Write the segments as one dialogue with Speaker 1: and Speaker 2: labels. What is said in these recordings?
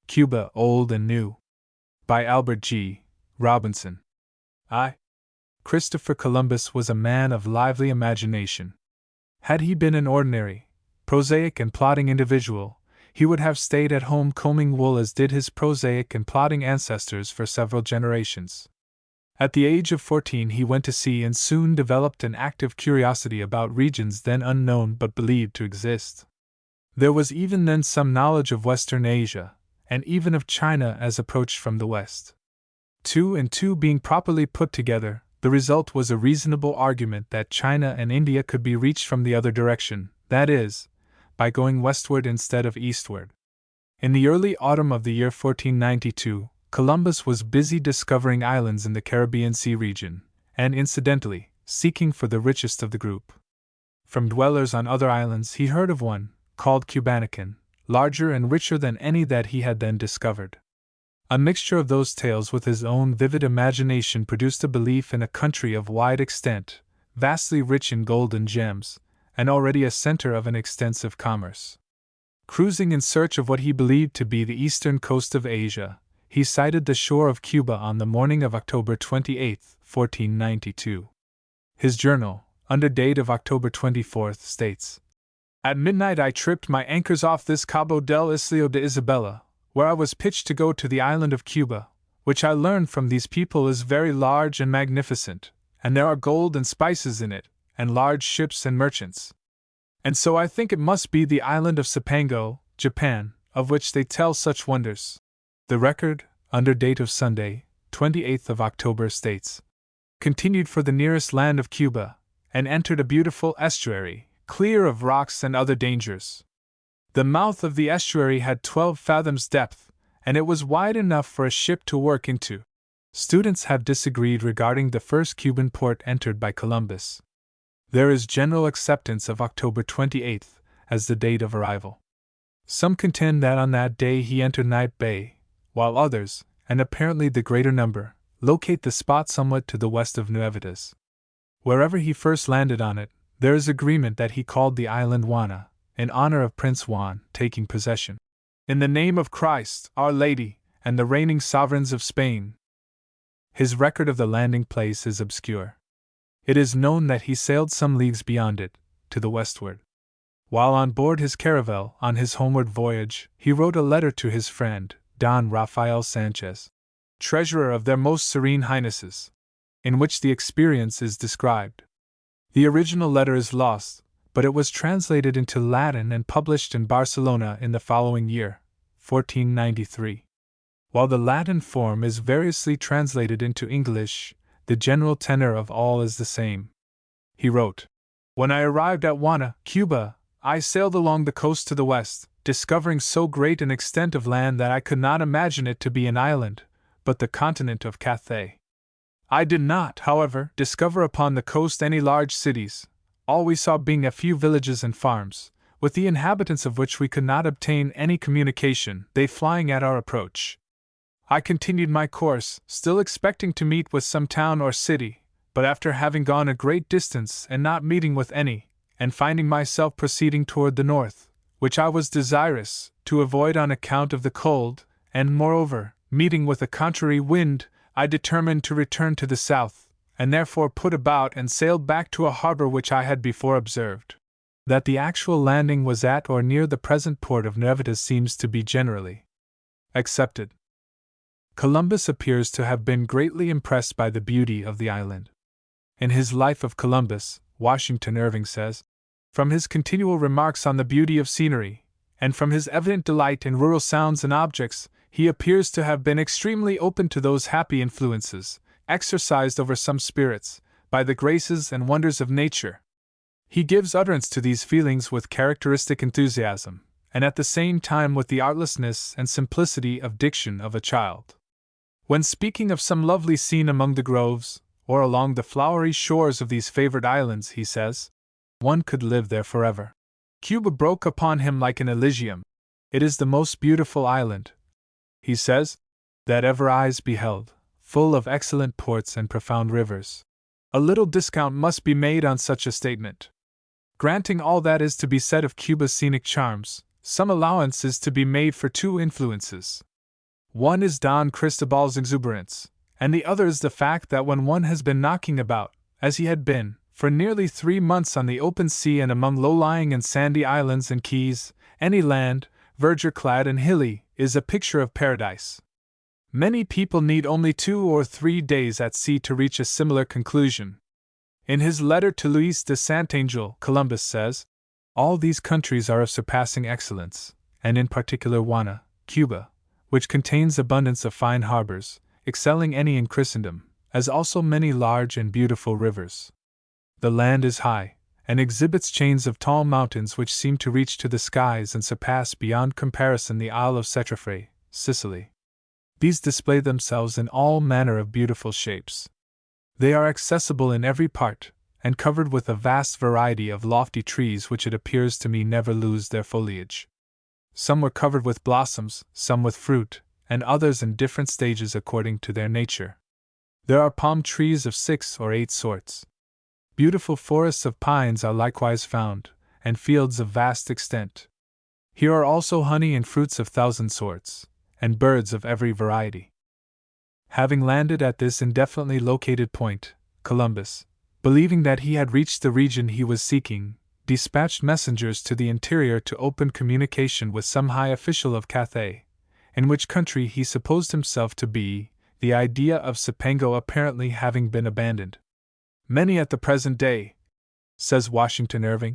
Speaker 1: Cuba, Old and New. By Albert G. Robinson. Christopher Columbus was a man of lively imagination. Had he been an ordinary, prosaic and plodding individual, he would have stayed at home combing wool as did his prosaic and plodding ancestors for several generations. At the age of 14 he went to sea and soon developed an active curiosity about regions then unknown but believed to exist. There was even then some knowledge of Western Asia, and even of China as approached from the west. 2 and 2 being properly put together, the result was a reasonable argument that China and India could be reached from the other direction, that is, by going westward instead of eastward. In the early autumn of the year 1492, Columbus was busy discovering islands in the Caribbean Sea region, and incidentally, seeking for the richest of the group. From dwellers on other islands he heard of one, called Cubanican, larger and richer than any that he had then discovered. A mixture of those tales with his own vivid imagination produced a belief in a country of wide extent, vastly rich in gold and gems, and already a center of an extensive commerce. Cruising in search of what he believed to be the eastern coast of Asia, he sighted the shore of Cuba on the morning of October 28, 1492. His journal, under date of October 24, states, "At midnight I tripped my anchors off this Cabo del Islio de Isabella, where I was pitched to go to the island of Cuba, which I learned from these people is very large and magnificent, and there are gold and spices in it, and large ships and merchants. And so I think it must be the island of Cipango, Japan, of which they tell such wonders." The record, under date of Sunday, 28th of October, states, "Continued for the nearest land of Cuba, and entered a beautiful estuary, clear of rocks and other dangers. The mouth of the estuary had 12 fathoms depth, and it was wide enough for a ship to work into." Students have disagreed regarding the first Cuban port entered by Columbus. There is general acceptance of October 28th as the date of arrival. Some contend that on that day he entered Night Bay, while others, and apparently the greater number, locate the spot somewhat to the west of Nuevitas. Wherever he first landed on it, there is agreement that he called the island Juana, in honor of Prince Juan taking possession. "In the name of Christ, Our Lady, and the reigning sovereigns of Spain." His record of the landing place is obscure. It is known that he sailed some leagues beyond it, to the westward. While on board his caravel on his homeward voyage, he wrote a letter to his friend, Don Rafael Sanchez, treasurer of their most serene highnesses, in which the experience is described. The original letter is lost, but it was translated into Latin and published in Barcelona in the following year, 1493. While the Latin form is variously translated into English, the general tenor of all is the same. He wrote, "When I arrived at Juana, Cuba, I sailed along the coast to the west, discovering so great an extent of land that I could not imagine it to be an island, but the continent of Cathay. I did not, however, discover upon the coast any large cities, all we saw being a few villages and farms, with the inhabitants of which we could not obtain any communication, they flying at our approach. I continued my course, still expecting to meet with some town or city, but after having gone a great distance and not meeting with any, and finding myself proceeding toward the north, which I was desirous to avoid on account of the cold, and moreover, meeting with a contrary wind, I determined to return to the south, and therefore put about and sailed back to a harbor which I had before observed. That the actual landing was at or near the present port of Nuevitas seems to be generally accepted. Columbus appears to have been greatly impressed by the beauty of the island. In his Life of Columbus, Washington Irving says, "From his continual remarks on the beauty of scenery, and from his evident delight in rural sounds and objects, he appears to have been extremely open to those happy influences, exercised over some spirits, by the graces and wonders of nature. He gives utterance to these feelings with characteristic enthusiasm, and at the same time with the artlessness and simplicity of diction of a child. When speaking of some lovely scene among the groves, or along the flowery shores of these favored islands, he says, one could live there forever. Cuba broke upon him like an Elysium. It is the most beautiful island, he says, that ever eyes beheld, full of excellent ports and profound rivers. A little discount must be made on such a statement. Granting all that is to be said of Cuba's scenic charms, some allowance is to be made for two influences, One is Don Cristobal's exuberance, and the other is the fact that when one has been knocking about, as he had been, for nearly 3 months on the open sea and among low-lying and sandy islands and keys, any land, verdure-clad and hilly, is a picture of paradise. Many people need only 2 or 3 days at sea to reach a similar conclusion. In his letter to Luis de Santangel, Columbus says, "All these countries are of surpassing excellence, and in particular Juana, Cuba, which contains abundance of fine harbors, excelling any in Christendom, as also many large and beautiful rivers. The land is high, and exhibits chains of tall mountains which seem to reach to the skies and surpass beyond comparison the Isle of Cetrafre, Sicily. These display themselves in all manner of beautiful shapes. They are accessible in every part, and covered with a vast variety of lofty trees which it appears to me never lose their foliage. Some were covered with blossoms, some with fruit, and others in different stages according to their nature. There are palm trees of 6 or 8 sorts. Beautiful forests of pines are likewise found, and fields of vast extent. Here are also honey and fruits of 1,000 sorts, and birds of every variety." Having landed at this indefinitely located point, Columbus, believing that he had reached the region he was seeking, dispatched messengers to the interior to open communication with some high official of Cathay, in which country he supposed himself to be, the idea of Cipango apparently having been abandoned. "Many at the present day," says Washington Irving,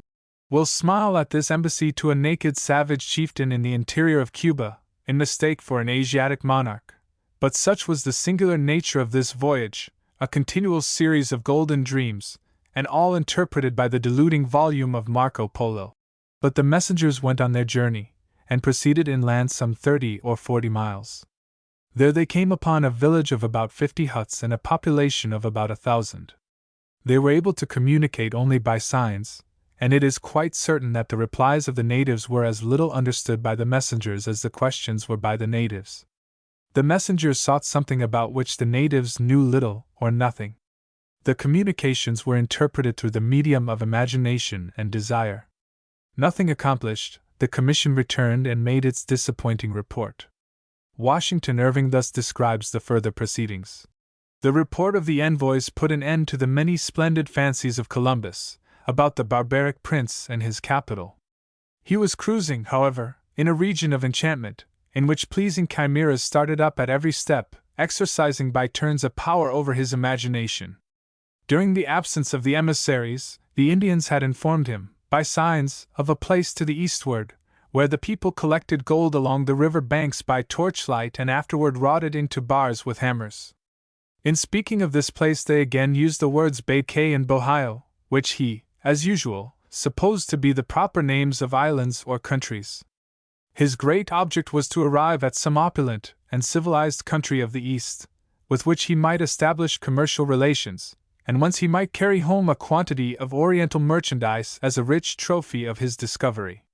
Speaker 1: "will smile at this embassy to a naked savage chieftain in the interior of Cuba, in mistake for an Asiatic monarch. But such was the singular nature of this voyage, a continual series of golden dreams, and all interpreted by the deluding volume of Marco Polo." But the messengers went on their journey, and proceeded inland some 30 or 40 miles. There they came upon a village of about 50 huts and a population of about 1,000. They were able to communicate only by signs, and it is quite certain that the replies of the natives were as little understood by the messengers as the questions were by the natives. The messengers sought something about which the natives knew little or nothing. The communications were interpreted through the medium of imagination and desire. Nothing accomplished, the commission returned and made its disappointing report. Washington Irving thus describes the further proceedings. "The report of the envoys put an end to the many splendid fancies of Columbus about the barbaric prince and his capital. He was cruising, however, in a region of enchantment, in which pleasing chimeras started up at every step, exercising by turns a power over his imagination. During the absence of the emissaries, the Indians had informed him, by signs, of a place to the eastward, where the people collected gold along the river banks by torchlight and afterward wrought it into bars with hammers. In speaking of this place they again used the words Baykay and Bohio, which he, as usual, supposed to be the proper names of islands or countries. His great object was to arrive at some opulent and civilized country of the East, with which he might establish commercial relations, and whence he might carry home a quantity of Oriental merchandise as a rich trophy of his discovery.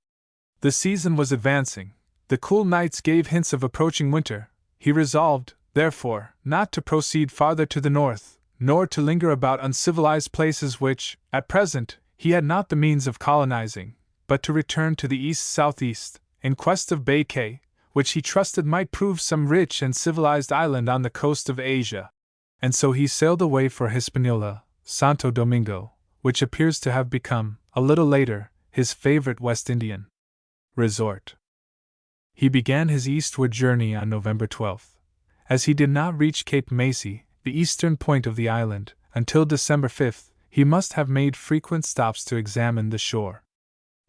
Speaker 1: The season was advancing, the cool nights gave hints of approaching winter. He resolved, therefore, not to proceed farther to the north, nor to linger about uncivilized places which, at present, he had not the means of colonizing, but to return to the east-southeast, in quest of Baykay, which he trusted might prove some rich and civilized island on the coast of Asia. And so he sailed away for Hispaniola, Santo Domingo, which appears to have become, a little later, his favorite West Indian resort. He began his eastward journey on November 12th. As he did not reach Cape Macy, the eastern point of the island, until December 5th, he must have made frequent stops to examine the shore.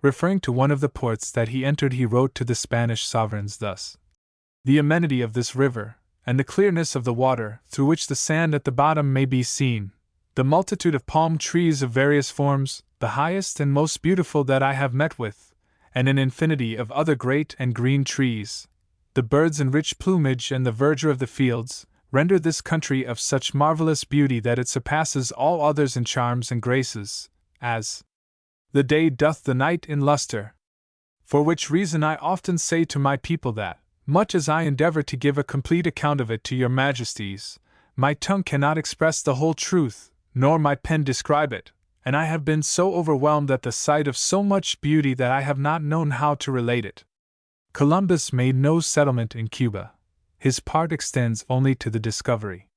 Speaker 1: Referring to one of the ports that he entered, he wrote to the Spanish sovereigns thus: "The amenity of this river, and the clearness of the water, through which the sand at the bottom may be seen, the multitude of palm trees of various forms, the highest and most beautiful that I have met with, and an infinity of other great and green trees, the birds in rich plumage and the verdure of the fields, render this country of such marvelous beauty that it surpasses all others in charms and graces, as the day doth the night in luster. For which reason I often say to my people that, much as I endeavor to give a complete account of it to your majesties, my tongue cannot express the whole truth, nor my pen describe it, and I have been so overwhelmed at the sight of so much beauty that I have not known how to relate it." Columbus made no settlement in Cuba. his part extends only to the discovery.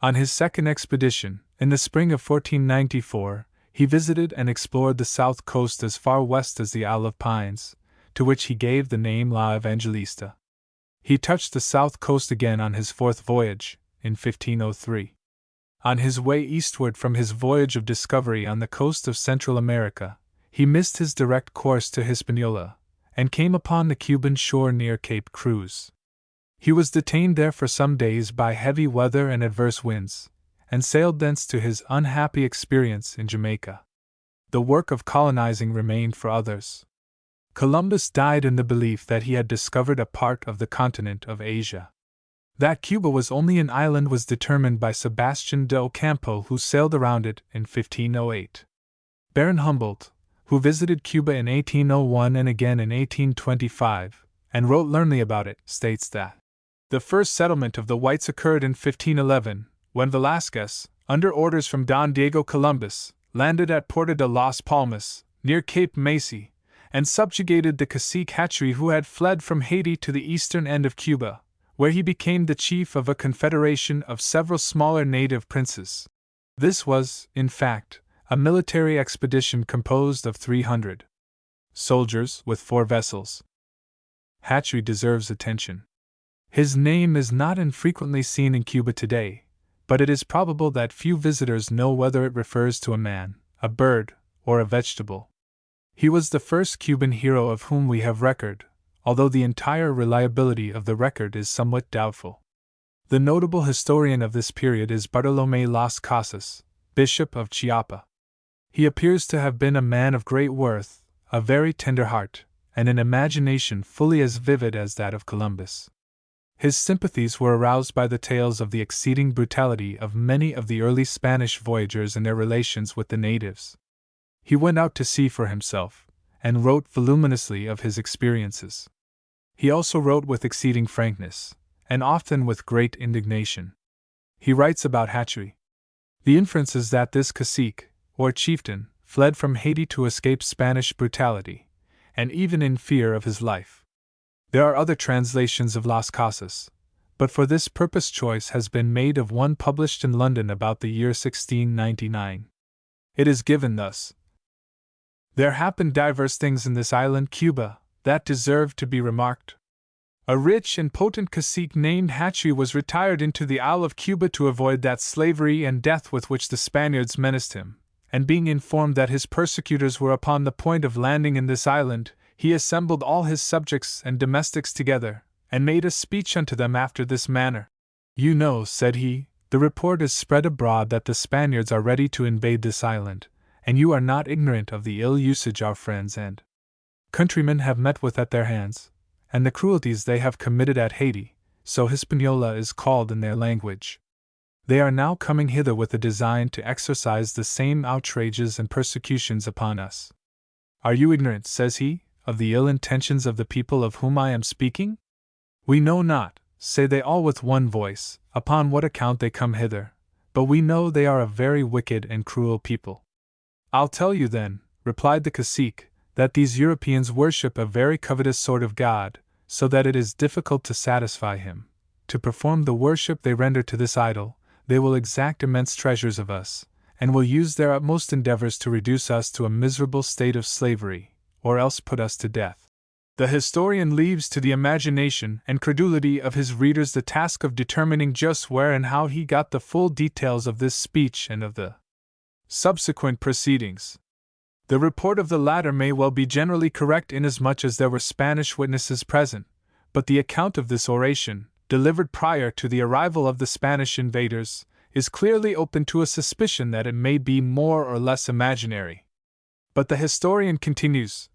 Speaker 1: On his second expedition, in the spring of 1494, he visited and explored the south coast as far west as the Isle of Pines, to which he gave the name La Evangelista. He touched the south coast again on his fourth voyage, in 1503. On his way eastward from his voyage of discovery on the coast of Central America, he missed his direct course to Hispaniola, and came upon the Cuban shore near Cape Cruz. He was detained there for some days by heavy weather and adverse winds, and sailed thence to his unhappy experience in Jamaica. The work of colonizing remained for others. Columbus died in the belief that he had discovered a part of the continent of Asia. That Cuba was only an island was determined by Sebastian de Ocampo, who sailed around it in 1508. Baron Humboldt, who visited Cuba in 1801 and again in 1825, and wrote learnedly about it, states that the first settlement of the whites occurred in 1511, when Velázquez, under orders from Don Diego Columbus, landed at Puerto de las Palmas, near Cape Macy, and subjugated the cacique Hatchery, who had fled from Haiti to the eastern end of Cuba, where he became the chief of a confederation of several smaller native princes. This was, in fact, a military expedition composed of 300 soldiers with 4 vessels. Hatchery deserves attention. His name is not infrequently seen in Cuba today, but it is probable that few visitors know whether it refers to a man, a bird, or a vegetable. He was the first Cuban hero of whom we have record, although the entire reliability of the record is somewhat doubtful. The notable historian of this period is Bartolomé Las Casas, Bishop of Chiapa. He appears to have been a man of great worth, a very tender heart, and an imagination fully as vivid as that of Columbus. His sympathies were aroused by the tales of the exceeding brutality of many of the early Spanish voyagers and their relations with the natives. He went out to sea for himself, and wrote voluminously of his experiences. He also wrote with exceeding frankness, and often with great indignation. He writes about Hatchery. The inference is that this cacique, or chieftain, fled from Haiti to escape Spanish brutality, and even in fear of his life. There are other translations of Las Casas, but for this purpose choice has been made of one published in London about the year 1699. It is given thus: There happened divers things in this island Cuba, that deserve to be remarked. A rich and potent cacique named Hatchery was retired into the Isle of Cuba to avoid that slavery and death with which the Spaniards menaced him, and being informed that his persecutors were upon the point of landing in this island, he assembled all his subjects and domestics together, and made a speech unto them after this manner. You know, said he, the report is spread abroad that the Spaniards are ready to invade this island, and you are not ignorant of the ill usage our friends and countrymen have met with at their hands, and the cruelties they have committed at Haiti, so Hispaniola is called in their language. They are now coming hither with a design to exercise the same outrages and persecutions upon us. Are you ignorant, says he, of the ill intentions of the people of whom I am speaking? We know not, say they all with one voice, upon what account they come hither, but we know they are a very wicked and cruel people. I'll tell you then, replied the cacique, that these Europeans worship a very covetous sort of god, so that it is difficult to satisfy him. To perform the worship they render to this idol, they will exact immense treasures of us, and will use their utmost endeavors to reduce us to a miserable state of slavery, or else put us to death. The historian leaves to the imagination and credulity of his readers the task of determining just where and how he got the full details of this speech and of the subsequent proceedings. The report of the latter may well be generally correct inasmuch as there were Spanish witnesses present, but the account of this oration, delivered prior to the arrival of the Spanish invaders, is clearly open to a suspicion that it may be more or less imaginary. But the historian continues.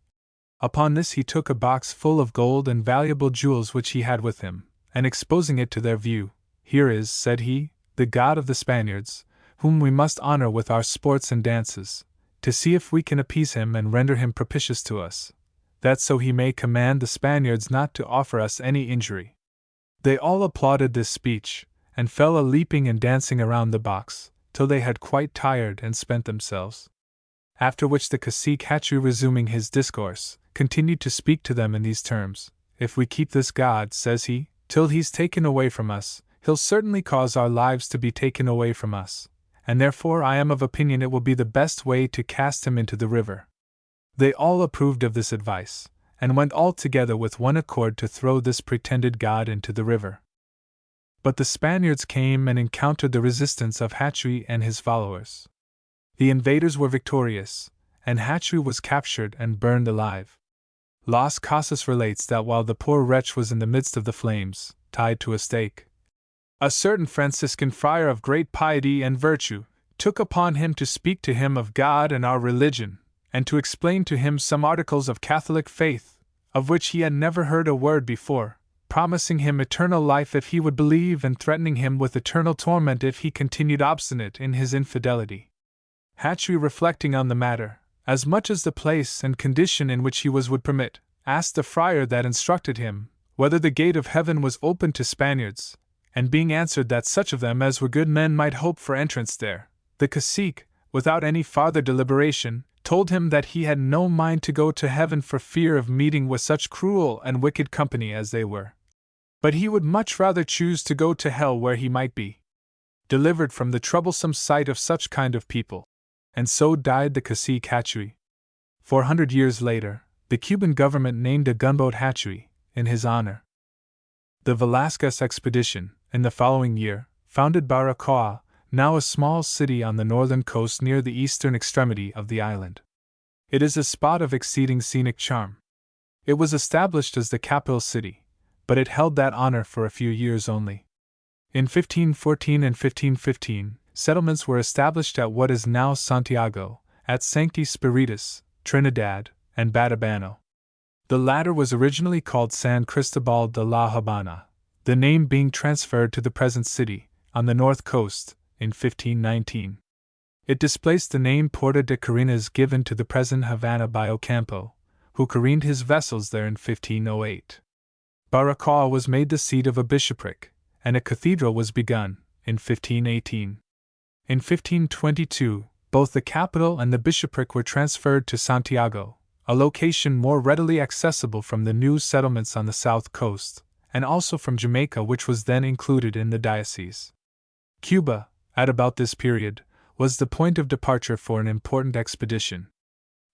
Speaker 1: Upon this he took a box full of gold and valuable jewels which he had with him, and exposing it to their view, Here is, said he, the god of the Spaniards, whom we must honor with our sports and dances, to see if we can appease him and render him propitious to us, that so he may command the Spaniards not to offer us any injury. They all applauded this speech, and fell a-leaping and dancing around the box, till they had quite tired and spent themselves. After which the cacique Hatchery, resuming his discourse, continued to speak to them in these terms. If we keep this god, says he, Till he's taken away from us, he'll certainly cause our lives to be taken away from us, and therefore I am of opinion it will be the best way to cast him into the river." They all approved of this advice, and went all together with one accord to throw this pretended god into the river. But the Spaniards came and encountered the resistance of Hatchway and his followers. The invaders were victorious, and Hatchway was captured and burned alive. Las Casas relates that while the poor wretch was in the midst of the flames, tied to a stake, a certain Franciscan friar of great piety and virtue took upon him to speak to him of God and our religion, and to explain to him some articles of Catholic faith, of which he had never heard a word before, promising him eternal life if he would believe and threatening him with eternal torment if he continued obstinate in his infidelity. Hatchway, reflecting on the matter, as much as the place and condition in which he was would permit, asked the friar that instructed him whether the gate of heaven was open to Spaniards, and being answered that such of them as were good men might hope for entrance there, the cacique, without any farther deliberation, told him that he had no mind to go to heaven for fear of meeting with such cruel and wicked company as they were, but he would much rather choose to go to hell where he might be delivered from the troublesome sight of such kind of people. And so died the cacique Hatchway. 400 years later, the Cuban government named a gunboat Hatchway in his honor. The Velasquez expedition, in the following year, founded Baracoa, now a small city on the northern coast near the eastern extremity of the island. It is a spot of exceeding scenic charm. It was established as the capital city, but it held that honor for a few years only. In 1514 and 1515, settlements were established at what is now Santiago, at Sancti Spiritus, Trinidad, and Batabano. The latter was originally called San Cristobal de la Habana, the name being transferred to the present city, on the north coast, in 1519. It displaced the name Puerto de Carinas given to the present Havana by Ocampo, who careened his vessels there in 1508. Baracoa was made the seat of a bishopric, and a cathedral was begun, in 1518. In 1522, both the capital and the bishopric were transferred to Santiago, a location more readily accessible from the new settlements on the south coast, and also from Jamaica, which was then included in the diocese. Cuba, at about this period, was the point of departure for an important expedition.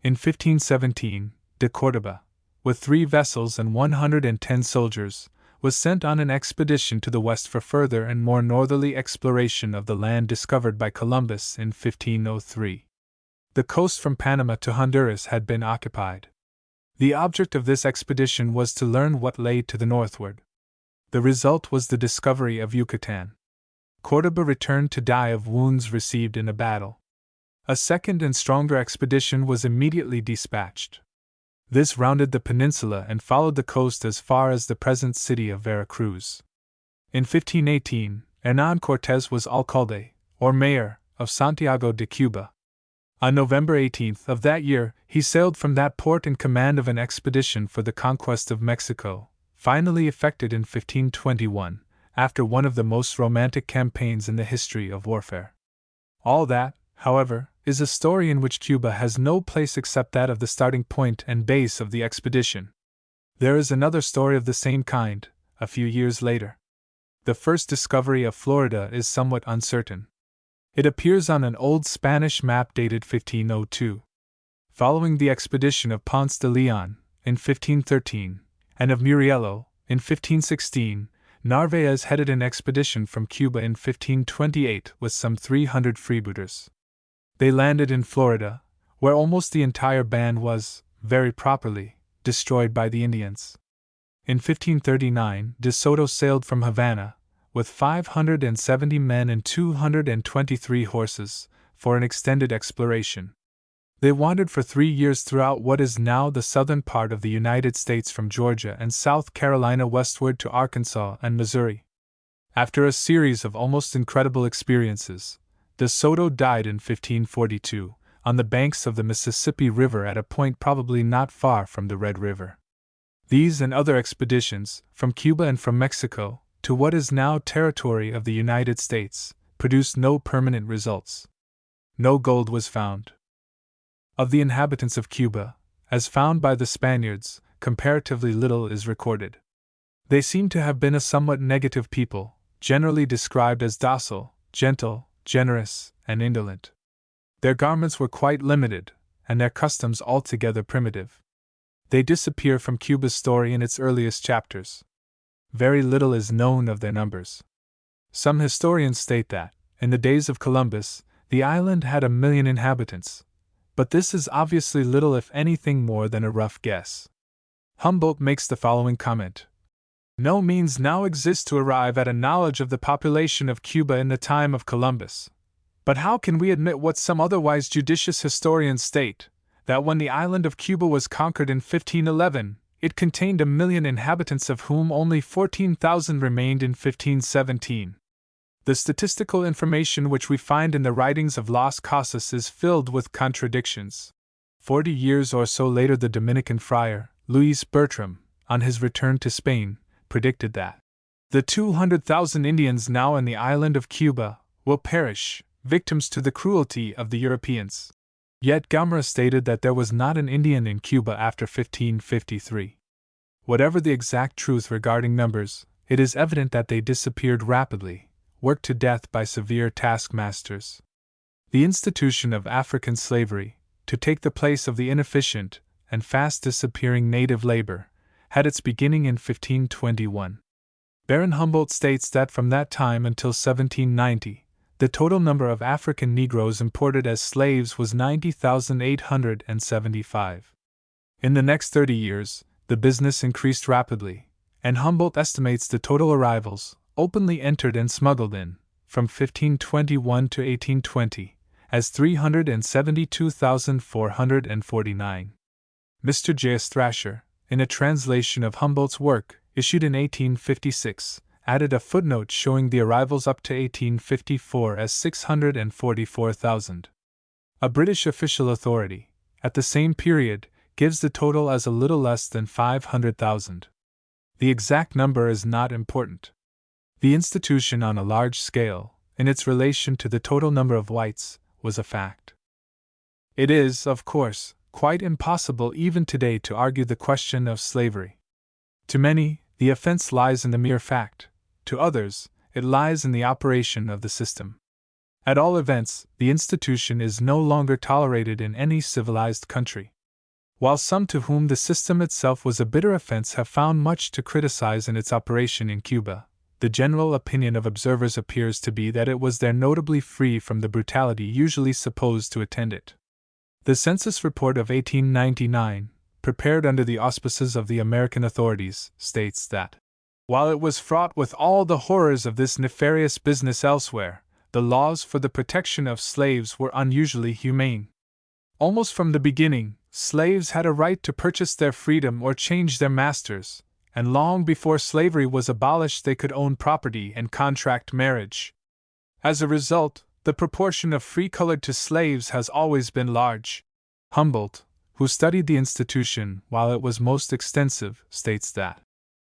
Speaker 1: In 1517, de Córdoba, with 3 vessels and 110 soldiers, was sent on an expedition to the west for further and more northerly exploration of the land discovered by Columbus in 1503. The coast from Panama to Honduras had been occupied. The object of this expedition was to learn what lay to the northward. The result was the discovery of Yucatan. Córdoba returned to die of wounds received in a battle. A second and stronger expedition was immediately dispatched. This rounded the peninsula and followed the coast as far as the present city of Veracruz. In 1518, Hernán Cortés was alcalde, or mayor, of Santiago de Cuba. On November 18 of that year, he sailed from that port in command of an expedition for the conquest of Mexico, finally effected in 1521, after one of the most romantic campaigns in the history of warfare. All that, however, is a story in which Cuba has no place except that of the starting point and base of the expedition. There is another story of the same kind, a few years later. The first discovery of Florida is somewhat uncertain. It appears on an old Spanish map dated 1502. Following the expedition of Ponce de Leon, in 1513, and of Murielo, in 1516, Narvaez headed an expedition from Cuba in 1528 with some 300 freebooters. They landed in Florida, where almost the entire band was, very properly, destroyed by the Indians. In 1539, De Soto sailed from Havana, with 570 men and 223 horses, for an extended exploration. They wandered for 3 years throughout what is now the southern part of the United States from Georgia and South Carolina westward to Arkansas and Missouri. After a series of almost incredible experiences, De Soto died in 1542, on the banks of the Mississippi River at a point probably not far from the Red River. These and other expeditions, from Cuba and from Mexico, to what is now territory of the United States, produced no permanent results. No gold was found. Of the inhabitants of Cuba, as found by the Spaniards, comparatively little is recorded. They seem to have been a somewhat negative people, generally described as docile, gentle, generous, and indolent. Their garments were quite limited, and their customs altogether primitive. They disappear from Cuba's story in its earliest chapters. Very little is known of their numbers. Some historians state that, in the days of Columbus, the island had 1 million inhabitants, but this is obviously little if anything more than a rough guess. Humboldt makes the following comment. No means now exist to arrive at a knowledge of the population of Cuba in the time of Columbus. But how can we admit what some otherwise judicious historians state, that when the island of Cuba was conquered in 1511, it contained 1 million inhabitants, of whom only 14,000 remained in 1517. The statistical information which we find in the writings of Las Casas is filled with contradictions. 40 years or so later, the Dominican friar, Luis Bertram, on his return to Spain, predicted that the 200,000 Indians now in the island of Cuba will perish, victims to the cruelty of the Europeans. Yet Gamera stated that there was not an Indian in Cuba after 1553. Whatever the exact truth regarding numbers, it is evident that they disappeared rapidly, worked to death by severe taskmasters. The institution of African slavery, to take the place of the inefficient and fast disappearing native labor, had its beginning in 1521. Baron Humboldt states that from that time until 1790, the total number of African Negroes imported as slaves was 90,875. In the next 30 years, the business increased rapidly, and Humboldt estimates the total arrivals, openly entered and smuggled in, from 1521 to 1820, as 372,449. Mr. J. S. Thrasher, in a translation of Humboldt's work, issued in 1856, added a footnote showing the arrivals up to 1854 as 644,000. A British official authority, at the same period, gives the total as a little less than 500,000. The exact number is not important. The institution on a large scale, in its relation to the total number of whites, was a fact. It is, of course, quite impossible even today to argue the question of slavery. To many, the offense lies in the mere fact. To others, it lies in the operation of the system. At all events, the institution is no longer tolerated in any civilized country. While some to whom the system itself was a bitter offense have found much to criticize in its operation in Cuba, the general opinion of observers appears to be that it was there notably free from the brutality usually supposed to attend it. The census report of 1899, prepared under the auspices of the American authorities, states that while it was fraught with all the horrors of this nefarious business elsewhere, the laws for the protection of slaves were unusually humane. Almost from the beginning, slaves had a right to purchase their freedom or change their masters, and long before slavery was abolished they could own property and contract marriage. As a result, the proportion of free-colored to slaves has always been large. Humboldt, who studied the institution while it was most extensive, states that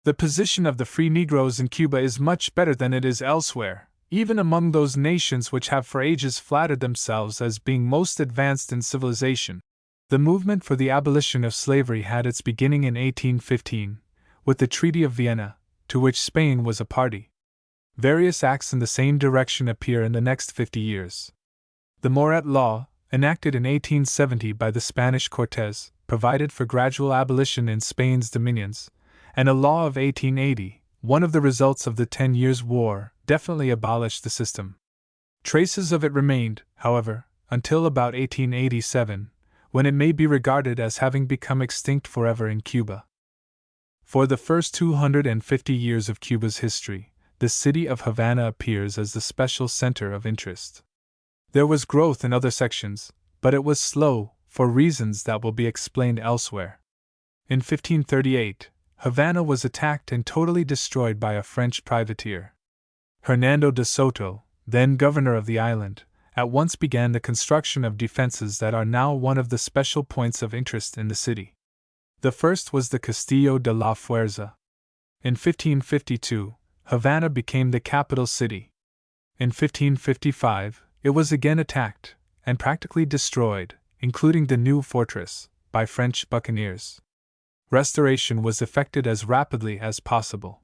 Speaker 1: the position of the free Negroes in Cuba is much better than it is elsewhere, even among those nations which have for ages flattered themselves as being most advanced in civilization. The movement for the abolition of slavery had its beginning in 1815, with the Treaty of Vienna, to which Spain was a party. Various acts in the same direction appear in the next 50 years. The Morat Law, enacted in 1870 by the Spanish Cortes, provided for gradual abolition in Spain's dominions, and a law of 1880, one of the results of the 10 Years' War, definitely abolished the system. Traces of it remained, however, until about 1887, when it may be regarded as having become extinct forever in Cuba. For the first 250 years of Cuba's history, the city of Havana appears as the special center of interest. There was growth in other sections, but it was slow, for reasons that will be explained elsewhere. In 1538, Havana was attacked and totally destroyed by a French privateer. Hernando de Soto, then governor of the island, at once began the construction of defenses that are now one of the special points of interest in the city. The first was the Castillo de la Fuerza. In 1552, Havana became the capital city. In 1555, it was again attacked, and practically destroyed, including the new fortress, by French buccaneers. Restoration was effected as rapidly as possible.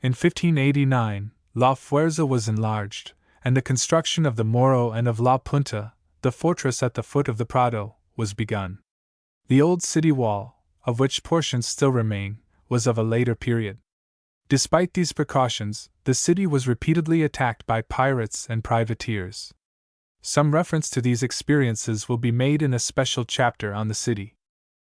Speaker 1: In 1589, La Fuerza was enlarged, and the construction of the Morro and of La Punta, the fortress at the foot of the Prado, was begun. The old city wall, of which portions still remain, was of a later period. Despite these precautions, the city was repeatedly attacked by pirates and privateers. Some reference to these experiences will be made in a special chapter on the city.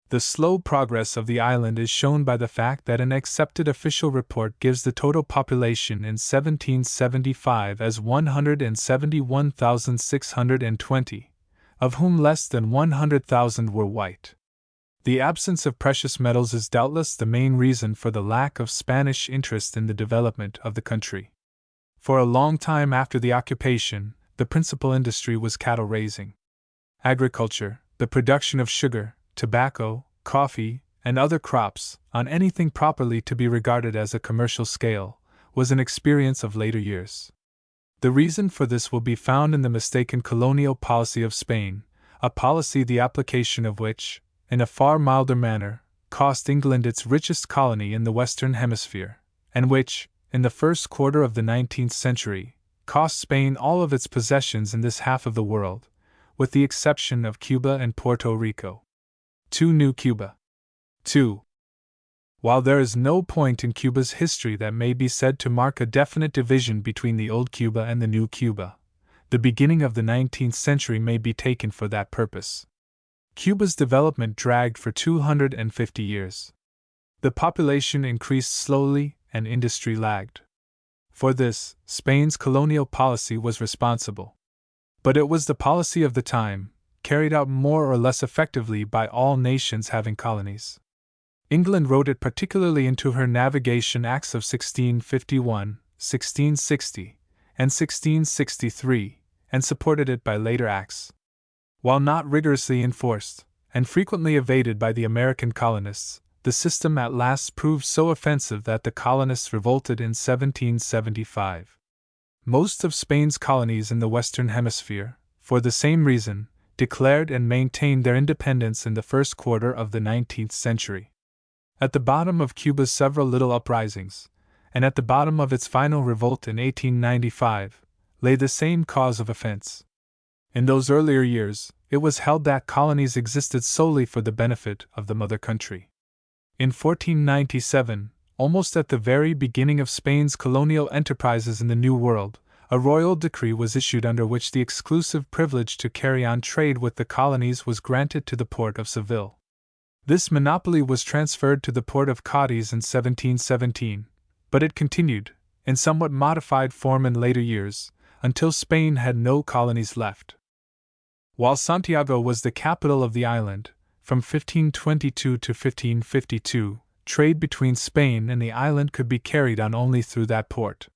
Speaker 1: The slow progress of the island is shown by the fact that an accepted official report gives the total population in 1775 as 171,620, of whom less than 100,000 were white. The absence of precious metals is doubtless the main reason for the lack of Spanish interest in the development of the country. For a long time after the occupation, the principal industry was cattle raising. Agriculture, the production of sugar, tobacco, coffee, and other crops, on anything properly to be regarded as a commercial scale, was an experience of later years. The reason for this will be found in the mistaken colonial policy of Spain, a policy the application of which, in a far milder manner, cost England its richest colony in the Western Hemisphere, and which, in the first quarter of the 19th century, cost Spain all of its possessions in this half of the world, with the exception of Cuba and Puerto Rico. 2. New Cuba. 2. While there is no point in Cuba's history that may be said to mark a definite division between the old Cuba and the new Cuba, the beginning of the 19th century may be taken for that purpose. Cuba's development dragged for 250 years. The population increased slowly and industry lagged. For this, Spain's colonial policy was responsible. But it was the policy of the time, carried out more or less effectively by all nations having colonies. England wrote it particularly into her Navigation Acts of 1651, 1660, and 1663, and supported it by later acts. While not rigorously enforced, and frequently evaded by the American colonists, the system at last proved so offensive that the colonists revolted in 1775. Most of Spain's colonies in the Western Hemisphere, for the same reason, declared and maintained their independence in the first quarter of the 19th century. At the bottom of Cuba's several little uprisings, and at the bottom of its final revolt in 1895, lay the same cause of offense. In those earlier years, it was held that colonies existed solely for the benefit of the mother country. In 1497, almost at the very beginning of Spain's colonial enterprises in the New World, a royal decree was issued under which the exclusive privilege to carry on trade with the colonies was granted to the port of Seville. This monopoly was transferred to the port of Cadiz in 1717, but it continued, in somewhat modified form in later years, until Spain had no colonies left. While Santiago was the capital of the island, from 1522 to 1552, trade between Spain and the island could be carried on only through that port.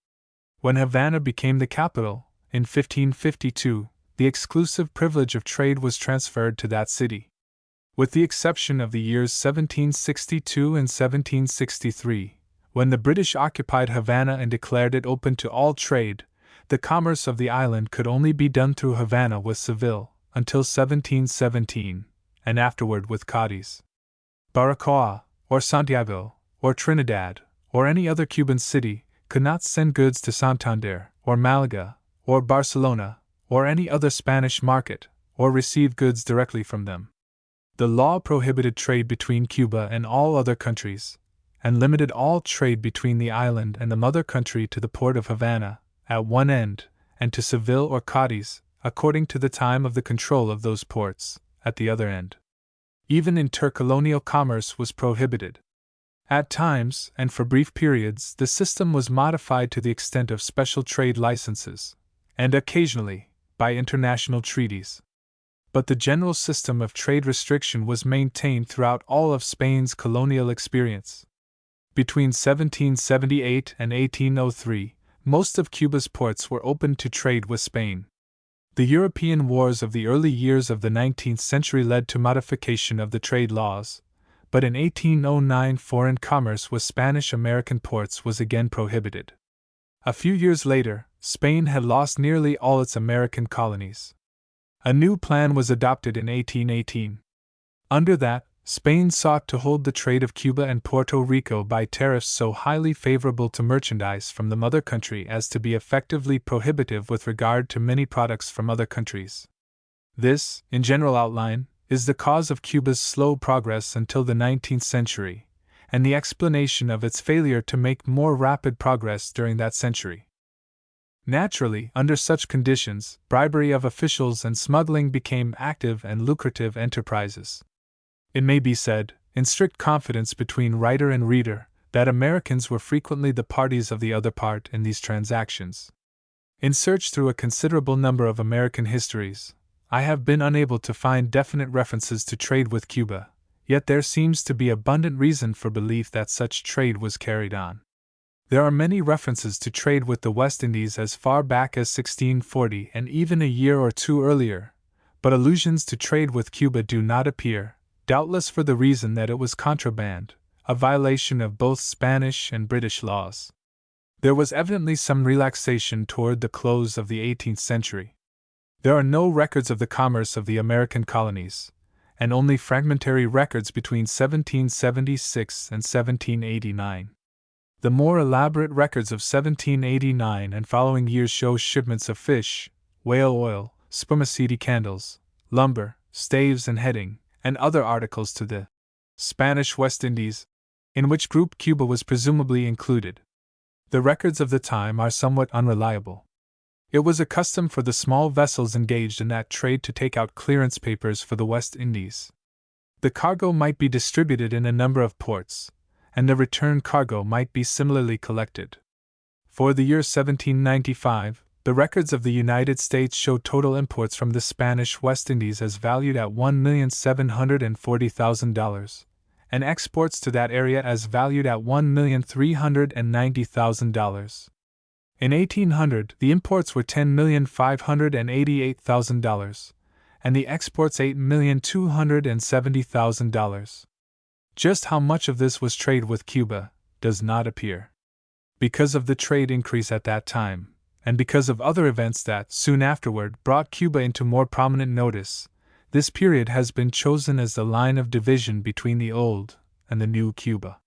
Speaker 1: When Havana became the capital, in 1552, the exclusive privilege of trade was transferred to that city. With the exception of the years 1762 and 1763, when the British occupied Havana and declared it open to all trade, the commerce of the island could only be done through Havana with Seville, until 1717, and afterward with Cadiz. Baracoa, or Santiago, or Trinidad, or any other Cuban city, could not send goods to Santander, or Malaga, or Barcelona, or any other Spanish market, or receive goods directly from them. The law prohibited trade between Cuba and all other countries, and limited all trade between the island and the mother country to the port of Havana, at one end, and to Seville or Cadiz, according to the time of the control of those ports, at the other end. Even intercolonial commerce was prohibited. At times, and for brief periods, the system was modified to the extent of special trade licenses, and occasionally, by international treaties. But the general system of trade restriction was maintained throughout all of Spain's colonial experience. Between 1778 and 1803, most of Cuba's ports were opened to trade with Spain. The European wars of the early years of the 19th century led to modification of the trade laws, but in 1809 foreign commerce with Spanish-American ports was again prohibited. A few years later, Spain had lost nearly all its American colonies. A new plan was adopted in 1818. Under that, Spain sought to hold the trade of Cuba and Puerto Rico by tariffs so highly favorable to merchandise from the mother country as to be effectively prohibitive with regard to many products from other countries. This, in general outline, is the cause of Cuba's slow progress until the 19th century, and the explanation of its failure to make more rapid progress during that century. Naturally, under such conditions, bribery of officials and smuggling became active and lucrative enterprises. It may be said, in strict confidence between writer and reader, that Americans were frequently the parties of the other part in these transactions. In search through a considerable number of American histories, I have been unable to find definite references to trade with Cuba, yet there seems to be abundant reason for belief that such trade was carried on. There are many references to trade with the West Indies as far back as 1640 and even a year or two earlier, but allusions to trade with Cuba do not appear, doubtless for the reason that it was contraband, a violation of both Spanish and British laws. There was evidently some relaxation toward the close of the 18th century. There are no records of the commerce of the American colonies, and only fragmentary records between 1776 and 1789. The more elaborate records of 1789 and following years show shipments of fish, whale oil, spermaceti candles, lumber, staves and heading, and other articles to the Spanish West Indies, in which group Cuba was presumably included. The records of the time are somewhat unreliable. It was a custom for the small vessels engaged in that trade to take out clearance papers for the West Indies. The cargo might be distributed in a number of ports, and the return cargo might be similarly collected. For the year 1795, the records of the United States show total imports from the Spanish West Indies as valued at $1,740,000, and exports to that area as valued at $1,390,000. In 1800, the imports were $10,588,000, and the exports $8,270,000. Just how much of this was trade with Cuba does not appear. Because of the trade increase at that time, and because of other events that, soon afterward, brought Cuba into more prominent notice, this period has been chosen as the line of division between the old and the new Cuba.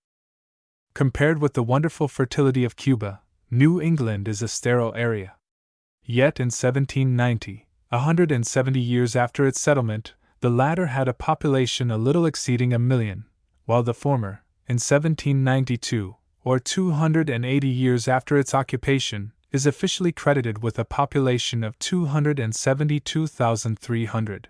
Speaker 1: Compared with the wonderful fertility of Cuba, New England is a sterile area. Yet in 1790, 170 years after its settlement, the latter had a population a little exceeding 1,000,000, while the former, in 1792, or 280 years after its occupation, is officially credited with a population of 272,300.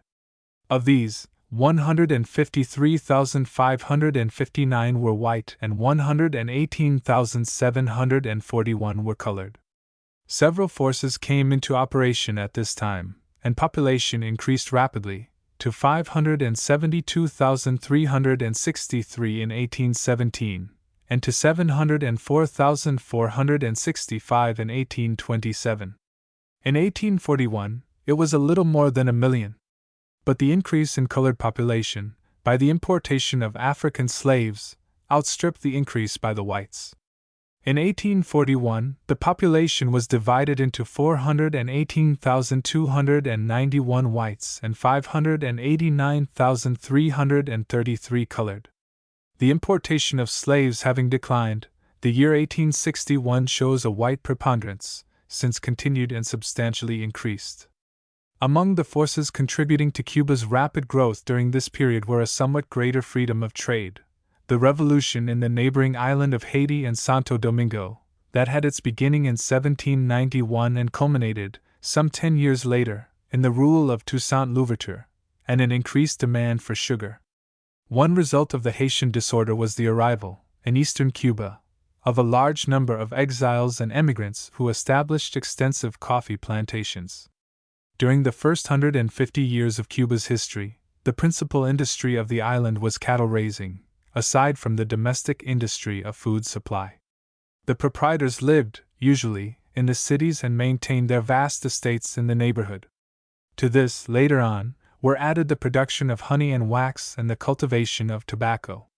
Speaker 1: Of these, 153,559 were white and 118,741 were colored. Several forces came into operation at this time, and population increased rapidly, to 572,363 in 1817, and to 704,465 in 1827. In 1841, it was a little more than 1,000,000. But the increase in colored population, by the importation of African slaves, outstripped the increase by the whites. In 1841, the population was divided into 418,291 whites and 589,333 colored. The importation of slaves having declined, the year 1861 shows a white preponderance, since continued and substantially increased. Among the forces contributing to Cuba's rapid growth during this period were a somewhat greater freedom of trade, the revolution in the neighboring island of Haiti and Santo Domingo, that had its beginning in 1791 and culminated, some 10 years later, in the rule of Toussaint Louverture, and an increased demand for sugar. One result of the Haitian disorder was the arrival, in eastern Cuba, of a large number of exiles and emigrants who established extensive coffee plantations. During the first 150 years of Cuba's history, the principal industry of the island was cattle raising, aside from the domestic industry of food supply. The proprietors lived, usually, in the cities and maintained their vast estates in the neighborhood. To this, later on, were added the production of honey and wax and the cultivation of tobacco.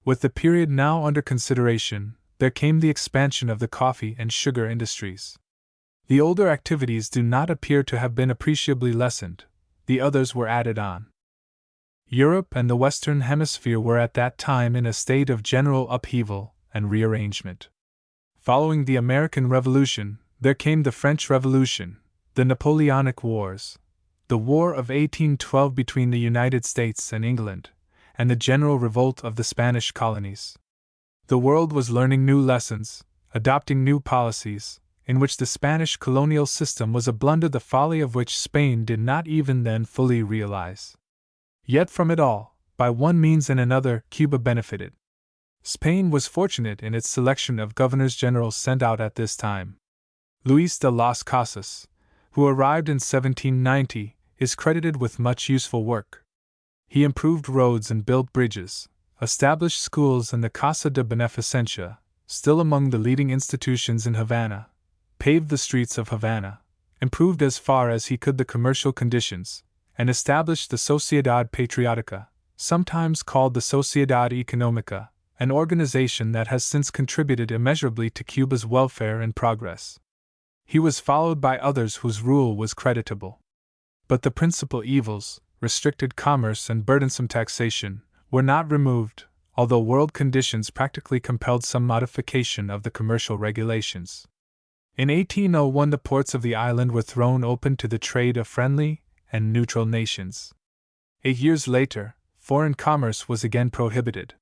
Speaker 1: With the period now under consideration, there came the expansion of the coffee and sugar industries. The older activities do not appear to have been appreciably lessened, the others were added on. Europe and the Western Hemisphere were at that time in a state of general upheaval and rearrangement. Following the American Revolution, there came the French Revolution, the Napoleonic Wars, the War of 1812 between the United States and England, and the general revolt of the Spanish colonies. The world was learning new lessons, adopting new policies, in which the Spanish colonial system was a blunder the folly of which Spain did not even then fully realize. Yet from it all, by one means and another, Cuba benefited. Spain was fortunate in its selection of governors-general sent out at this time. Luis de las Casas, who arrived in 1790, is credited with much useful work. He improved roads and built bridges, established schools and the Casa de Beneficencia, still among the leading institutions in Havana, paved the streets of Havana, improved as far as he could the commercial conditions, and established the Sociedad Patriotica, sometimes called the Sociedad Económica, an organization that has since contributed immeasurably to Cuba's welfare and progress. He was followed by others whose rule was creditable. But the principal evils, restricted commerce and burdensome taxation, were not removed, although world conditions practically compelled some modification of the commercial regulations. In 1801 the ports of the island were thrown open to the trade of friendly and neutral nations. 8 years later, foreign commerce was again prohibited.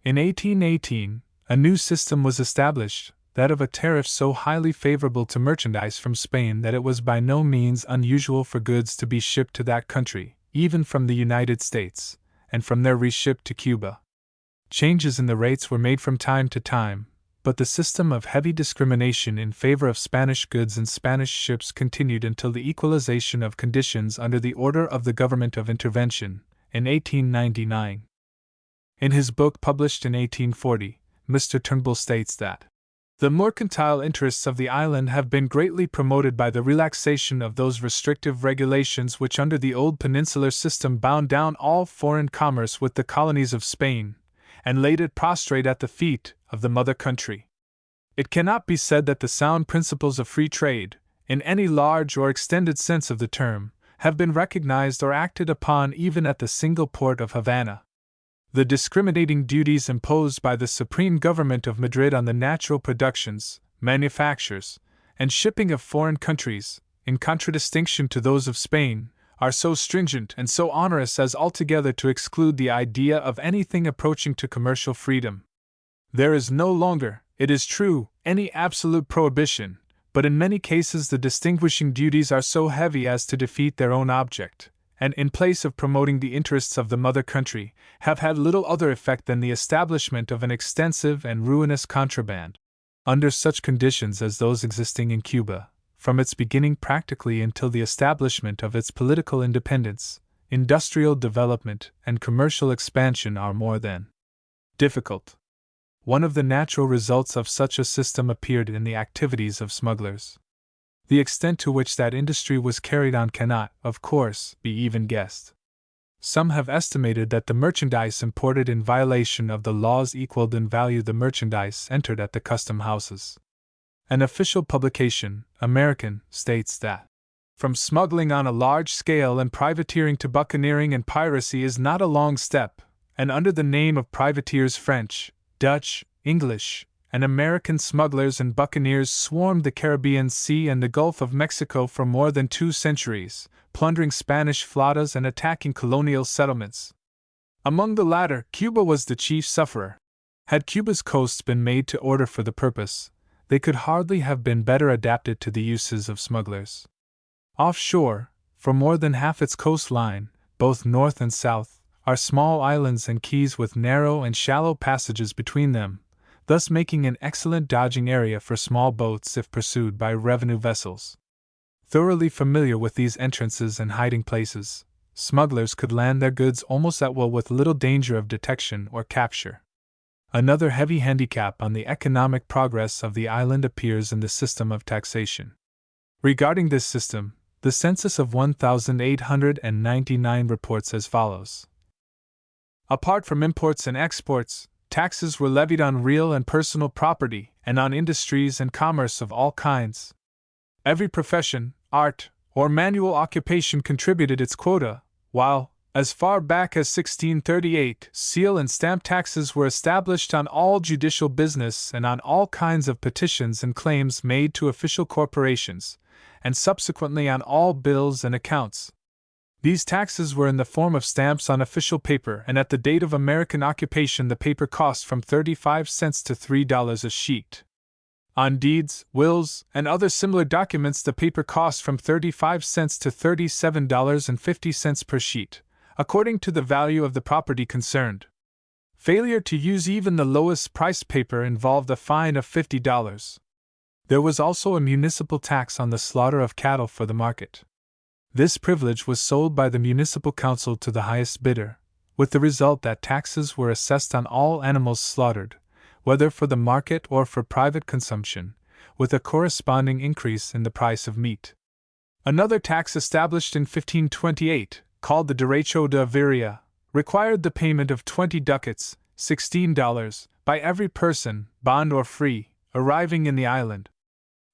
Speaker 1: In 1818, a new system was established, that of a tariff so highly favorable to merchandise from Spain that it was by no means unusual for goods to be shipped to that country, even from the United States, and from there reshipped to Cuba. Changes in the rates were made from time to time, but the system of heavy discrimination in favor of Spanish goods and Spanish ships continued until the equalization of conditions under the Order of the Government of Intervention, in 1899. In his book published in 1840, Mr. Turnbull states that the mercantile interests of the island have been greatly promoted by the relaxation of those restrictive regulations which under the old peninsular system bound down all foreign commerce with the colonies of Spain, and laid it prostrate at the feet of the mother country. It cannot be said that the sound principles of free trade, in any large or extended sense of the term, have been recognized or acted upon even at the single port of Havana. The discriminating duties imposed by the Supreme Government of Madrid on the natural productions, manufactures, and shipping of foreign countries, in contradistinction to those of Spain, are so stringent and so onerous as altogether to exclude the idea of anything approaching to commercial freedom. There is no longer, it is true, any absolute prohibition, but in many cases the distinguishing duties are so heavy as to defeat their own object, and in place of promoting the interests of the mother country, have had little other effect than the establishment of an extensive and ruinous contraband. Under such conditions as those existing in Cuba, from its beginning practically until the establishment of its political independence, industrial development and commercial expansion are more than difficult. One of the natural results of such a system appeared in the activities of smugglers. The extent to which that industry was carried on cannot, of course, be even guessed. Some have estimated that the merchandise imported in violation of the laws equaled in value the merchandise entered at the custom houses. An official publication, American, states that from smuggling on a large scale and privateering to buccaneering and piracy is not a long step, and under the name of privateers French, Dutch, English, and American smugglers and buccaneers swarmed the Caribbean Sea and the Gulf of Mexico for more than 2 centuries, plundering Spanish flottas and attacking colonial settlements. Among the latter, Cuba was the chief sufferer. Had Cuba's coasts been made to order for the purpose, they could hardly have been better adapted to the uses of smugglers. Offshore, for more than half its coastline, both north and south, are small islands and keys with narrow and shallow passages between them, thus making an excellent dodging area for small boats if pursued by revenue vessels. Thoroughly familiar with these entrances and hiding places, smugglers could land their goods almost at will with little danger of detection or capture. Another heavy handicap on the economic progress of the island appears in the system of taxation. Regarding this system, the census of 1899 reports as follows. Apart from imports and exports, taxes were levied on real and personal property and on industries and commerce of all kinds. Every profession, art, or manual occupation contributed its quota, while, As far back as 1638, seal and stamp taxes were established on all judicial business and on all kinds of petitions and claims made to official corporations, and subsequently on all bills and accounts. These taxes were in the form of stamps on official paper, and at the date of American occupation the paper cost from 35 cents to $3 a sheet. On deeds, wills, and other similar documents the paper cost from 35 cents to $37.50 per sheet, according to the value of the property concerned. Failure to use even the lowest priced paper involved a fine of $50. There was also a municipal tax on the slaughter of cattle for the market. This privilege was sold by the municipal council to the highest bidder, with the result that taxes were assessed on all animals slaughtered, whether for the market or for private consumption, with a corresponding increase in the price of meat. Another tax established in 1528, called the Derecho de Viria, required the payment of 20 ducats, $16, by every person, bond or free, arriving in the island.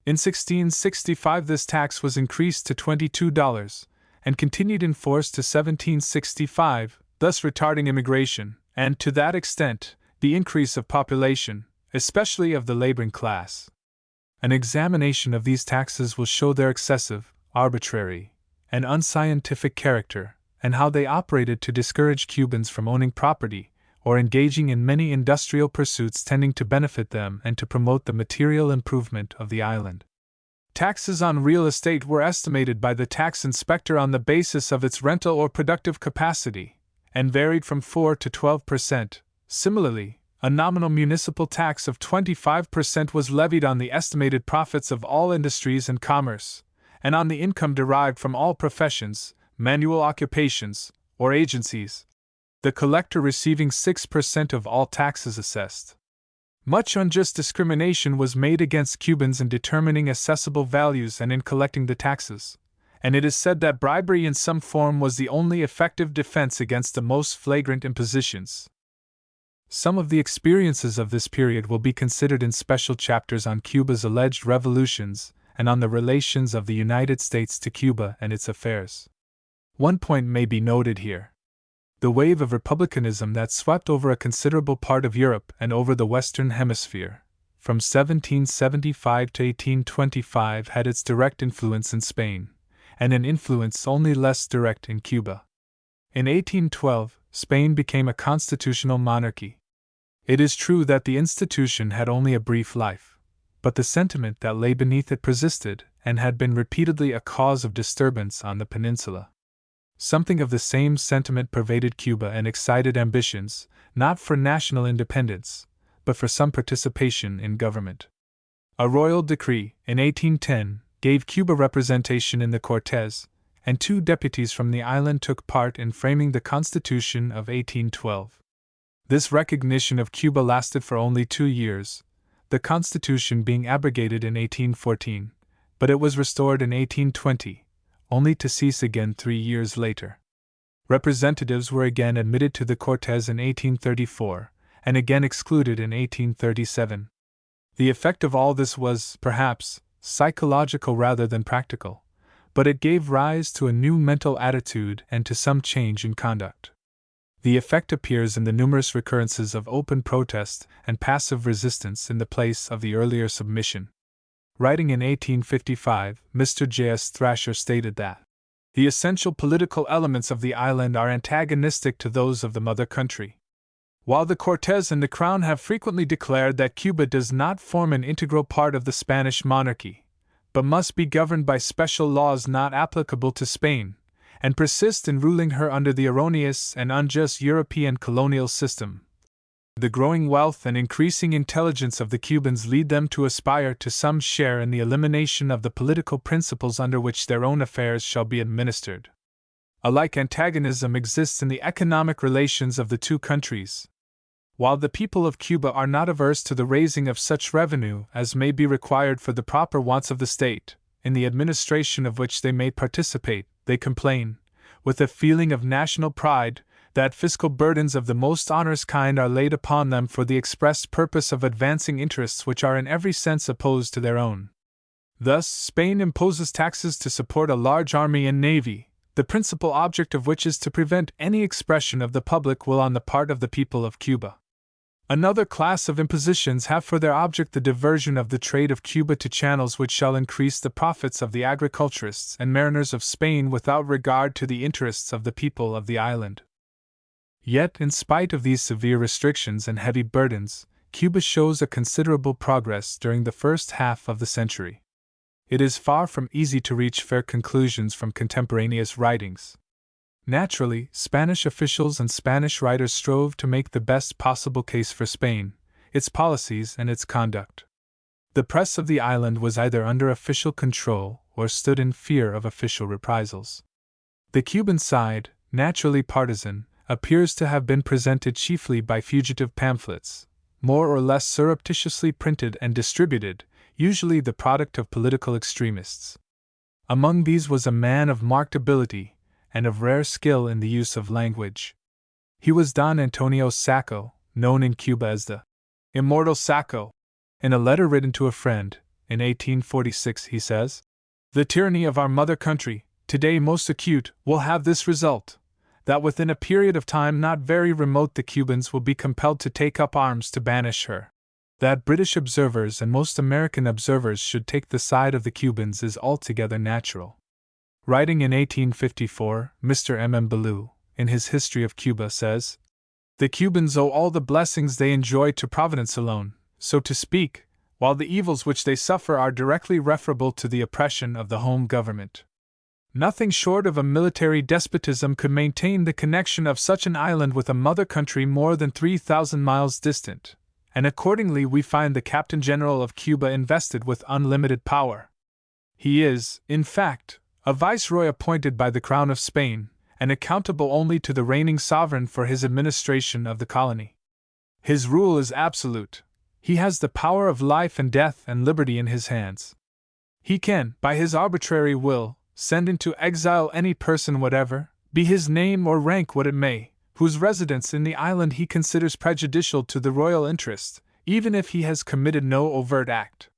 Speaker 1: In 1665 this tax was increased to $22, and continued in force to 1765, thus retarding immigration, and, to that extent, the increase of population, especially of the laboring class. An examination of these taxes will show their excessive, arbitrary, and unscientific character, and how they operated to discourage Cubans from owning property, or engaging in many industrial pursuits tending to benefit them and to promote the material improvement of the island. Taxes on real estate were estimated by the tax inspector on the basis of its rental or productive capacity, and varied from 4 to 12%. Similarly, a nominal municipal tax of 25% was levied on the estimated profits of all industries and commerce, and on the income derived from all professions, manual occupations, or agencies, the collector receiving 6% of all taxes assessed. Much unjust discrimination was made against Cubans in determining assessable values and in collecting the taxes, and it is said that bribery in some form was the only effective defense against the most flagrant impositions. Some of the experiences of this period will be considered in special chapters on Cuba's alleged revolutions and on the relations of the United States to Cuba and its affairs. One point may be noted here. The wave of republicanism that swept over a considerable part of Europe and over the Western Hemisphere, from 1775 to 1825, had its direct influence in Spain, and an influence only less direct in Cuba. In 1812, Spain became a constitutional monarchy. It is true that the institution had only a brief life, but the sentiment that lay beneath it persisted and had been repeatedly a cause of disturbance on the peninsula. Something of the same sentiment pervaded Cuba and excited ambitions, not for national independence, but for some participation in government. A royal decree, in 1810, gave Cuba representation in the Cortes, and 2 deputies from the island took part in framing the Constitution of 1812. This recognition of Cuba lasted for only 2 years, the Constitution being abrogated in 1814, but it was restored in 1820. Only to cease again 3 years later. Representatives were again admitted to the Cortes in 1834, and again excluded in 1837. The effect of all this was, perhaps, psychological rather than practical, but it gave rise to a new mental attitude and to some change in conduct. The effect appears in the numerous recurrences of open protest and passive resistance in the place of the earlier submission. Writing in 1855, Mr. J.S. Thrasher stated that the essential political elements of the island are antagonistic to those of the mother country. While the Cortes and the Crown have frequently declared that Cuba does not form an integral part of the Spanish monarchy, but must be governed by special laws not applicable to Spain, and persist in ruling her under the erroneous and unjust European colonial system, the growing wealth and increasing intelligence of the Cubans lead them to aspire to some share in the elimination of the political principles under which their own affairs shall be administered. A like antagonism exists in the economic relations of the 2 countries. While the people of Cuba are not averse to the raising of such revenue as may be required for the proper wants of the state, in the administration of which they may participate, they complain, with a feeling of national pride, that fiscal burdens of the most onerous kind are laid upon them for the express purpose of advancing interests which are in every sense opposed to their own. Thus, Spain imposes taxes to support a large army and navy, the principal object of which is to prevent any expression of the public will on the part of the people of Cuba. Another class of impositions have for their object the diversion of the trade of Cuba to channels which shall increase the profits of the agriculturists and mariners of Spain without regard to the interests of the people of the island. Yet, in spite of these severe restrictions and heavy burdens, Cuba shows a considerable progress during the first half of the century. It is far from easy to reach fair conclusions from contemporaneous writings. Naturally, Spanish officials and Spanish writers strove to make the best possible case for Spain, its policies, and its conduct. The press of the island was either under official control or stood in fear of official reprisals. The Cuban side, naturally partisan, appears to have been presented chiefly by fugitive pamphlets, more or less surreptitiously printed and distributed, usually the product of political extremists. Among these was a man of marked ability and of rare skill in the use of language. He was Don Antonio Sacco, known in Cuba as the Immortal Sacco. In a letter written to a friend, in 1846, he says, "The tyranny of our mother country, today most acute, will have this result, that within a period of time not very remote the Cubans will be compelled to take up arms to banish her. That British observers and most American observers should take the side of the Cubans is altogether natural." Writing in 1854, Mr. M. Ballou, in his History of Cuba, says, "The Cubans owe all the blessings they enjoy to Providence alone, so to speak, while the evils which they suffer are directly referable to the oppression of the home government. Nothing short of a military despotism could maintain the connection of such an island with a mother country more than 3,000 miles distant, and accordingly we find the Captain General of Cuba invested with unlimited power. He is, in fact, a viceroy appointed by the Crown of Spain, and accountable only to the reigning sovereign for his administration of the colony. His rule is absolute. He has the power of life and death and liberty in his hands. He can, by his arbitrary will, send into exile any person whatever, be his name or rank what it may, whose residence in the island he considers prejudicial to the royal interest, even if he has committed no overt act.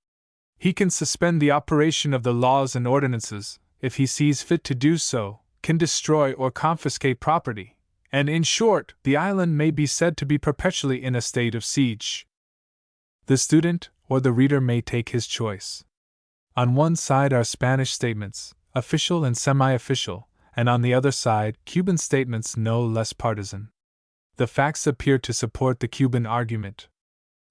Speaker 1: He can suspend the operation of the laws and ordinances, if he sees fit to do so, can destroy or confiscate property, and in short, the island may be said to be perpetually in a state of siege. The student or the reader may take his choice. On one side are Spanish statements, official and semi-official, and on the other side, Cuban statements no less partisan. The facts appear to support the Cuban argument.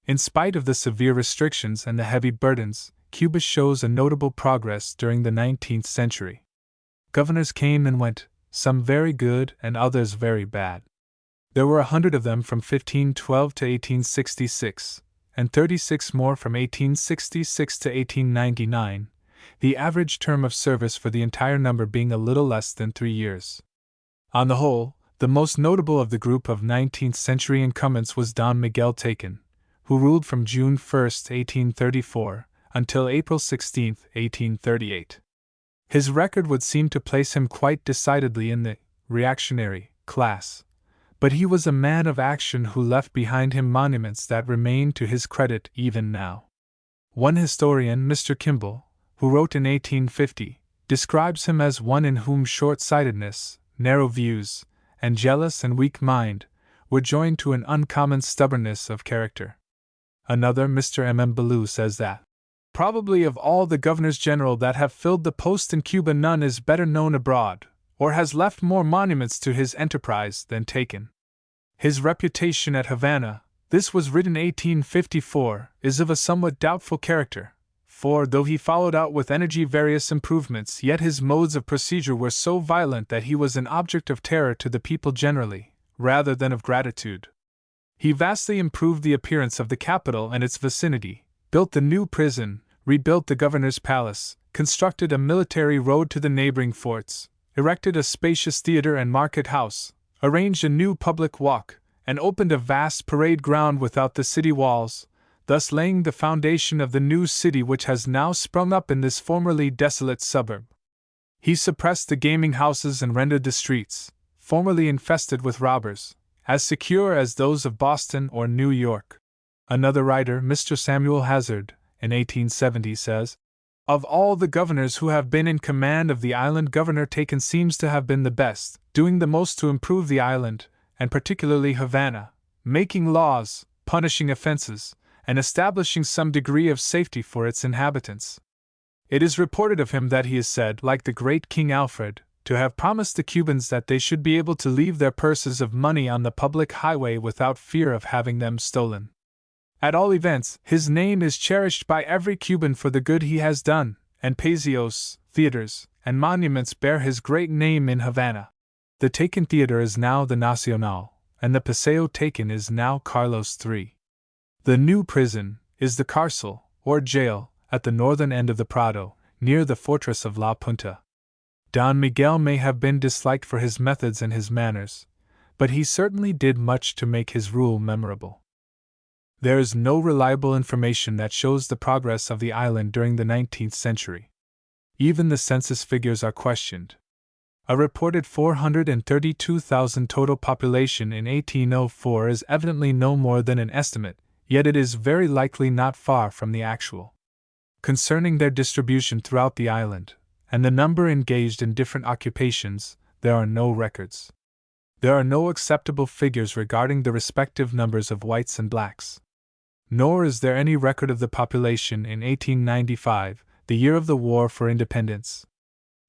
Speaker 1: In spite of the severe restrictions and the heavy burdens, Cuba shows a notable progress during the 19th century. Governors came and went, some very good and others very bad. There were 100 of them from 1512 to 1866, and 36 more from 1866 to 1899, the average term of service for the entire number being a little less than 3 years. On the whole, the most notable of the group of 19th-century incumbents was Don Miguel Taken, who ruled from June 1, 1834, until April 16, 1838. His record would seem to place him quite decidedly in the reactionary class, but he was a man of action who left behind him monuments that remain to his credit even now. One historian, Mr. Kimball, who wrote in 1850, describes him as one in whom short-sightedness, narrow views, and jealous and weak mind were joined to an uncommon stubbornness of character. Another, Mr. M. Ballou, says that probably of all the governors-general that have filled the post in Cuba none is better known abroad, or has left more monuments to his enterprise than Taken. His reputation at Havana, this was written 1854, is of a somewhat doubtful character, for though he followed out with energy various improvements, yet his modes of procedure were so violent that he was an object of terror to the people generally, rather than of gratitude. He vastly improved the appearance of the capital and its vicinity, built the new prison, rebuilt the governor's palace, constructed a military road to the neighboring forts, erected a spacious theater and market house, arranged a new public walk, and opened a vast parade ground without the city walls, thus laying the foundation of the new city which has now sprung up in this formerly desolate suburb. He suppressed the gaming houses and rendered the streets, formerly infested with robbers, as secure as those of Boston or New York. Another writer, Mr. Samuel Hazard, in 1870 says, Of all the governors who have been in command of the island, Governor Taken seems to have been the best, doing the most to improve the island, and particularly Havana, making laws, punishing offenses, and establishing some degree of safety for its inhabitants. It is reported of him that he is said, like the great King Alfred, to have promised the Cubans that they should be able to leave their purses of money on the public highway without fear of having them stolen. At all events, his name is cherished by every Cuban for the good he has done, and paseos, theaters, and monuments bear his great name in Havana. The Taken Theater is now the Nacional, and the Paseo Taken is now Carlos III. The new prison is the Cárcel, or jail, at the northern end of the Prado, near the fortress of La Punta. Don Miguel may have been disliked for his methods and his manners, but he certainly did much to make his rule memorable. There is no reliable information that shows the progress of the island during the 19th century. Even the census figures are questioned. A reported 432,000 total population in 1804 is evidently no more than an estimate, yet it is very likely not far from the actual. Concerning their distribution throughout the island, and the number engaged in different occupations, there are no records. There are no acceptable figures regarding the respective numbers of whites and blacks. Nor is there any record of the population in 1895, the year of the War for Independence.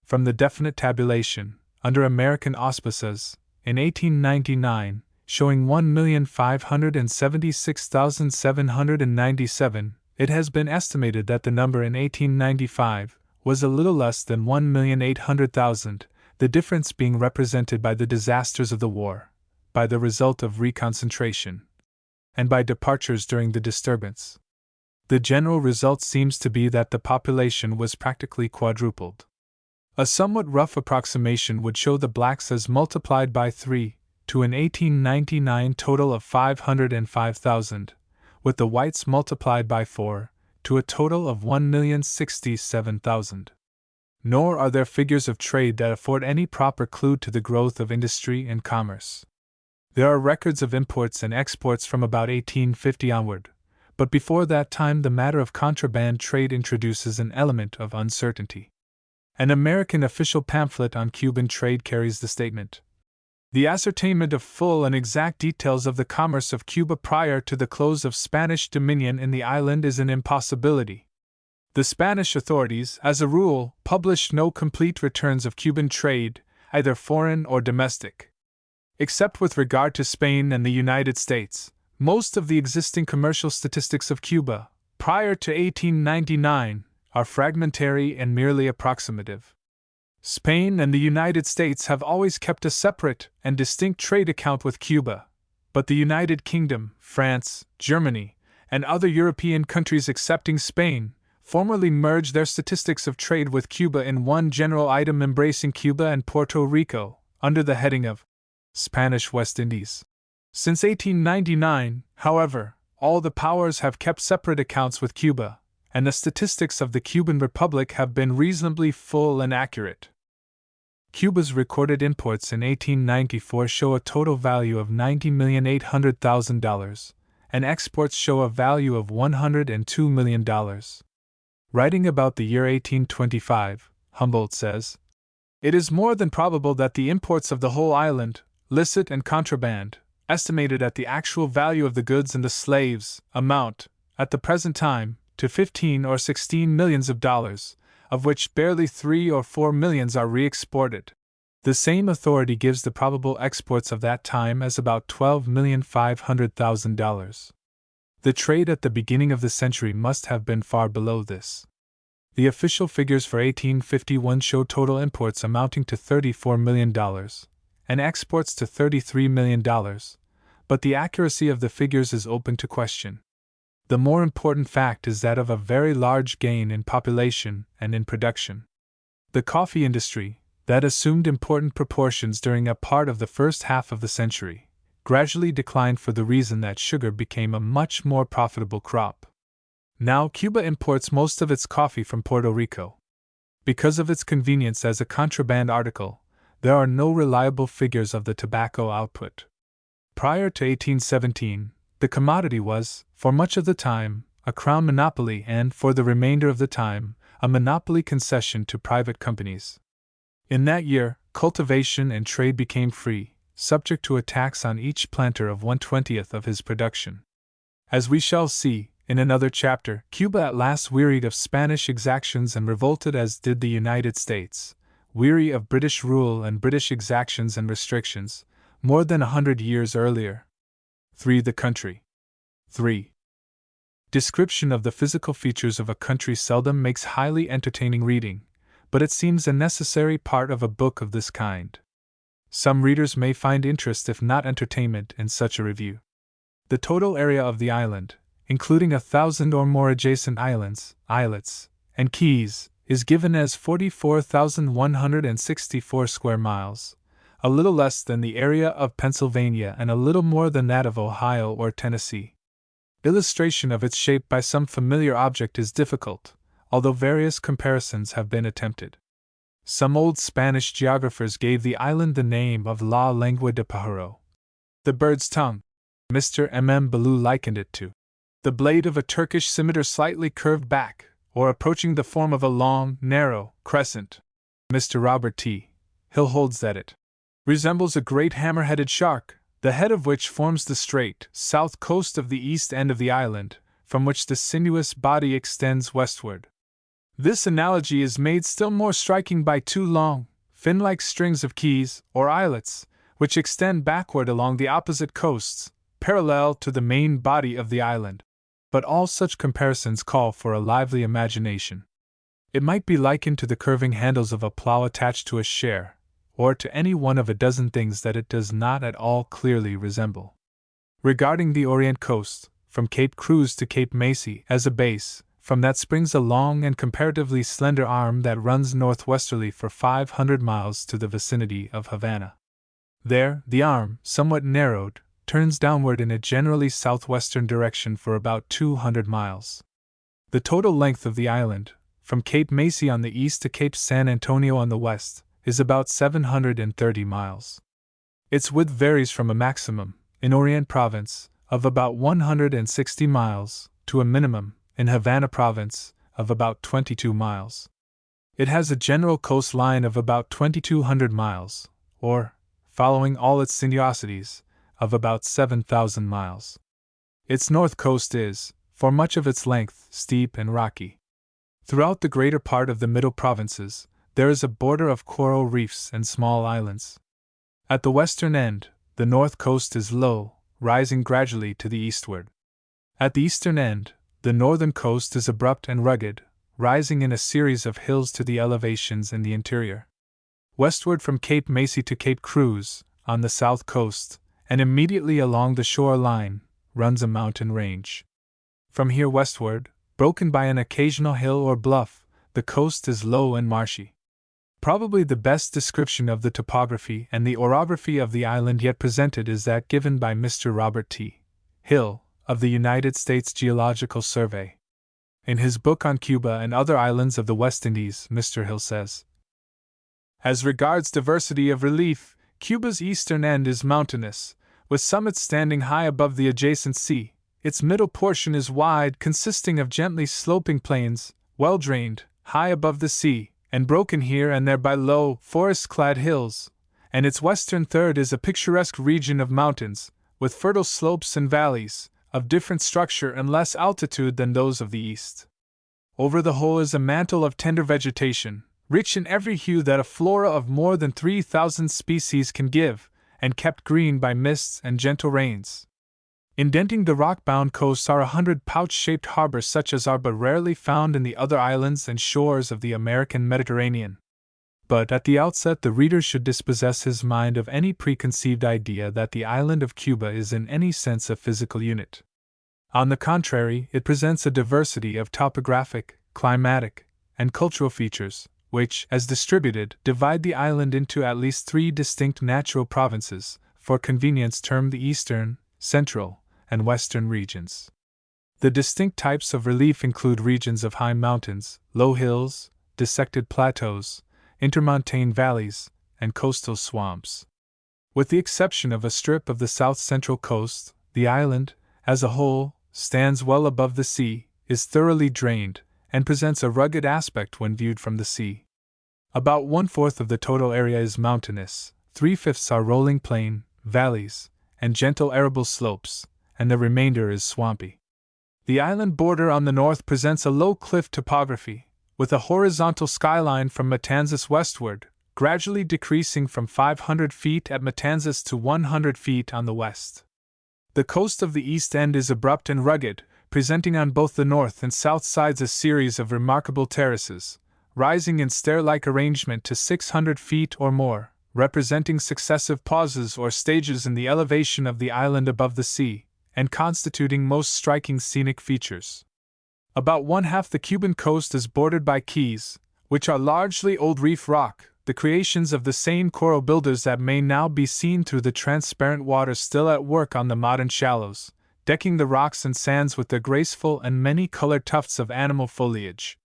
Speaker 1: From the definite tabulation, under American auspices, in 1899, showing 1,576,797, it has been estimated that the number in 1895 was a little less than 1,800,000, the difference being represented by the disasters of the war, by the result of reconcentration, and by departures during the disturbance. The general result seems to be that the population was practically quadrupled. A somewhat rough approximation would show the blacks as multiplied by 3, to an 1899 total of 505,000, with the whites multiplied by 4, to a total of 1,067,000. Nor are there figures of trade that afford any proper clue to the growth of industry and commerce. There are records of imports and exports from about 1850 onward, but before that time the matter of contraband trade introduces an element of uncertainty. An American official pamphlet on Cuban trade carries the statement: "The ascertainment of full and exact details of the commerce of Cuba prior to the close of Spanish dominion in the island is an impossibility." The Spanish authorities, as a rule, publish no complete returns of Cuban trade, either foreign or domestic. Except with regard to Spain and the United States, most of the existing commercial statistics of Cuba, prior to 1899, are fragmentary and merely approximative. Spain and the United States have always kept a separate and distinct trade account with Cuba, but the United Kingdom, France, Germany, and other European countries excepting Spain, formerly merged their statistics of trade with Cuba in one general item embracing Cuba and Puerto Rico, under the heading of Spanish West Indies. Since 1899, however, all the powers have kept separate accounts with Cuba, and the statistics of the Cuban Republic have been reasonably full and accurate. Cuba's recorded imports in 1894 show a total value of $90,800,000, and exports show a value of $102 million. Writing about the year 1825, Humboldt says, "It is more than probable that the imports of the whole island, licit and contraband, estimated at the actual value of the goods and the slaves, amount, at the present time, to 15 or 16 millions of dollars, of which barely 3 or 4 millions are re-exported." The same authority gives the probable exports of that time as about $12,500,000. The trade at the beginning of the century must have been far below this. The official figures for 1851 show total imports amounting to $34 million, and exports to $33 million, but the accuracy of the figures is open to question. The more important fact is that of a very large gain in population and in production. The coffee industry, that assumed important proportions during a part of the first half of the century, gradually declined for the reason that sugar became a much more profitable crop. Now Cuba imports most of its coffee from Puerto Rico. Because of its convenience as a contraband article, there are no reliable figures of the tobacco output. Prior to 1817, the commodity was, for much of the time, a crown monopoly and, for the remainder of the time, a monopoly concession to private companies. In that year, cultivation and trade became free, subject to a tax on each planter of 1/20th of his production. As we shall see, in another chapter, Cuba at last wearied of Spanish exactions and revolted as did the United States, weary of British rule and British exactions and restrictions, more than 100 years earlier. 3. The country. 3. Description of the physical features of a country seldom makes highly entertaining reading, but it seems a necessary part of a book of this kind. Some readers may find interest if not entertainment in such a review. The total area of the island, including 1,000 or more adjacent islands, islets, and keys, is given as 44,164 square miles, a little less than the area of Pennsylvania and a little more than that of Ohio or Tennessee. Illustration of its shape by some familiar object is difficult, although various comparisons have been attempted. Some old Spanish geographers gave the island the name of La Lengua de Pájaro, the bird's tongue. Mr. M. Ballou likened it to the blade of a Turkish scimitar slightly curved back, or approaching the form of a long, narrow crescent. Mr. Robert T. Hill holds that it resembles a great hammer-headed shark, the head of which forms the straight, south coast of the east end of the island, from which the sinuous body extends westward. This analogy is made still more striking by two long, fin-like strings of keys, or islets, which extend backward along the opposite coasts, parallel to the main body of the island. But all such comparisons call for a lively imagination. It might be likened to the curving handles of a plow attached to a share, or to any one of a dozen things that it does not at all clearly resemble. Regarding the Orient coast, from Cape Cruz to Cape Macy as a base, from that springs a long and comparatively slender arm that runs northwesterly for 500 miles to the vicinity of Havana. There, the arm, somewhat narrowed, turns downward in a generally southwestern direction for about 200 miles. The total length of the island, from Cape Macy on the east to Cape San Antonio on the west, is about 730 miles. Its width varies from a maximum, in Orient Province, of about 160 miles, to a minimum, in Havana Province, of about 22 miles. It has a general coastline of about 2,200 miles, or, following all its sinuosities, of about 7,000 miles. Its north coast is, for much of its length, steep and rocky. Throughout the greater part of the middle provinces, there is a border of coral reefs and small islands. At the western end, the north coast is low, rising gradually to the eastward. At the eastern end, the northern coast is abrupt and rugged, rising in a series of hills to the elevations in the interior. Westward from Cape Macy to Cape Cruz, on the south coast, and immediately along the shore line, runs a mountain range. From here westward, broken by an occasional hill or bluff, the coast is low and marshy. Probably the best description of the topography and the orography of the island yet presented is that given by Mr. Robert T. Hill, of the United States Geological Survey. In his book on Cuba and other islands of the West Indies, Mr. Hill says, "As regards diversity of relief, Cuba's eastern end is mountainous, with summits standing high above the adjacent sea. Its middle portion is wide, consisting of gently sloping plains, well drained, high above the sea, and broken here and there by low, forest-clad hills, and its western third is a picturesque region of mountains, with fertile slopes and valleys, of different structure and less altitude than those of the east. Over the whole is a mantle of tender vegetation, rich in every hue that a flora of more than 3,000 species can give, and kept green by mists and gentle rains. Indenting the rock-bound coasts are 100 pouch-shaped harbors such as are but rarely found in the other islands and shores of the American Mediterranean. But at the outset the reader should dispossess his mind of any preconceived idea that the island of Cuba is in any sense a physical unit. On the contrary, it presents a diversity of topographic, climatic, and cultural features, which, as distributed, divide the island into at least 3 distinct natural provinces, for convenience termed the eastern, central, and western regions. The distinct types of relief include regions of high mountains, low hills, dissected plateaus, intermontane valleys, and coastal swamps. With the exception of a strip of the south-central coast, the island, as a whole, stands well above the sea, is thoroughly drained, and presents a rugged aspect when viewed from the sea. About 1/4 of the total area is mountainous, 3/5 are rolling plain, valleys, and gentle arable slopes, and the remainder is swampy. The island border on the north presents a low cliff topography, with a horizontal skyline from Matanzas westward, gradually decreasing from 500 feet at Matanzas to 100 feet on the west. The coast of the east end is abrupt and rugged, presenting on both the north and south sides a series of remarkable terraces, rising in stair-like arrangement to 600 feet or more, representing successive pauses or stages in the elevation of the island above the sea, and constituting most striking scenic features. About 1/2 the Cuban coast is bordered by keys, which are largely old reef rock, the creations of the same coral builders that may now be seen through the transparent water still at work on the modern shallows, decking the rocks and sands with their graceful and many-colored tufts of animal foliage.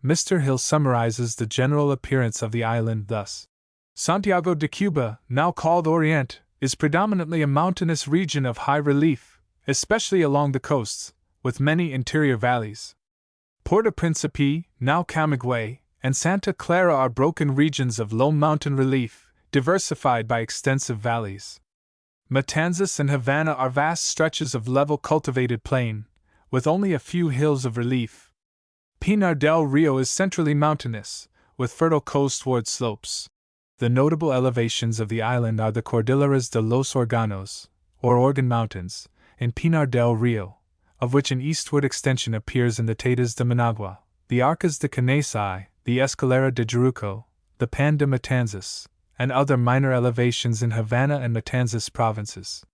Speaker 1: Mr. Hill summarizes the general appearance of the island thus. Santiago de Cuba, now called Orient, is predominantly a mountainous region of high relief, especially along the coasts, with many interior valleys. Puerto Principe, now Camagüey, and Santa Clara are broken regions of low mountain relief, diversified by extensive valleys. Matanzas and Havana are vast stretches of level cultivated plain, with only a few hills of relief. Pinar del Rio is centrally mountainous, with fertile coastward slopes. The notable elevations of the island are the Cordilleras de los Órganos, or Organ Mountains, in Pinar del Rio, of which an eastward extension appears in the Tetas de Managua, the Arcas de Canasai, the Escalera de Jaruco, the Pan de Matanzas, and other minor elevations in Havana and Matanzas provinces.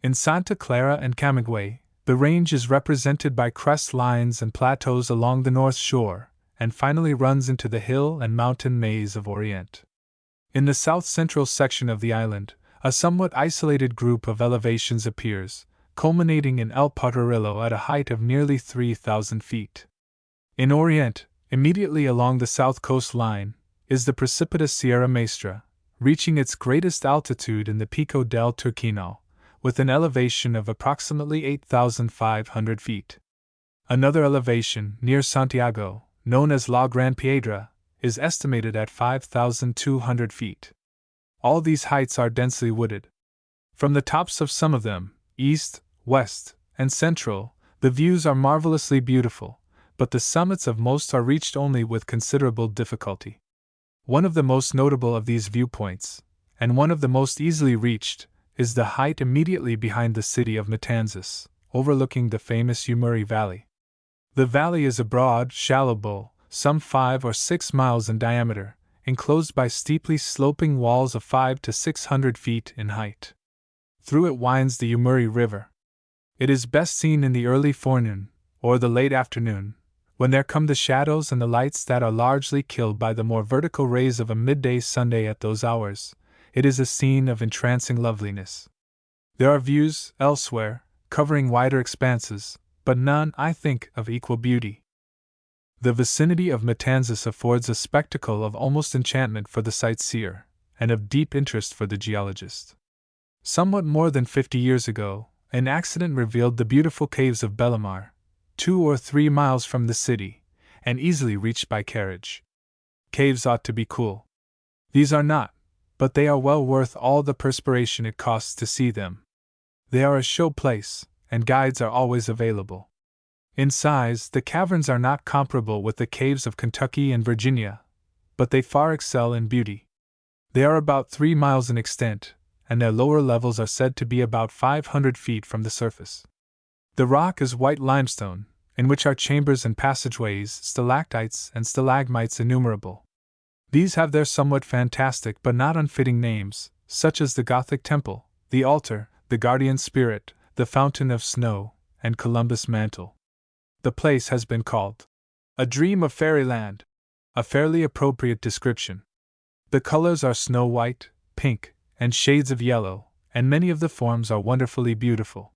Speaker 1: In Santa Clara and Camagüey, the range is represented by crest lines and plateaus along the north shore, and finally runs into the hill and mountain maze of Orient. In the south-central section of the island, a somewhat isolated group of elevations appears, culminating in El Potrerillo at a height of nearly 3,000 feet. In Orient, immediately along the south coast line, is the precipitous Sierra Maestra, reaching its greatest altitude in the Pico del Turquino, with an elevation of approximately 8,500 feet. Another elevation, near Santiago, known as La Gran Piedra, is estimated at 5,200 feet. All these heights are densely wooded. From the tops of some of them, east, west, and central, the views are marvelously beautiful, but the summits of most are reached only with considerable difficulty. One of the most notable of these viewpoints, and one of the most easily reached, is the height immediately behind the city of Matanzas, overlooking the famous Yumuri Valley. The valley is a broad, shallow bowl, some 5 or 6 miles in diameter, enclosed by steeply sloping walls of 500 to 600 feet in height. Through it winds the Yumuri River. It is best seen in the early forenoon, or the late afternoon, when there come the shadows and the lights that are largely killed by the more vertical rays of a midday Sunday. At those hours, it is a scene of entrancing loveliness. There are views, elsewhere, covering wider expanses, but none, I think, of equal beauty. The vicinity of Matanzas affords a spectacle of almost enchantment for the sightseer, and of deep interest for the geologist. Somewhat more than 50 years ago, an accident revealed the beautiful caves of Bellamar, 2 or 3 miles from the city, and easily reached by carriage. Caves ought to be cool. These are not, but they are well worth all the perspiration it costs to see them. They are a show place, and guides are always available. In size, the caverns are not comparable with the caves of Kentucky and Virginia, but they far excel in beauty. They are about 3 miles in extent, and their lower levels are said to be about 500 feet from the surface. The rock is white limestone, in which are chambers and passageways, stalactites and stalagmites innumerable. These have their somewhat fantastic but not unfitting names, such as the Gothic Temple, the Altar, the Guardian Spirit, the Fountain of Snow, and Columbus Mantle. The place has been called a dream of fairyland, a fairly appropriate description. The colors are snow white, pink, and shades of yellow, and many of the forms are wonderfully beautiful.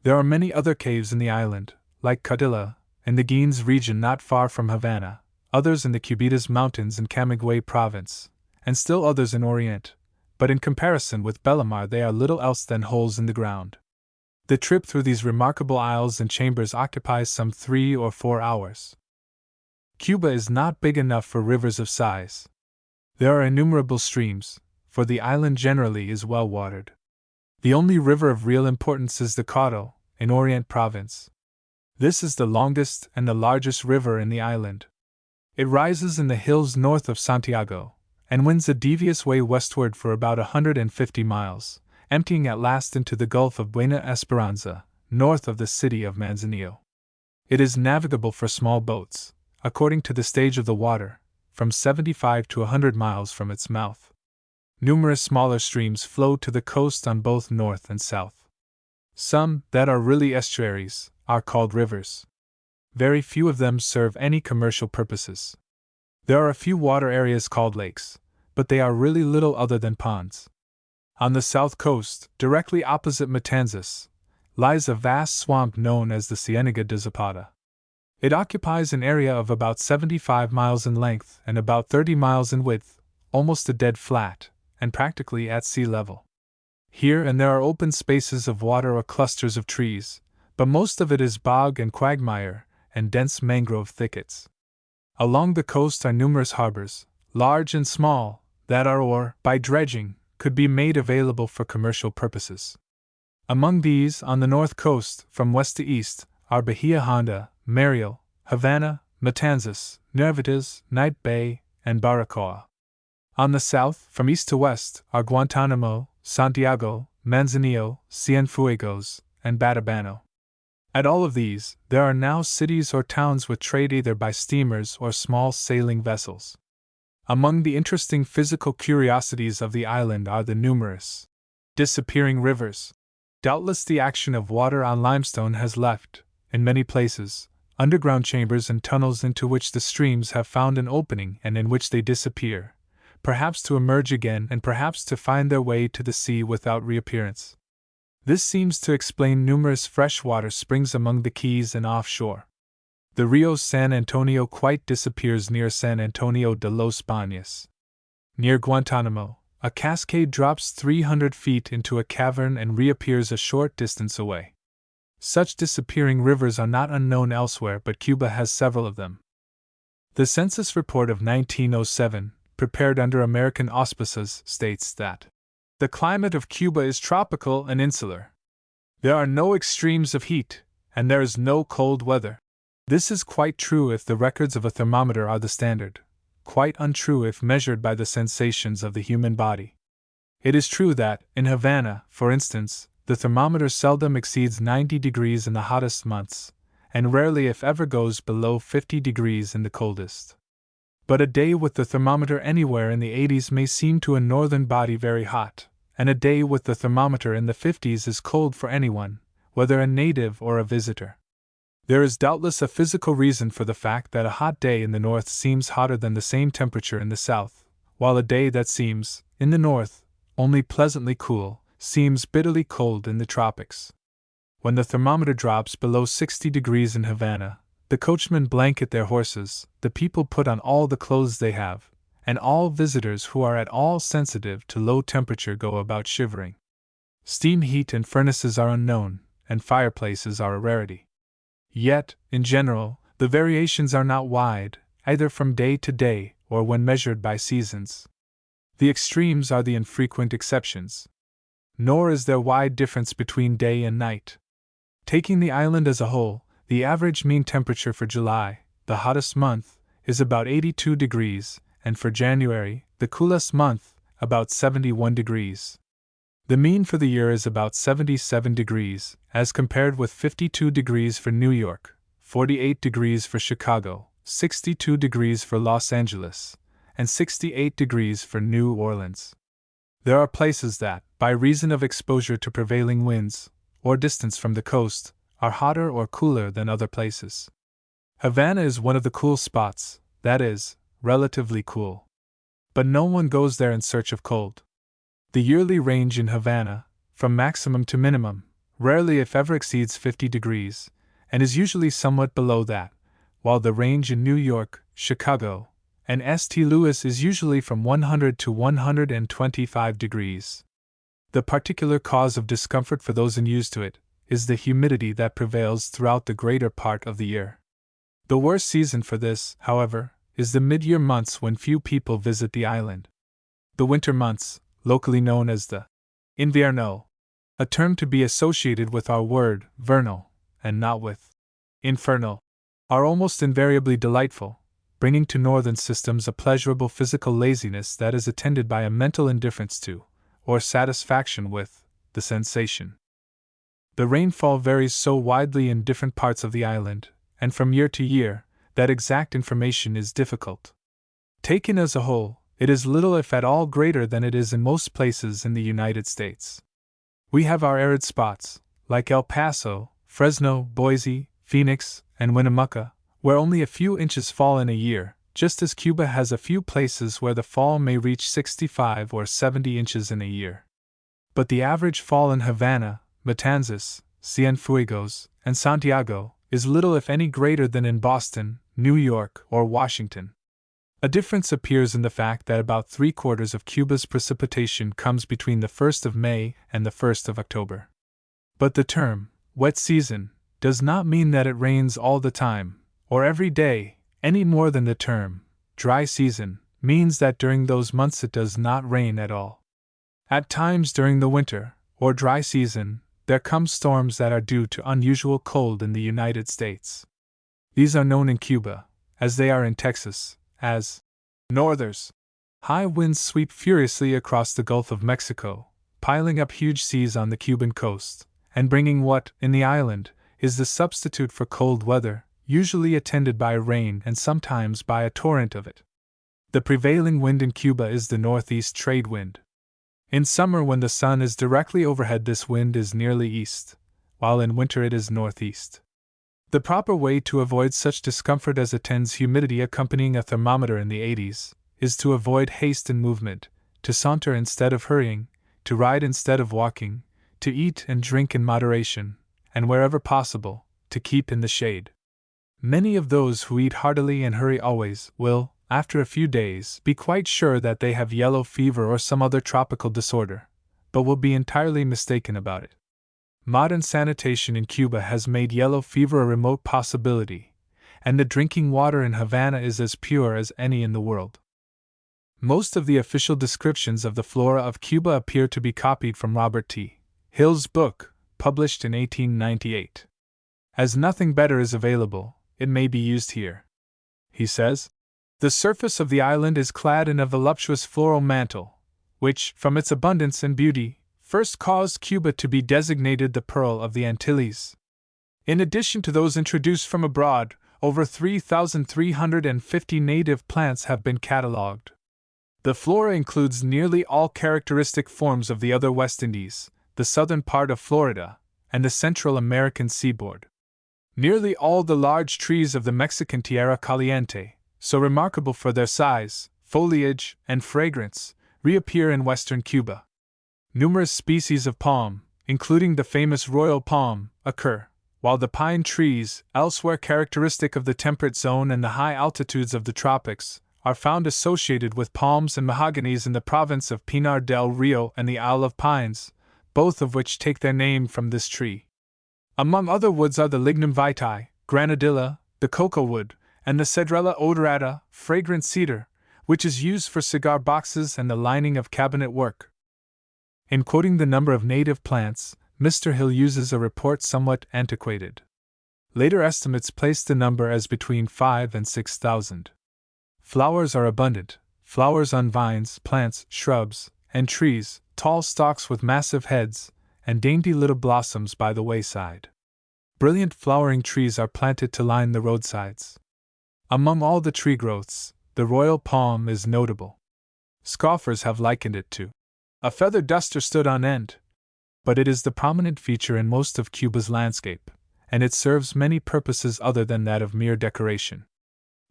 Speaker 1: There are many other caves in the island, like Cadilla, in the Guines region not far from Havana, others in the Cubitas Mountains in Camagüey province, and still others in Orient, but in comparison with Bellamar they are little else than holes in the ground. The trip through these remarkable aisles and chambers occupies some 3 or 4 hours. Cuba is not big enough for rivers of size. There are innumerable streams, for the island generally is well watered. The only river of real importance is the Caudal, in Orient Province. This is the longest and the largest river in the island. It rises in the hills north of Santiago, and winds a devious way westward for about 150 miles, emptying at last into the Gulf of Buena Esperanza, north of the city of Manzanillo. It is navigable for small boats, according to the stage of the water, from 75 to 100 miles from its mouth. Numerous smaller streams flow to the coast on both north and south. Some, that are really estuaries, are called rivers. Very few of them serve any commercial purposes. There are a few water areas called lakes, but they are really little other than ponds. On the south coast, directly opposite Matanzas, lies a vast swamp known as the Ciénaga de Zapata. It occupies an area of about 75 miles in length and about 30 miles in width, almost a dead flat, and practically at sea level. Here and there are open spaces of water or clusters of trees, but most of it is bog and quagmire and dense mangrove thickets. Along the coast are numerous harbors, large and small, that are or, by dredging, could be made available for commercial purposes. Among these, on the north coast, from west to east, are Bahia Honda, Mariel, Havana, Matanzas, Nervitas, Knight Bay, and Baracoa. On the south, from east to west, are Guantanamo, Santiago, Manzanillo, Cienfuegos, and Batabano. At all of these, there are now cities or towns with trade either by steamers or small sailing vessels. Among the interesting physical curiosities of the island are the numerous disappearing rivers. Doubtless the action of water on limestone has left, in many places, underground chambers and tunnels into which the streams have found an opening and in which they disappear, perhaps to emerge again and perhaps to find their way to the sea without reappearance. This seems to explain numerous freshwater springs among the keys and offshore. The Rio San Antonio quite disappears near San Antonio de los Baños. Near Guantanamo, a cascade drops 300 feet into a cavern and reappears a short distance away. Such disappearing rivers are not unknown elsewhere, but Cuba has several of them. The census report of 1907, prepared under American auspices, states that the climate of Cuba is tropical and insular. There are no extremes of heat, and there is no cold weather. This is quite true if the records of a thermometer are the standard, quite untrue if measured by the sensations of the human body. It is true that, in Havana, for instance, the thermometer seldom exceeds 90 degrees in the hottest months, and rarely if ever goes below 50 degrees in the coldest. But a day with the thermometer anywhere in the 80s may seem to a northern body very hot, and a day with the thermometer in the 50s is cold for anyone, whether a native or a visitor. There is doubtless a physical reason for the fact that a hot day in the north seems hotter than the same temperature in the south, while a day that seems, in the north, only pleasantly cool, seems bitterly cold in the tropics. When the thermometer drops below 60 degrees in Havana, the coachmen blanket their horses, the people put on all the clothes they have, and all visitors who are at all sensitive to low temperature go about shivering. Steam heat and furnaces are unknown, and fireplaces are a rarity. Yet, in general, the variations are not wide, either from day to day or when measured by seasons. The extremes are the infrequent exceptions. Nor is there wide difference between day and night. Taking the island as a whole, the average mean temperature for July, the hottest month, is about 82 degrees, and for January, the coolest month, about 71 degrees. The mean for the year is about 77 degrees, as compared with 52 degrees for New York, 48 degrees for Chicago, 62 degrees for Los Angeles, and 68 degrees for New Orleans. There are places that, by reason of exposure to prevailing winds, or distance from the coast, are hotter or cooler than other places. Havana is one of the cool spots, that is, relatively cool. But no one goes there in search of cold. The yearly range in Havana, from maximum to minimum, rarely if ever exceeds 50 degrees, and is usually somewhat below that, while the range in New York, Chicago, and St. Louis is usually from 100 to 125 degrees. The particular cause of discomfort for those unused to it is the humidity that prevails throughout the greater part of the year. The worst season for this, however, is the mid-year months when few people visit the island. The winter months, locally known as the invierno, a term to be associated with our word vernal, and not with infernal, are almost invariably delightful, bringing to northern systems a pleasurable physical laziness that is attended by a mental indifference to, or satisfaction with, the sensation. The rainfall varies so widely in different parts of the island, and from year to year, that exact information is difficult. Taken as a whole, it is little if at all greater than it is in most places in the United States. We have our arid spots, like El Paso, Fresno, Boise, Phoenix, and Winnemucca, where only a few inches fall in a year, just as Cuba has a few places where the fall may reach 65 or 70 inches in a year. But the average fall in Havana, Matanzas, Cienfuegos, and Santiago is little if any greater than in Boston, New York, or Washington. A difference appears in the fact that about 3/4 of Cuba's precipitation comes between the 1st of May and the 1st of October. But the term, wet season, does not mean that it rains all the time, or every day, any more than the term, dry season, means that during those months it does not rain at all. At times during the winter, or dry season, there come storms that are due to unusual cold in the United States. These are known in Cuba, as they are in Texas, as northers. High winds sweep furiously across the Gulf of Mexico, piling up huge seas on the Cuban coast, and bringing what, in the island, is the substitute for cold weather, usually attended by rain and sometimes by a torrent of it. The prevailing wind in Cuba is the northeast trade wind. In summer, when the sun is directly overhead, this wind is nearly east, while in winter it is northeast. The proper way to avoid such discomfort as attends humidity accompanying a thermometer in the 80s is to avoid haste in movement, to saunter instead of hurrying, to ride instead of walking, to eat and drink in moderation, and wherever possible, to keep in the shade. Many of those who eat heartily and hurry always will, after a few days, be quite sure that they have yellow fever or some other tropical disorder, but will be entirely mistaken about it. Modern sanitation in Cuba has made yellow fever a remote possibility, and the drinking water in Havana is as pure as any in the world. Most of the official descriptions of the flora of Cuba appear to be copied from Robert T. Hill's book, published in 1898. As nothing better is available, it may be used here. He says, "The surface of the island is clad in a voluptuous floral mantle, which, from its abundance and beauty, first caused Cuba to be designated the Pearl of the Antilles. In addition to those introduced from abroad, over 3,350 native plants have been catalogued. The flora includes nearly all characteristic forms of the other West Indies, the southern part of Florida, and the Central American seaboard. Nearly all the large trees of the Mexican Tierra Caliente, so remarkable for their size, foliage, and fragrance, reappear in western Cuba. Numerous species of palm, including the famous royal palm, occur, while the pine trees, elsewhere characteristic of the temperate zone and the high altitudes of the tropics, are found associated with palms and mahoganies in the province of Pinar del Rio and the Isle of Pines, both of which take their name from this tree. Among other woods are the lignum vitae, granadilla, the cocoa wood, and the Cedrela odorata, fragrant cedar, which is used for cigar boxes and the lining of cabinet work." In quoting the number of native plants, Mr. Hill uses a report somewhat antiquated. Later estimates place the number as between 5,000 and 6,000. Flowers are abundant, flowers on vines, plants, shrubs, and trees, tall stalks with massive heads, and dainty little blossoms by the wayside. Brilliant flowering trees are planted to line the roadsides. Among all the tree growths, the royal palm is notable. Scoffers have likened it to a feather duster stood on end, but it is the prominent feature in most of Cuba's landscape, and it serves many purposes other than that of mere decoration.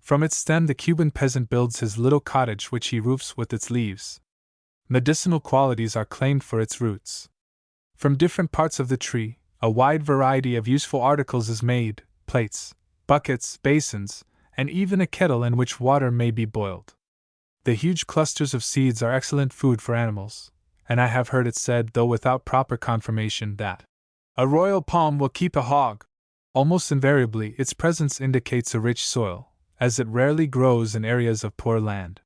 Speaker 1: From its stem the Cuban peasant builds his little cottage, which he roofs with its leaves. Medicinal qualities are claimed for its roots. From different parts of the tree, a wide variety of useful articles is made: plates, buckets, basins, and even a kettle in which water may be boiled. The huge clusters of seeds are excellent food for animals, and I have heard it said, though without proper confirmation, that a royal palm will keep a hog. Almost invariably, its presence indicates a rich soil, as it rarely grows in areas of poor land.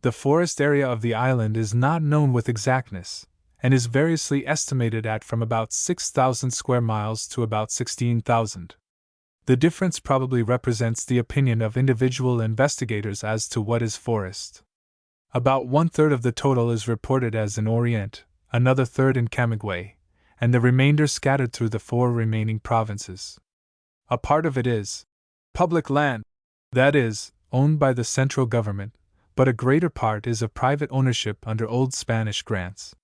Speaker 1: The forest area of the island is not known with exactness, and is variously estimated at from about 6,000 square miles to about 16,000. The difference probably represents the opinion of individual investigators as to what is forest. About 1/3 of the total is reported as in Orient, another third in Camagüey, and the remainder scattered through the 4 remaining provinces. A part of it is public land, that is, owned by the central government, but a greater part is of private ownership under old Spanish grants.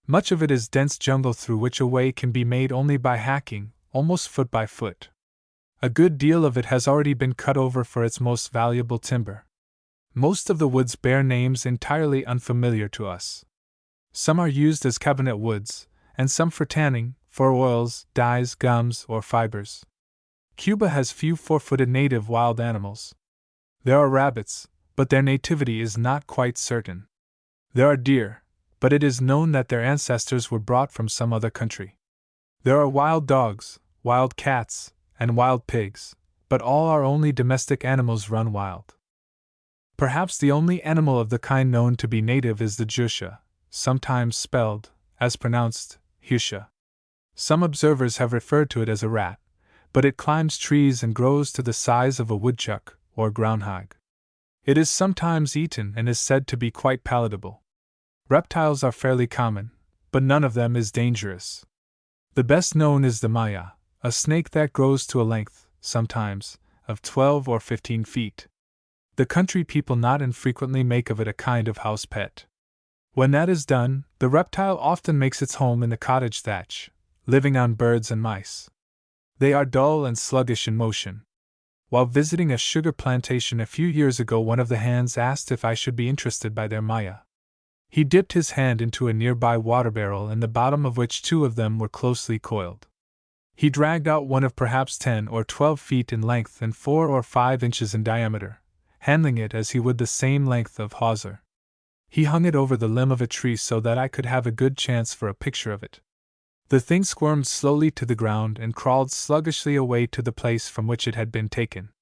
Speaker 1: Much of it is dense jungle through which a way can be made only by hacking, almost foot by foot. A good deal of it has already been cut over for its most valuable timber. Most of the woods bear names entirely unfamiliar to us. Some are used as cabinet woods, and some for tanning, for oils, dyes, gums, or fibers. Cuba has few 4-footed native wild animals. There are rabbits, but their nativity is not quite certain. There are deer, but it is known that their ancestors were brought from some other country. There are wild dogs, wild cats, and wild pigs, but all are only domestic animals run wild. Perhaps the only animal of the kind known to be native is the jusha, sometimes spelled, as pronounced, husha. Some observers have referred to it as a rat, but it climbs trees and grows to the size of a woodchuck or groundhog. It is sometimes eaten and is said to be quite palatable. Reptiles are fairly common, but none of them is dangerous. The best known is the maya, a snake that grows to a length, sometimes, of 12 or 15 feet. The country people not infrequently make of it a kind of house pet. When that is done, the reptile often makes its home in the cottage thatch, living on birds and mice. They are dull and sluggish in motion. While visiting a sugar plantation a few years ago, one of the hands asked if I should be interested by their maya. He dipped his hand into a nearby water barrel in the bottom of which 2 of them were closely coiled. He dragged out one of perhaps 10 or 12 feet in length and 4 or 5 inches in diameter, handling it as he would the same length of hawser. He hung it over the limb of a tree so that I could have a good chance for a picture of it. The thing squirmed slowly to the ground and crawled sluggishly away to the place from which it had been taken.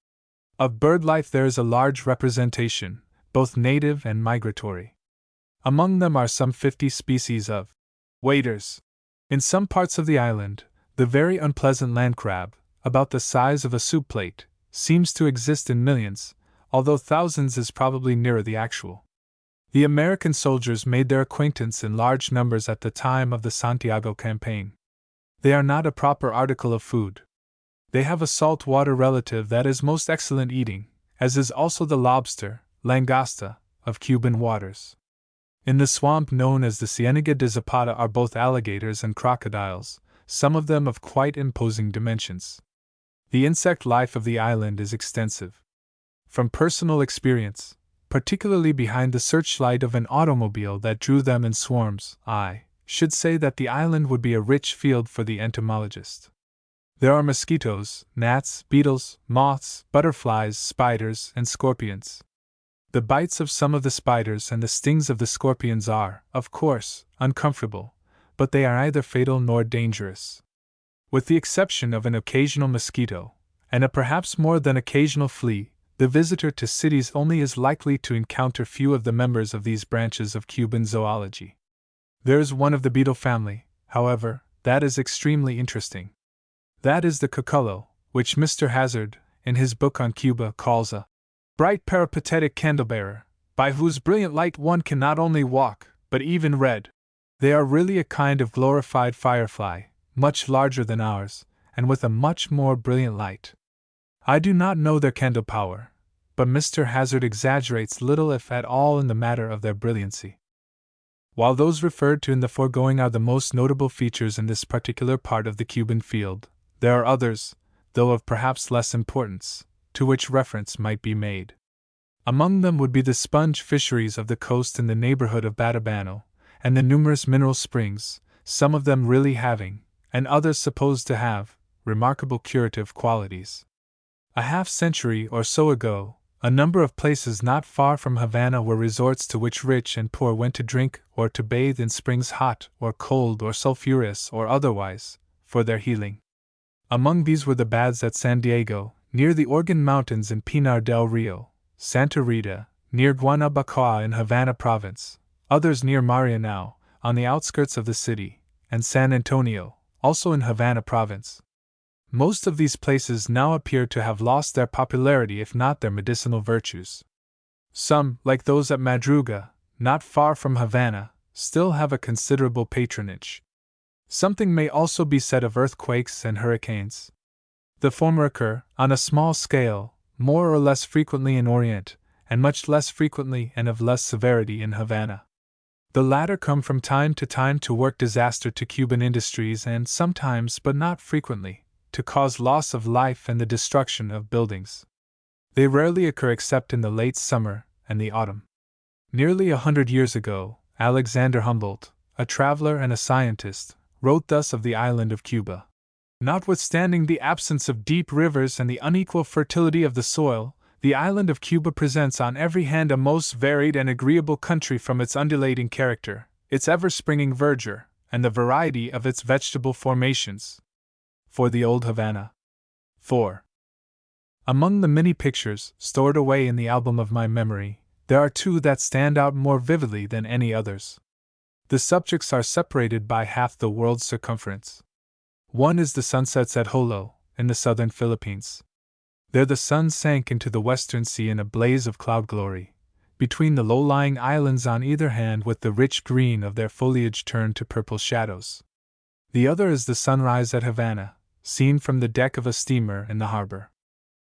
Speaker 1: Of bird life there is a large representation, both native and migratory. Among them are some 50 species of waders. In some parts of the island, the very unpleasant land crab, about the size of a soup plate, seems to exist in millions, although thousands is probably nearer the actual. The American soldiers made their acquaintance in large numbers at the time of the Santiago campaign. They are not a proper article of food. They have a salt water relative that is most excellent eating, as is also the lobster, langosta, of Cuban waters. In the swamp known as the Ciénaga de Zapata are both alligators and crocodiles, some of them of quite imposing dimensions. The insect life of the island is extensive. From personal experience, particularly behind the searchlight of an automobile that drew them in swarms, I should say that the island would be a rich field for the entomologist. There are mosquitoes, gnats, beetles, moths, butterflies, spiders, and scorpions. The bites of some of the spiders and the stings of the scorpions are, of course, uncomfortable, but they are neither fatal nor dangerous. With the exception of an occasional mosquito, and a perhaps more than occasional flea, the visitor to cities only is likely to encounter few of the members of these branches of Cuban zoology. There is one of the beetle family, however, that is extremely interesting. That is the cucullo, which Mr. Hazard, in his book on Cuba, calls a bright peripatetic candlebearer, by whose brilliant light one can not only walk, but even read. They are really a kind of glorified firefly, much larger than ours, and with a much more brilliant light. I do not know their candle power, but Mr. Hazard exaggerates little if at all in the matter of their brilliancy. While those referred to in the foregoing are the most notable features in this particular part of the Cuban field, there are others, though of perhaps less importance, to which reference might be made. Among them would be the sponge fisheries of the coast in the neighborhood of Batabano, and the numerous mineral springs, some of them really having, and others supposed to have, remarkable curative qualities. A half-century or so ago, a number of places not far from Havana were resorts to which rich and poor went to drink or to bathe in springs hot or cold or sulphurous or otherwise, for their healing. Among these were the baths at San Diego, near the Organ Mountains in Pinar del Rio, Santa Rita, near Guanabacoa in Havana Province, others near Marianao, on the outskirts of the city, and San Antonio, also in Havana Province. Most of these places now appear to have lost their popularity if not their medicinal virtues. Some, like those at Madruga, not far from Havana, still have a considerable patronage. Something may also be said of earthquakes and hurricanes. The former occur, on a small scale, more or less frequently in Orient, and much less frequently and of less severity in Havana. The latter come from time to time to work disaster to Cuban industries and sometimes, but not frequently, to cause loss of life and the destruction of buildings. They rarely occur except in the late summer and the autumn. Nearly 100 years ago, Alexander Humboldt, a traveler and a scientist, wrote thus of the island of Cuba. Notwithstanding the absence of deep rivers and the unequal fertility of the soil, the island of Cuba presents on every hand a most varied and agreeable country from its undulating character, its ever-springing verdure, and the variety of its vegetable formations. For the old Havana. 4. Among the many pictures stored away in the album of my memory, there are two that stand out more vividly than any others. The subjects are separated by half the world's circumference. One is the sunsets at Jolo, in the southern Philippines. There the sun sank into the western sea in a blaze of cloud glory, between the low-lying islands on either hand with the rich green of their foliage turned to purple shadows. The other is the sunrise at Havana, seen from the deck of a steamer in the harbor.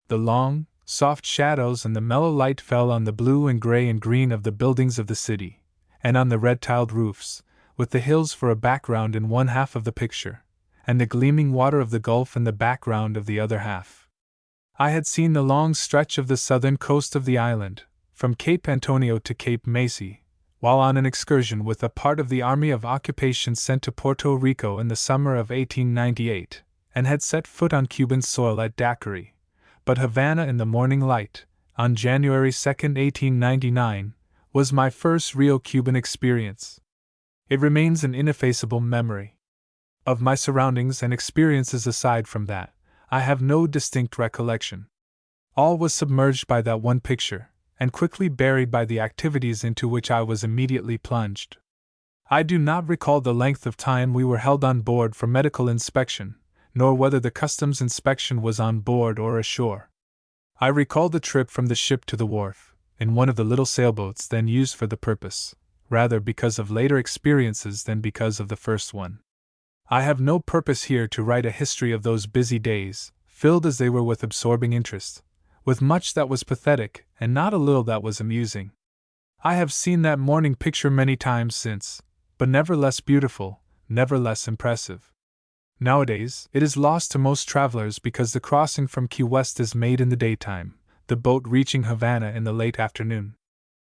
Speaker 1: The long, soft shadows and the mellow light fell on the blue and gray and green of the buildings of the city, and on the red-tiled roofs, with the hills for a background in one half of the picture, and the gleaming water of the Gulf in the background of the other half. I had seen the long stretch of the southern coast of the island, from Cape Antonio to Cape Macy, while on an excursion with a part of the Army of Occupation sent to Puerto Rico in the summer of 1898, and had set foot on Cuban soil at Daiquiri. But Havana in the morning light, on January 2, 1899, was my first real Cuban experience. It remains an ineffaceable memory. Of my surroundings and experiences aside from that, I have no distinct recollection. All was submerged by that one picture, and quickly buried by the activities into which I was immediately plunged. I do not recall the length of time we were held on board for medical inspection, nor whether the customs inspection was on board or ashore. I recall the trip from the ship to the wharf, in one of the little sailboats then used for the purpose, rather because of later experiences than because of the first one. I have no purpose here to write a history of those busy days, filled as they were with absorbing interest, with much that was pathetic and not a little that was amusing. I have seen that morning picture many times since, but never less beautiful, never less impressive. Nowadays, it is lost to most travelers because the crossing from Key West is made in the daytime, the boat reaching Havana in the late afternoon.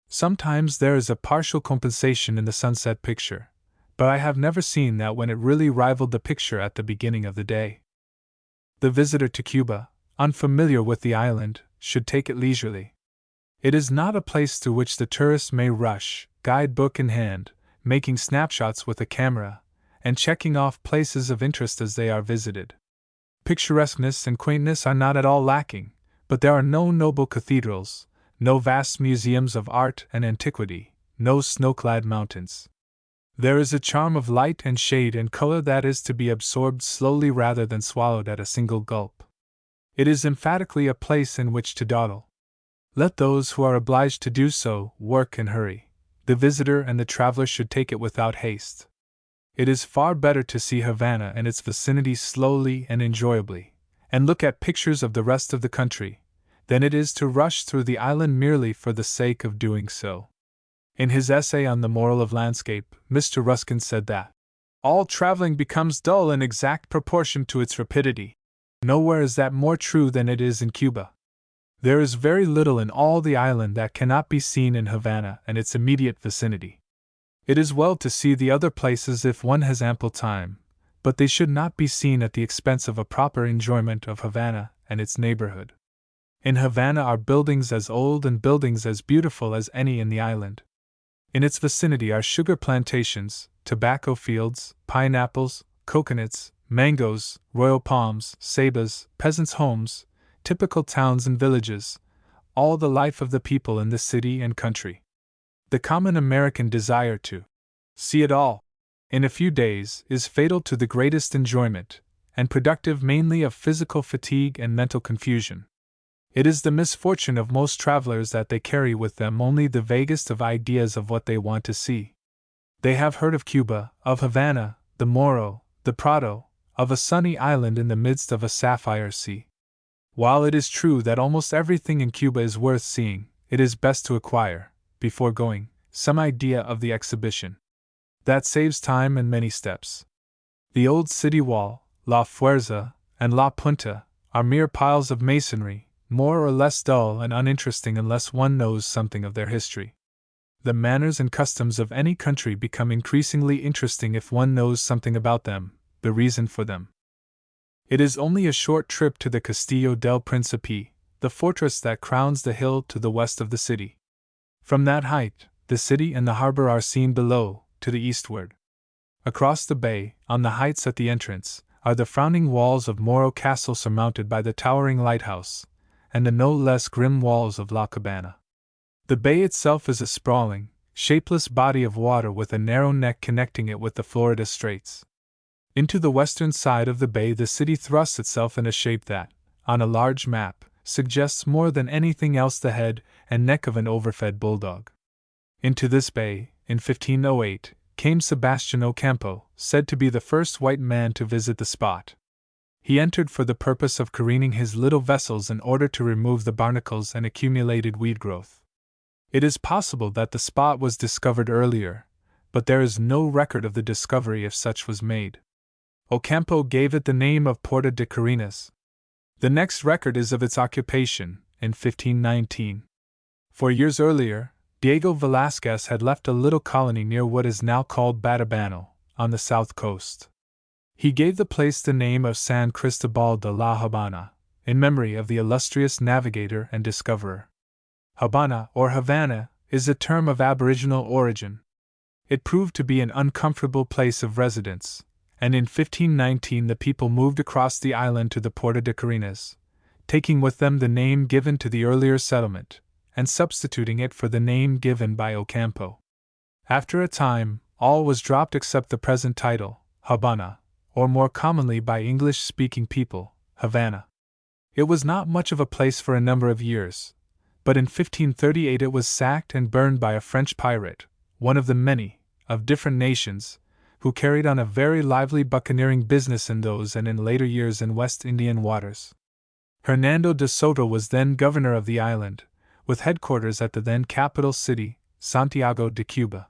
Speaker 1: Sometimes there is a partial compensation in the sunset picture, but I have never seen that when it really rivaled the picture at the beginning of the day. The visitor to Cuba, unfamiliar with the island, should take it leisurely. It is not a place to which the tourist may rush, guidebook in hand, making snapshots with a camera, and checking off places of interest as they are visited. Picturesqueness and quaintness are not at all lacking, but there are no noble cathedrals, no vast museums of art and antiquity, no snow-clad mountains. There is a charm of light and shade and color that is to be absorbed slowly rather than swallowed at a single gulp. It is emphatically a place in which to dawdle. Let those who are obliged to do so work and hurry. The visitor and the traveler should take it without haste. It is far better to see Havana and its vicinity slowly and enjoyably, and look at pictures of the rest of the country, than it is to rush through the island merely for the sake of doing so. In his essay on the moral of landscape, Mr. Ruskin said that all traveling becomes dull in exact proportion to its rapidity. Nowhere is that more true than it is in Cuba. There is very little in all the island that cannot be seen in Havana and its immediate vicinity. It is well to see the other places if one has ample time, but they should not be seen at the expense of a proper enjoyment of Havana and its neighborhood. In Havana are buildings as old and buildings as beautiful as any in the island. In its vicinity are sugar plantations, tobacco fields, pineapples, coconuts, mangoes, royal palms, cebas, peasants' homes, typical towns and villages, all the life of the people in the city and country. The common American desire to see it all in a few days is fatal to the greatest enjoyment, and productive mainly of physical fatigue and mental confusion. It is the misfortune of most travelers that they carry with them only the vaguest of ideas of what they want to see. They have heard of Cuba, of Havana, the Morro, the Prado, of a sunny island in the midst of a sapphire sea. While it is true that almost everything in Cuba is worth seeing, it is best to acquire, before going, some idea of the exhibition. That saves time and many steps. The old city wall, La Fuerza, and La Punta, are mere piles of masonry, more or less dull and uninteresting unless one knows something of their history. The manners and customs of any country become increasingly interesting if one knows something about them, the reason for them. It is only a short trip to the Castillo del Principe, the fortress that crowns the hill to the west of the city. From that height, the city and the harbor are seen below, to the eastward. Across the bay, on the heights at the entrance, are the frowning walls of Morro Castle surmounted by the towering lighthouse, and the no less grim walls of La Cabana. The bay itself is a sprawling, shapeless body of water with a narrow neck connecting it with the Florida Straits. Into the western side of the bay the city thrusts itself in a shape that, on a large map, suggests more than anything else the head and neck of an overfed bulldog. Into this bay, in 1508, came Sebastian Ocampo, said to be the first white man to visit the spot. He entered for the purpose of careening his little vessels in order to remove the barnacles and accumulated weed growth. It is possible that the spot was discovered earlier, but there is no record of the discovery if such was made. Ocampo gave it the name of Porta de Carinas. The next record is of its occupation, in 1519. 4 years earlier, Diego Velázquez had left a little colony near what is now called Batabano, on the south coast. He gave the place the name of San Cristobal de la Habana, in memory of the illustrious navigator and discoverer. Habana, or Havana, is a term of aboriginal origin. It proved to be an uncomfortable place of residence, and in 1519 the people moved across the island to the Porta de Carinas, taking with them the name given to the earlier settlement, and substituting it for the name given by Ocampo. After a time, all was dropped except the present title, Habana, or more commonly by English-speaking people, Havana. It was not much of a place for a number of years, but in 1538 it was sacked and burned by a French pirate, one of the many, of different nations, who carried on a very lively buccaneering business in those and in later years in West Indian waters. Hernando de Soto was then governor of the island, with headquarters at the then capital city, Santiago de Cuba.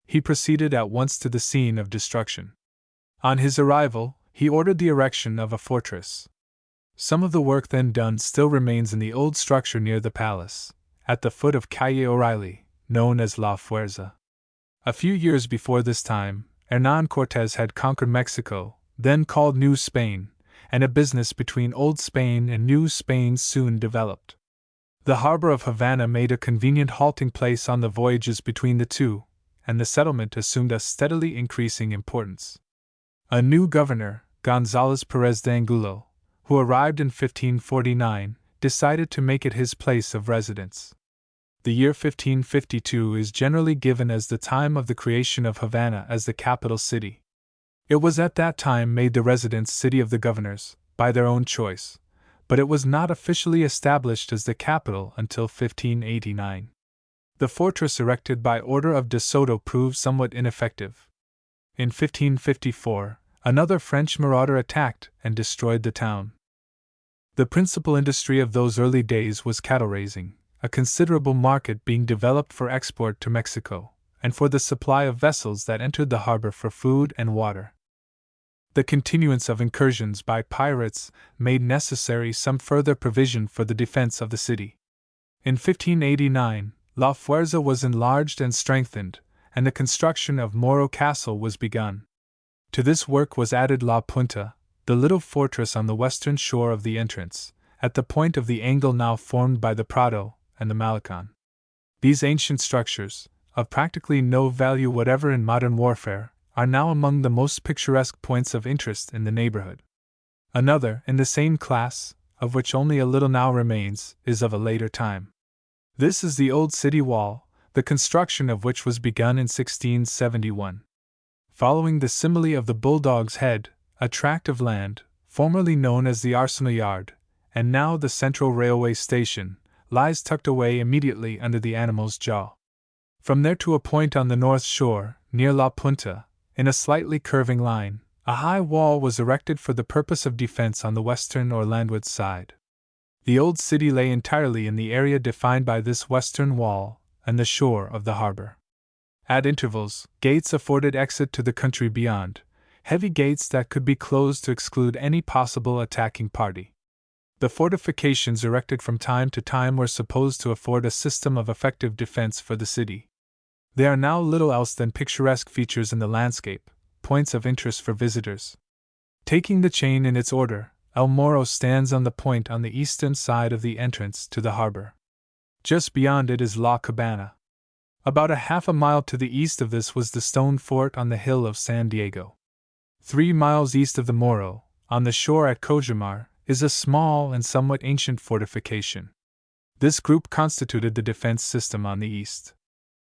Speaker 1: He proceeded at once to the scene of destruction. On his arrival, he ordered the erection of a fortress. Some of the work then done still remains in the old structure near the palace, at the foot of Calle O'Reilly, known as La Fuerza. A few years before this time, Hernán Cortés had conquered Mexico, then called New Spain, and a business between Old Spain and New Spain soon developed. The harbor of Havana made a convenient halting place on the voyages between the two, and the settlement assumed a steadily increasing importance. A new governor, González Pérez de Angulo, who arrived in 1549, decided to make it his place of residence. The year 1552 is generally given as the time of the creation of Havana as the capital city. It was at that time made the residence city of the governors, by their own choice, but it was not officially established as the capital until 1589. The fortress erected by order of de Soto proved somewhat ineffective. In 1554, another French marauder attacked and destroyed the town. The principal industry of those early days was cattle raising, a considerable market being developed for export to Mexico, and for the supply of vessels that entered the harbor for food and water. The continuance of incursions by pirates made necessary some further provision for the defense of the city. In 1589, La Fuerza was enlarged and strengthened, and the construction of Morro Castle was begun. To this work was added La Punta, the little fortress on the western shore of the entrance, at the point of the angle now formed by the Prado and the Malecon. These ancient structures, of practically no value whatever in modern warfare, are now among the most picturesque points of interest in the neighborhood. Another, in the same class, of which only a little now remains, is of a later time. This is the old city wall, the construction of which was begun in 1671. Following the simile of the bulldog's head, a tract of land, formerly known as the Arsenal Yard, and now the Central Railway Station, lies tucked away immediately under the animal's jaw. From there to a point on the north shore, near La Punta, in a slightly curving line, a high wall was erected for the purpose of defense on the western or landward side. The old city lay entirely in the area defined by this western wall and the shore of the harbor. At intervals, gates afforded exit to the country beyond, heavy gates that could be closed to exclude any possible attacking party. The fortifications erected from time to time were supposed to afford a system of effective defense for the city. They are now little else than picturesque features in the landscape, points of interest for visitors. Taking the chain in its order, El Morro stands on the point on the eastern side of the entrance to the harbor. Just beyond it is La Cabana. About a half a mile to the east of this was the stone fort on the hill of San Diego. 3 miles east of the Morro, on the shore at Cojamar, is a small and somewhat ancient fortification. This group constituted the defense system on the east.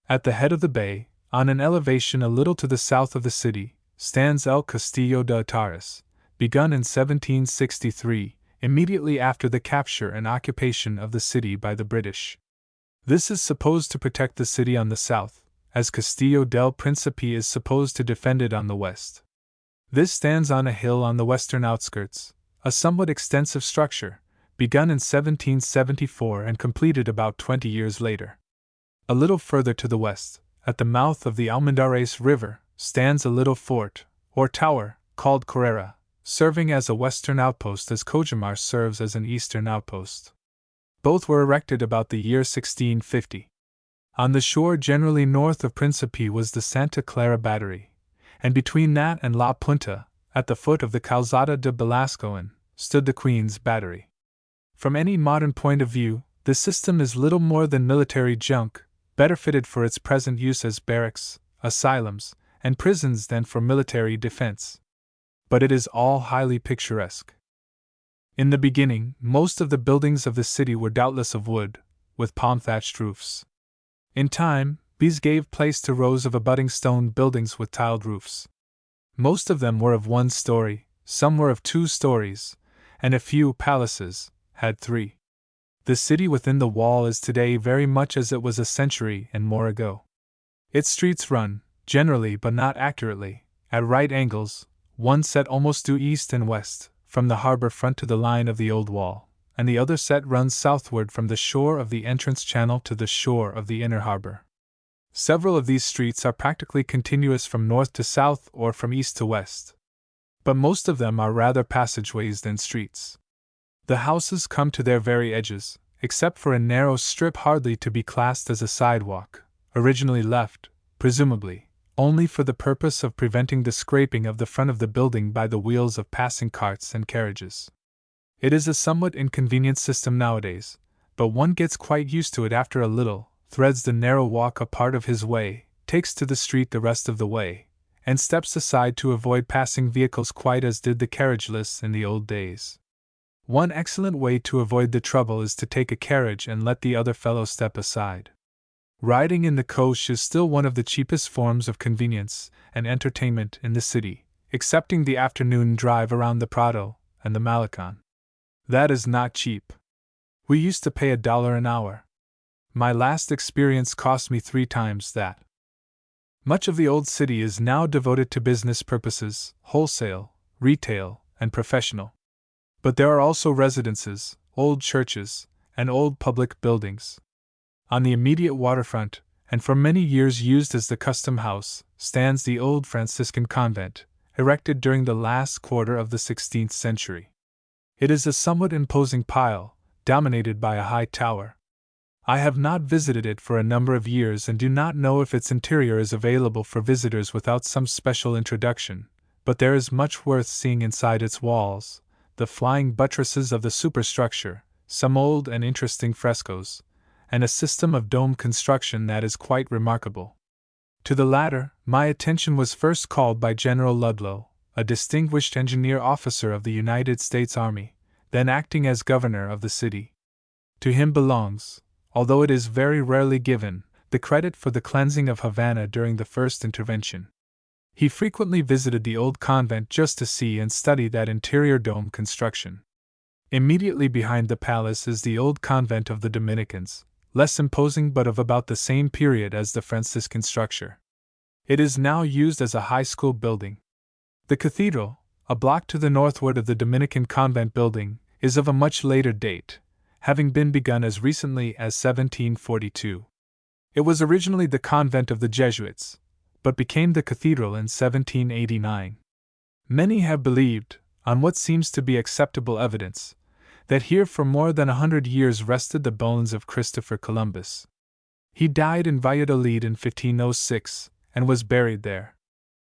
Speaker 1: At the head of the bay, on an elevation a little to the south of the city, stands El Castillo de Atares, begun in 1763, immediately after the capture and occupation of the city by the British. This is supposed to protect the city on the south, as Castillo del Príncipe is supposed to defend it on the west. This stands on a hill on the western outskirts, a somewhat extensive structure, begun in 1774 and completed about 20 years later. A little further to the west, at the mouth of the Almendares River, stands a little fort, or tower, called Correra, serving as a western outpost as Cojamar serves as an eastern outpost. Both were erected about the year 1650. On the shore generally north of Principe was the Santa Clara Battery, and between that and La Punta, at the foot of the Calzada de Belascoen, stood the Queen's Battery. From any modern point of view, the system is little more than military junk, better fitted for its present use as barracks, asylums, and prisons than for military defense. But it is all highly picturesque. In the beginning, most of the buildings of the city were doubtless of wood, with palm-thatched roofs. In time, these gave place to rows of abutting stone buildings with tiled roofs. Most of them were of 1 story, some were of 2 stories, and a few palaces had 3. The city within the wall is today very much as it was a century and more ago. Its streets run, generally but not accurately, at right angles, one set almost due east and west, from the harbor front to the line of the old wall, and the other set runs southward from the shore of the entrance channel to the shore of the inner harbor. Several of these streets are practically continuous from north to south or from east to west, but most of them are rather passageways than streets. The houses come to their very edges, except for a narrow strip hardly to be classed as a sidewalk, originally left, presumably, only for the purpose of preventing the scraping of the front of the building by the wheels of passing carts and carriages. It is a somewhat inconvenient system nowadays, but one gets quite used to it after a little, threads the narrow walk a part of his way, takes to the street the rest of the way, and steps aside to avoid passing vehicles quite as did the carriageless in the old days. One excellent way to avoid the trouble is to take a carriage and let the other fellow step aside. Riding in the coach is still one of the cheapest forms of convenience and entertainment in the city, excepting the afternoon drive around the Prado and the Malecon. That is not cheap. We used to pay $1 an hour. My last experience cost me 3 times that. Much of the old city is now devoted to business purposes, wholesale, retail, and professional. But there are also residences, old churches, and old public buildings. On the immediate waterfront, and for many years used as the custom house, stands the old Franciscan convent, erected during the last quarter of the 16th century. It is a somewhat imposing pile, dominated by a high tower. I have not visited it for a number of years and do not know if its interior is available for visitors without some special introduction, but there is much worth seeing inside its walls, the flying buttresses of the superstructure, some old and interesting frescoes, and a system of dome construction that is quite remarkable. To the latter, my attention was first called by General Ludlow, a distinguished engineer officer of the United States Army, then acting as governor of the city. To him belongs, although it is very rarely given, the credit for the cleansing of Havana during the first intervention. He frequently visited the old convent just to see and study that interior dome construction. Immediately behind the palace is the old convent of the Dominicans, less imposing but of about the same period as the Franciscan structure. It is now used as a high school building. The cathedral, a block to the northward of the Dominican convent building, is of a much later date, having been begun as recently as 1742. It was originally the convent of the Jesuits, but became the cathedral in 1789. Many have believed, on what seems to be acceptable evidence, that here for more than 100 years rested the bones of Christopher Columbus. He died in Valladolid in 1506, and was buried there.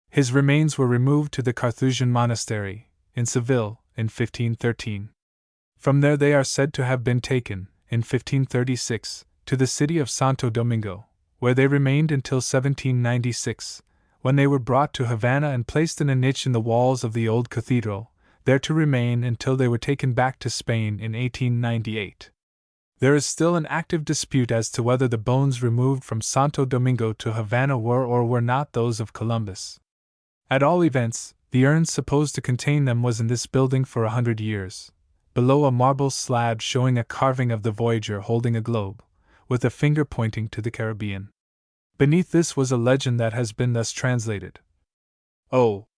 Speaker 1: His remains were removed to the Carthusian monastery, in Seville, in 1513. From there they are said to have been taken, in 1536, to the city of Santo Domingo, where they remained until 1796, when they were brought to Havana and placed in a niche in the walls of the old cathedral, there to remain until they were taken back to Spain in 1898. There is still an active dispute as to whether the bones removed from Santo Domingo to Havana were or were not those of Columbus. At all events, the urn supposed to contain them was in this building for 100 years, below a marble slab showing a carving of the Voyager holding a globe, with a finger pointing to the Caribbean. Beneath this was a legend that has been thus translated: "O,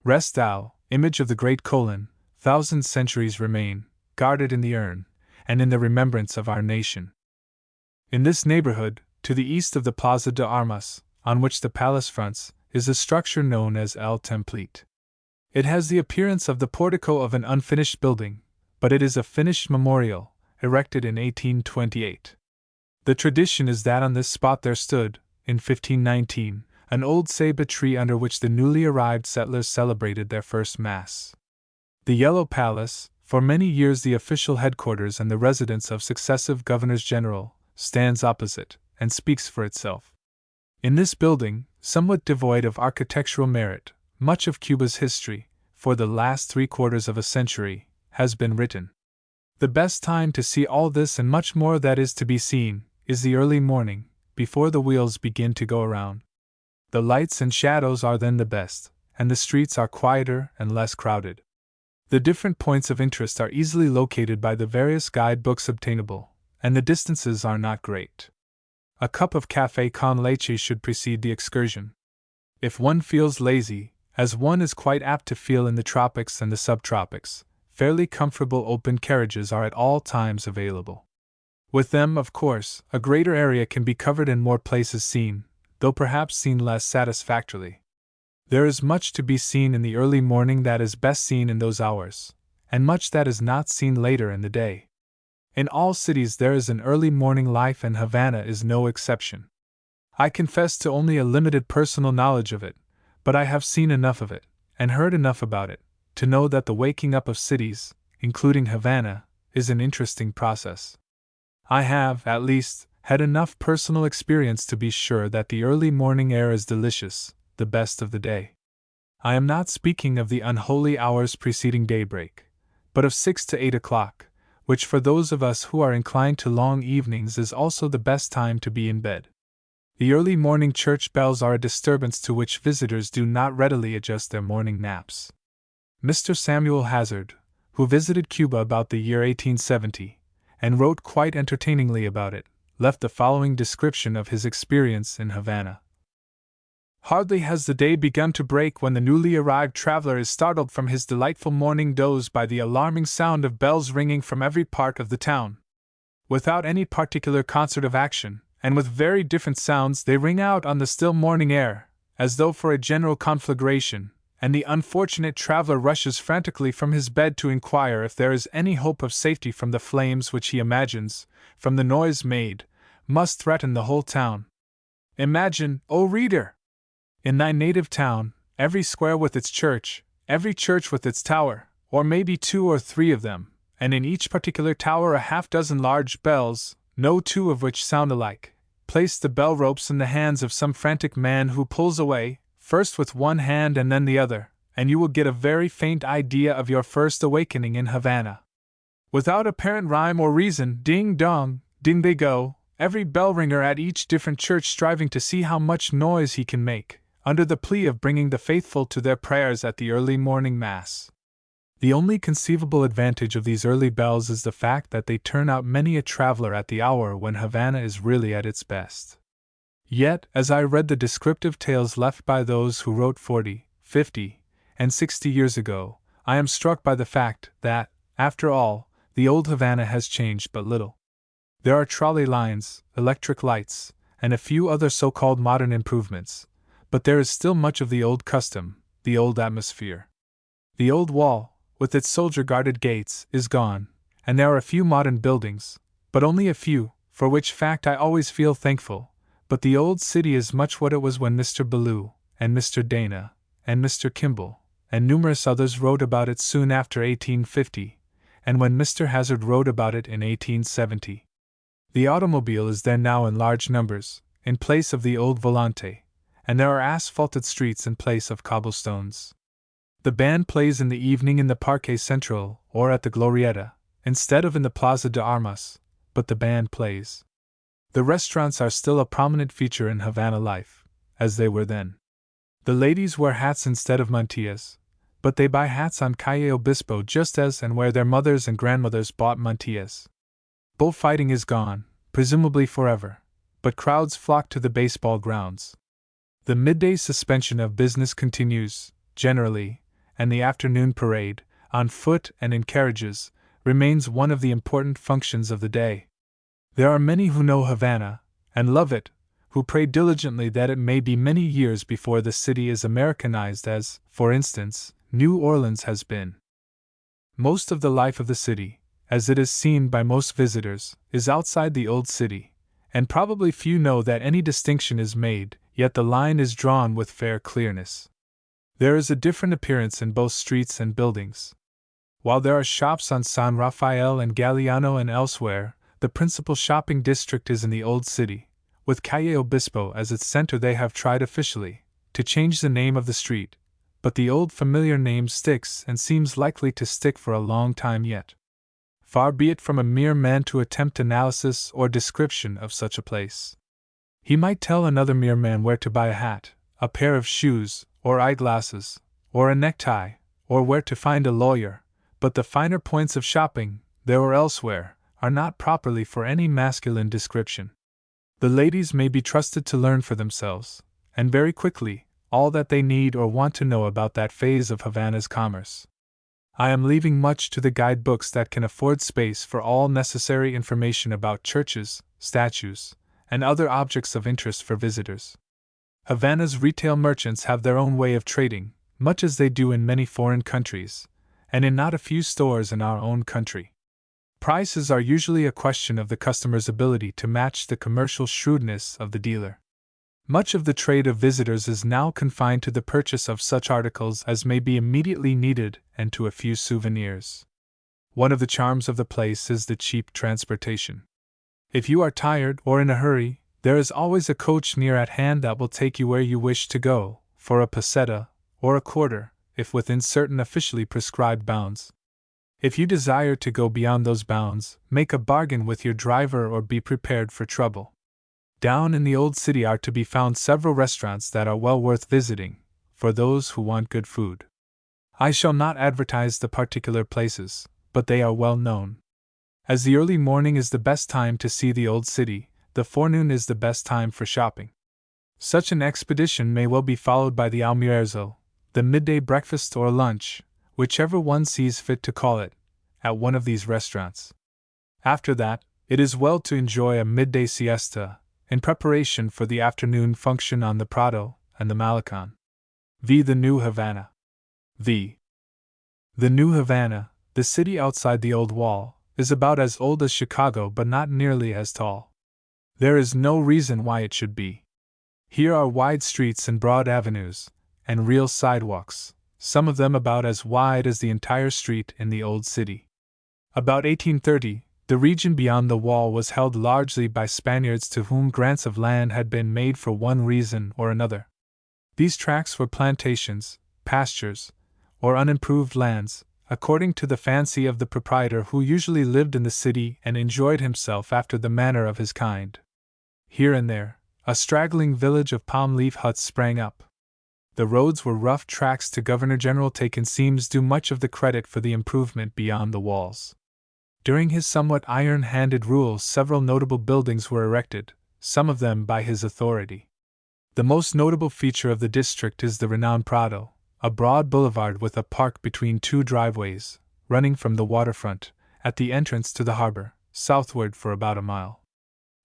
Speaker 1: rest thou, image of the great Colon, 1,000 centuries remain, guarded in the urn, and in the remembrance of our nation." In this neighborhood, to the east of the Plaza de Armas, on which the palace fronts, is a structure known as El Templete. It has the appearance of the portico of an unfinished building, but it is a finished memorial, erected in 1828. The tradition is that on this spot there stood, in 1519, an old ceiba tree under which the newly arrived settlers celebrated their first Mass. The Yellow Palace, for many years the official headquarters and the residence of successive governors general, stands opposite, and speaks for itself. In this building, somewhat devoid of architectural merit, much of Cuba's history, for the last 3/4 of a century, has been written. The best time to see all this and much more that is to be seen, is the early morning, before the wheels begin to go around. The lights and shadows are then the best, and the streets are quieter and less crowded. The different points of interest are easily located by the various guidebooks obtainable, and the distances are not great. A cup of café con leche should precede the excursion. If one feels lazy, as one is quite apt to feel in the tropics and the subtropics, fairly comfortable open carriages are at all times available. With them, of course, a greater area can be covered and more places seen, though perhaps seen less satisfactorily. There is much to be seen in the early morning that is best seen in those hours, and much that is not seen later in the day. In all cities there is an early morning life, and Havana is no exception. I confess to only a limited personal knowledge of it, but I have seen enough of it, and heard enough about it, to know that the waking up of cities, including Havana, is an interesting process. I have, at least, had enough personal experience to be sure that the early morning air is delicious, the best of the day. I am not speaking of the unholy hours preceding daybreak, but of 6 to 8 o'clock, which for those of us who are inclined to long evenings is also the best time to be in bed. The early morning church bells are a disturbance to which visitors do not readily adjust their morning naps. Mr. Samuel Hazard, who visited Cuba about the year 1870, and wrote quite entertainingly about it, left the following description of his experience in Havana. Hardly has the day begun to break when the newly arrived traveler is startled from his delightful morning doze by the alarming sound of bells ringing from every part of the town. Without any particular concert of action, and with very different sounds, they ring out on the still morning air, as though for a general conflagration, and the unfortunate traveler rushes frantically from his bed to inquire if there is any hope of safety from the flames which he imagines, from the noise made, must threaten the whole town. Imagine, O reader! In thy native town, every square with its church, every church with its tower, or maybe 2 or 3 of them, and in each particular tower a half-dozen large bells, no 2 of which sound alike, place the bell ropes in the hands of some frantic man who pulls away, first with one hand and then the other, and you will get a very faint idea of your first awakening in Havana. Without apparent rhyme or reason, ding-dong, ding they go, every bell ringer at each different church striving to see how much noise he can make, under the plea of bringing the faithful to their prayers at the early morning Mass. The only conceivable advantage of these early bells is the fact that they turn out many a traveler at the hour when Havana is really at its best. Yet, as I read the descriptive tales left by those who wrote 40, 50, and 60 years ago, I am struck by the fact that, after all, the old Havana has changed but little. There are trolley lines, electric lights, and a few other so-called modern improvements, but there is still much of the old custom, the old atmosphere. The old wall, with its soldier-guarded gates, is gone, and there are a few modern buildings, but only a few, for which fact I always feel thankful, but the old city is much what it was when Mr. Ballou, and Mr. Dana, and Mr. Kimball, and numerous others wrote about it soon after 1850, and when Mr. Hazard wrote about it in 1870. The automobile is there now in large numbers, in place of the old volante, and there are asphalted streets in place of cobblestones. The band plays in the evening in the Parque Central or at the Glorieta, instead of in the Plaza de Armas, but the band plays. The restaurants are still a prominent feature in Havana life, as they were then. The ladies wear hats instead of mantillas, but they buy hats on Calle Obispo just as and where their mothers and grandmothers bought mantillas. Bullfighting is gone, presumably forever, but crowds flock to the baseball grounds. The midday suspension of business continues, generally, and the afternoon parade, on foot and in carriages, remains one of the important functions of the day. There are many who know Havana, and love it, who pray diligently that it may be many years before the city is Americanized as, for instance, New Orleans has been. Most of the life of the city, as it is seen by most visitors, is outside the old city, and probably few know that any distinction is made, yet the line is drawn with fair clearness. There is a different appearance in both streets and buildings. While there are shops on San Rafael and Galeano and elsewhere, the principal shopping district is in the old city. With Calle Obispo as its center, they have tried officially to change the name of the street, but the old familiar name sticks and seems likely to stick for a long time yet. Far be it from a mere man to attempt analysis or description of such a place. He might tell another mere man where to buy a hat, a pair of shoes, or eyeglasses, or a necktie, or where to find a lawyer, but the finer points of shopping, there or elsewhere, are not properly for any masculine description. The ladies may be trusted to learn for themselves, and very quickly, all that they need or want to know about that phase of Havana's commerce. I am leaving much to the guidebooks that can afford space for all necessary information about churches, statues, and other objects of interest for visitors. Havana's retail merchants have their own way of trading, much as they do in many foreign countries, and in not a few stores in our own country. Prices are usually a question of the customer's ability to match the commercial shrewdness of the dealer. Much of the trade of visitors is now confined to the purchase of such articles as may be immediately needed and to a few souvenirs. One of the charms of the place is the cheap transportation. If you are tired or in a hurry, there is always a coach near at hand that will take you where you wish to go, for a peseta, or a quarter, if within certain officially prescribed bounds. If you desire to go beyond those bounds, make a bargain with your driver or be prepared for trouble. Down in the old city are to be found several restaurants that are well worth visiting, for those who want good food. I shall not advertise the particular places, but they are well known. As the early morning is the best time to see the old city, the forenoon is the best time for shopping. Such an expedition may well be followed by the almuerzo, the midday breakfast or lunch, whichever one sees fit to call it, at one of these restaurants. After that, it is well to enjoy a midday siesta, in preparation for the afternoon function on the Prado and the Malecon. V. The New Havana. The New Havana, the city outside the old wall, is about as old as Chicago but not nearly as tall. There is no reason why it should be. Here are wide streets and broad avenues, and real sidewalks, some of them about as wide as the entire street in the old city. About 1830, The region beyond the wall was held largely by Spaniards to whom grants of land had been made for one reason or another. These tracts were plantations, pastures, or unimproved lands, according to the fancy of the proprietor, who usually lived in the city and enjoyed himself after the manner of his kind. Here and there, a straggling village of palm-leaf huts sprang up. The roads were rough tracks. To Governor-General Tacon seems due much of the credit for the improvement beyond the walls. During his somewhat iron-handed rule, several notable buildings were erected, some of them by his authority. The most notable feature of the district is the renowned Prado, a broad boulevard with a park between two driveways, running from the waterfront, at the entrance to the harbor, southward for about a mile.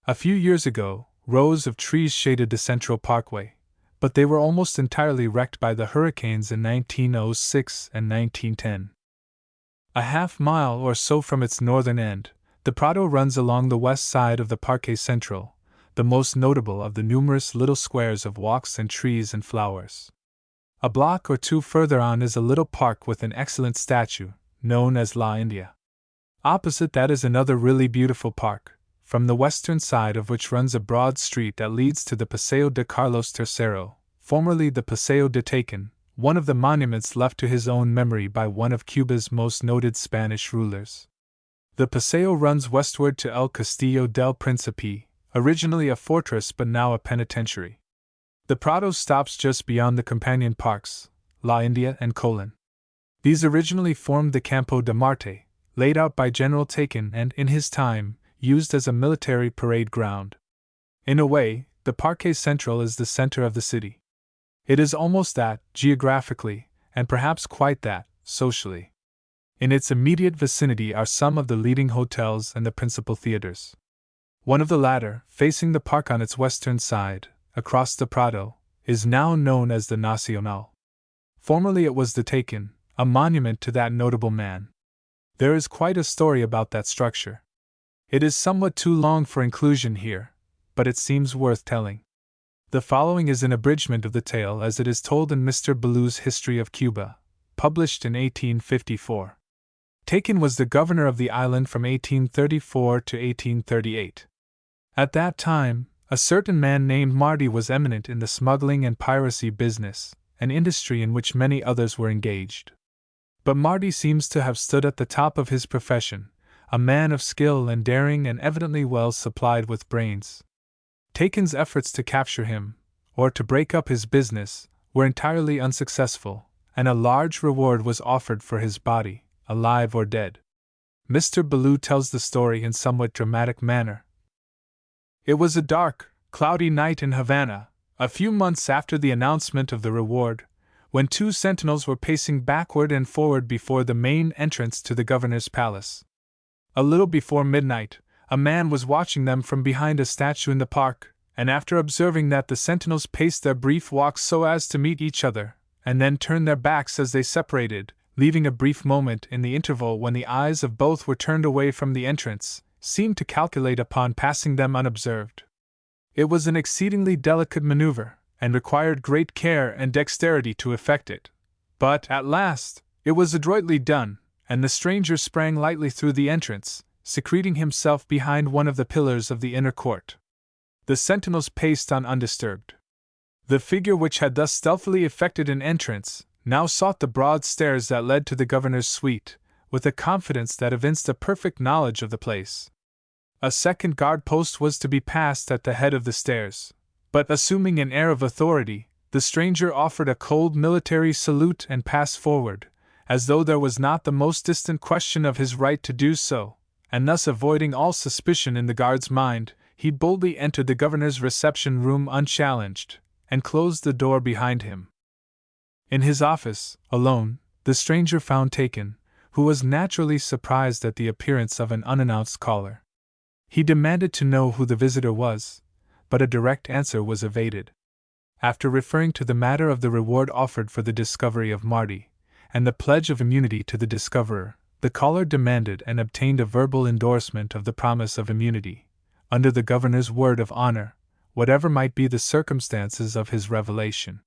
Speaker 1: A few years ago, rows of trees shaded the central parkway, but they were almost entirely wrecked by the hurricanes in 1906 and 1910. A half-mile or so from its northern end, the Prado runs along the west side of the Parque Central, the most notable of the numerous little squares of walks and trees and flowers. A block or two further on is a little park with an excellent statue, known as La India. Opposite that is another really beautiful park, from the western side of which runs a broad street that leads to the Paseo de Carlos III, formerly the Paseo de Tacon, one of the monuments left to his own memory by one of Cuba's most noted Spanish rulers. The Paseo runs westward to El Castillo del Príncipe, originally a fortress but now a penitentiary. The Prado stops just beyond the companion parks, La India and Colon. These originally formed the Campo de Marte, laid out by General Tacon and, in his time, used as a military parade ground. In a way, the Parque Central is the center of the city. It is almost that, geographically, and perhaps quite that, socially. In its immediate vicinity are some of the leading hotels and the principal theaters. One of the latter, facing the park on its western side, across the Prado, is now known as the Nacional. Formerly it was the Tacon, a monument to that notable man. There is quite a story about that structure. It is somewhat too long for inclusion here, but it seems worth telling. The following is an abridgment of the tale as it is told in Mr. Ballou's History of Cuba, published in 1854. Tacon was the governor of the island from 1834 to 1838. At that time, a certain man named Marty was eminent in the smuggling and piracy business, an industry in which many others were engaged. But Marty seems to have stood at the top of his profession, a man of skill and daring and evidently well supplied with brains. Tacon's efforts to capture him, or to break up his business, were entirely unsuccessful, and a large reward was offered for his body, alive or dead. Mr. Ballou tells the story in somewhat dramatic manner. It was a dark, cloudy night in Havana, a few months after the announcement of the reward, when two sentinels were pacing backward and forward before the main entrance to the governor's palace. A little before midnight, a man was watching them from behind a statue in the park, and after observing that the sentinels paced their brief walks so as to meet each other, and then turned their backs as they separated, leaving a brief moment in the interval when the eyes of both were turned away from the entrance, seemed to calculate upon passing them unobserved. It was an exceedingly delicate maneuver, and required great care and dexterity to effect it. But, at last, it was adroitly done, and the stranger sprang lightly through the entrance, secreting himself behind one of the pillars of the inner court. The sentinels paced on undisturbed. The figure which had thus stealthily effected an entrance, now sought the broad stairs that led to the governor's suite, with a confidence that evinced a perfect knowledge of the place. A second guard post was to be passed at the head of the stairs, but assuming an air of authority, the stranger offered a cold military salute and passed forward, as though there was not the most distant question of his right to do so, and thus avoiding all suspicion in the guard's mind, he boldly entered the governor's reception room unchallenged, and closed the door behind him. In his office, alone, the stranger found Tacon, who was naturally surprised at the appearance of an unannounced caller. He demanded to know who the visitor was, but a direct answer was evaded. After referring to the matter of the reward offered for the discovery of Marty, and the pledge of immunity to the discoverer, the caller demanded and obtained a verbal endorsement of the promise of immunity, under the governor's word of honor, whatever might be the circumstances of his revelation.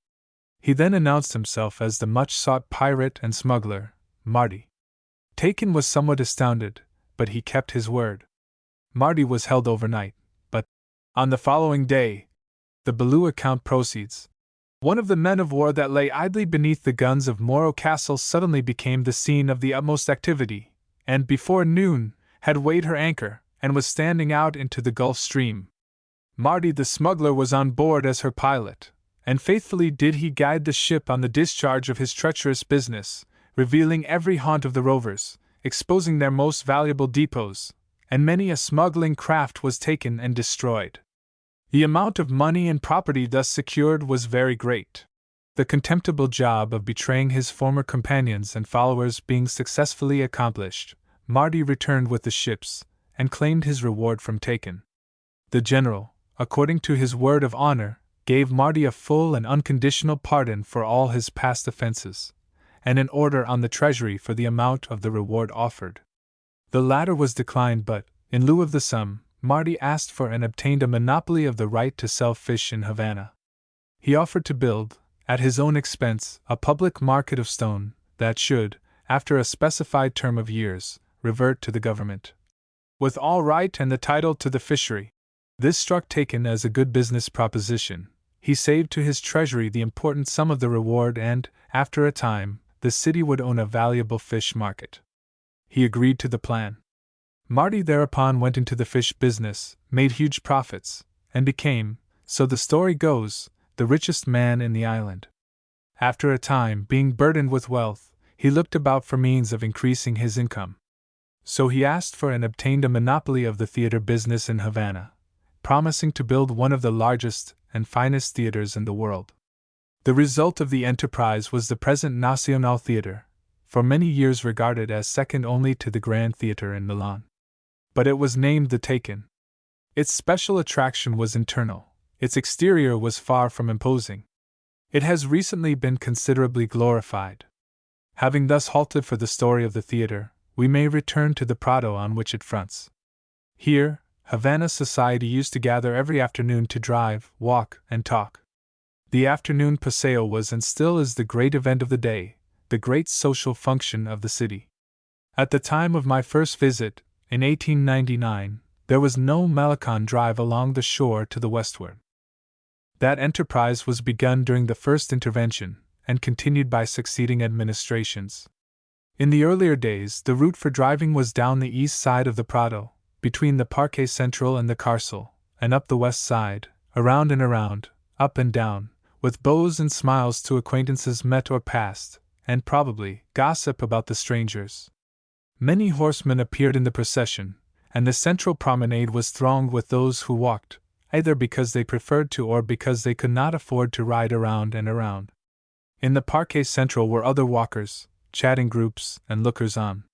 Speaker 1: He then announced himself as the much-sought pirate and smuggler, Marty. Tacon was somewhat astounded, but he kept his word. Marty was held overnight, but on the following day, the Belleau account proceeds. One of the men of war that lay idly beneath the guns of Morro Castle suddenly became the scene of the utmost activity, and before noon had weighed her anchor and was standing out into the Gulf Stream. Marty the smuggler was on board as her pilot, and faithfully did he guide the ship on the discharge of his treacherous business, revealing every haunt of the rovers, exposing their most valuable depots, and many a smuggling craft was taken and destroyed. The amount of money and property thus secured was very great. The contemptible job of betraying his former companions and followers being successfully accomplished, Marty returned with the ships, and claimed his reward from Taken. The general, according to his word of honor, gave Marty a full and unconditional pardon for all his past offenses, and an order on the treasury for the amount of the reward offered. The latter was declined, but, in lieu of the sum, Marty asked for and obtained a monopoly of the right to sell fish in Havana. He offered to build, at his own expense, a public market of stone that should, after a specified term of years, revert to the government, with all right and the title to the fishery. This struck Taken as a good business proposition. He saved to his treasury the important sum of the reward, and, after a time, the city would own a valuable fish market. He agreed to the plan. Marty thereupon went into the fish business, made huge profits, and became, so the story goes, the richest man in the island. After a time, being burdened with wealth, he looked about for means of increasing his income. So he asked for and obtained a monopoly of the theater business in Havana, promising to build one of the largest and finest theaters in the world. The result of the enterprise was the present Nacional Theater, for many years regarded as second only to the Grand Theater in Milan. But it was named the Taken. Its special attraction was internal. Its exterior was far from imposing. It has recently been considerably glorified. Having thus halted for the story of the theater, we may return to the Prado on which it fronts. Here, Havana society used to gather every afternoon to drive, walk, and talk. The afternoon paseo was and still is the great event of the day, the great social function of the city. At the time of my first visit, in 1899, there was no Malecon drive along the shore to the westward. That enterprise was begun during the first intervention, and continued by succeeding administrations. In the earlier days, the route for driving was down the east side of the Prado, between the Parque Central and the Carcel, and up the west side, around and around, up and down, with bows and smiles to acquaintances met or passed, and probably gossip about the strangers. Many horsemen appeared in the procession, and the central promenade was thronged with those who walked, either because they preferred to or because they could not afford to ride around and around. In the Parque Central were other walkers, chatting groups, and lookers-on.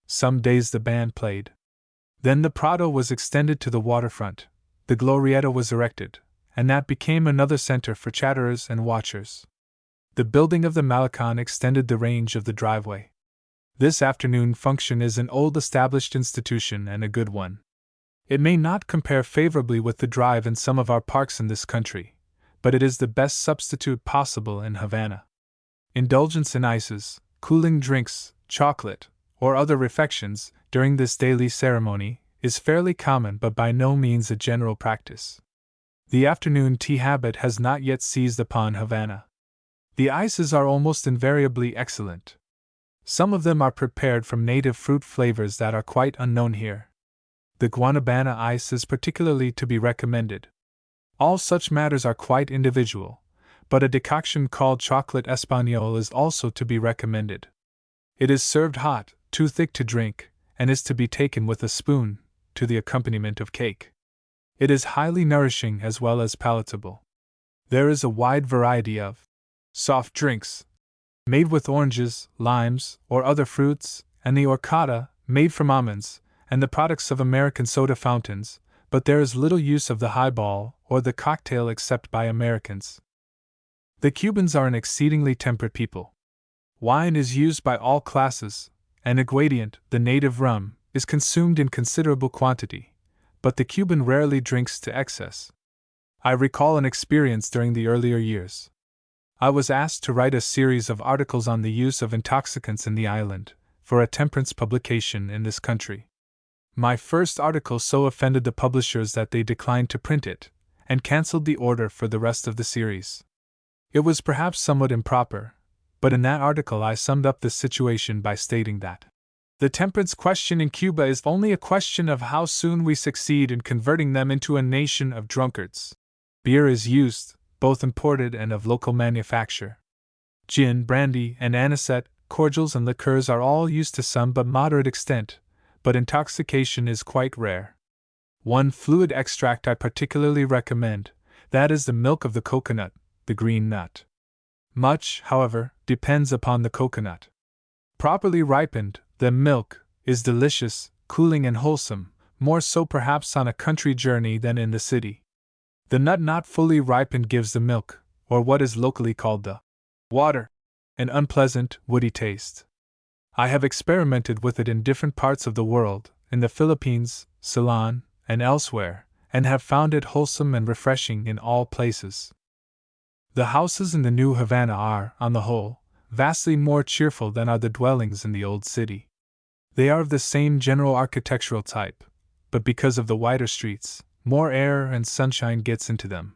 Speaker 1: Some days the band played. Then the Prado was extended to the waterfront, the Glorietta was erected, and that became another center for chatterers and watchers. The building of the Malecon extended the range of the driveway. This afternoon function is an old established institution and a good one. It may not compare favorably with the drive in some of our parks in this country, but it is the best substitute possible in Havana. Indulgence in ices, cooling drinks, chocolate, or other refections, during this daily ceremony, is fairly common but by no means a general practice. The afternoon tea habit has not yet seized upon Havana. The ices are almost invariably excellent. Some of them are prepared from native fruit flavors that are quite unknown here. The guanabana ice is particularly to be recommended. All such matters are quite individual, but a decoction called chocolate espagnole is also to be recommended. It is served hot, too thick to drink, and is to be taken with a spoon, to the accompaniment of cake. It is highly nourishing as well as palatable. There is a wide variety of soft drinks, made with oranges, limes, or other fruits, and the horchata, made from almonds, and the products of American soda fountains, but there is little use of the highball or the cocktail except by Americans. The Cubans are an exceedingly temperate people. Wine is used by all classes, and aguardiente, the native rum, is consumed in considerable quantity, but the Cuban rarely drinks to excess. I recall an experience during the earlier years. I was asked to write a series of articles on the use of intoxicants in the island, for a temperance publication in this country. My first article so offended the publishers that they declined to print it, and cancelled the order for the rest of the series. It was perhaps somewhat improper, but in that article I summed up the situation by stating that the temperance question in Cuba is only a question of how soon we succeed in converting them into a nation of drunkards. Beer is used, both imported and of local manufacture. Gin, brandy, and anisette, cordials and liqueurs are all used to some but moderate extent, but intoxication is quite rare. One fluid extract I particularly recommend, that is the milk of the coconut, the green nut. Much, however, depends upon the coconut. Properly ripened, the milk is delicious, cooling and wholesome, more so perhaps on a country journey than in the city. The nut not fully ripened gives the milk, or what is locally called the water, an unpleasant, woody taste. I have experimented with it in different parts of the world, in the Philippines, Ceylon, and elsewhere, and have found it wholesome and refreshing in all places. The houses in the New Havana are, on the whole, vastly more cheerful than are the dwellings in the old city. They are of the same general architectural type, but because of the wider streets, more air and sunshine gets into them.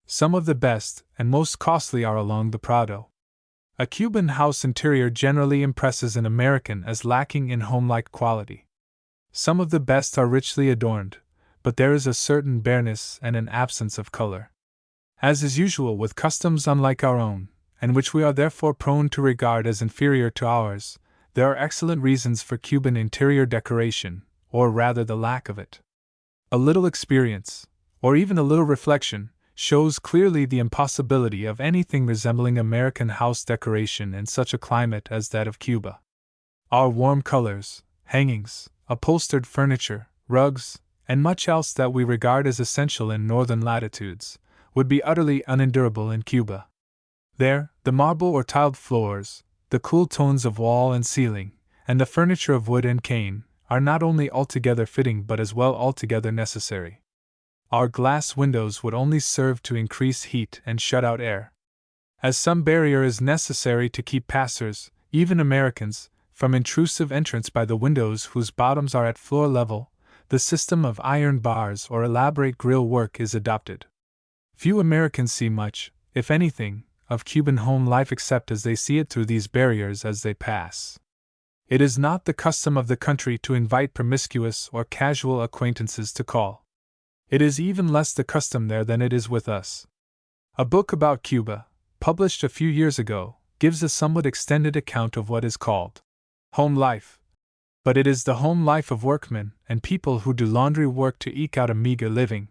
Speaker 1: Some of the best and most costly are along the Prado. A Cuban house interior generally impresses an American as lacking in homelike quality. Some of the best are richly adorned, but there is a certain bareness and an absence of color. As is usual with customs unlike our own, and which we are therefore prone to regard as inferior to ours, there are excellent reasons for Cuban interior decoration, or rather the lack of it. A little experience, or even a little reflection, shows clearly the impossibility of anything resembling American house decoration in such a climate as that of Cuba. Our warm colors, hangings, upholstered furniture, rugs, and much else that we regard as essential in northern latitudes, would be utterly unendurable in Cuba. There, the marble or tiled floors, the cool tones of wall and ceiling, and the furniture of wood and cane, are not only altogether fitting but as well altogether necessary. Our glass windows would only serve to increase heat and shut out air. As some barrier is necessary to keep passers, even Americans, from intrusive entrance by the windows whose bottoms are at floor level, the system of iron bars or elaborate grille work is adopted. Few Americans see much, if anything, of Cuban home life except as they see it through these barriers as they pass. It is not the custom of the country to invite promiscuous or casual acquaintances to call. It is even less the custom there than it is with us. A book about Cuba, published a few years ago, gives a somewhat extended account of what is called home life. But it is the home life of workmen and people who do laundry work to eke out a meager living.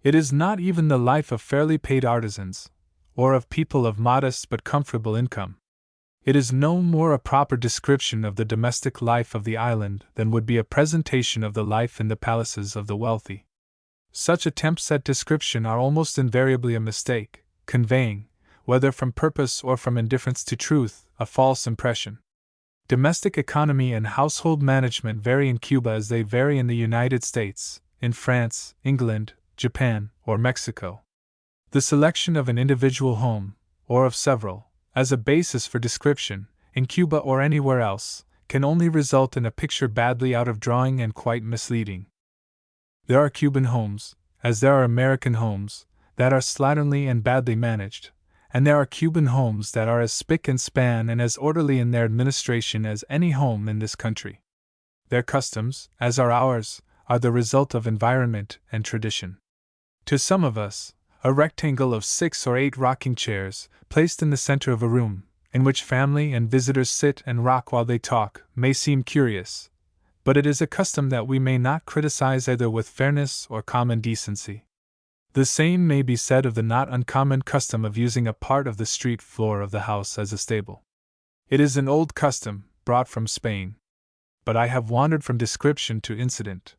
Speaker 1: It is not even the life of fairly paid artisans, or of people of modest but comfortable income. It is no more a proper description of the domestic life of the island than would be a presentation of the life in the palaces of the wealthy. Such attempts at description are almost invariably a mistake, conveying, whether from purpose or from indifference to truth, a false impression. Domestic economy and household management vary in Cuba as they vary in the United States, in France, England, Japan, or Mexico. The selection of an individual home, or of several, as a basis for description, in Cuba or anywhere else, can only result in a picture badly out of drawing and quite misleading. There are Cuban homes, as there are American homes, that are slatternly and badly managed, and there are Cuban homes that are as spick and span and as orderly in their administration as any home in this country. Their customs, as are ours, are the result of environment and tradition. To some of us, a rectangle of 6 or 8 rocking chairs, placed in the center of a room, in which family and visitors sit and rock while they talk, may seem curious, but it is a custom that we may not criticize either with fairness or common decency. The same may be said of the not uncommon custom of using a part of the street floor of the house as a stable. It is an old custom, brought from Spain. But I have wandered from description to incident.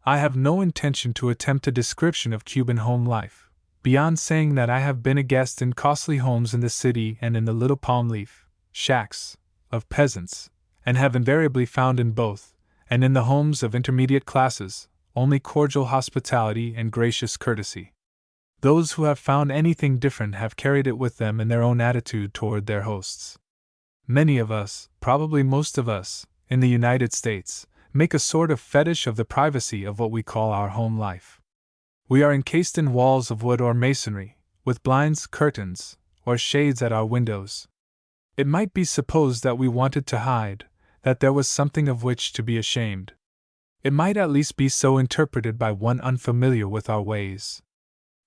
Speaker 1: I have no intention to attempt a description of Cuban home life, beyond saying that I have been a guest in costly homes in the city and in the little palm leaf shacks of peasants, and have invariably found in both, and in the homes of intermediate classes, only cordial hospitality and gracious courtesy. Those who have found anything different have carried it with them in their own attitude toward their hosts. Many of us, probably most of us, in the United States, make a sort of fetish of the privacy of what we call our home life. We are encased in walls of wood or masonry, with blinds, curtains, or shades at our windows. It might be supposed that we wanted to hide, that there was something of which to be ashamed. It might at least be so interpreted by one unfamiliar with our ways.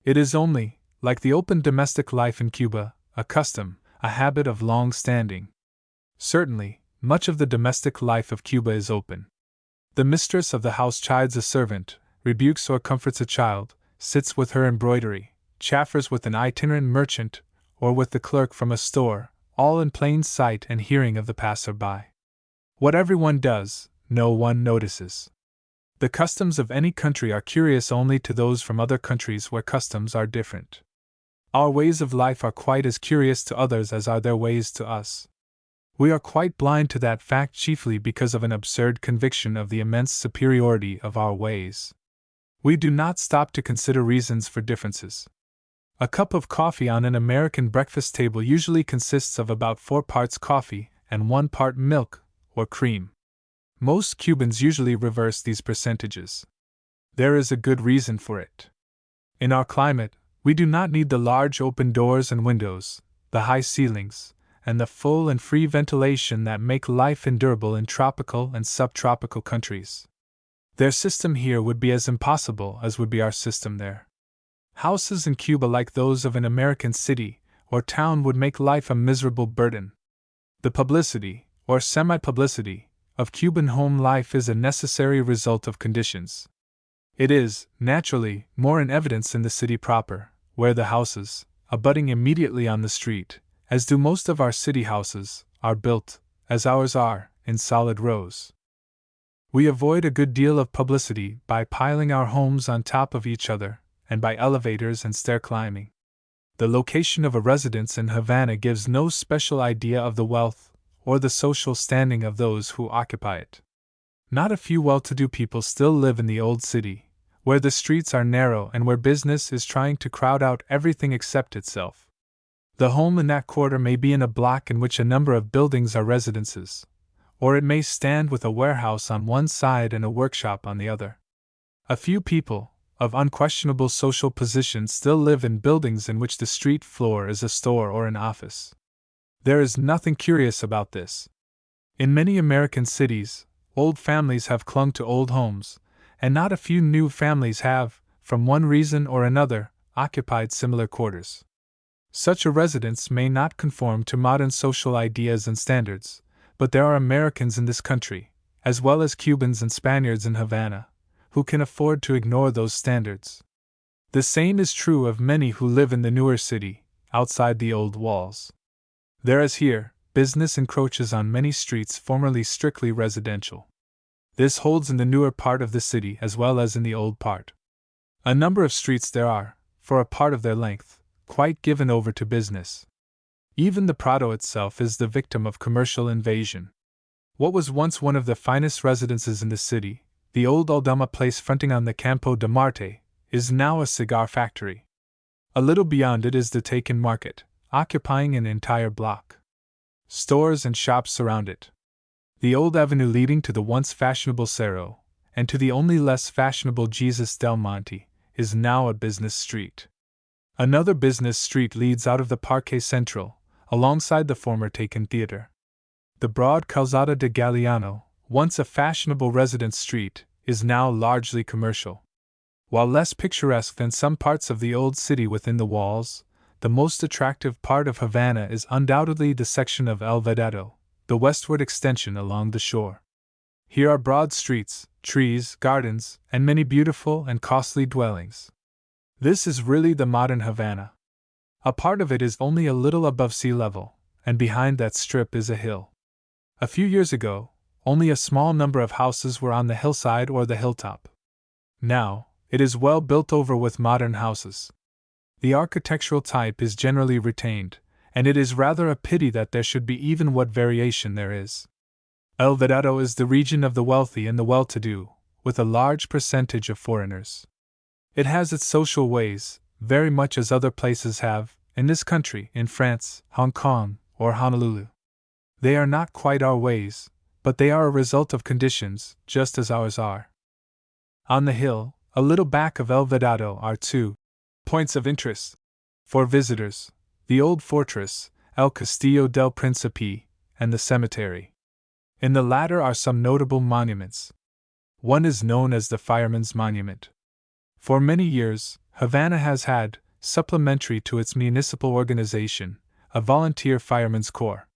Speaker 1: It is only, like the open domestic life in Cuba, a custom, a habit of long standing. Certainly, much of the domestic life of Cuba is open. The mistress of the house chides a servant, rebukes or comforts a child, sits with her embroidery, chaffers with an itinerant merchant, or with the clerk from a store, all in plain sight and hearing of the passer-by. What everyone does, no one notices. The customs of any country are curious only to those from other countries where customs are different. Our ways of life are quite as curious to others as are their ways to us. We are quite blind to that fact chiefly because of an absurd conviction of the immense superiority of our ways. We do not stop to consider reasons for differences. A cup of coffee on an American breakfast table usually consists of about 4 parts coffee and 1 part milk or cream. Most Cubans usually reverse these percentages. There is a good reason for it. In our climate, we do not need the large open doors and windows, the high ceilings, and the full and free ventilation that make life endurable in tropical and subtropical countries. Their system here would be as impossible as would be our system there. Houses in Cuba like those of an American city or town would make life a miserable burden. The publicity, or semi-publicity, of Cuban home life is a necessary result of conditions. It is, naturally, more in evidence in the city proper, where the houses, abutting immediately on the street, as do most of our city houses, are built, as ours are, in solid rows. We avoid a good deal of publicity by piling our homes on top of each other, and by elevators and stair climbing. The location of a residence in Havana gives no special idea of the wealth or the social standing of those who occupy it. Not a few well-to-do people still live in the old city, where the streets are narrow and where business is trying to crowd out everything except itself. The home in that quarter may be in a block in which a number of buildings are residences, or it may stand with a warehouse on one side and a workshop on the other. A few people, of unquestionable social position, still live in buildings in which the street floor is a store or an office. There is nothing curious about this. In many American cities, old families have clung to old homes, and not a few new families have, from one reason or another, occupied similar quarters. Such a residence may not conform to modern social ideas and standards, but there are Americans in this country, as well as Cubans and Spaniards in Havana, who can afford to ignore those standards. The same is true of many who live in the newer city, outside the old walls. There as here, business encroaches on many streets formerly strictly residential. This holds in the newer part of the city as well as in the old part. A number of streets there are, for a part of their length, quite given over to business. Even the Prado itself is the victim of commercial invasion. What was once one of the finest residences in the city, the old Aldama place fronting on the Campo de Marte, is now a cigar factory. A little beyond it is the Taken Market, occupying an entire block. Stores and shops surround it. The old avenue leading to the once fashionable Cerro, and to the only less fashionable Jesus del Monte, is now a business street. Another business street leads out of the Parque Central, alongside the former Taken Theater. The broad Calzada de Galeano, once a fashionable residence street, is now largely commercial. While less picturesque than some parts of the old city within the walls, the most attractive part of Havana is undoubtedly the section of El Vedado, the westward extension along the shore. Here are broad streets, trees, gardens, and many beautiful and costly dwellings. This is really the modern Havana. A part of it is only a little above sea level, and behind that strip is a hill. A few years ago, only a small number of houses were on the hillside or the hilltop. Now, it is well built over with modern houses. The architectural type is generally retained, and it is rather a pity that there should be even what variation there is. El Vedado is the region of the wealthy and the well-to-do, with a large percentage of foreigners. It has its social ways, very much as other places have, in this country, in France, Hong Kong, or Honolulu. They are not quite our ways, but they are a result of conditions, just as ours are. On the hill, a little back of El Vedado, are two points of interest for visitors: the old fortress, El Castillo del Príncipe, and the cemetery. In the latter are some notable monuments. One is known as the Fireman's Monument. For many years, Havana has had, supplementary to its municipal organization, a volunteer firemen's corps.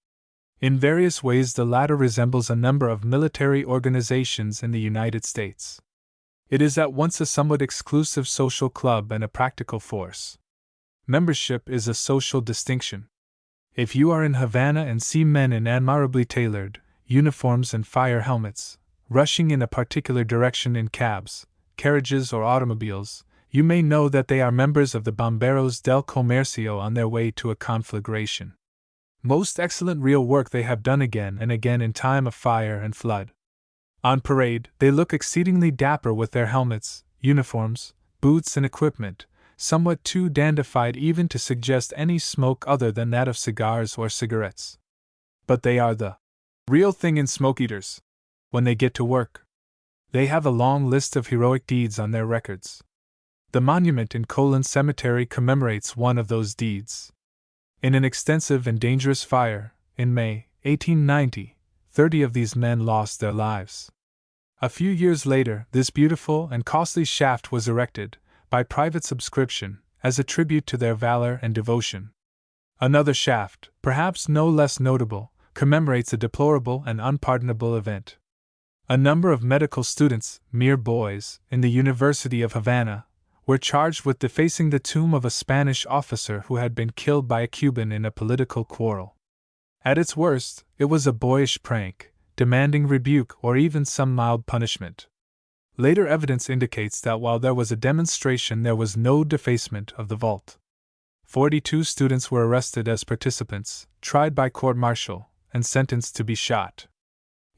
Speaker 1: In various ways, the latter resembles a number of military organizations in the United States. It is at once a somewhat exclusive social club and a practical force. Membership is a social distinction. If you are in Havana and see men in admirably tailored uniforms and fire helmets, rushing in a particular direction in cabs, carriages, or automobiles, you may know that they are members of the Bomberos del Comercio on their way to a conflagration. Most excellent real work they have done again and again in time of fire and flood. On parade, they look exceedingly dapper with their helmets, uniforms, boots, and equipment, somewhat too dandified even to suggest any smoke other than that of cigars or cigarettes. But they are the real thing in smoke eaters. When they get to work, they have a long list of heroic deeds on their records. The monument in Colon Cemetery commemorates one of those deeds. In an extensive and dangerous fire, in May 1890, 30 of these men lost their lives. A few years later, this beautiful and costly shaft was erected, by private subscription, as a tribute to their valor and devotion. Another shaft, perhaps no less notable, commemorates a deplorable and unpardonable event. A number of medical students, mere boys, in the University of Havana, were charged with defacing the tomb of a Spanish officer who had been killed by a Cuban in a political quarrel. At its worst, it was a boyish prank, demanding rebuke or even some mild punishment. Later evidence indicates that while there was a demonstration, there was no defacement of the vault. 42 students were arrested as participants, tried by court-martial, and sentenced to be shot.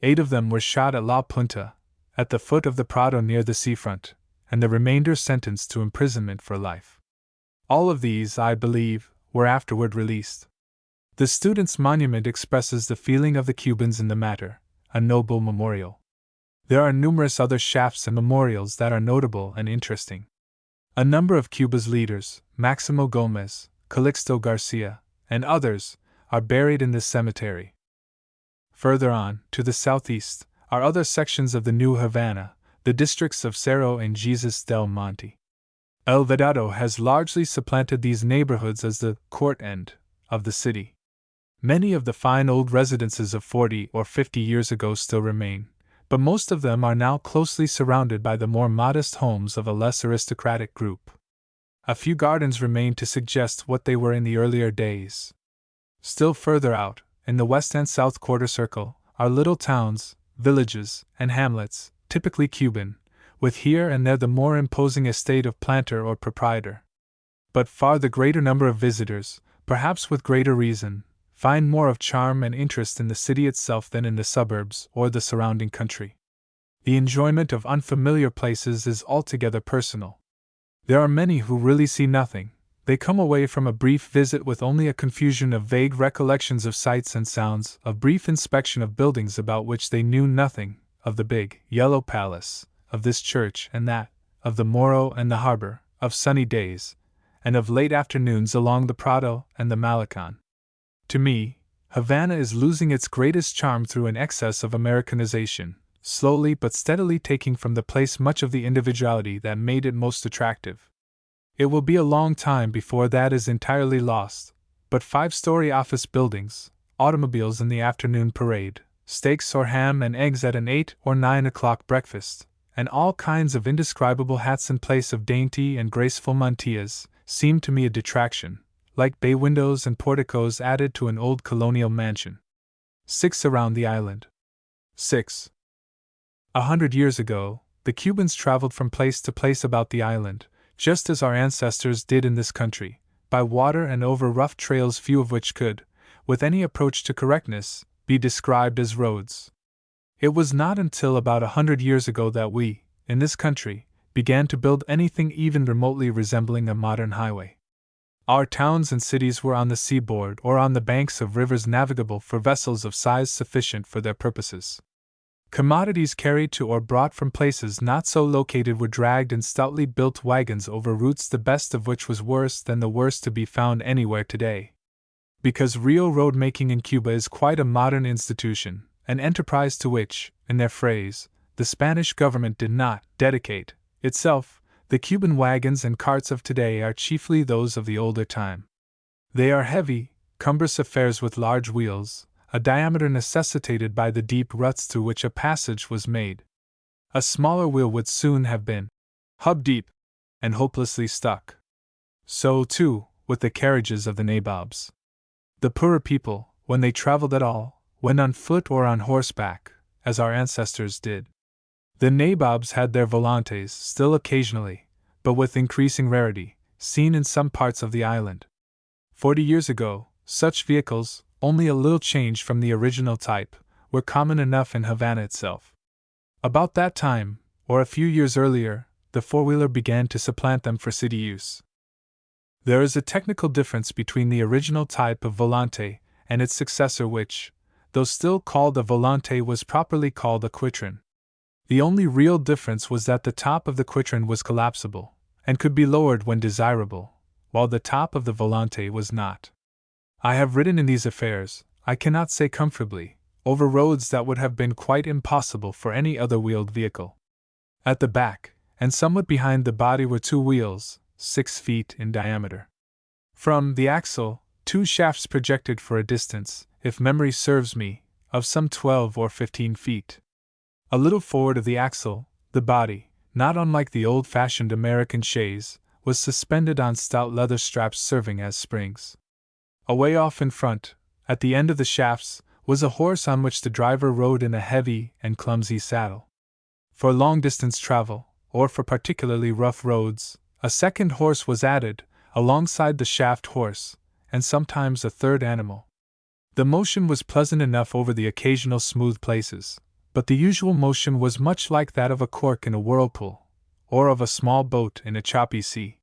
Speaker 1: 8 of them were shot at La Punta, at the foot of the Prado near the seafront, and the remainder sentenced to imprisonment for life. All of these, I believe, were afterward released. The students' monument expresses the feeling of the Cubans in the matter, a noble memorial. There are numerous other shafts and memorials that are notable and interesting. A number of Cuba's leaders, Maximo Gomez, Calixto Garcia, and others, are buried in this cemetery. Further on, to the southeast, are other sections of the New Havana, the districts of Cerro and Jesus del Monte. El Vedado has largely supplanted these neighborhoods as the court end of the city. Many of the fine old residences of 40 or 50 years ago still remain, but most of them are now closely surrounded by the more modest homes of a less aristocratic group. A few gardens remain to suggest what they were in the earlier days. Still further out, in the west and south quarter circle, are little towns, villages, and hamlets, typically Cuban, with here and there the more imposing estate of planter or proprietor. But far the greater number of visitors, perhaps with greater reason, find more of charm and interest in the city itself than in the suburbs or the surrounding country. The enjoyment of unfamiliar places is altogether personal. There are many who really see nothing. They come away from a brief visit with only a confusion of vague recollections of sights and sounds, of brief inspection of buildings about which they knew nothing, of the big, yellow palace, of this church and that, of the Morro and the harbor, of sunny days, and of late afternoons along the Prado and the Malecon. To me, Havana is losing its greatest charm through an excess of Americanization, slowly but steadily taking from the place much of the individuality that made it most attractive. It will be a long time before that is entirely lost, but 5-story office buildings, automobiles in the afternoon parade, steaks or ham and eggs at an 8 or 9 o'clock breakfast, and all kinds of indescribable hats in place of dainty and graceful mantillas, seem to me a detraction, like bay windows and porticos added to an old colonial mansion. 6 around the island. 6. 100 years ago, the Cubans traveled from place to place about the island, just as our ancestors did in this country, by water and over rough trails few of which could, with any approach to correctness, be described as roads. It was not until about 100 years ago that we, in this country, began to build anything even remotely resembling a modern highway. Our towns and cities were on the seaboard or on the banks of rivers navigable for vessels of size sufficient for their purposes. Commodities carried to or brought from places not so located were dragged in stoutly built wagons over routes the best of which was worse than the worst to be found anywhere today. Because real road making in Cuba is quite a modern institution, an enterprise to which, in their phrase, the Spanish government did not dedicate itself, the Cuban wagons and carts of today are chiefly those of the older time. They are heavy, cumbrous affairs with large wheels, a diameter necessitated by the deep ruts through which a passage was made. A smaller wheel would soon have been hub deep and hopelessly stuck. So, too, with the carriages of the nabobs. The poorer people, when they traveled at all, went on foot or on horseback, as our ancestors did. The nabobs had their volantes still occasionally, but with increasing rarity, seen in some parts of the island. 40 years ago, such vehicles, only a little changed from the original type, were common enough in Havana itself. About that time, or a few years earlier, the four-wheeler began to supplant them for city use. There is a technical difference between the original type of volante and its successor which, though still called a volante, was properly called a quitrin. The only real difference was that the top of the quitrin was collapsible, and could be lowered when desirable, while the top of the volante was not. I have ridden in these affairs, I cannot say comfortably, over roads that would have been quite impossible for any other wheeled vehicle. At the back, and somewhat behind the body, were two wheels, 6 feet in diameter. From the axle, two shafts projected for a distance, if memory serves me, of some 12 or 15 feet. A little forward of the axle, the body, not unlike the old-fashioned American chaise, was suspended on stout leather straps serving as springs. Away off in front, at the end of the shafts, was a horse on which the driver rode in a heavy and clumsy saddle. For long-distance travel, or for particularly rough roads, a second horse was added, alongside the shaft horse, and sometimes a third animal. The motion was pleasant enough over the occasional smooth places, but the usual motion was much like that of a cork in a whirlpool, or of a small boat in a choppy sea.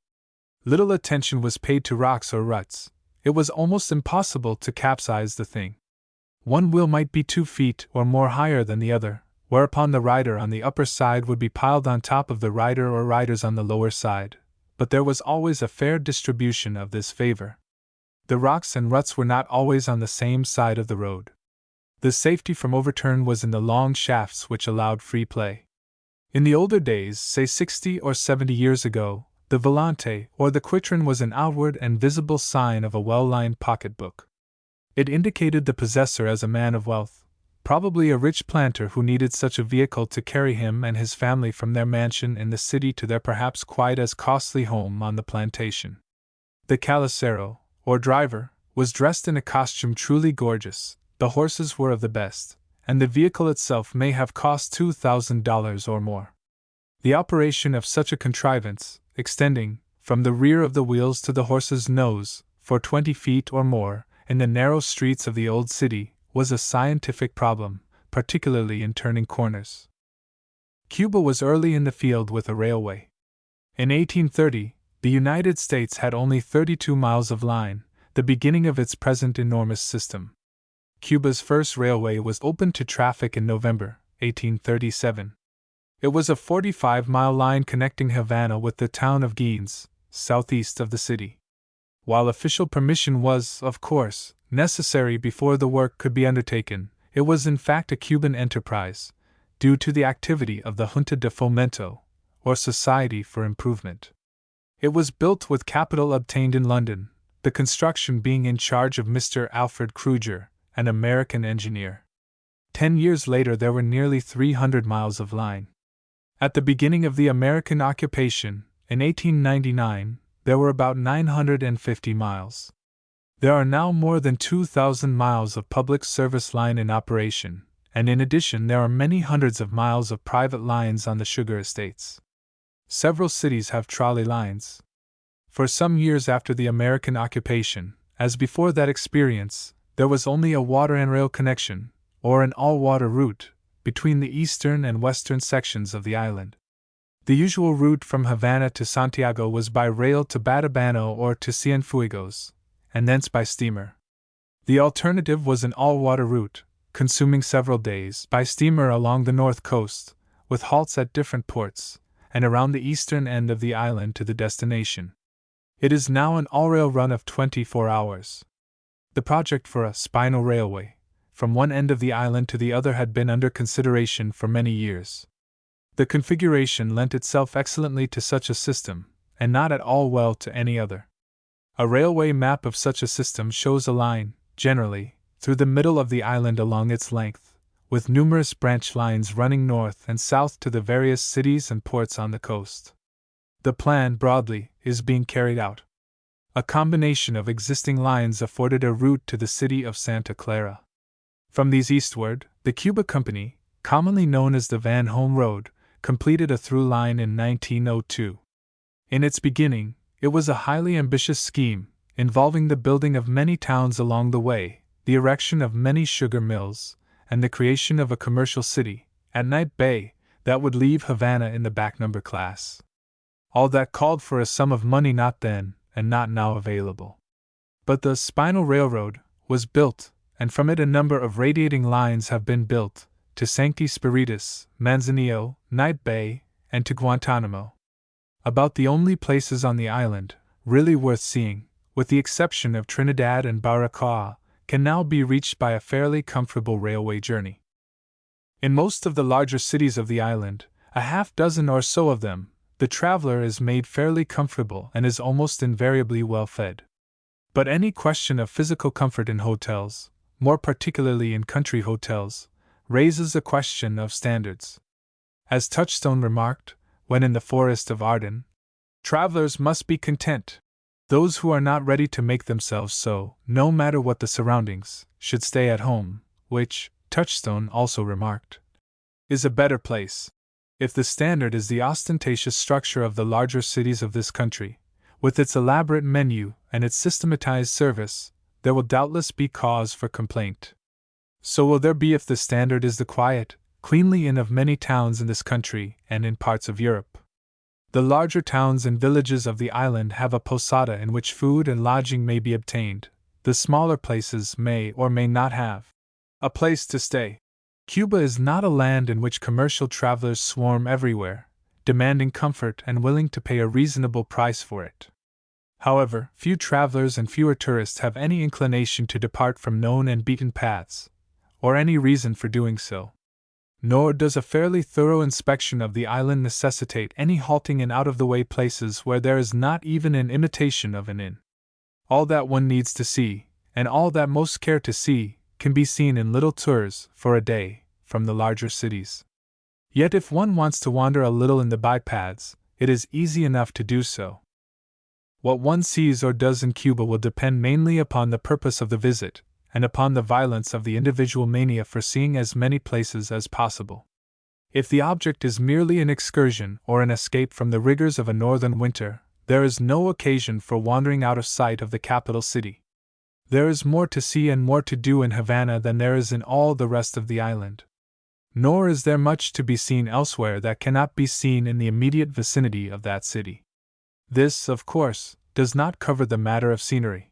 Speaker 1: Little attention was paid to rocks or ruts. It was almost impossible to capsize the thing. One wheel might be 2 feet or more higher than the other, whereupon the rider on the upper side would be piled on top of the rider or riders on the lower side, but there was always a fair distribution of this favor. The rocks and ruts were not always on the same side of the road. The safety from overturn was in the long shafts which allowed free play. In the older days, say 60 or 70 years ago, the volante or the quitrin was an outward and visible sign of a well-lined pocketbook. It indicated the possessor as a man of wealth, probably a rich planter who needed such a vehicle to carry him and his family from their mansion in the city to their perhaps quite as costly home on the plantation. The calesero, or driver, was dressed in a costume truly gorgeous, the horses were of the best, and the vehicle itself may have cost $2,000 or more. The operation of such a contrivance, extending, from the rear of the wheels to the horse's nose, for 20 feet or more, in the narrow streets of the old city, was a scientific problem, particularly in turning corners. Cuba was early in the field with a railway. In 1830, the United States had only 32 miles of line, the beginning of its present enormous system. Cuba's first railway was opened to traffic in November, 1837. It was a 45-mile line connecting Havana with the town of Guines, southeast of the city. While official permission was, of course, necessary before the work could be undertaken, it was in fact a Cuban enterprise, due to the activity of the Junta de Fomento, or Society for Improvement. It was built with capital obtained in London, the construction being in charge of Mr. Alfred Kruger, an American engineer. 10 years later there were nearly 300 miles of line. At the beginning of the American occupation, in 1899, there were about 950 miles. There are now more than 2,000 miles of public service line in operation, and in addition there are many hundreds of miles of private lines on the sugar estates. Several cities have trolley lines. For some years after the American occupation, as before that experience, there was only a water and rail connection, or an all-water route, between the eastern and western sections of the island. The usual route from Havana to Santiago was by rail to Batabano or to Cienfuegos, and thence by steamer. The alternative was an all-water route, consuming several days, by steamer along the north coast, with halts at different ports, and around the eastern end of the island to the destination. It is now an all-rail run of 24 hours. The project for a spinal railway, from one end of the island to the other, had been under consideration for many years. The configuration lent itself excellently to such a system, and not at all well to any other. A railway map of such a system shows a line, generally, through the middle of the island along its length, with numerous branch lines running north and south to the various cities and ports on the coast. The plan, broadly, is being carried out. A combination of existing lines afforded a route to the city of Santa Clara. From these eastward, the Cuba Company, commonly known as the Van Home Road, completed a through line in 1902. In its beginning, it was a highly ambitious scheme, involving the building of many towns along the way, the erection of many sugar mills, and the creation of a commercial city, at Night Bay, that would leave Havana in the back number class. All that called for a sum of money not then, and not now available. But the Spinal Railroad was built, and from it a number of radiating lines have been built, to Sancti Spiritus, Manzanillo, Night Bay, and to Guantanamo. About the only places on the island, really worth seeing, with the exception of Trinidad and Baracoa, can now be reached by a fairly comfortable railway journey. In most of the larger cities of the island, a half dozen or so of them, the traveler is made fairly comfortable and is almost invariably well fed. But any question of physical comfort in hotels, more particularly in country hotels, raises a question of standards. As Touchstone remarked, when in the forest of Arden, travelers must be content. Those who are not ready to make themselves so, no matter what the surroundings, should stay at home, which, Touchstone also remarked, is a better place. If the standard is the ostentatious structure of the larger cities of this country, with its elaborate menu and its systematized service, there will doubtless be cause for complaint. So will there be if the standard is the quiet, cleanly inn of many towns in this country and in parts of Europe. The larger towns and villages of the island have a posada in which food and lodging may be obtained. The smaller places may or may not have a place to stay. Cuba is not a land in which commercial travelers swarm everywhere, demanding comfort and willing to pay a reasonable price for it. However, few travelers and fewer tourists have any inclination to depart from known and beaten paths, or any reason for doing so. Nor does a fairly thorough inspection of the island necessitate any halting in out-of-the-way places where there is not even an imitation of an inn. All that one needs to see, and all that most care to see, can be seen in little tours, for a day, from the larger cities. Yet if one wants to wander a little in the bypaths, it is easy enough to do so. What one sees or does in Cuba will depend mainly upon the purpose of the visit, and upon the violence of the individual mania for seeing as many places as possible. If the object is merely an excursion or an escape from the rigors of a northern winter, there is no occasion for wandering out of sight of the capital city. There is more to see and more to do in Havana than there is in all the rest of the island. Nor is there much to be seen elsewhere that cannot be seen in the immediate vicinity of that city. This, of course, does not cover the matter of scenery.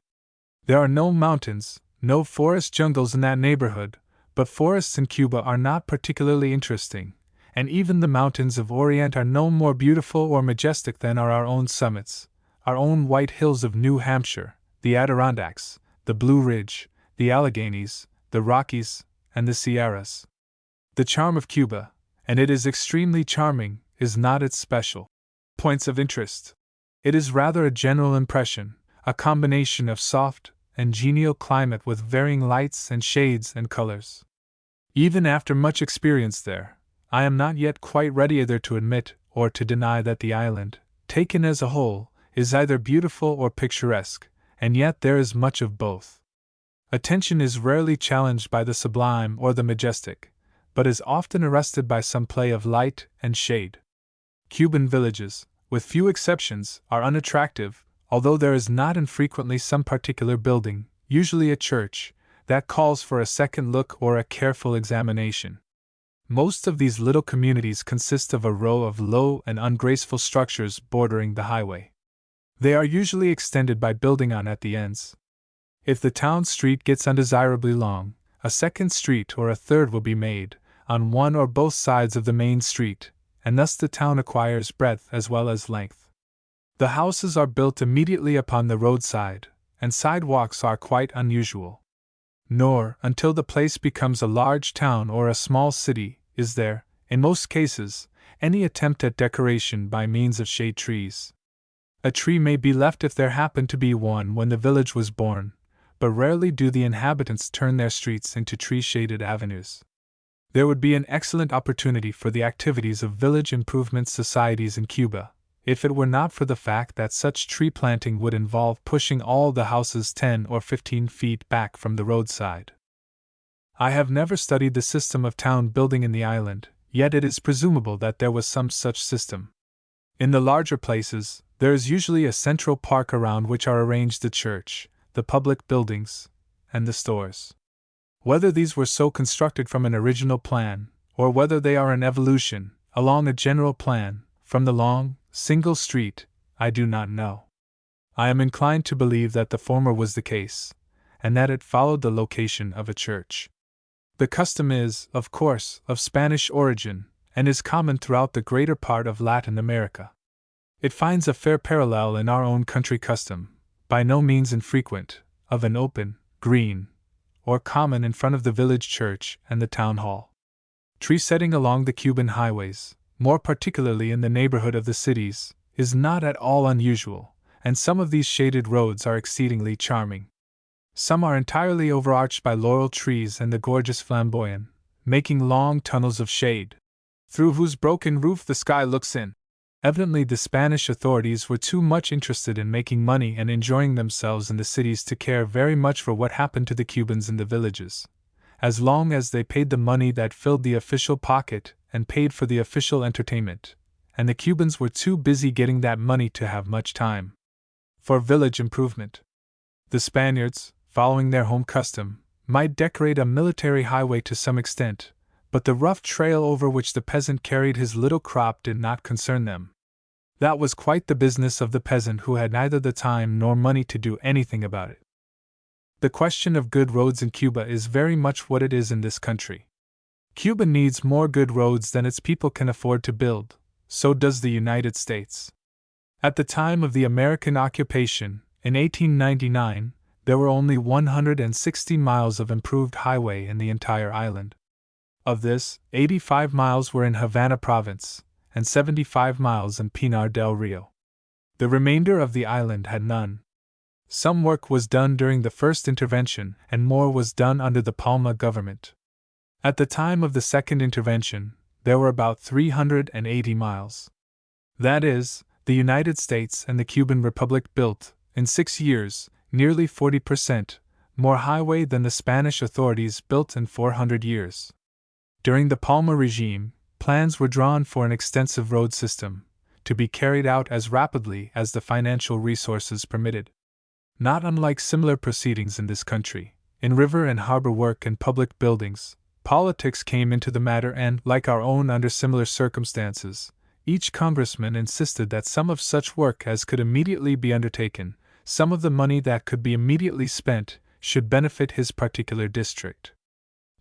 Speaker 1: There are no mountains, no forest jungles in that neighborhood, but forests in Cuba are not particularly interesting, and even the mountains of Orient are no more beautiful or majestic than are our own summits, our own white hills of New Hampshire, the Adirondacks, the Blue Ridge, the Alleghenies, the Rockies, and the Sierras. The charm of Cuba, and it is extremely charming, is not its special points of interest. It is rather a general impression, a combination of soft and genial climate with varying lights and shades and colors. Even after much experience there, I am not yet quite ready either to admit or to deny that the island, taken as a whole, is either beautiful or picturesque, and yet there is much of both. Attention is rarely challenged by the sublime or the majestic, but is often arrested by some play of light and shade. Cuban villages, with few exceptions, are unattractive, although there is not infrequently some particular building, usually a church, that calls for a second look or a careful examination. Most of these little communities consist of a row of low and ungraceful structures bordering the highway. They are usually extended by building on at the ends. If the town street gets undesirably long, a second street or a third will be made, on one or both sides of the main street, and thus the town acquires breadth as well as length. The houses are built immediately upon the roadside, and sidewalks are quite unusual. Nor, until the place becomes a large town or a small city, is there, in most cases, any attempt at decoration by means of shade trees. A tree may be left if there happened to be one when the village was born, but rarely do the inhabitants turn their streets into tree-shaded avenues. There would be an excellent opportunity for the activities of village improvement societies in Cuba, if it were not for the fact that such tree planting would involve pushing all the houses 10 or 15 feet back from the roadside. I have never studied the system of town building in the island, yet it is presumable that there was some such system. In the larger places, there is usually a central park around which are arranged the church, the public buildings, and the stores. Whether these were so constructed from an original plan, or whether they are an evolution, along a general plan, from the long, single street, I do not know. I am inclined to believe that the former was the case, and that it followed the location of a church. The custom is, of course, of Spanish origin, and is common throughout the greater part of Latin America. It finds a fair parallel in our own country custom, by no means infrequent, of an open, green, or common in front of the village church and the town hall. Tree setting along the Cuban highways, more particularly in the neighborhood of the cities, is not at all unusual, and some of these shaded roads are exceedingly charming. Some are entirely overarched by laurel trees and the gorgeous flamboyant, making long tunnels of shade, through whose broken roof the sky looks in. Evidently the Spanish authorities were too much interested in making money and enjoying themselves in the cities to care very much for what happened to the Cubans in the villages, as long as they paid the money that filled the official pocket and paid for the official entertainment, and the Cubans were too busy getting that money to have much time for village improvement. The Spaniards, following their home custom, might decorate a military highway to some extent, but the rough trail over which the peasant carried his little crop did not concern them. That was quite the business of the peasant who had neither the time nor money to do anything about it. The question of good roads in Cuba is very much what it is in this country. Cuba needs more good roads than its people can afford to build, so does the United States. At the time of the American occupation, in 1899, there were only 160 miles of improved highway in the entire island. Of this, 85 miles were in Havana Province, and 75 miles in Pinar del Rio. The remainder of the island had none. Some work was done during the first intervention, and more was done under the Palma government. At the time of the second intervention, there were about 380 miles. That is, the United States and the Cuban Republic built, in 6 years, nearly 40% more highway than the Spanish authorities built in 400 years. During the Palma regime, plans were drawn for an extensive road system, to be carried out as rapidly as the financial resources permitted. Not unlike similar proceedings in this country, in river and harbor work and public buildings, politics came into the matter and, like our own under similar circumstances, each congressman insisted that some of such work as could immediately be undertaken, some of the money that could be immediately spent, should benefit his particular district.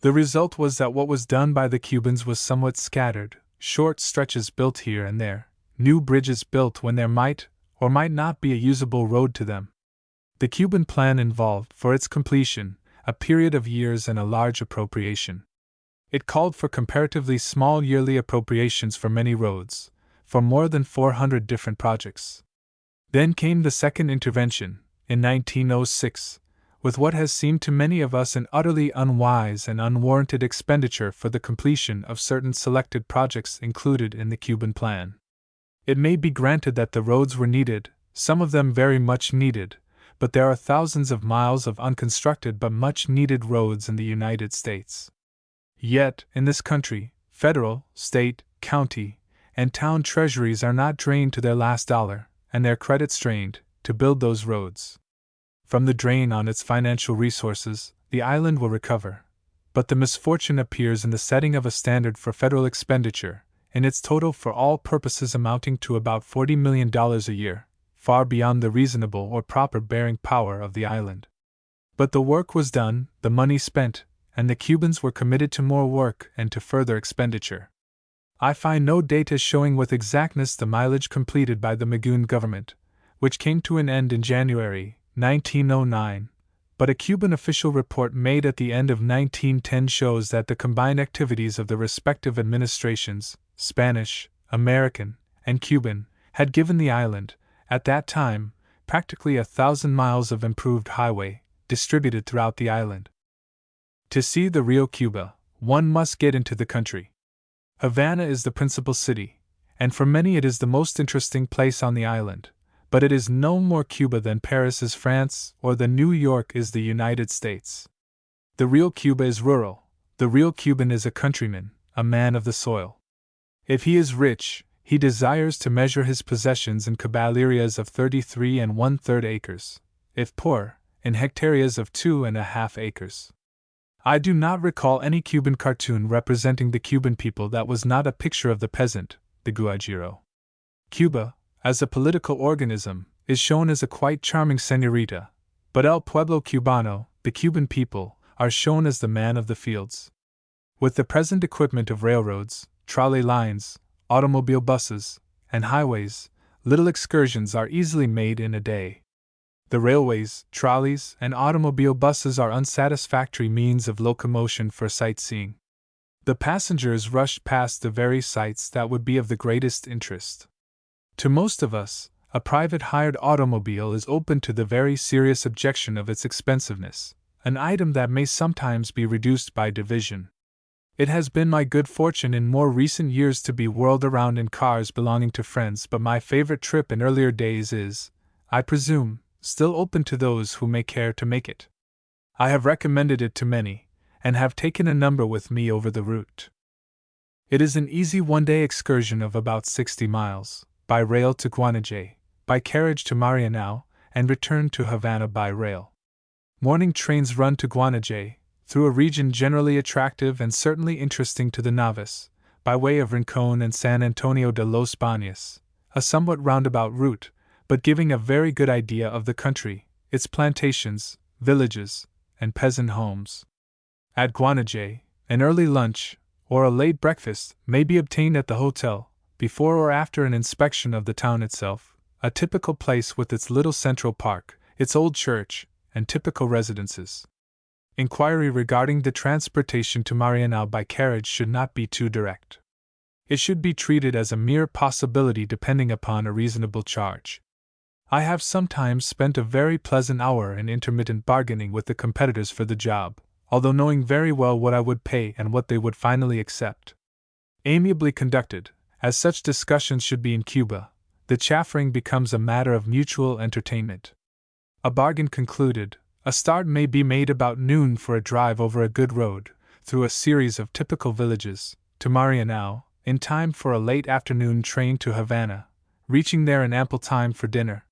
Speaker 1: The result was that what was done by the Cubans was somewhat scattered, short stretches built here and there, new bridges built when there might or might not be a usable road to them. The Cuban plan involved, for its completion, a period of years and a large appropriation. It called for comparatively small yearly appropriations for many roads, for more than 400 different projects. Then came the second intervention, in 1906, with what has seemed to many of us an utterly unwise and unwarranted expenditure for the completion of certain selected projects included in the Cuban plan. It may be granted that the roads were needed, some of them very much needed, but there are thousands of miles of unconstructed but much needed roads in the United States. Yet, in this country, federal, state, county, and town treasuries are not drained to their last dollar, and their credit strained, to build those roads. From the drain on its financial resources, the island will recover, but the misfortune appears in the setting of a standard for federal expenditure, in its total for all purposes amounting to about $40 million a year, far beyond the reasonable or proper bearing power of the island. But the work was done, the money spent, and the Cubans were committed to more work and to further expenditure. I find no data showing with exactness the mileage completed by the Magoon government, which came to an end in January 1909, but a Cuban official report made at the end of 1910 shows that the combined activities of the respective administrations, Spanish, American, and Cuban, had given the island, at that time, practically 1,000 miles of improved highway, distributed throughout the island. To see the real Cuba, one must get into the country. Havana is the principal city, and for many it is the most interesting place on the island, but it is no more Cuba than Paris is France or than New York is the United States. The real Cuba is rural, the real Cuban is a countryman, a man of the soil. If he is rich, he desires to measure his possessions in caballerias of 33 1/3 acres, if poor, in hectareas of 2½ acres. I do not recall any Cuban cartoon representing the Cuban people that was not a picture of the peasant, the guajiro. Cuba, as a political organism, is shown as a quite charming señorita, but El Pueblo Cubano, the Cuban people, are shown as the man of the fields. With the present equipment of railroads, trolley lines, automobile buses, and highways, little excursions are easily made in a day. The railways, trolleys, and automobile buses are unsatisfactory means of locomotion for sightseeing. The passengers rush past the very sights that would be of the greatest interest. To most of us, a private hired automobile is open to the very serious objection of its expensiveness, an item that may sometimes be reduced by division. It has been my good fortune in more recent years to be whirled around in cars belonging to friends, but my favorite trip in earlier days is, I presume, still open to those who may care to make it. I have recommended it to many, and have taken a number with me over the route. It is an easy one-day excursion of about 60 miles, by rail to Guanajuato, by carriage to Marianao, and return to Havana by rail. Morning trains run to Guanajuato, through a region generally attractive and certainly interesting to the novice, by way of Rincon and San Antonio de los Baños, a somewhat roundabout route, but giving a very good idea of the country, its plantations, villages, and peasant homes. At Guanajuato, an early lunch, or a late breakfast, may be obtained at the hotel, before or after an inspection of the town itself, a typical place with its little central park, its old church, and typical residences. Inquiry regarding the transportation to Marianao by carriage should not be too direct. It should be treated as a mere possibility depending upon a reasonable charge. I have sometimes spent a very pleasant hour in intermittent bargaining with the competitors for the job, although knowing very well what I would pay and what they would finally accept. Amiably conducted, as such discussions should be in Cuba, the chaffering becomes a matter of mutual entertainment. A bargain concluded, a start may be made about noon for a drive over a good road, through a series of typical villages, to Marianao, in time for a late afternoon train to Havana, reaching there in ample time for dinner.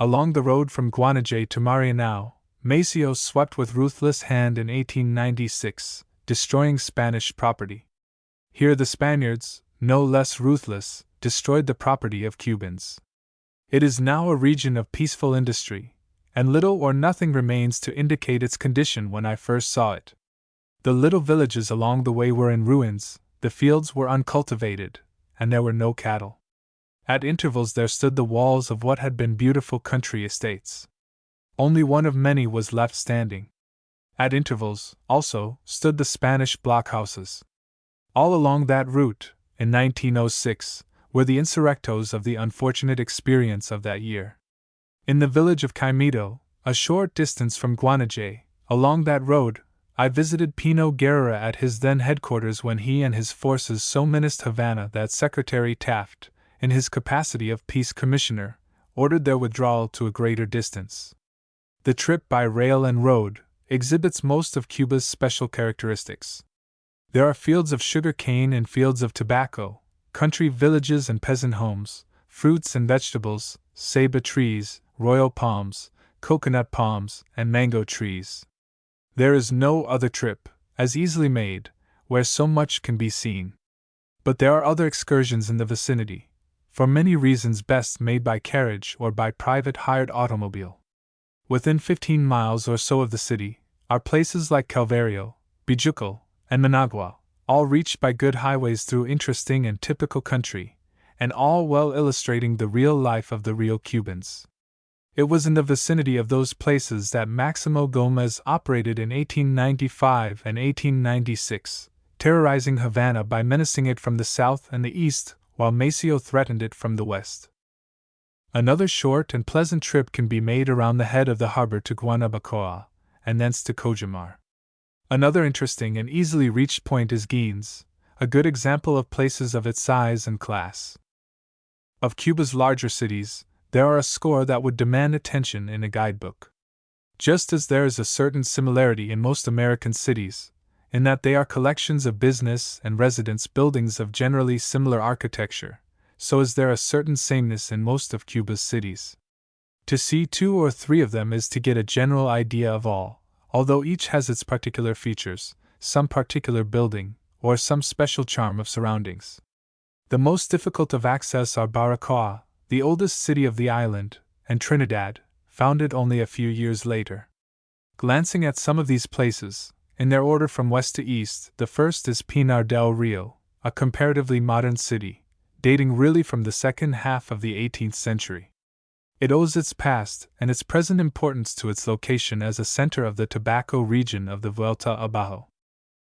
Speaker 1: Along the road from Guanajuato to Marianao, Maceo swept with ruthless hand in 1896, destroying Spanish property. Here the Spaniards, no less ruthless, destroyed the property of Cubans. It is now a region of peaceful industry, and little or nothing remains to indicate its condition when I first saw it. The little villages along the way were in ruins, the fields were uncultivated, and there were no cattle. At intervals there stood the walls of what had been beautiful country estates. Only one of many was left standing. At intervals, also, stood the Spanish blockhouses. All along that route, in 1906, were the insurrectos of the unfortunate experience of that year. In the village of Caimito, a short distance from Guanajuato, along that road, I visited Pino Guerrera at his then headquarters when he and his forces so menaced Havana that Secretary Taft, in his capacity of peace commissioner, ordered their withdrawal to a greater distance. The trip by rail and road exhibits most of Cuba's special characteristics. There are fields of sugar cane and fields of tobacco, country villages and peasant homes, fruits and vegetables, ceiba trees, royal palms, coconut palms, and mango trees. There is no other trip, as easily made, where so much can be seen. But there are other excursions in the vicinity, for many reasons best made by carriage or by private hired automobile. Within 15 miles or so of the city are places like Calvario, Bijucal, and Managua, all reached by good highways through interesting and typical country, and all well illustrating the real life of the real Cubans. It was in the vicinity of those places that Maximo Gomez operated in 1895 and 1896, terrorizing Havana by menacing it from the south and the east, while Maceo threatened it from the west. Another short and pleasant trip can be made around the head of the harbor to Guanabacoa, and thence to Cojamar. Another interesting and easily reached point is Guines, a good example of places of its size and class. Of Cuba's larger cities, there are a score that would demand attention in a guidebook. Just as there is a certain similarity in most American cities, in that they are collections of business and residence buildings of generally similar architecture, so is there a certain sameness in most of Cuba's cities. To see 2 or 3 of them is to get a general idea of all, although each has its particular features, some particular building, or some special charm of surroundings. The most difficult of access are Baracoa, the oldest city of the island, and Trinidad, founded only a few years later. Glancing at some of these places, in their order from west to east, the first is Pinar del Rio, a comparatively modern city, dating really from the second half of the 18th century. It owes its past and its present importance to its location as a center of the tobacco region of the Vuelta a Bajo.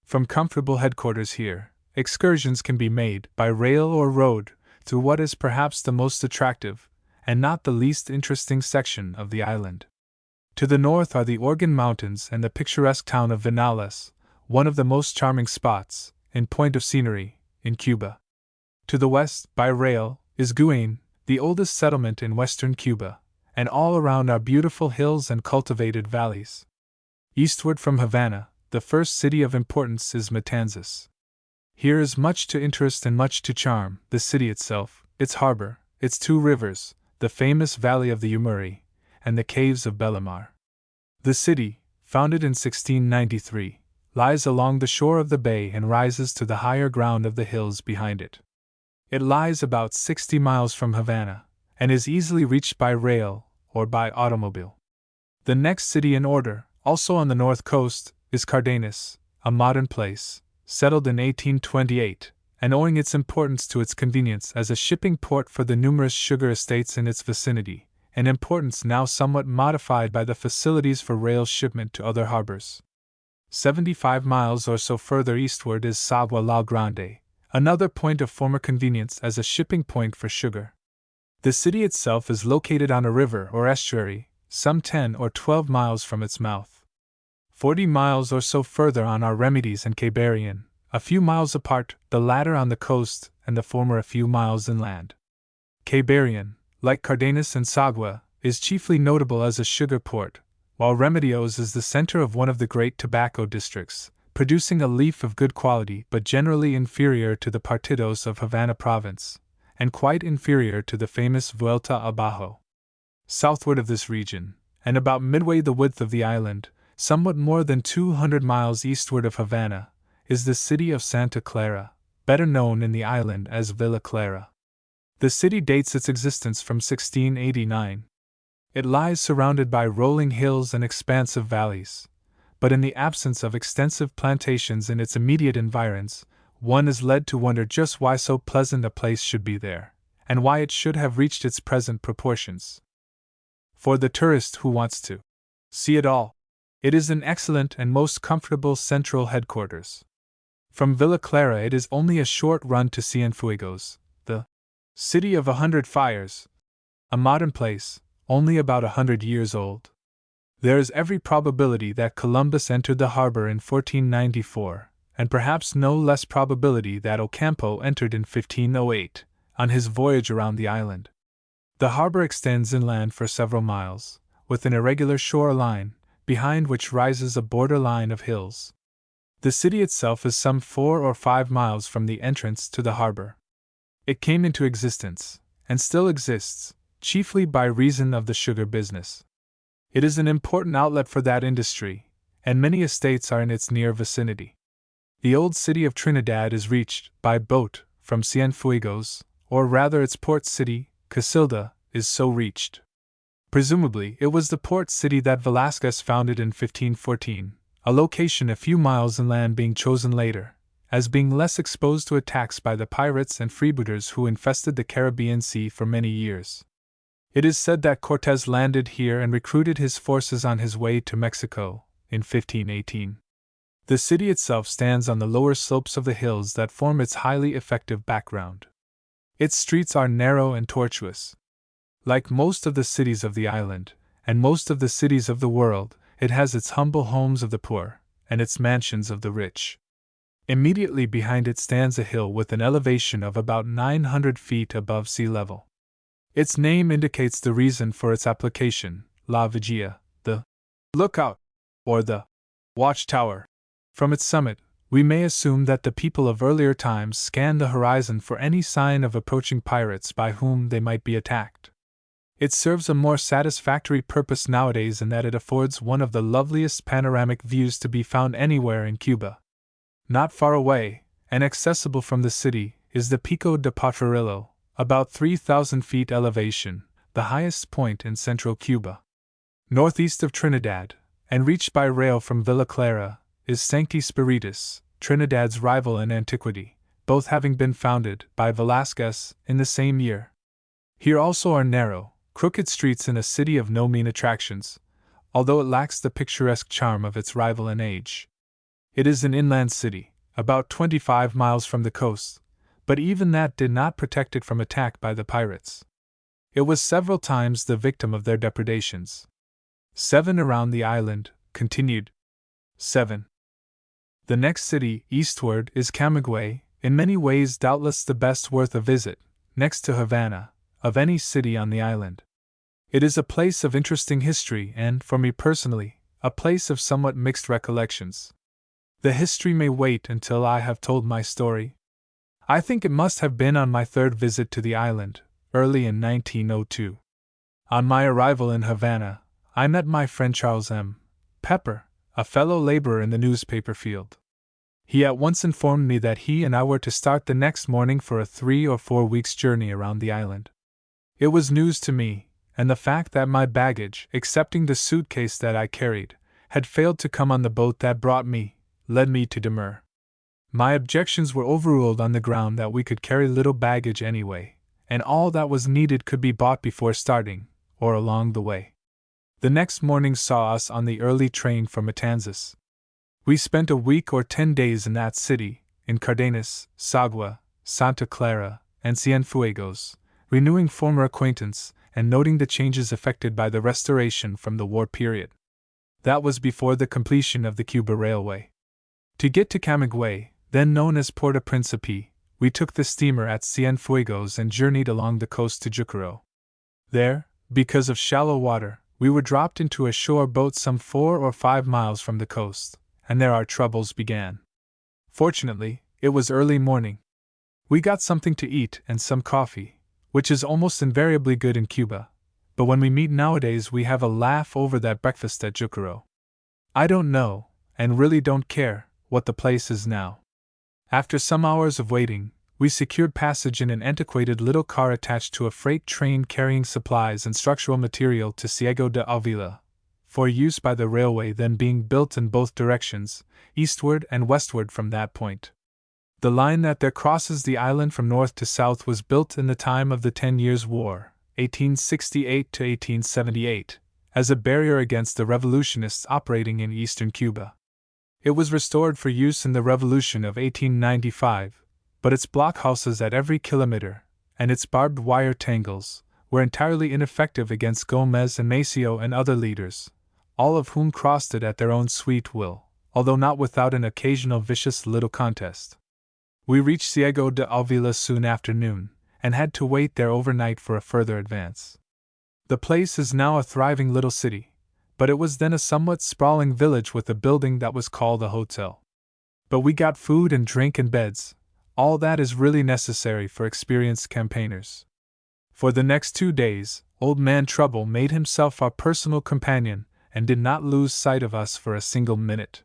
Speaker 1: From comfortable headquarters here, excursions can be made, by rail or road, through what is perhaps the most attractive, and not the least interesting section of the island. To the north are the Organ Mountains and the picturesque town of Vinales, one of the most charming spots, in point of scenery, in Cuba. To the west, by rail, is Guain, the oldest settlement in western Cuba, and all around are beautiful hills and cultivated valleys. Eastward from Havana, the first city of importance is Matanzas. Here is much to interest and much to charm: the city itself, its harbor, its 2 rivers, the famous valley of the Yumuri, and the caves of Belimar. The city, founded in 1693, lies along the shore of the bay and rises to the higher ground of the hills behind it. It lies about 60 miles from Havana, and is easily reached by rail or by automobile. The next city in order, also on the north coast, is Cardenas, a modern place, settled in 1828, and owing its importance to its convenience as a shipping port for the numerous sugar estates in its vicinity, an importance now somewhat modified by the facilities for rail shipment to other harbors. 75 miles or so further eastward is Sagua La Grande, another point of former convenience as a shipping point for sugar. The city itself is located on a river or estuary, some 10 or 12 miles from its mouth. 40 miles or so further on are Remedies and Cabarian, a few miles apart, the latter on the coast and the former a few miles inland. Cabarian, like Cardenas and Sagua, is chiefly notable as a sugar port, while Remedios is the center of one of the great tobacco districts, producing a leaf of good quality but generally inferior to the partidos of Havana province, and quite inferior to the famous Vuelta a Bajo. Southward of this region, and about midway the width of the island, somewhat more than 200 miles eastward of Havana, is the city of Santa Clara, better known in the island as Villa Clara. The city dates its existence from 1689. It lies surrounded by rolling hills and expansive valleys, but in the absence of extensive plantations in its immediate environs, one is led to wonder just why so pleasant a place should be there, and why it should have reached its present proportions. For the tourist who wants to see it all, it is an excellent and most comfortable central headquarters. From Villa Clara it is only a short run to Cienfuegos, the city of 100 fires, a modern place, only about 100 years old. There is every probability that Columbus entered the harbor in 1494, and perhaps no less probability that Ocampo entered in 1508, on his voyage around the island. The harbor extends inland for several miles, with an irregular shore line, behind which rises a border line of hills. The city itself is some 4 or 5 miles from the entrance to the harbor. It came into existence, and still exists, chiefly by reason of the sugar business. It is an important outlet for that industry, and many estates are in its near vicinity. The old city of Trinidad is reached, by boat, from Cienfuegos, or rather its port city, Casilda, is so reached. Presumably it was the port city that Velázquez founded in 1514, a location a few miles inland being chosen later, as being less exposed to attacks by the pirates and freebooters who infested the Caribbean Sea for many years. It is said that Cortés landed here and recruited his forces on his way to Mexico in 1518. The city itself stands on the lower slopes of the hills that form its highly effective background. Its streets are narrow and tortuous. Like most of the cities of the island, and most of the cities of the world, it has its humble homes of the poor, and its mansions of the rich. Immediately behind it stands a hill with an elevation of about 900 feet above sea level. Its name indicates the reason for its application, La Vigia, the lookout, or the watchtower. From its summit, we may assume that the people of earlier times scanned the horizon for any sign of approaching pirates by whom they might be attacked. It serves a more satisfactory purpose nowadays in that it affords one of the loveliest panoramic views to be found anywhere in Cuba. Not far away, and accessible from the city, is the Pico de Potrerillo, about 3,000 feet elevation, the highest point in central Cuba. Northeast of Trinidad, and reached by rail from Villa Clara, is Sancti Spiritus, Trinidad's rival in antiquity, both having been founded by Velázquez in the same year. Here also are narrow, crooked streets in a city of no mean attractions, although it lacks the picturesque charm of its rival in age. It is an inland city, about 25 miles from the coast, but even that did not protect it from attack by the pirates. It was several times the victim of their depredations. 7 around the island, continued. 7. The next city, eastward, is Camagüey, in many ways doubtless the best worth a visit, next to Havana, of any city on the island. It is a place of interesting history and, for me personally, a place of somewhat mixed recollections. The history may wait until I have told my story. I think it must have been on my 3rd visit to the island, early in 1902. On my arrival in Havana, I met my friend Charles M. Pepper, a fellow laborer in the newspaper field. He at once informed me that he and I were to start the next morning for a 3 or 4 weeks' journey around the island. It was news to me, and the fact that my baggage, excepting the suitcase that I carried, had failed to come on the boat that brought me, led me to demur. My objections were overruled on the ground that we could carry little baggage anyway, and all that was needed could be bought before starting, or along the way. The next morning saw us on the early train for Matanzas. We spent a week or 10 days in that city, in Cardenas, Sagua, Santa Clara, and Cienfuegos, renewing former acquaintance and noting the changes effected by the restoration from the war period. That was before the completion of the Cuba Railway. To get to Camagüey, then known as Puerto Principe, we took the steamer at Cienfuegos and journeyed along the coast to Jucaro. There, because of shallow water, we were dropped into a shore boat some 4 or 5 miles from the coast, and there our troubles began. Fortunately, it was early morning. We got something to eat and some coffee, which is almost invariably good in Cuba, but when we meet nowadays we have a laugh over that breakfast at Jucaro. I don't know, and really don't care, what the place is now. After some hours of waiting, we secured passage in an antiquated little car attached to a freight train carrying supplies and structural material to Ciego de Avila, for use by the railway then being built in both directions, eastward and westward from that point. The line that there crosses the island from north to south was built in the time of the 10 Years' War, 1868 to 1878, as a barrier against the revolutionists operating in eastern Cuba. It was restored for use in the Revolution of 1895, but its blockhouses at every kilometer, and its barbed wire tangles, were entirely ineffective against Gomez and Maceo and other leaders, all of whom crossed it at their own sweet will, although not without an occasional vicious little contest. We reached Ciego de Avila soon after noon, and had to wait there overnight for a further advance. The place is now a thriving little city, but it was then a somewhat sprawling village with a building that was called a hotel. But we got food and drink and beds, all that is really necessary for experienced campaigners. For the next 2 days, Old Man Trouble made himself our personal companion, and did not lose sight of us for a single minute.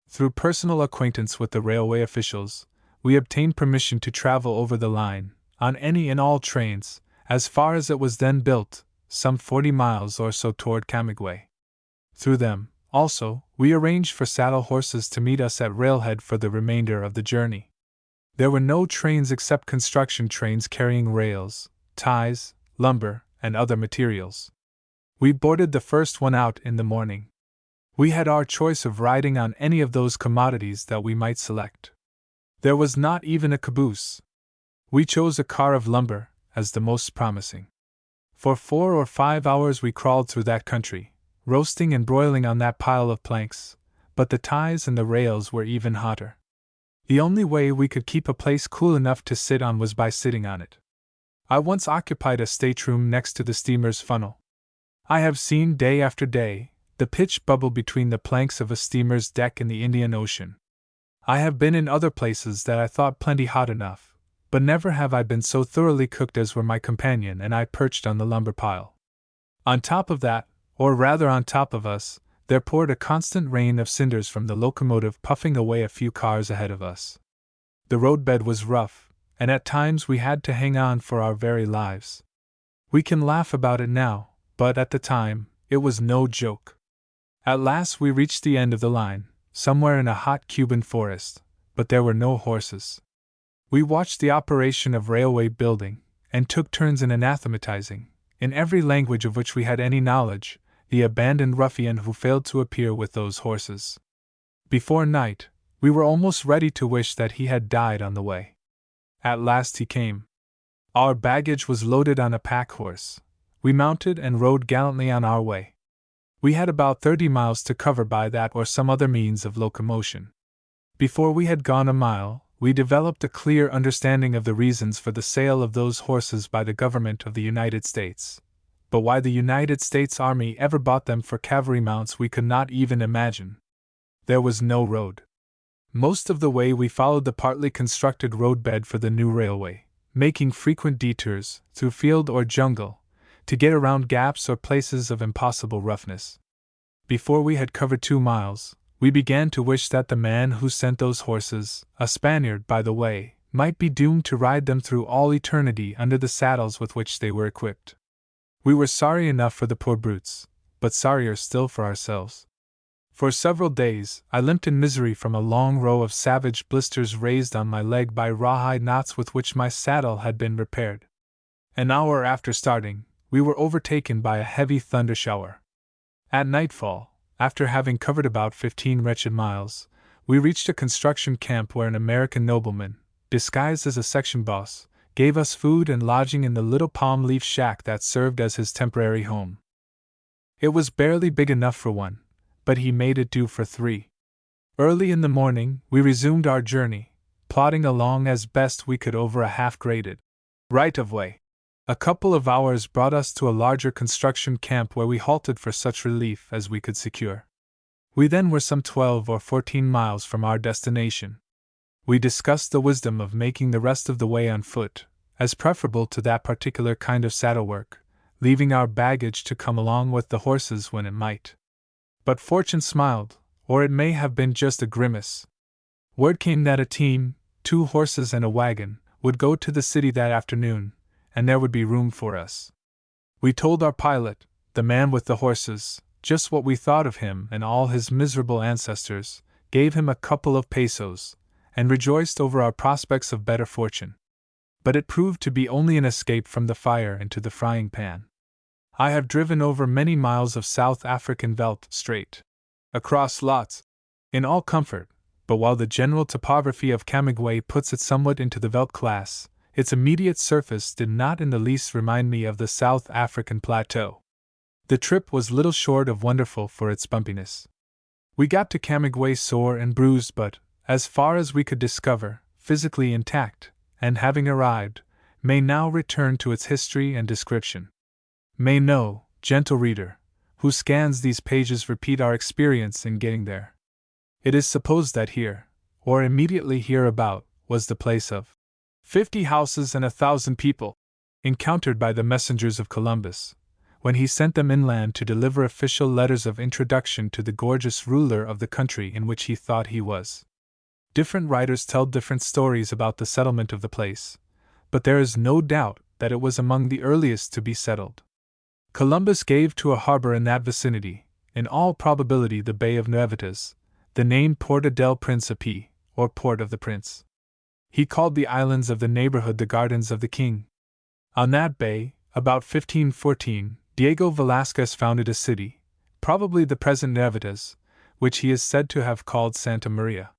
Speaker 1: Through personal acquaintance with the railway officials, we obtained permission to travel over the line, on any and all trains, as far as it was then built, some 40 miles or so toward Camagüey. Through them, Also, we arranged for saddle horses to meet us at Railhead for the remainder of the journey. There were no trains except construction trains carrying rails, ties, lumber, and other materials. We boarded the first one out in the morning. We had our choice of riding on any of those commodities that we might select. There was not even a caboose. We chose a car of lumber as the most promising. For 4 or 5 hours we crawled through that country, roasting and broiling on that pile of planks, but the ties and the rails were even hotter. The only way we could keep a place cool enough to sit on was by sitting on it. I once occupied a stateroom next to the steamer's funnel. I have seen day after day the pitch bubble between the planks of a steamer's deck in the Indian Ocean. I have been in other places that I thought plenty hot enough, but never have I been so thoroughly cooked as were my companion and I perched on the lumber pile. On top of that, or rather on top of us, there poured a constant rain of cinders from the locomotive puffing away a few cars ahead of us. The roadbed was rough, and at times we had to hang on for our very lives. We can laugh about it now, but at the time, it was no joke. At last we reached the end of the line, somewhere in a hot Cuban forest, but there were no horses. We watched the operation of railway building, and took turns in anathematizing, in every language of which we had any knowledge, the abandoned ruffian who failed to appear with those horses. Before night, we were almost ready to wish that he had died on the way. At last he came. Our baggage was loaded on a pack horse. We mounted and rode gallantly on our way. We had about 30 miles to cover by that or some other means of locomotion. Before we had gone a mile, we developed a clear understanding of the reasons for the sale of those horses by the government of the United States. But why the United States Army ever bought them for cavalry mounts we could not even imagine. There was no road. Most of the way we followed the partly constructed roadbed for the new railway, making frequent detours, through field or jungle, to get around gaps or places of impossible roughness. Before we had covered 2 miles, we began to wish that the man who sent those horses, a Spaniard by the way, might be doomed to ride them through all eternity under the saddles with which they were equipped. We were sorry enough for the poor brutes, but sorrier still for ourselves. For several days, I limped in misery from a long row of savage blisters raised on my leg by rawhide knots with which my saddle had been repaired. An hour after starting, we were overtaken by a heavy thunder shower. At nightfall, after having covered about 15 wretched miles, we reached a construction camp where an American nobleman, disguised as a section boss, gave us food and lodging in the little palm leaf shack that served as his temporary home. It was barely big enough for one, but he made it do for 3. Early in the morning, we resumed our journey, plodding along as best we could over a half-graded right-of-way. A couple of hours brought us to a larger construction camp where we halted for such relief as we could secure. We then were some 12 or 14 miles from our destination. We discussed the wisdom of making the rest of the way on foot, as preferable to that particular kind of saddle work, leaving our baggage to come along with the horses when it might. But fortune smiled, or it may have been just a grimace. Word came that a team, 2 horses and a wagon, would go to the city that afternoon, and there would be room for us. We told our pilot, the man with the horses, just what we thought of him and all his miserable ancestors, gave him a couple of pesos, and rejoiced over our prospects of better fortune. But it proved to be only an escape from the fire into the frying pan. I have driven over many miles of South African veldt straight, across lots, in all comfort, but while the general topography of Camagüey puts it somewhat into the veldt class, its immediate surface did not in the least remind me of the South African plateau. The trip was little short of wonderful for its bumpiness. We got to Camagüey sore and bruised but, as far as we could discover, physically intact, and having arrived, may now return to its history and description. May no, gentle reader, who scans these pages repeat our experience in getting there. It is supposed that here, or immediately hereabout, was the place of 50 houses and 1,000 people, encountered by the messengers of Columbus, when he sent them inland to deliver official letters of introduction to the gorgeous ruler of the country in which he thought he was. Different writers tell different stories about the settlement of the place, but there is no doubt that it was among the earliest to be settled. Columbus gave to a harbor in that vicinity, in all probability the Bay of Nuevitas, the name Porta del Principe, or Port of the Prince. He called the islands of the neighborhood the Gardens of the King. On that bay, about 1514, Diego Velázquez founded a city, probably the present Nuevitas, which he is said to have called Santa Maria.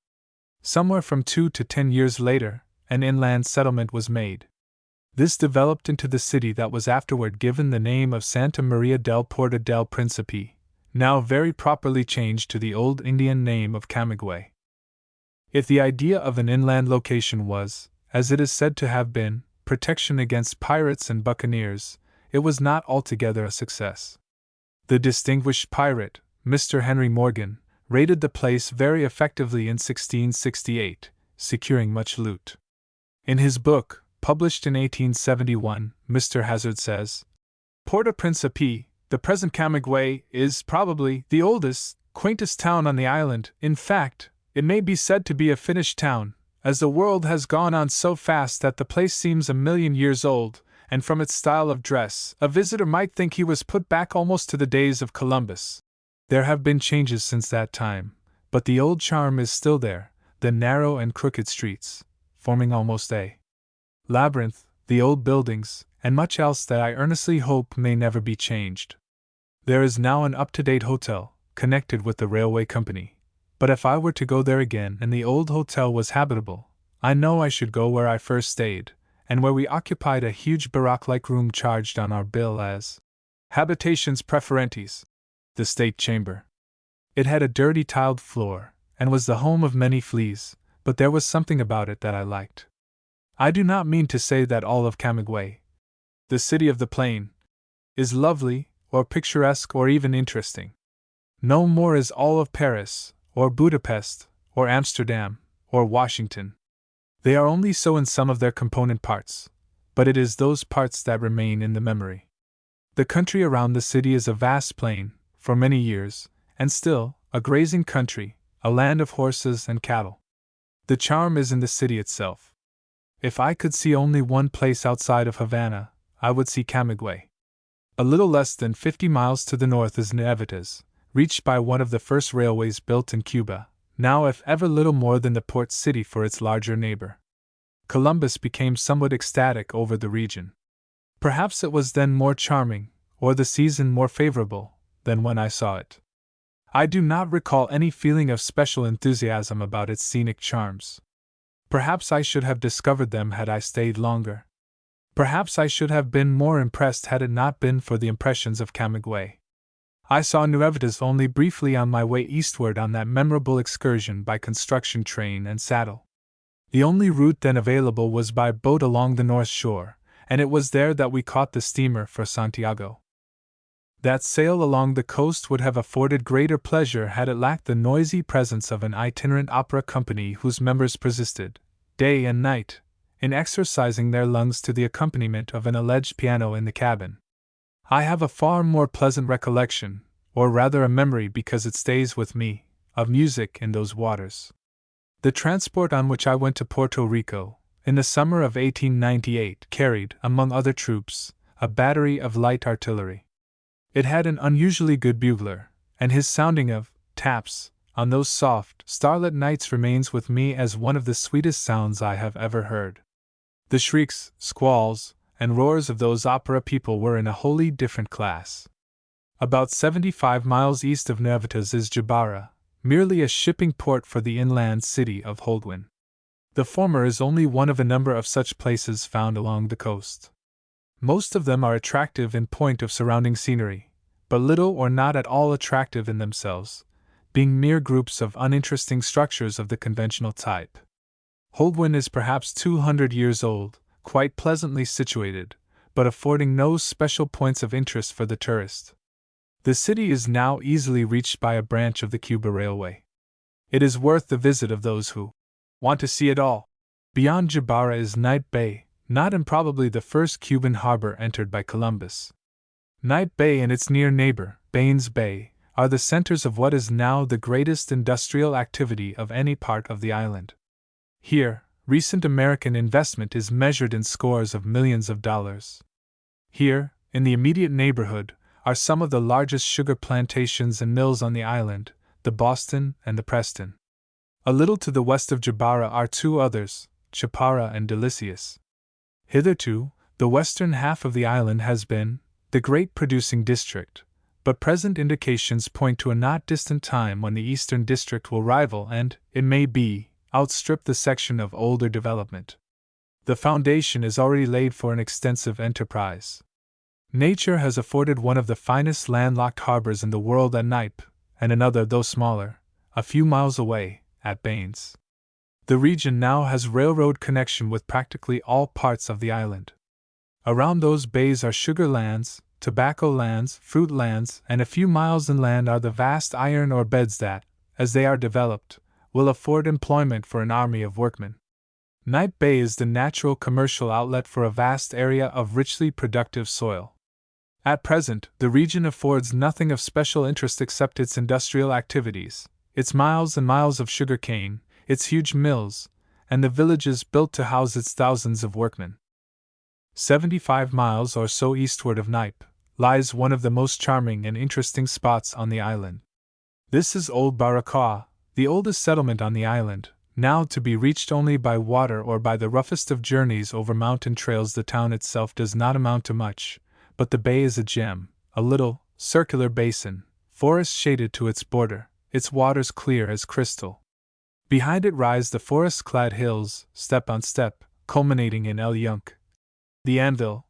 Speaker 1: Somewhere from 2 to 10 years later, an inland settlement was made. This developed into the city that was afterward given the name of Santa Maria del Porta del Principe, now very properly changed to the old Indian name of Camagüey. If the idea of an inland location was, as it is said to have been, protection against pirates and buccaneers, it was not altogether a success. The distinguished pirate, Mr. Henry Morgan, raided the place very effectively in 1668, securing much loot. In his book, published in 1871, Mr. Hazard says, Porta Principe, the present Camagüey, is probably the oldest, quaintest town on the island. In fact, it may be said to be a finished town, as the world has gone on so fast that the place seems 1,000,000 years old, and from its style of dress, a visitor might think he was put back almost to the days of Columbus. There have been changes since that time, but the old charm is still there, the narrow and crooked streets, forming almost a labyrinth, the old buildings, and much else that I earnestly hope may never be changed. There is now an up-to-date hotel, connected with the railway company, but if I were to go there again and the old hotel was habitable, I know I should go where I first stayed, and where we occupied a huge barrack-like room charged on our bill as Habitations Preferentes, the State Chamber. It had a dirty tiled floor, and was the home of many fleas, but there was something about it that I liked. I do not mean to say that all of Camagüey, the city of the plain, is lovely, or picturesque, or even interesting. No more is all of Paris, or Budapest, or Amsterdam, or Washington. They are only so in some of their component parts, but it is those parts that remain in the memory. The country around the city is a vast plain, for many years, and still, a grazing country, a land of horses and cattle. The charm is in the city itself. If I could see only one place outside of Havana, I would see Camagüey. A little less than 50 miles to the north is Nuevitas, reached by one of the first railways built in Cuba, now if ever little more than the port city for its larger neighbor. Columbus became somewhat ecstatic over the region. Perhaps it was then more charming, or the season more favorable, than when I saw it. I do not recall any feeling of special enthusiasm about its scenic charms. Perhaps I should have discovered them had I stayed longer. Perhaps I should have been more impressed had it not been for the impressions of Camagüey. I saw Nuevitas only briefly on my way eastward on that memorable excursion by construction train and saddle. The only route then available was by boat along the north shore, and it was there that we caught the steamer for Santiago. That sail along the coast would have afforded greater pleasure had it lacked the noisy presence of an itinerant opera company whose members persisted, day and night, in exercising their lungs to the accompaniment of an alleged piano in the cabin. I have a far more pleasant recollection, or rather a memory because it stays with me, of music in those waters. The transport on which I went to Puerto Rico, in the summer of 1898, carried, among other troops, a battery of light artillery. It had an unusually good bugler, and his sounding of taps on those soft, starlit nights remains with me as one of the sweetest sounds I have ever heard. The shrieks, squalls, and roars of those opera people were in a wholly different class. About 75 miles east of Nuevitas is Jabara, merely a shipping port for the inland city of Holguin. The former is only one of a number of such places found along the coast. Most of them are attractive in point of surrounding scenery, but little or not at all attractive in themselves, being mere groups of uninteresting structures of the conventional type. Holguin is perhaps 200 years old, quite pleasantly situated, but affording no special points of interest for the tourist. The city is now easily reached by a branch of the Cuba Railway. It is worth the visit of those who want to see it all. Beyond Jabara is Knight Bay, not improbably the first Cuban harbor entered by Columbus. Knight Bay and its near neighbor, Baines Bay, are the centers of what is now the greatest industrial activity of any part of the island. Here, recent American investment is measured in scores of millions of dollars. Here, in the immediate neighborhood, are some of the largest sugar plantations and mills on the island, the Boston and the Preston. A little to the west of Jabara are two others, Chapara and Delicious. Hitherto, the western half of the island has been the great producing district, but present indications point to a not distant time when the eastern district will rival and, it may be, outstrip the section of older development. The foundation is already laid for an extensive enterprise. Nature has afforded one of the finest landlocked harbors in the world at Nipe, and another, though smaller, a few miles away, at Baines. The region now has railroad connection with practically all parts of the island. Around those bays are sugar lands, tobacco lands, fruit lands, and a few miles inland are the vast iron ore beds that, as they are developed, will afford employment for an army of workmen. Nipe Bay is the natural commercial outlet for a vast area of richly productive soil. At present, the region affords nothing of special interest except its industrial activities, its miles and miles of sugar cane, its huge mills, and the villages built to house its thousands of workmen. 75 miles or so eastward of Nipe lies one of the most charming and interesting spots on the island. This is Old Baracoa, the oldest settlement on the island, now to be reached only by water or by the roughest of journeys over mountain trails. The town itself does not amount to much, but the bay is a gem, a little, circular basin, forest shaded to its border, its waters clear as crystal. Behind it rise the forest-clad hills, step on step, culminating in El Yunque, the Anvil,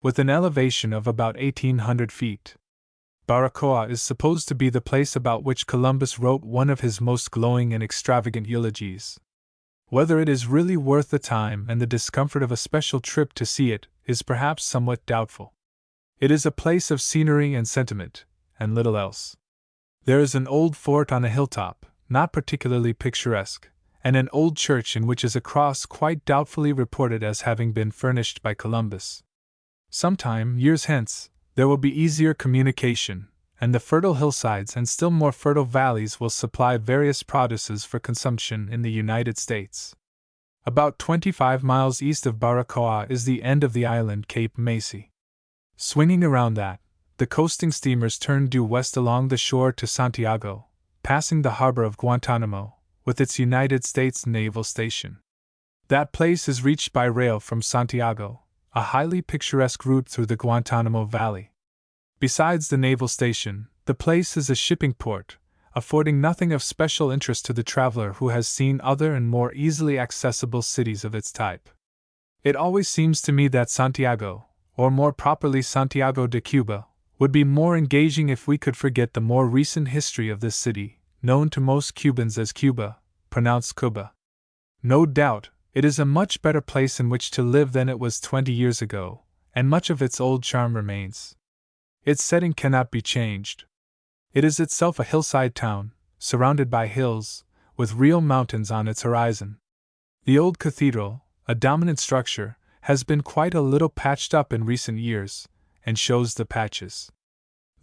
Speaker 1: with an elevation of about 1,800 feet. Baracoa is supposed to be the place about which Columbus wrote one of his most glowing and extravagant eulogies. Whether it is really worth the time and the discomfort of a special trip to see it is perhaps somewhat doubtful. It is a place of scenery and sentiment, and little else. There is an old fort on a hilltop, not particularly picturesque, and an old church in which is a cross quite doubtfully reported as having been furnished by Columbus. Sometime, years hence, there will be easier communication, and the fertile hillsides and still more fertile valleys will supply various produces for consumption in the United States. About 25 miles east of Baracoa is the end of the island, Cape Macy. Swinging around that, the coasting steamers turn due west along the shore to Santiago, passing the harbor of Guantanamo, with its United States Naval Station. That place is reached by rail from Santiago, a highly picturesque route through the Guantanamo Valley. Besides the naval station, the place is a shipping port, affording nothing of special interest to the traveler who has seen other and more easily accessible cities of its type. It always seems to me that Santiago, or more properly Santiago de Cuba, would be more engaging if we could forget the more recent history of this city, known to most Cubans as Cuba, pronounced Cuba. No doubt, it is a much better place in which to live than it was 20 years ago, and much of its old charm remains. Its setting cannot be changed. It is itself a hillside town, surrounded by hills, with real mountains on its horizon. The old cathedral, a dominant structure, has been quite a little patched up in recent years, and shows the patches.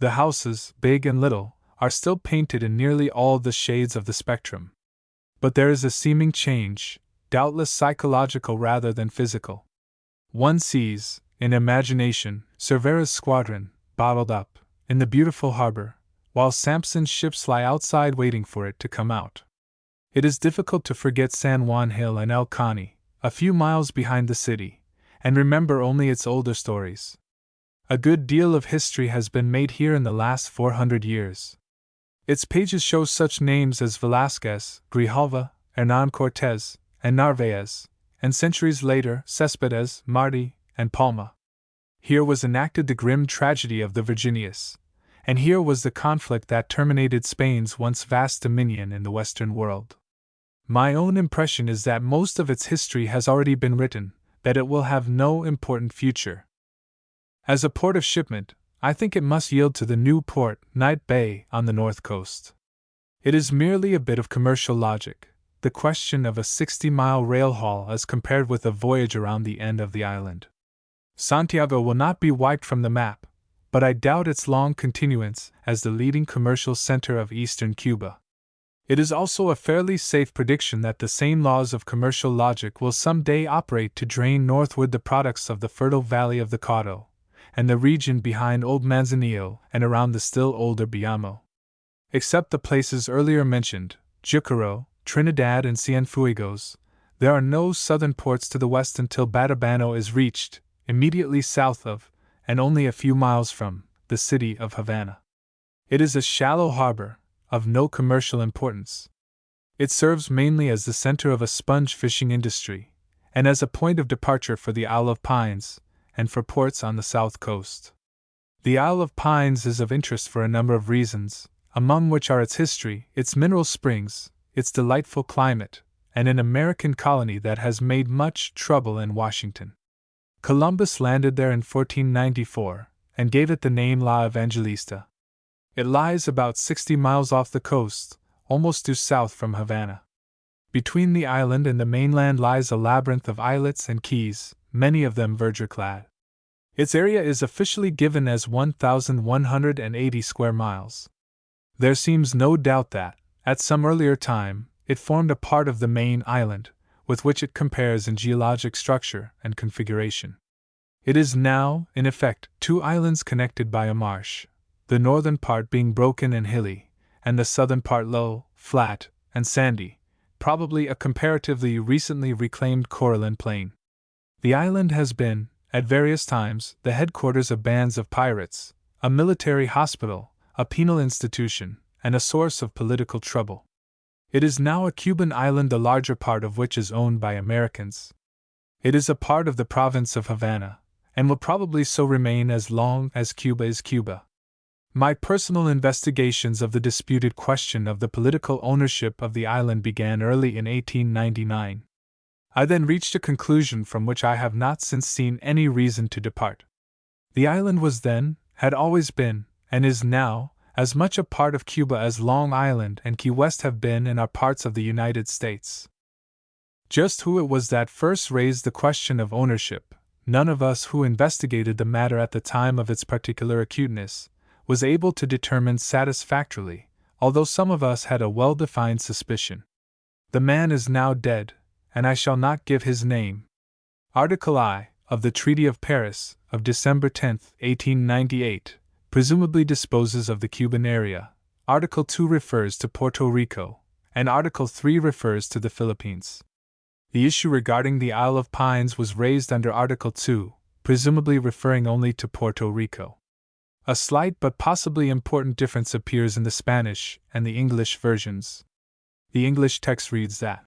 Speaker 1: The houses, big and little, are still painted in nearly all the shades of the spectrum. But there is a seeming change, doubtless psychological rather than physical. One sees, in imagination, Cervera's squadron, bottled up, in the beautiful harbor, while Sampson's ships lie outside waiting for it to come out. It is difficult to forget San Juan Hill and El Caney, a few miles behind the city, and remember only its older stories. A good deal of history has been made here in the last 400 years. Its pages show such names as Velázquez, Grijalva, Hernán Cortés, and Narvaez, and centuries later, Céspedes, Martí, and Palma. Here was enacted the grim tragedy of the Virginius, and here was the conflict that terminated Spain's once vast dominion in the Western world. My own impression is that most of its history has already been written, that it will have no important future. As a port of shipment, I think it must yield to the new port, Nipe Bay, on the north coast. It is merely a bit of commercial logic, the question of a 60-mile rail haul as compared with a voyage around the end of the island. Santiago will not be wiped from the map, but I doubt its long continuance as the leading commercial center of eastern Cuba. It is also a fairly safe prediction that the same laws of commercial logic will someday operate to drain northward the products of the fertile valley of the Caudo, and the region behind Old Manzanillo and around the still older Bayamo. Except the places earlier mentioned, Jucaro, Trinidad, and Cienfuegos, there are no southern ports to the west until Batabano is reached, immediately south of, and only a few miles from, the city of Havana. It is a shallow harbor, of no commercial importance. It serves mainly as the center of a sponge fishing industry, and as a point of departure for the Isle of Pines, and for ports on the south coast. The Isle of Pines is of interest for a number of reasons, among which are its history, its mineral springs, its delightful climate, and an American colony that has made much trouble in Washington. Columbus landed there in 1494, and gave it the name La Evangelista. It lies about 60 miles off the coast, almost due south from Havana. Between the island and the mainland lies a labyrinth of islets and keys, many of them verdure-clad. Its area is officially given as 1,180 square miles. There seems no doubt that, at some earlier time, it formed a part of the main island, with which it compares in geologic structure and configuration. It is now, in effect, two islands connected by a marsh, the northern part being broken and hilly, and the southern part low, flat, and sandy, probably a comparatively recently reclaimed coralline plain. The island has been, at various times, the headquarters of bands of pirates, a military hospital, a penal institution, and a source of political trouble. It is now a Cuban island, the larger part of which is owned by Americans. It is a part of the province of Havana, and will probably so remain as long as Cuba is Cuba. My personal investigations of the disputed question of the political ownership of the island began early in 1899. I then reached a conclusion from which I have not since seen any reason to depart. The island was then, had always been, and is now, as much a part of Cuba as Long Island and Key West have been and are parts of the United States. Just who it was that first raised the question of ownership, none of us who investigated the matter at the time of its particular acuteness was able to determine satisfactorily, although some of us had a well-defined suspicion. The man is now dead, and I shall not give his name. Article I, of the Treaty of Paris, of December 10, 1898, presumably disposes of the Cuban area. Article II refers to Puerto Rico, and Article III refers to the Philippines. The issue regarding the Isle of Pines was raised under Article II, presumably referring only to Puerto Rico. A slight but possibly important difference appears in the Spanish and the English versions. The English text reads that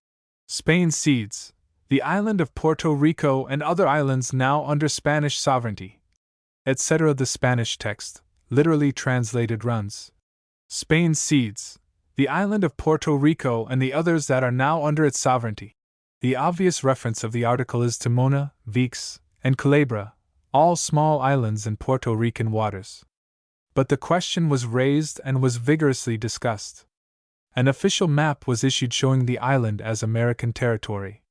Speaker 1: Spain cedes the island of Puerto Rico and other islands now under Spanish sovereignty, etc. The Spanish text, literally translated, runs Spain cedes the island of Puerto Rico and the others that are now under its sovereignty. The obvious reference of the article is to Mona, Vix, and Culebra, all small islands in Puerto Rican waters. But the question was raised and was vigorously discussed. An official map was issued showing the island as American territory.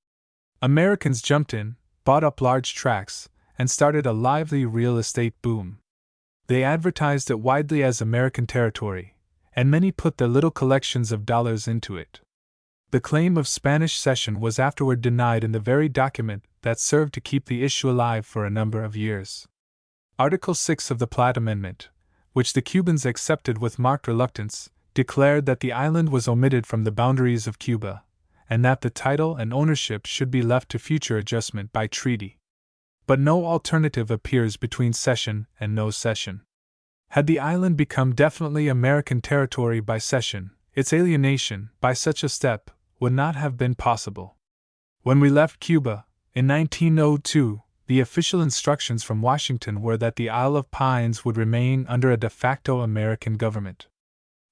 Speaker 1: Americans jumped in, bought up large tracts, and started a lively real estate boom. They advertised it widely as American territory, and many put their little collections of dollars into it. The claim of Spanish cession was afterward denied in the very document that served to keep the issue alive for a number of years. Article 6 of the Platt Amendment, which the Cubans accepted with marked reluctance, declared that the island was omitted from the boundaries of Cuba, and that the title and ownership should be left to future adjustment by treaty. But no alternative appears between cession and no cession. Had the island become definitely American territory by cession, its alienation, by such a step, would not have been possible. When we left Cuba, in 1902, the official instructions from Washington were that the Isle of Pines would remain under a de facto American government.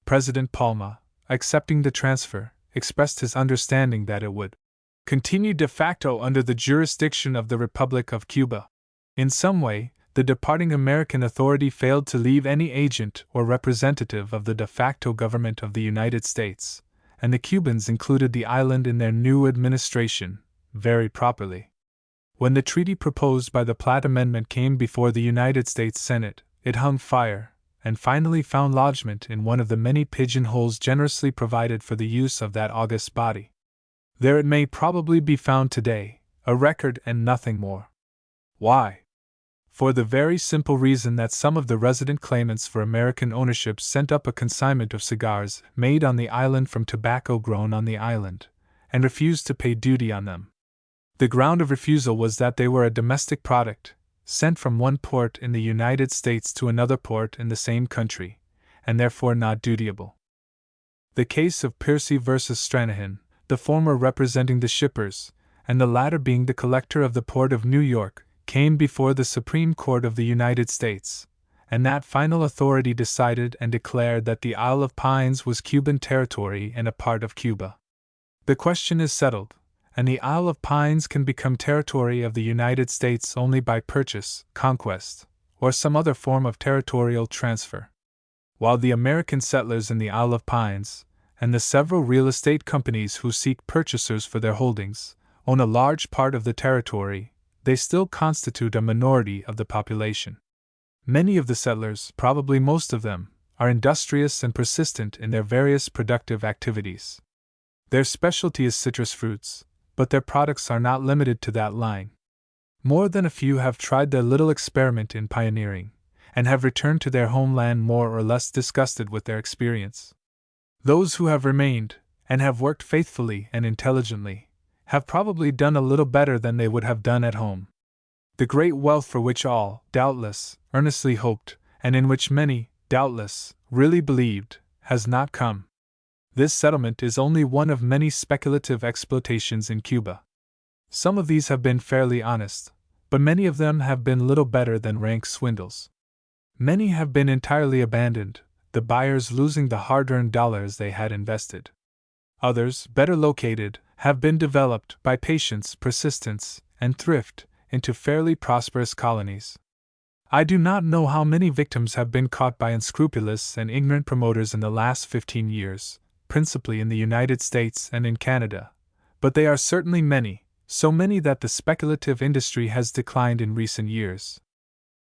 Speaker 1: President Palma, accepting the transfer, expressed his understanding that it would continue de facto under the jurisdiction of the Republic of Cuba. In some way, the departing American authority failed to leave any agent or representative of the de facto government of the United States, and the Cubans included the island in their new administration, very properly. When the treaty proposed by the Platt Amendment came before the United States Senate, it hung fire, and finally found lodgment in one of the many pigeonholes generously provided for the use of that august body. There it may probably be found today, a record and nothing more. Why? for the very simple reason that some of the resident claimants for American ownership sent up a consignment of cigars made on the island from tobacco grown on the island, and refused to pay duty on them. The ground of refusal was that they were a domestic product, sent from one port in the United States to another port in the same country, and therefore not dutiable. The case of Piercy versus Stranahan, the former representing the shippers, and the latter being the collector of the Port of New York, came before the Supreme Court of the United States, and that final authority decided and declared that the Isle of Pines was Cuban territory and a part of Cuba. The question is settled, and the Isle of Pines can become territory of the United States only by purchase, conquest, or some other form of territorial transfer. While the American settlers in the Isle of Pines, and the several real estate companies who seek purchasers for their holdings, own a large part of the territory, they still constitute a minority of the population. Many of the settlers, probably most of them, are industrious and persistent in their various productive activities. Their specialty is citrus fruits, but their products are not limited to that line. More than a few have tried their little experiment in pioneering, and have returned to their homeland more or less disgusted with their experience. Those who have remained, and have worked faithfully and intelligently, have probably done a little better than they would have done at home. The great wealth for which all, doubtless, earnestly hoped, and in which many, doubtless, really believed, has not come. This settlement is only one of many speculative exploitations in Cuba. Some of these have been fairly honest, but many of them have been little better than rank swindles. Many have been entirely abandoned, the buyers losing the hard-earned dollars they had invested. Others, better located, have been developed by patience, persistence, and thrift into fairly prosperous colonies. I do not know how many victims have been caught by unscrupulous and ignorant promoters in the last 15 years, principally in the United States and in Canada, but they are certainly many, so many that the speculative industry has declined in recent years.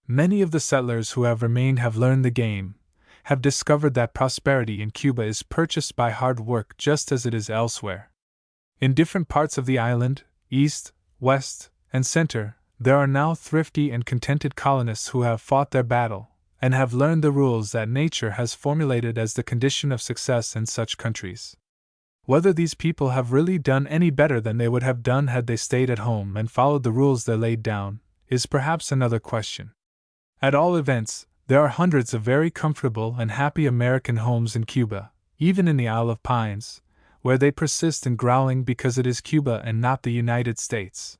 Speaker 1: Many of the settlers who have remained have learned the game, have discovered that prosperity in Cuba is purchased by hard work just as it is elsewhere. In different parts of the island, east, west, and center, there are now thrifty and contented colonists who have fought their battle, and have learned the rules that nature has formulated as the condition of success in such countries. Whether these people have really done any better than they would have done had they stayed at home and followed the rules they laid down, is perhaps another question. At all events, there are hundreds of very comfortable and happy American homes in Cuba, even in the Isle of Pines, where they persist in growling because it is Cuba and not the United States.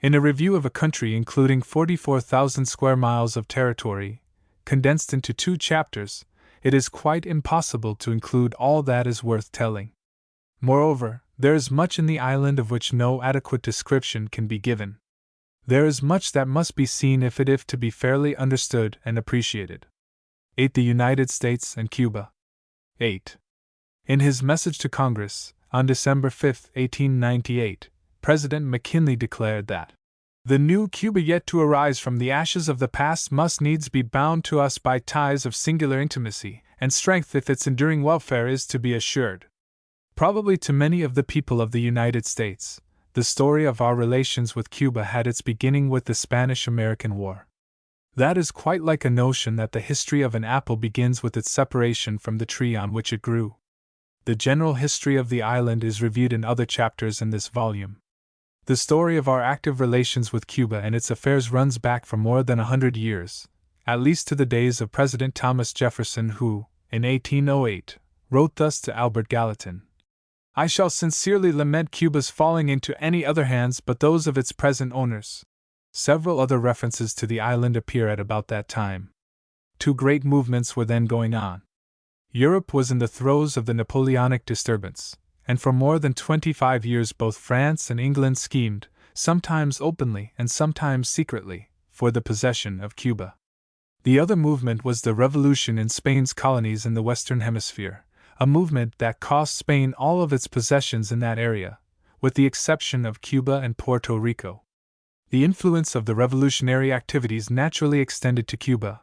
Speaker 1: In a review of a country including 44,000 square miles of territory, condensed into 2 chapters, it is quite impossible to include all that is worth telling. Moreover, there is much in the island of which no adequate description can be given. There is much that must be seen if to be fairly understood and appreciated. 8. The United States and Cuba. 8. In his message to Congress, on December 5, 1898, President McKinley declared that the new Cuba yet to arise from the ashes of the past must needs be bound to us by ties of singular intimacy and strength if its enduring welfare is to be assured. Probably to many of the people of the United States, the story of our relations with Cuba had its beginning with the Spanish-American War. That is quite like a notion that the history of an apple begins with its separation from the tree on which it grew. The general history of the island is reviewed in other chapters in this volume. The story of our active relations with Cuba and its affairs runs back for more than 100 years, at least to the days of President Thomas Jefferson who, in 1808, wrote thus to Albert Gallatin: I shall sincerely lament Cuba's falling into any other hands but those of its present owners. Several other references to the island appear at about that time. 2 great movements were then going on. Europe was in the throes of the Napoleonic disturbance, and for more than 25 years both France and England schemed, sometimes openly and sometimes secretly, for the possession of Cuba. The other movement was the revolution in Spain's colonies in the Western Hemisphere, a movement that cost Spain all of its possessions in that area, with the exception of Cuba and Puerto Rico. The influence of the revolutionary activities naturally extended to Cuba,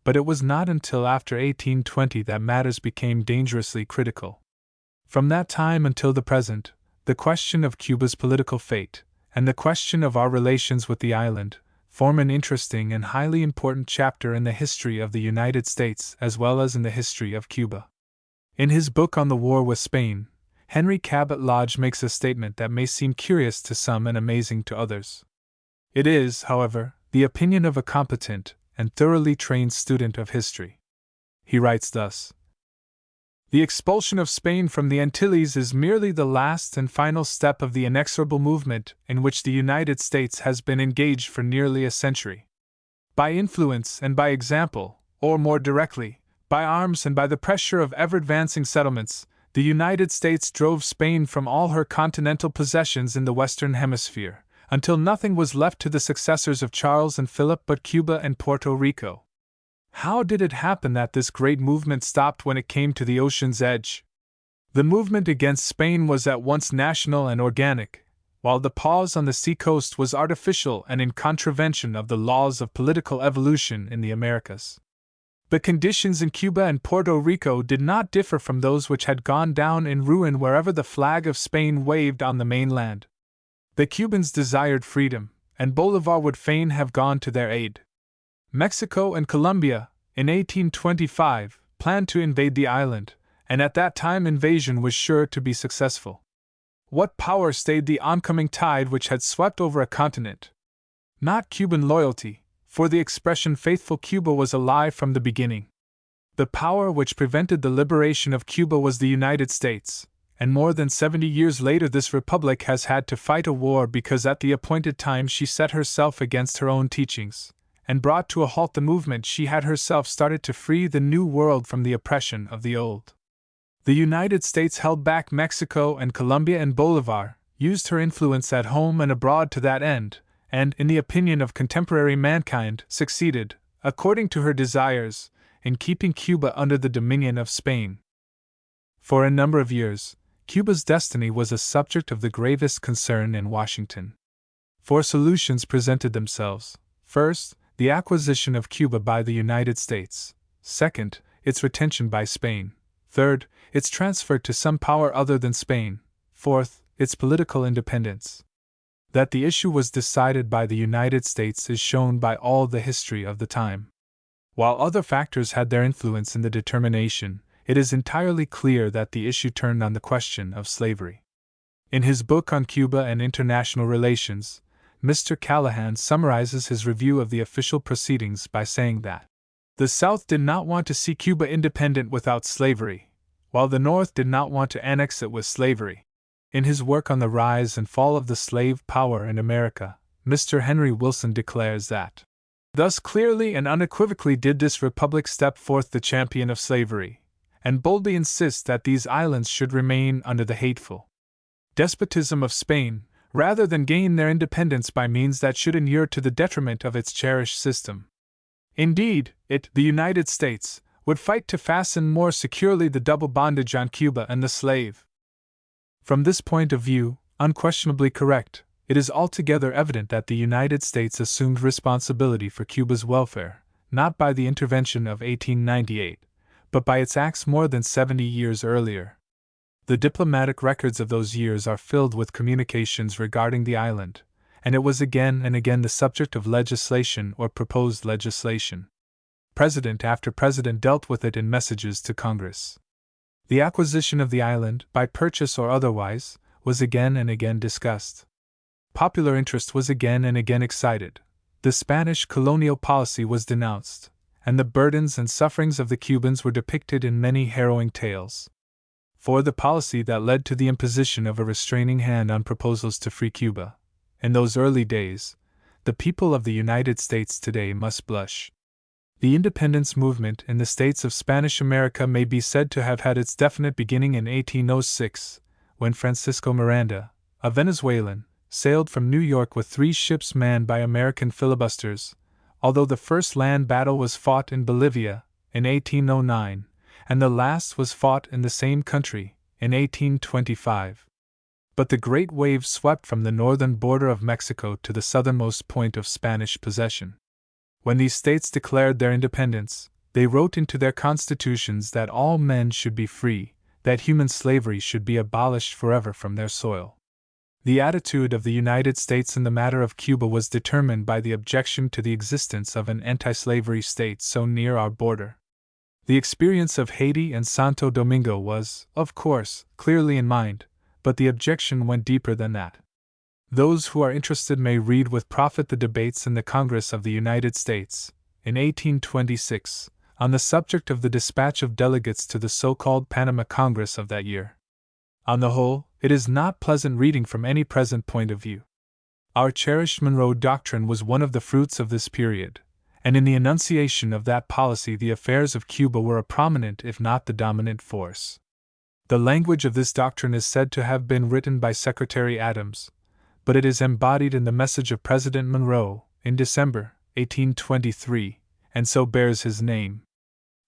Speaker 1: but it was not until after 1820 that matters became dangerously critical. From that time until the present, the question of Cuba's political fate, and the question of our relations with the island, form an interesting and highly important chapter in the history of the United States as well as in the history of Cuba. In his book on the war with Spain, Henry Cabot Lodge makes a statement that may seem curious to some and amazing to others. It is, however, the opinion of a competent and thoroughly trained student of history. He writes thus: "The expulsion of Spain from the Antilles is merely the last and final step of the inexorable movement in which the United States has been engaged for nearly a century. By influence and by example, or more directly, by arms and by the pressure of ever-advancing settlements, the United States drove Spain from all her continental possessions in the Western Hemisphere, until nothing was left to the successors of Charles and Philip but Cuba and Puerto Rico. How did it happen that this great movement stopped when it came to the ocean's edge? The movement against Spain was at once national and organic, while the pause on the seacoast was artificial and in contravention of the laws of political evolution in the Americas. The conditions in Cuba and Puerto Rico did not differ from those which had gone down in ruin wherever the flag of Spain waved on the mainland. The Cubans desired freedom, and Bolivar would fain have gone to their aid. Mexico and Colombia, in 1825, planned to invade the island, and at that time invasion was sure to be successful. What power stayed the oncoming tide which had swept over a continent? Not Cuban loyalty, for the expression faithful Cuba was a lie from the beginning. The power which prevented the liberation of Cuba was the United States, and more than 70 years later this republic has had to fight a war because at the appointed time she set herself against her own teachings, and brought to a halt the movement she had herself started to free the New World from the oppression of the Old. The United States held back Mexico and Colombia, and Bolivar used her influence at home and abroad to that end, and, in the opinion of contemporary mankind, succeeded, according to her desires, in keeping Cuba under the dominion of Spain. For a number of years, Cuba's destiny was a subject of the gravest concern in Washington. Four solutions presented themselves. First, the acquisition of Cuba by the United States. Second, its retention by Spain. Third, its transfer to some power other than Spain. Fourth, its political independence. That the issue was decided by the United States is shown by all the history of the time. While other factors had their influence in the determination, it is entirely clear that the issue turned on the question of slavery. In his book on Cuba and International Relations, Mr. Callahan summarizes his review of the official proceedings by saying that the South did not want to see Cuba independent without slavery, while the North did not want to annex it with slavery. In his work on the rise and fall of the slave power in America, Mr. Henry Wilson declares that, "Thus clearly and unequivocally did this republic step forth the champion of slavery, and boldly insist that these islands should remain under the hateful despotism of Spain, rather than gain their independence by means that should inure to the detriment of its cherished system. Indeed, it, the United States, would fight to fasten more securely the double bondage on Cuba and the slave." From this point of view, unquestionably correct, it is altogether evident that the United States assumed responsibility for Cuba's welfare, not by the intervention of 1898, but by its acts more than 70 years earlier. The diplomatic records of those years are filled with communications regarding the island, and it was again and again the subject of legislation or proposed legislation. President after president dealt with it in messages to Congress. The acquisition of the island, by purchase or otherwise, was again and again discussed. Popular interest was again and again excited. The Spanish colonial policy was denounced, and the burdens and sufferings of the Cubans were depicted in many harrowing tales. For the policy that led to the imposition of a restraining hand on proposals to free Cuba, in those early days, the people of the United States today must blush. The independence movement in the states of Spanish America may be said to have had its definite beginning in 1806, when Francisco Miranda, a Venezuelan, sailed from New York with 3 ships manned by American filibusters, although the first land battle was fought in Bolivia in 1809, and the last was fought in the same country in 1825. But the great wave swept from the northern border of Mexico to the southernmost point of Spanish possession. When these states declared their independence, they wrote into their constitutions that all men should be free, that human slavery should be abolished forever from their soil. The attitude of the United States in the matter of Cuba was determined by the objection to the existence of an anti-slavery state so near our border. The experience of Haiti and Santo Domingo was, of course, clearly in mind, but the objection went deeper than that. Those who are interested may read with profit the debates in the Congress of the United States, in 1826, on the subject of the dispatch of delegates to the so-called Panama Congress of that year. On the whole, it is not pleasant reading from any present point of view. Our cherished Monroe Doctrine was one of the fruits of this period, and in the enunciation of that policy the affairs of Cuba were a prominent if not the dominant force. The language of this doctrine is said to have been written by Secretary Adams, but it is embodied in the message of President Monroe, in December, 1823, and so bears his name.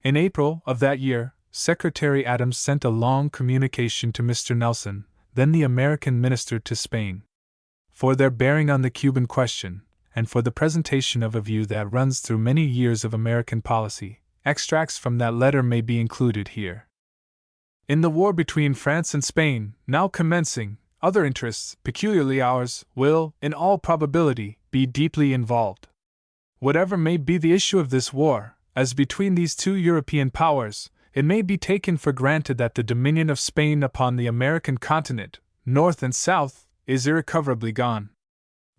Speaker 1: In April of that year, Secretary Adams sent a long communication to Mr. Nelson, then the American minister to Spain, for their bearing on the Cuban question, and for the presentation of a view that runs through many years of American policy. Extracts from that letter may be included here. In the war between France and Spain, now commencing, other interests, peculiarly ours, will, in all probability, be deeply involved. Whatever may be the issue of this war, as between these two European powers, it may be taken for granted that the dominion of Spain upon the American continent, north and south, is irrecoverably gone.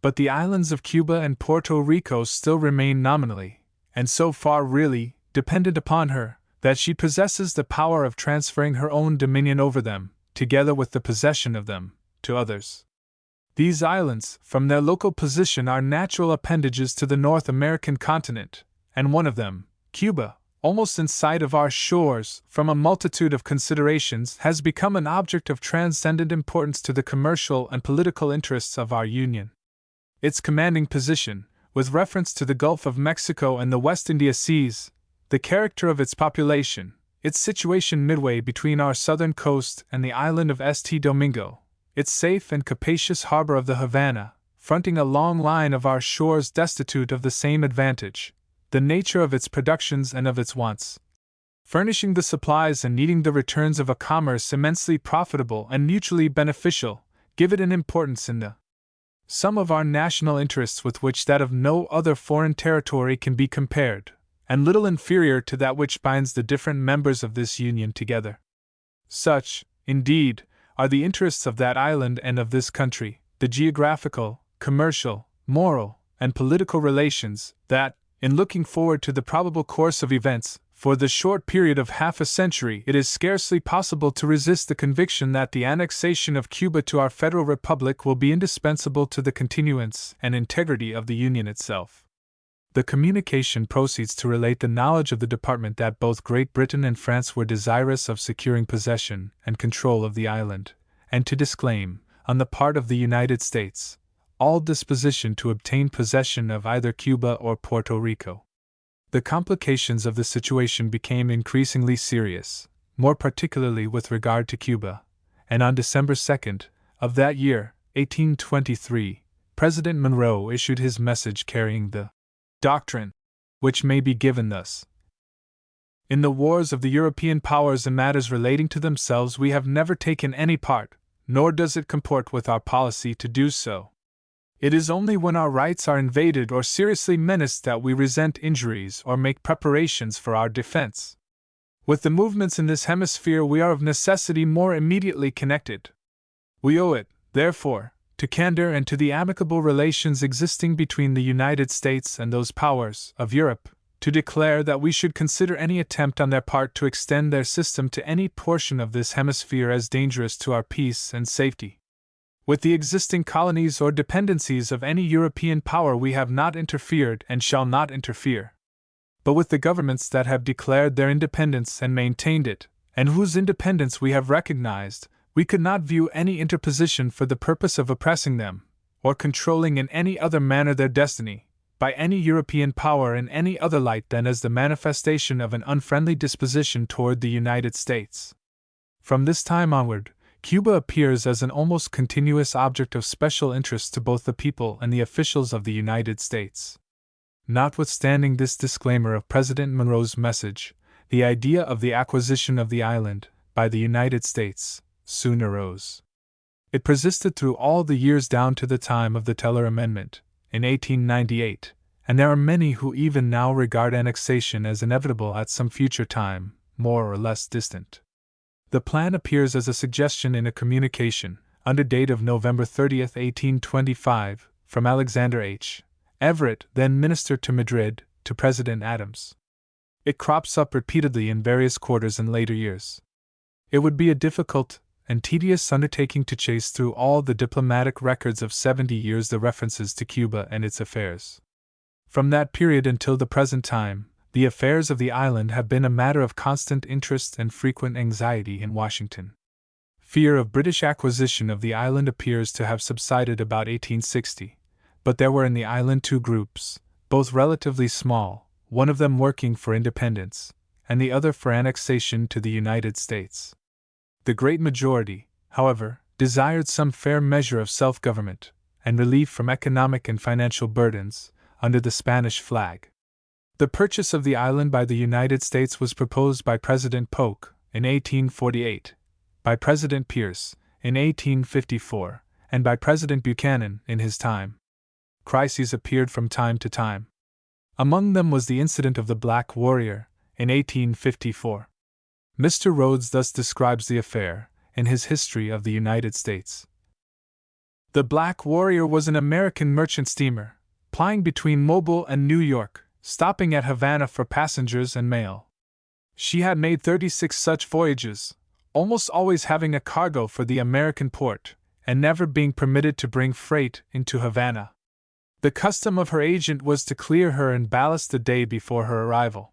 Speaker 1: But the islands of Cuba and Puerto Rico still remain nominally, and so far really, dependent upon her, that she possesses the power of transferring her own dominion over them, together with the possession of them, to others. These islands, from their local position, are natural appendages to the North American continent, and one of them, Cuba, almost in sight of our shores, from a multitude of considerations, has become an object of transcendent importance to the commercial and political interests of our Union. Its commanding position, with reference to the Gulf of Mexico and the West India Seas, the character of its population, its situation midway between our southern coast and the island of St. Domingo, its safe and capacious harbor of the Havana, fronting a long line of our shores destitute of the same advantage, the nature of its productions and of its wants, furnishing the supplies and needing the returns of a commerce immensely profitable and mutually beneficial, give it an importance in the sum of our national interests with which that of no other foreign territory can be compared, and little inferior to that which binds the different members of this Union together. Such, indeed, are the interests of that island and of this country, the geographical, commercial, moral, and political relations, that, in looking forward to the probable course of events, for the short period of half a century, it is scarcely possible to resist the conviction that the annexation of Cuba to our Federal Republic will be indispensable to the continuance and integrity of the Union itself. The communication proceeds to relate the knowledge of the Department that both Great Britain and France were desirous of securing possession and control of the island, and to disclaim, on the part of the United States, all disposition to obtain possession of either Cuba or Puerto Rico. The complications of the situation became increasingly serious, more particularly with regard to Cuba, and on December 2nd of that year, 1823, President Monroe issued his message carrying the doctrine, which may be given thus. In the wars of the European powers in matters relating to themselves we have never taken any part, nor does it comport with our policy to do so. It is only when our rights are invaded or seriously menaced that we resent injuries or make preparations for our defense. With the movements in this hemisphere we are of necessity more immediately connected. We owe it, therefore, to candor and to the amicable relations existing between the United States and those powers of Europe, to declare that we should consider any attempt on their part to extend their system to any portion of this hemisphere as dangerous to our peace and safety. With the existing colonies or dependencies of any European power we have not interfered and shall not interfere. But with the governments that have declared their independence and maintained it, and whose independence we have recognized, we could not view any interposition for the purpose of oppressing them, or controlling in any other manner their destiny, by any European power in any other light than as the manifestation of an unfriendly disposition toward the United States. From this time onward, Cuba appears as an almost continuous object of special interest to both the people and the officials of the United States. Notwithstanding this disclaimer of President Monroe's message, the idea of the acquisition of the island, by the United States, soon arose. It persisted through all the years down to the time of the Teller Amendment, in 1898, and there are many who even now regard annexation as inevitable at some future time, more or less distant. The plan appears as a suggestion in a communication, under date of November 30, 1825, from Alexander H. Everett, then Minister to Madrid, to President Adams. It crops up repeatedly in various quarters in later years. It would be a difficult and tedious undertaking to chase through all the diplomatic records of 70 years the references to Cuba and its affairs. From that period until the present time, the affairs of the island have been a matter of constant interest and frequent anxiety in Washington. Fear of British acquisition of the island appears to have subsided about 1860, but there were in the island two groups, both relatively small, one of them working for independence, and the other for annexation to the United States. The great majority, however, desired some fair measure of self-government, and relief from economic and financial burdens, under the Spanish flag. The purchase of the island by the United States was proposed by President Polk, in 1848, by President Pierce, in 1854, and by President Buchanan, in his time. Crises appeared from time to time. Among them was the incident of the Black Warrior, in 1854. Mr. Rhodes thus describes the affair, in his History of the United States. The Black Warrior was an American merchant steamer, plying between Mobile and New York, stopping at Havana for passengers and mail. She had made 36 such voyages, almost always having a cargo for the American port, and never being permitted to bring freight into Havana. The custom of her agent was to clear her and ballast the day before her arrival.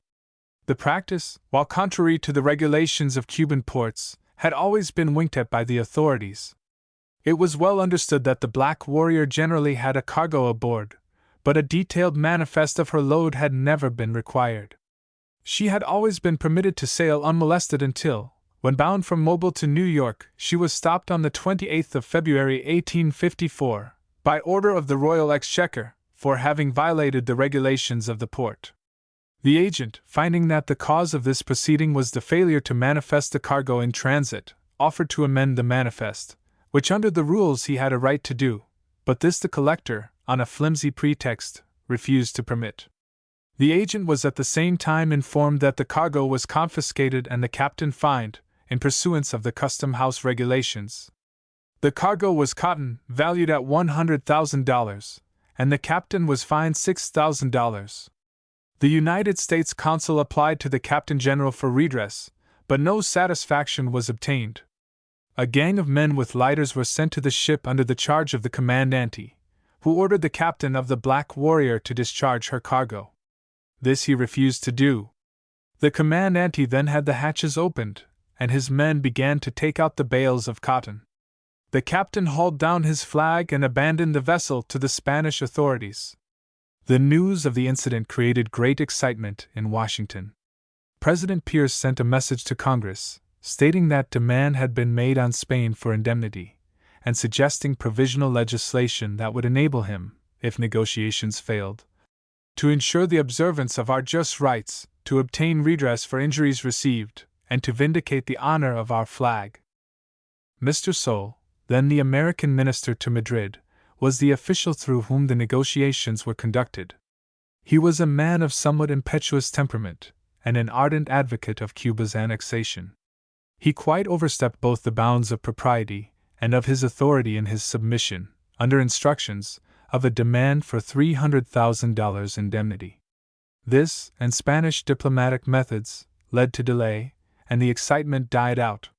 Speaker 1: The practice, while contrary to the regulations of Cuban ports, had always been winked at by the authorities. It was well understood that the Black Warrior generally had a cargo aboard, but a detailed manifest of her load had never been required. She had always been permitted to sail unmolested until, when bound from Mobile to New York, she was stopped on the 28th of February 1854, by order of the Royal Exchequer, for having violated the regulations of the port. The agent, finding that the cause of this proceeding was the failure to manifest the cargo in transit, offered to amend the manifest, which under the rules he had a right to do, but this the collector, on a flimsy pretext, refused to permit. The agent was at the same time informed that the cargo was confiscated and the captain fined, in pursuance of the custom house regulations. The cargo was cotton, valued at $100,000, and the captain was fined $6,000. The United States consul applied to the Captain General for redress, but no satisfaction was obtained. A gang of men with lighters were sent to the ship under the charge of the commandante, who ordered the captain of the Black Warrior to discharge her cargo. This he refused to do. The commandante then had the hatches opened, and his men began to take out the bales of cotton. The captain hauled down his flag and abandoned the vessel to the Spanish authorities. The news of the incident created great excitement in Washington. President Pierce sent a message to Congress, stating that demand had been made on Spain for indemnity, and suggesting provisional legislation that would enable him, if negotiations failed, to ensure the observance of our just rights, to obtain redress for injuries received, and to vindicate the honor of our flag. Mr. Soule, then the American minister to Madrid, was the official through whom the negotiations were conducted. He was a man of somewhat impetuous temperament, and an ardent advocate of Cuba's annexation. He quite overstepped both the bounds of propriety and of his authority in his submission, under instructions, of a demand for $300,000 indemnity. This, and Spanish diplomatic methods, led to delay, and the excitement died out.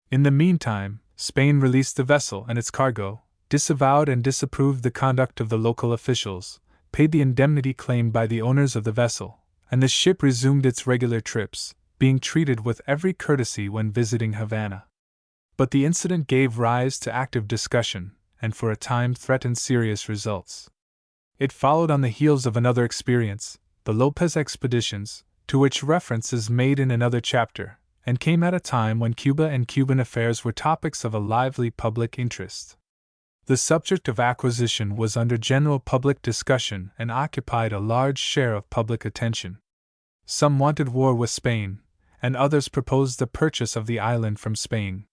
Speaker 1: In the meantime, Spain released the vessel and its cargo, disavowed and disapproved the conduct of the local officials, paid the indemnity claimed by the owners of the vessel, and the ship resumed its regular trips, being treated with every courtesy when visiting Havana. But the incident gave rise to active discussion, and for a time threatened serious results. It followed on the heels of another experience, the Lopez expeditions, to which reference is made in another chapter, and came at a time when Cuba and Cuban affairs were topics of a lively public interest. The subject of acquisition was under general public discussion and occupied a large share of public attention. Some wanted war with Spain, and others proposed the purchase of the island from Spain.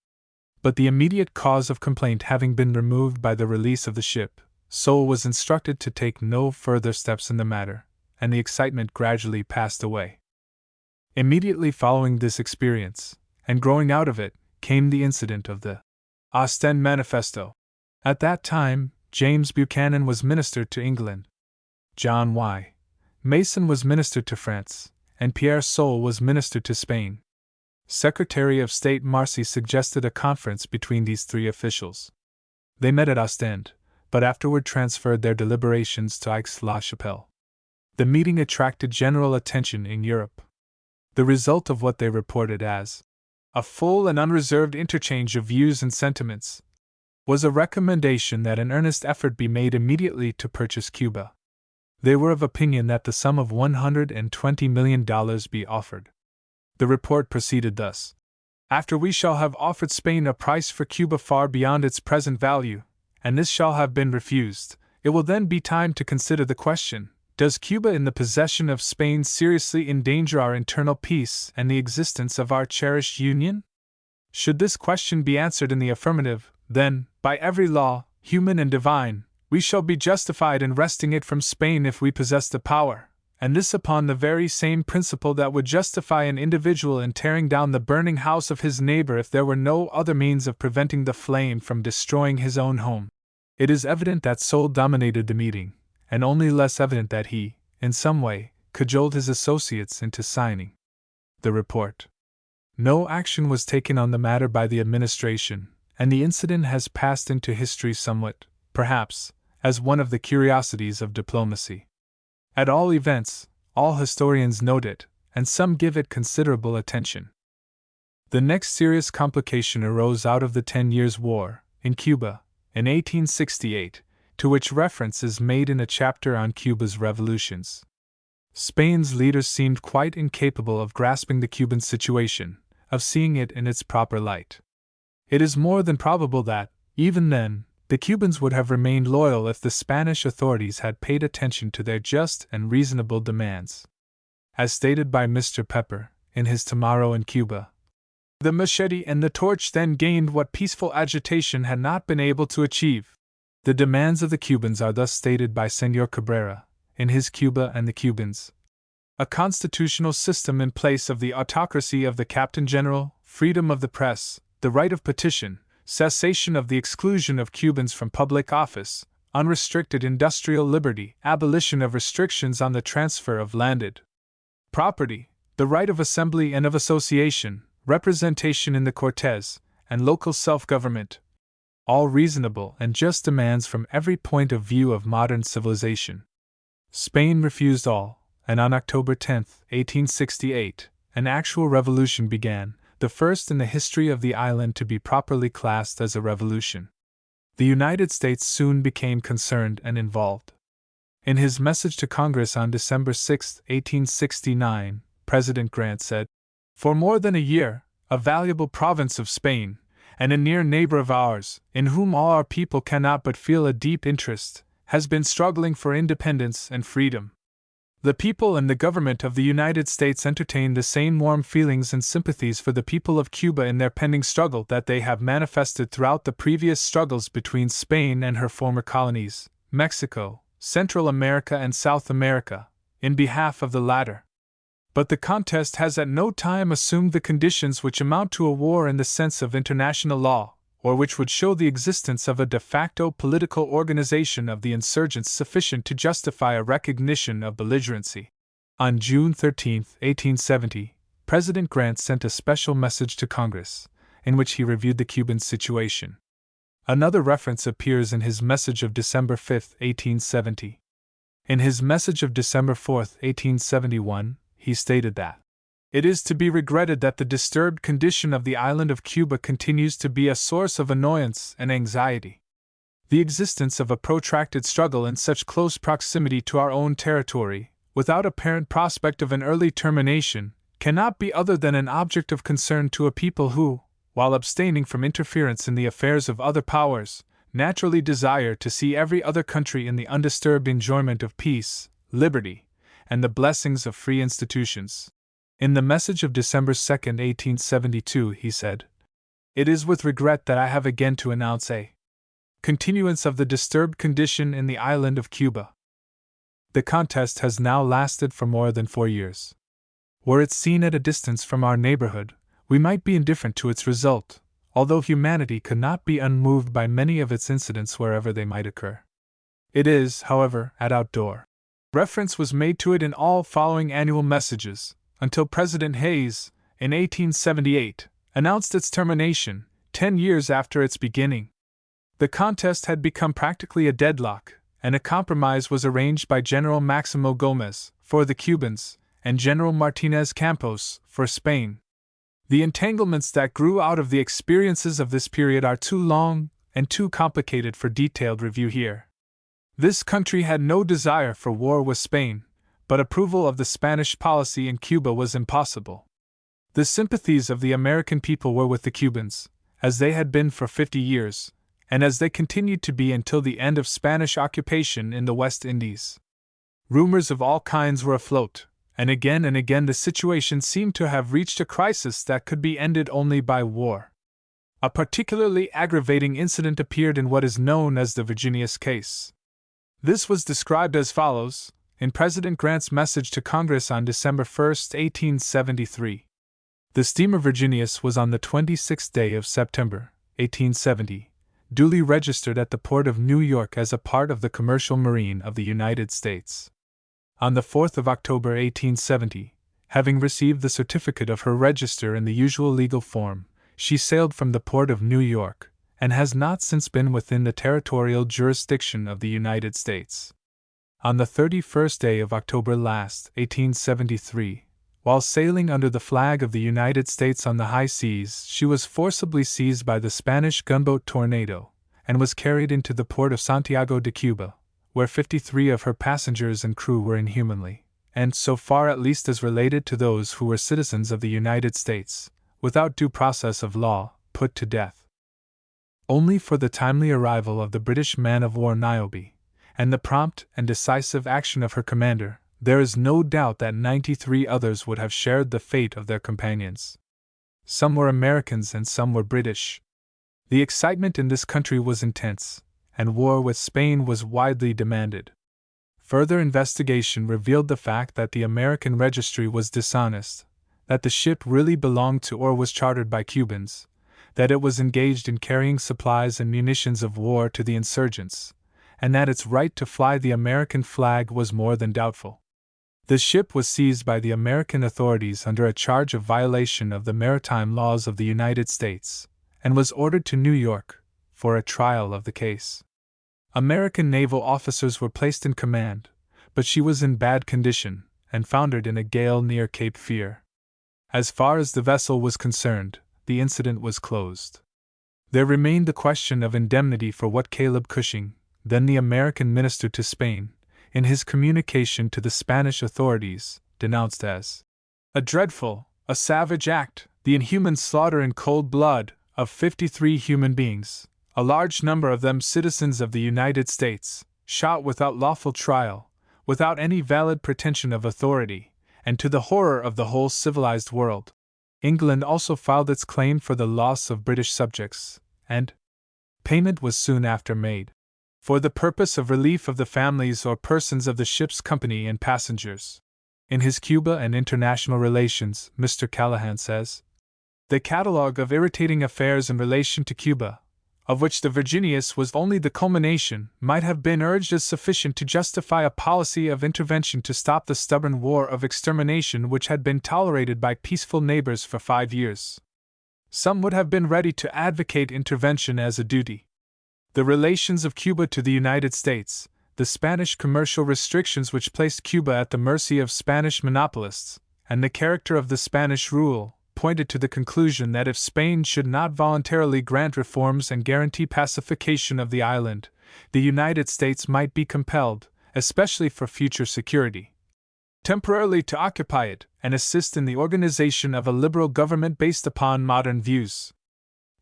Speaker 1: But the immediate cause of complaint having been removed by the release of the ship, Soule was instructed to take no further steps in the matter, and the excitement gradually passed away. Immediately following this experience, and growing out of it, came the incident of the Ostend Manifesto. At that time, James Buchanan was minister to England. John Y. Mason was minister to France, and Pierre Soule was minister to Spain. Secretary of State Marcy suggested a conference between these three officials. They met at Ostend, but afterward transferred their deliberations to Aix-la-Chapelle. The meeting attracted general attention in Europe. The result of what they reported as a full and unreserved interchange of views and sentiments was a recommendation that an earnest effort be made immediately to purchase Cuba. They were of opinion that the sum of $120 million be offered. The report proceeded thus: after we shall have offered Spain a price for Cuba far beyond its present value, and this shall have been refused, it will then be time to consider the question: does Cuba in the possession of Spain seriously endanger our internal peace and the existence of our cherished union? Should this question be answered in the affirmative, then, by every law, human and divine, we shall be justified in wresting it from Spain if we possess the power, and this upon the very same principle that would justify an individual in tearing down the burning house of his neighbor if there were no other means of preventing the flame from destroying his own home. It is evident that Soule dominated the meeting, and only less evident that he, in some way, cajoled his associates into signing the report. No action was taken on the matter by the administration, and the incident has passed into history somewhat, perhaps, as one of the curiosities of diplomacy. At all events, all historians note it, and some give it considerable attention. The next serious complication arose out of the 10 Years' War, in Cuba, in 1868, to which reference is made in a chapter on Cuba's revolutions. Spain's leaders seemed quite incapable of grasping the Cuban situation, of seeing it in its proper light. It is more than probable that, even then, the Cubans would have remained loyal if the Spanish authorities had paid attention to their just and reasonable demands. As stated by Mr. Pepper, in his Tomorrow in Cuba, the machete and the torch then gained what peaceful agitation had not been able to achieve. The demands of the Cubans are thus stated by Señor Cabrera, in his Cuba and the Cubans: a constitutional system in place of the autocracy of the Captain General, freedom of the press, the right of petition, cessation of the exclusion of Cubans from public office, unrestricted industrial liberty, abolition of restrictions on the transfer of landed property, the right of assembly and of association, representation in the Cortes, and local self-government. All reasonable and just demands from every point of view of modern civilization. Spain refused all, and on October 10, 1868, an actual revolution began, the first in the history of the island to be properly classed as a revolution. The United States soon became concerned and involved. In his message to Congress on December 6, 1869, President Grant said, "For more than a year, a valuable province of Spain, and a near neighbor of ours, in whom all our people cannot but feel a deep interest, has been struggling for independence and freedom. The people and the government of the United States entertain the same warm feelings and sympathies for the people of Cuba in their pending struggle that they have manifested throughout the previous struggles between Spain and her former colonies, Mexico, Central America and South America, in behalf of the latter. But the contest has at no time assumed the conditions which amount to a war in the sense of international law, or which would show the existence of a de facto political organization of the insurgents sufficient to justify a recognition of belligerency." On June 13, 1870, President Grant sent a special message to Congress, in which he reviewed the Cuban situation. Another reference appears in his message of December 5, 1870. In his message of December 4, 1871, he stated that it is to be regretted that the disturbed condition of the island of Cuba continues to be a source of annoyance and anxiety. The existence of a protracted struggle in such close proximity to our own territory, without apparent prospect of an early termination, cannot be other than an object of concern to a people who, while abstaining from interference in the affairs of other powers, naturally desire to see every other country in the undisturbed enjoyment of peace, liberty, and the blessings of free institutions. In the message of December 2, 1872, he said, It is with regret that I have again to announce a continuance of the disturbed condition in the island of Cuba. The contest has now lasted for more than 4 years. Were it seen at a distance from our neighborhood, we might be indifferent to its result, although humanity could not be unmoved by many of its incidents wherever they might occur. It is, however, at outdoor. Reference was made to it in all following annual messages, until President Hayes, in 1878, announced its termination, 10 years after its beginning. The contest had become practically a deadlock, and a compromise was arranged by General Maximo Gomez, for the Cubans, and General Martinez Campos, for Spain. The entanglements that grew out of the experiences of this period are too long and too complicated for detailed review here. This country had no desire for war with Spain, but approval of the Spanish policy in Cuba was impossible. The sympathies of the American people were with the Cubans, as they had been for 50 years, and as they continued to be until the end of Spanish occupation in the West Indies. Rumors of all kinds were afloat, and again the situation seemed to have reached a crisis that could be ended only by war. A particularly aggravating incident appeared in what is known as the Virginius case. This was described as follows, in President Grant's message to Congress on December 1, 1873. The steamer Virginius was on the 26th day of September, 1870, duly registered at the port of New York as a part of the commercial marine of the United States. On the 4th of October 1870, having received the certificate of her register in the usual legal form, she sailed from the port of New York, and has not since been within the territorial jurisdiction of the United States. On the 31st day of October last, 1873, while sailing under the flag of the United States on the high seas, she was forcibly seized by the Spanish gunboat Tornado, and was carried into the port of Santiago de Cuba, where 53 of her passengers and crew were inhumanly, and so far at least as related to those who were citizens of the United States, without due process of law, put to death. Only for the timely arrival of the British man-of-war Niobe, and the prompt and decisive action of her commander, there is no doubt that 93 others would have shared the fate of their companions. Some were Americans and some were British. The excitement in this country was intense, and war with Spain was widely demanded. Further investigation revealed the fact that the American registry was dishonest, that the ship really belonged to or was chartered by Cubans, that it was engaged in carrying supplies and munitions of war to the insurgents, and that its right to fly the American flag was more than doubtful. The ship was seized by the American authorities under a charge of violation of the maritime laws of the United States, and was ordered to New York for a trial of the case. American naval officers were placed in command, but she was in bad condition, and foundered in a gale near Cape Fear. As far as the vessel was concerned, the incident was closed. There remained the question of indemnity for what Caleb Cushing, then the American minister to Spain, in his communication to the Spanish authorities, denounced as a dreadful, a savage act, the inhuman slaughter in cold blood of 53 human beings, a large number of them citizens of the United States, shot without lawful trial, without any valid pretension of authority, and to the horror of the whole civilized world. England also filed its claim for the loss of British subjects, and payment was soon after made, for the purpose of relief of the families or persons of the ship's company and passengers. In his Cuba and International Relations, Mr. Callahan says, "The catalogue of irritating affairs in relation to Cuba, of which the Virginius was only the culmination, might have been urged as sufficient to justify a policy of intervention to stop the stubborn war of extermination which had been tolerated by peaceful neighbors for 5 years. Some would have been ready to advocate intervention as a duty. The relations of Cuba to the United States, the Spanish commercial restrictions which placed Cuba at the mercy of Spanish monopolists, and the character of the Spanish rule, pointed to the conclusion that if Spain should not voluntarily grant reforms and guarantee pacification of the island, the United States might be compelled, especially for future security, temporarily to occupy it and assist in the organization of a liberal government based upon modern views.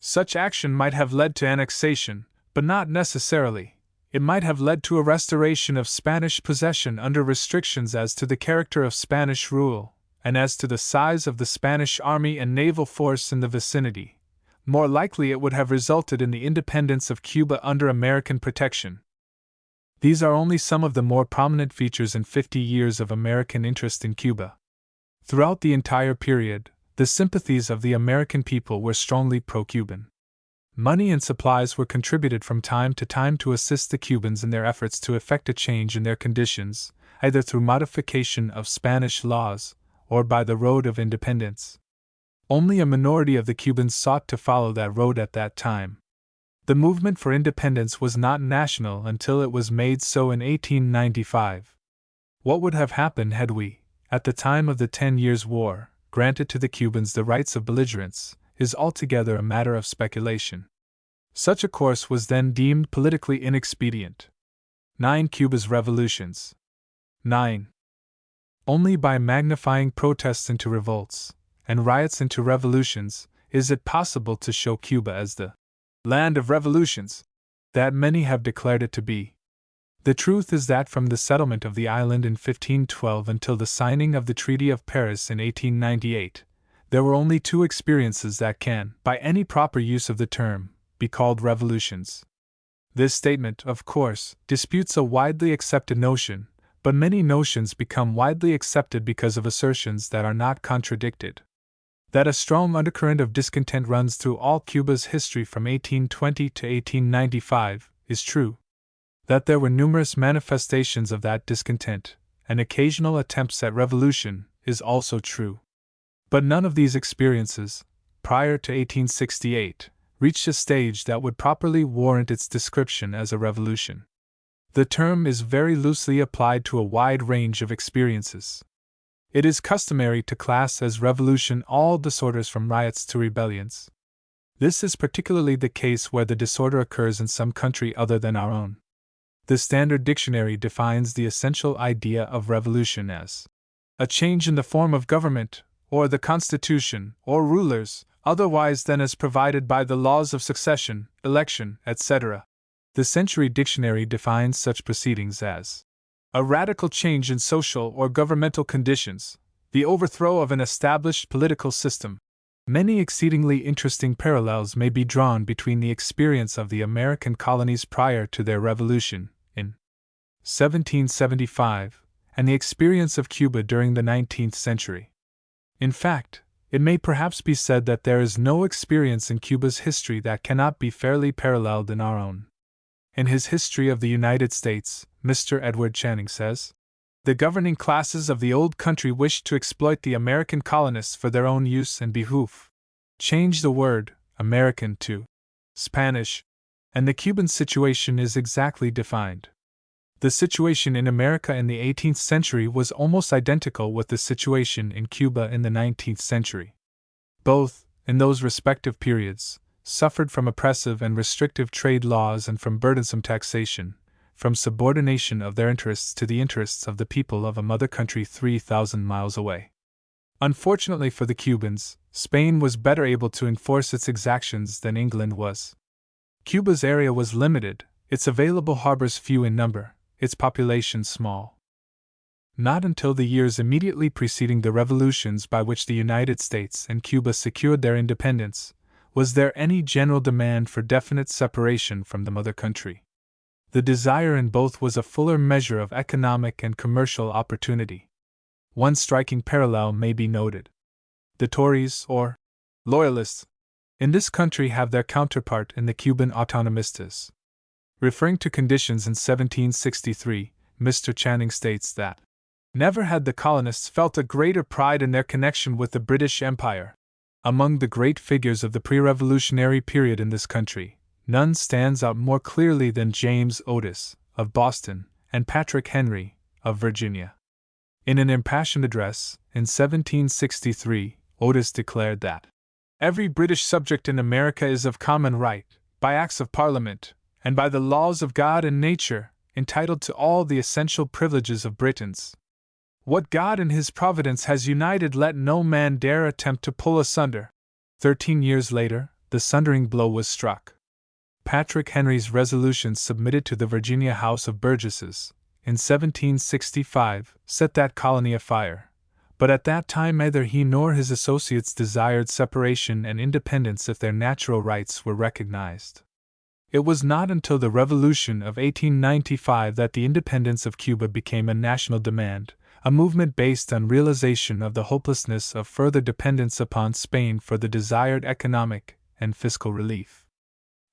Speaker 1: Such action might have led to annexation, but not necessarily. It might have led to a restoration of Spanish possession under restrictions as to the character of Spanish rule, and as to the size of the Spanish army and naval force in the vicinity, more likely it would have resulted in the independence of Cuba under American protection. These are only some of the more prominent features in 50 years of American interest in Cuba. Throughout the entire period, the sympathies of the American people were strongly pro-Cuban. Money and supplies were contributed from time to time to assist the Cubans in their efforts to effect a change in their conditions, either through modification of Spanish laws or by the road of independence. Only a minority of the Cubans sought to follow that road at that time. The movement for independence was not national until it was made so in 1895. What would have happened had we, at the time of the 10 Years' War, granted to the Cubans the rights of belligerents, is altogether a matter of speculation. Such a course was then deemed politically inexpedient. 9. Cuba's revolutions. 9. Only by magnifying protests into revolts, and riots into revolutions, is it possible to show Cuba as the land of revolutions that many have declared it to be. The truth is that from the settlement of the island in 1512 until the signing of the Treaty of Paris in 1898, there were only two experiences that can, by any proper use of the term, be called revolutions. This statement, of course, disputes a widely accepted notion, but many notions become widely accepted because of assertions that are not contradicted. That a strong undercurrent of discontent runs through all Cuba's history from 1820 to 1895 is true. That there were numerous manifestations of that discontent, and occasional attempts at revolution, is also true. But none of these experiences, prior to 1868, reached a stage that would properly warrant its description as a revolution. The term is very loosely applied to a wide range of experiences. It is customary to class as revolution all disorders from riots to rebellions. This is particularly the case where the disorder occurs in some country other than our own. The Standard Dictionary defines the essential idea of revolution as a change in the form of government, or the constitution, or rulers, otherwise than as provided by the laws of succession, election, etc. The Century Dictionary defines such proceedings as a radical change in social or governmental conditions, the overthrow of an established political system. Many exceedingly interesting parallels may be drawn between the experience of the American colonies prior to their revolution, in 1775, and the experience of Cuba during the 19th century. In fact, it may perhaps be said that there is no experience in Cuba's history that cannot be fairly paralleled in our own. In his History of the United States, Mr. Edward Channing says, "The governing classes of the old country wished to exploit the American colonists for their own use and behoof. Change the word American to Spanish, and the Cuban situation is exactly defined. The situation in America in the 18th century was almost identical with the situation in Cuba in the 19th century. Both, in those respective periods, suffered from oppressive and restrictive trade laws and from burdensome taxation, from subordination of their interests to the interests of the people of a mother country 3,000 miles away. Unfortunately for the Cubans, Spain was better able to enforce its exactions than England was. Cuba's area was limited, its available harbors few in number, its population small. Not until the years immediately preceding the revolutions by which the United States and Cuba secured their independence, was there any general demand for definite separation from the mother country. The desire in both was a fuller measure of economic and commercial opportunity. One striking parallel may be noted. The Tories, or Loyalists, in this country have their counterpart in the Cuban Autonomistas. Referring to conditions in 1763, Mr. Channing states that, "Never had the colonists felt a greater pride in their connection with the British Empire. Among the great figures of the pre-revolutionary period in this country, none stands out more clearly than James Otis, of Boston, and Patrick Henry, of Virginia." In an impassioned address, in 1763, Otis declared that, "Every British subject in America is of common right, by acts of Parliament, and by the laws of God and nature, entitled to all the essential privileges of Britons. What God in His providence has united, let no man dare attempt to pull asunder." 13 years later, the sundering blow was struck. Patrick Henry's resolution submitted to the Virginia House of Burgesses, in 1765, set that colony afire, But at that time neither he nor his associates desired separation and independence if their natural rights were recognized. It was not until the Revolution of 1895 that the independence of Cuba became a national demand, a movement based on realization of the hopelessness of further dependence upon Spain for the desired economic and fiscal relief.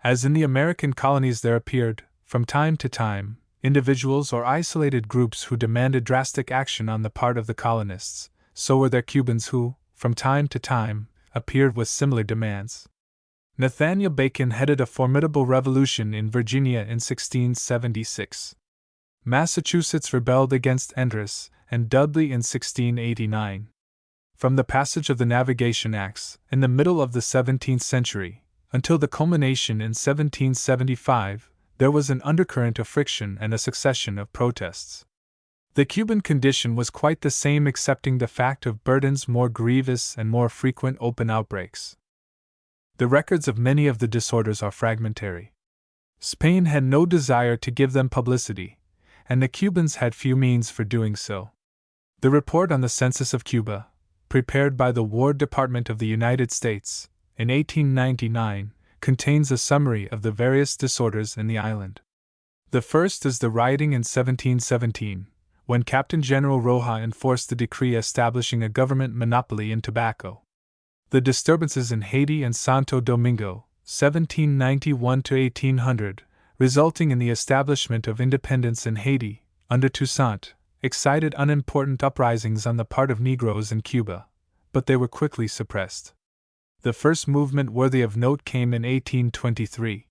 Speaker 1: As in the American colonies, there appeared, from time to time, individuals or isolated groups who demanded drastic action on the part of the colonists. So were there Cubans who, from time to time, appeared with similar demands. Nathaniel Bacon headed a formidable revolution in Virginia in 1676. Massachusetts rebelled against Andros and Dudley in 1689. From the passage of the Navigation Acts, in the middle of the 17th century, until the culmination in 1775, there was an undercurrent of friction and a succession of protests. The Cuban condition was quite the same, excepting the fact of Burton's more grievous and more frequent open outbreaks. The records of many of the disorders are fragmentary. Spain had no desire to give them publicity, and the Cubans had few means for doing so. The report on the census of Cuba, prepared by the War Department of the United States in 1899, contains a summary of the various disorders in the island. The first is the rioting in 1717, when Captain General Roja enforced the decree establishing a government monopoly in tobacco. The disturbances in Haiti and Santo Domingo, 1791–1800, resulting in the establishment of independence in Haiti, under Toussaint, excited unimportant uprisings on the part of Negroes in Cuba, but they were quickly suppressed. The first movement worthy of note came in 1823.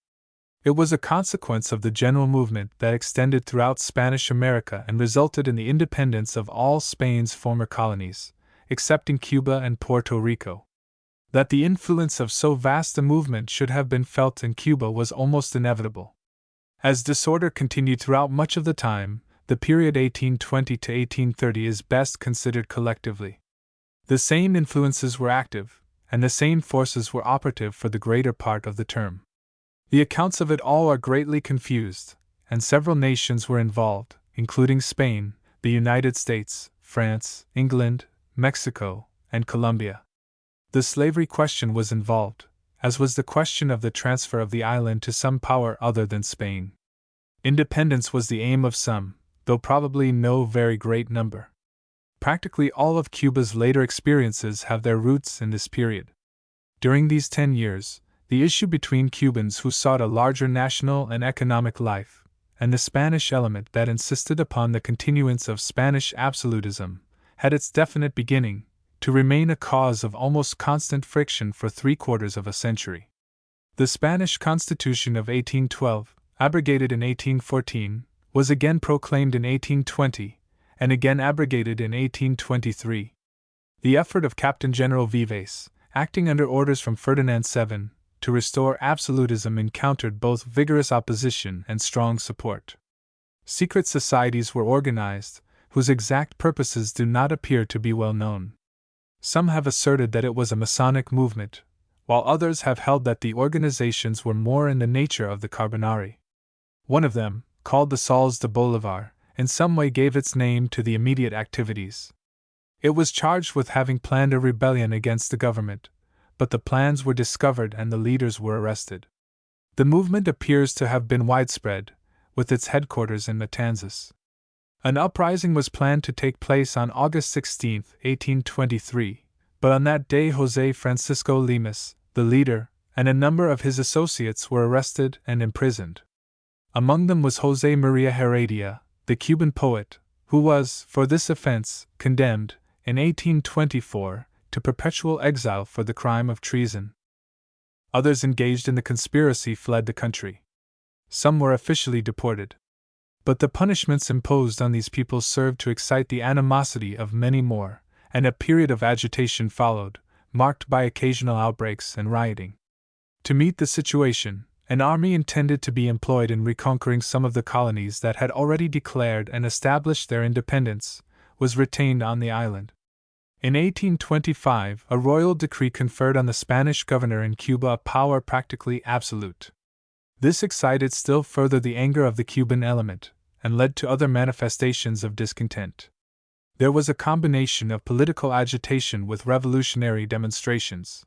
Speaker 1: It was a consequence of the general movement that extended throughout Spanish America and resulted in the independence of all Spain's former colonies, excepting Cuba and Puerto Rico. That the influence of so vast a movement should have been felt in Cuba was almost inevitable. As disorder continued throughout much of the time, the period 1820 to 1830 is best considered collectively. The same influences were active, and the same forces were operative for the greater part of the term. The accounts of it all are greatly confused, and several nations were involved, including Spain, the United States, France, England, Mexico, and Colombia. The slavery question was involved, as was the question of the transfer of the island to some power other than Spain. Independence was the aim of some, though probably no very great number. Practically all of Cuba's later experiences have their roots in this period. During these 10 years, the issue between Cubans who sought a larger national and economic life, and the Spanish element that insisted upon the continuance of Spanish absolutism, had its definite beginning, to remain a cause of almost constant friction for 3/4 of a century. The Spanish Constitution of 1812, abrogated in 1814, was again proclaimed in 1820, and again abrogated in 1823. The effort of Captain General Vives, acting under orders from Ferdinand VII, to restore absolutism encountered both vigorous opposition and strong support. Secret societies were organized, whose exact purposes do not appear to be well known. Some have asserted that it was a Masonic movement, while others have held that the organizations were more in the nature of the Carbonari. One of them, called the Sols de Bolivar, in some way gave its name to the immediate activities. It was charged with having planned a rebellion against the government, but the plans were discovered and the leaders were arrested. The movement appears to have been widespread, with its headquarters in Matanzas. An uprising was planned to take place on August 16, 1823, but on that day José Francisco Lemus, the leader, and a number of his associates were arrested and imprisoned. Among them was José María Heredia, the Cuban poet, who was, for this offense, condemned, in 1824, to perpetual exile for the crime of treason. Others engaged in the conspiracy fled the country. Some were officially deported. But the punishments imposed on these people served to excite the animosity of many more, and a period of agitation followed, marked by occasional outbreaks and rioting. To meet the situation, an army intended to be employed in reconquering some of the colonies that had already declared and established their independence, was retained on the island. In 1825, a royal decree conferred on the Spanish governor in Cuba a power practically absolute. This excited still further the anger of the Cuban element, and led to other manifestations of discontent. There was a combination of political agitation with revolutionary demonstrations.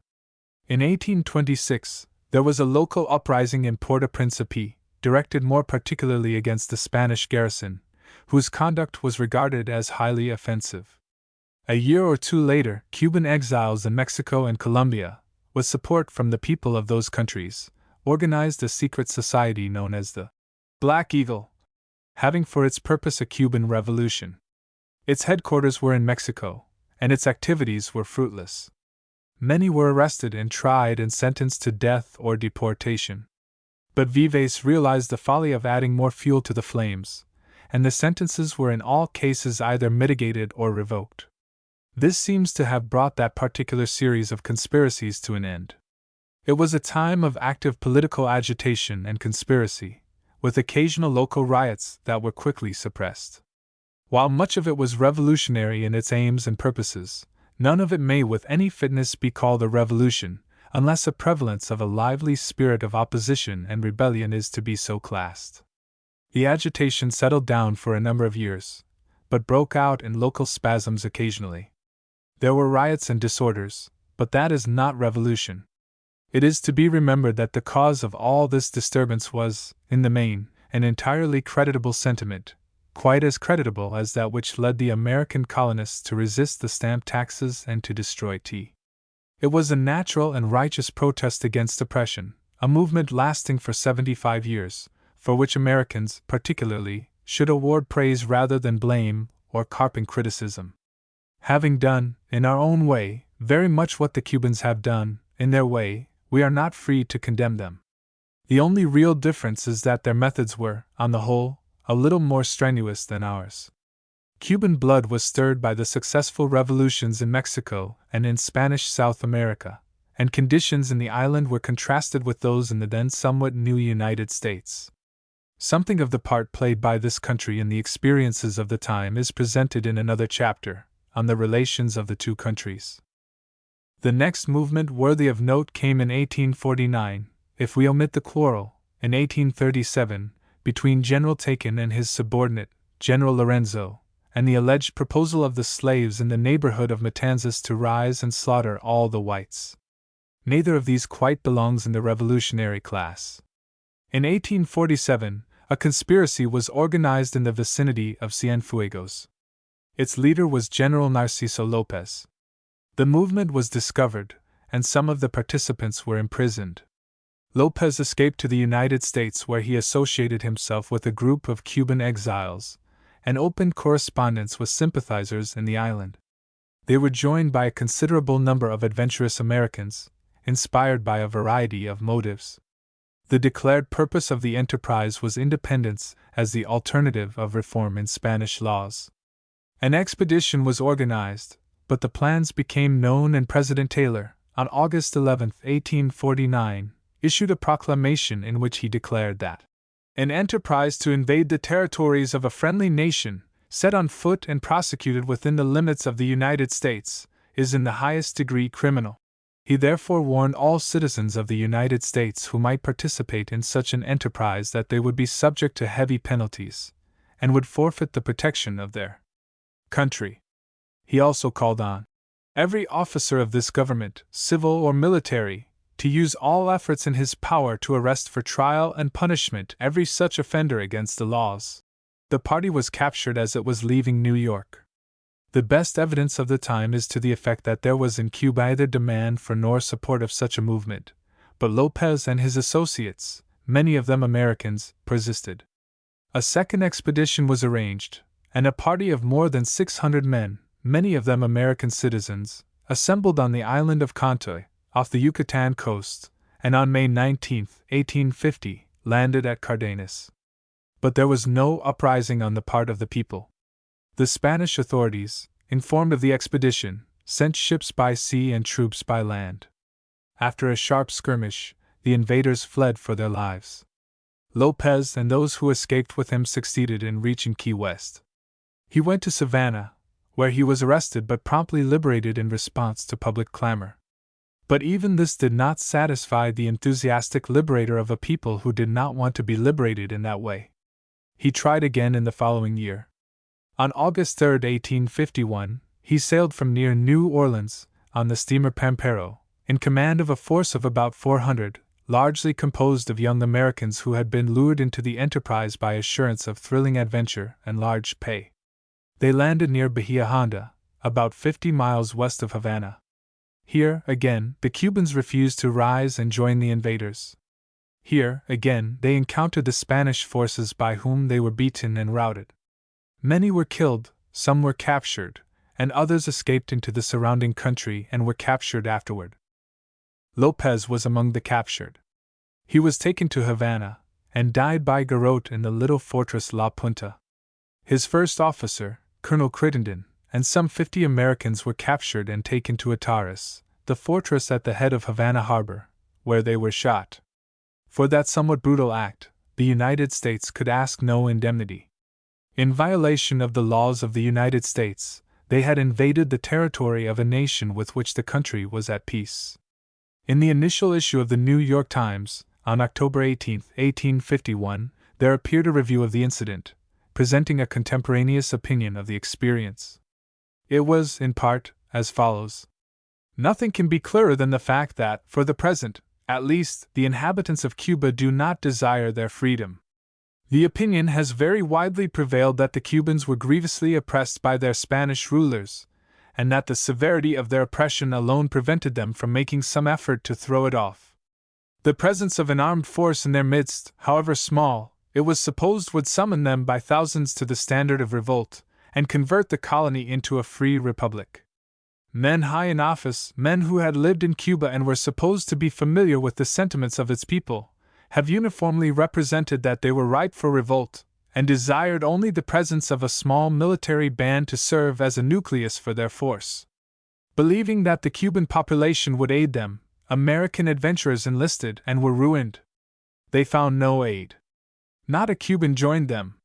Speaker 1: In 1826, there was a local uprising in Puerto-Príncipe, directed more particularly against the Spanish garrison, whose conduct was regarded as highly offensive. A year or two later, Cuban exiles in Mexico and Colombia, with support from the people of those countries, organized a secret society known as the Black Eagle, having for its purpose a Cuban revolution. Its headquarters were in Mexico, and its activities were fruitless. Many were arrested and tried and sentenced to death or deportation. But Vives realized the folly of adding more fuel to the flames, and the sentences were in all cases either mitigated or revoked. This seems to have brought that particular series of conspiracies to an end. It was a time of active political agitation and conspiracy, with occasional local riots that were quickly suppressed. While much of it was revolutionary in its aims and purposes, none of it may with any fitness be called a revolution, unless a prevalence of a lively spirit of opposition and rebellion is to be so classed. The agitation settled down for a number of years, but broke out in local spasms occasionally. There were riots and disorders, but that is not revolution. It is to be remembered that the cause of all this disturbance was, in the main, an entirely creditable sentiment, quite as creditable as that which led the American colonists to resist the stamp taxes and to destroy tea. It was a natural and righteous protest against oppression, a movement lasting for 75 years, for which Americans, particularly, should award praise rather than blame or carping criticism. Having done, in our own way, very much what the Cubans have done, in their way, we are not free to condemn them. The only real difference is that their methods were, on the whole, a little more strenuous than ours. Cuban blood was stirred by the successful revolutions in Mexico and in Spanish South America, and conditions in the island were contrasted with those in the then somewhat new United States. Something of the part played by this country in the experiences of the time is presented in another chapter, on the relations of the two countries. The next movement worthy of note came in 1849, if we omit the quarrel, in 1837, between General Taken and his subordinate, General Lorenzo, and the alleged proposal of the slaves in the neighborhood of Matanzas to rise and slaughter all the whites. Neither of these quite belongs in the revolutionary class. In 1847, a conspiracy was organized in the vicinity of Cienfuegos. Its leader was General Narciso Lopez. The movement was discovered, and some of the participants were imprisoned. Lopez escaped to the United States, where he associated himself with a group of Cuban exiles, and opened correspondence with sympathizers in the island. They were joined by a considerable number of adventurous Americans, inspired by a variety of motives. The declared purpose of the enterprise was independence as the alternative of reform in Spanish laws. An expedition was organized, but the plans became known, and President Taylor, on August 11, 1849, issued a proclamation in which he declared that an enterprise to invade the territories of a friendly nation, set on foot and prosecuted within the limits of the United States, is in the highest degree criminal. He therefore warned all citizens of the United States who might participate in such an enterprise that they would be subject to heavy penalties, and would forfeit the protection of their country. He also called on every officer of this government, civil or military, to use all efforts in his power to arrest for trial and punishment every such offender against the laws. The party was captured as it was leaving New York. The best evidence of the time is to the effect that there was in Cuba neither demand for nor support of such a movement, but Lopez and his associates, many of them Americans, persisted. A second expedition was arranged, and a party of more than 600 men, many of them American citizens, assembled on the island of Cantoy, off the Yucatan coast, and on May 19, 1850, landed at Cardenas. But there was no uprising on the part of the people. The Spanish authorities, informed of the expedition, sent ships by sea and troops by land. After a sharp skirmish, the invaders fled for their lives. Lopez and those who escaped with him succeeded in reaching Key West. He went to Savannah, where he was arrested but promptly liberated in response to public clamor. But even this did not satisfy the enthusiastic liberator of a people who did not want to be liberated in that way. He tried again in the following year. On August 3, 1851, he sailed from near New Orleans, on the steamer Pampero, in command of a force of about 400, largely composed of young Americans who had been lured into the enterprise by assurance of thrilling adventure and large pay. They landed near Bahia Honda, about 50 miles west of Havana. Here, again, the Cubans refused to rise and join the invaders. Here, again, they encountered the Spanish forces by whom they were beaten and routed. Many were killed, some were captured, and others escaped into the surrounding country and were captured afterward. Lopez was among the captured. He was taken to Havana, and died by garrote in the little fortress La Punta. His first officer, Colonel Crittenden, and some 50 Americans were captured and taken to Atares, the fortress at the head of Havana harbor, where they were shot. For that somewhat brutal act, the United States could ask no indemnity. In violation of the laws of the United States, they had invaded the territory of a nation with which the country was at peace. In the initial issue of the New York Times, on October 18, 1851, there appeared a review of the incident, presenting a contemporaneous opinion of the experience. It was, in part, as follows. Nothing can be clearer than the fact that, for the present, at least, the inhabitants of Cuba do not desire their freedom. The opinion has very widely prevailed that the Cubans were grievously oppressed by their Spanish rulers, and that the severity of their oppression alone prevented them from making some effort to throw it off. The presence of an armed force in their midst, however small, it was supposed would summon them by thousands to the standard of revolt, and convert the colony into a free republic. Men high in office, men who had lived in Cuba and were supposed to be familiar with the sentiments of its people, have uniformly represented that they were ripe for revolt, and desired only the presence of a small military band to serve as a nucleus for their force. Believing that the Cuban population would aid them, American adventurers enlisted and were ruined. They found no aid. Not a Cuban joined them.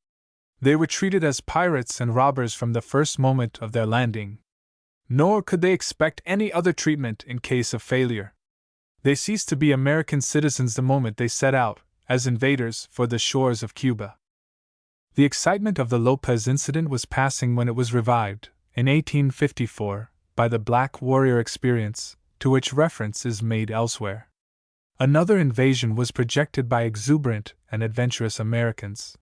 Speaker 1: They were treated as pirates and robbers from the first moment of their landing. Nor could they expect any other treatment in case of failure. They ceased to be American citizens the moment they set out, as invaders, for the shores of Cuba. The excitement of the Lopez incident was passing when it was revived, in 1854, by the Black Warrior experience, to which reference is made elsewhere. Another invasion was projected by exuberant and adventurous Americans.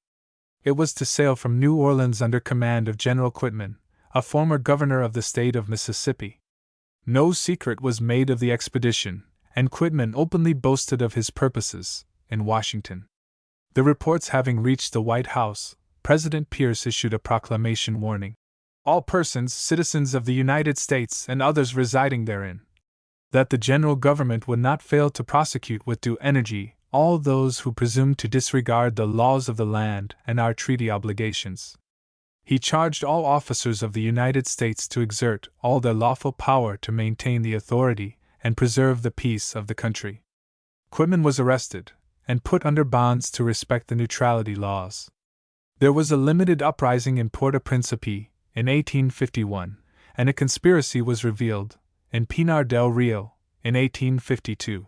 Speaker 1: It was to sail from New Orleans under command of General Quitman, a former governor of the state of Mississippi. No secret was made of the expedition, and Quitman openly boasted of his purposes, in Washington. The reports having reached the White House, President Pierce issued a proclamation warning all persons, citizens of the United States and others residing therein, that the general government would not fail to prosecute with due energy all those who presumed to disregard the laws of the land and our treaty obligations. He charged all officers of the United States to exert all their lawful power to maintain the authority and preserve the peace of the country. Quitman was arrested and put under bonds to respect the neutrality laws. There was a limited uprising in Puerto-Principe in 1851, and a conspiracy was revealed in Pinar del Rio in 1852.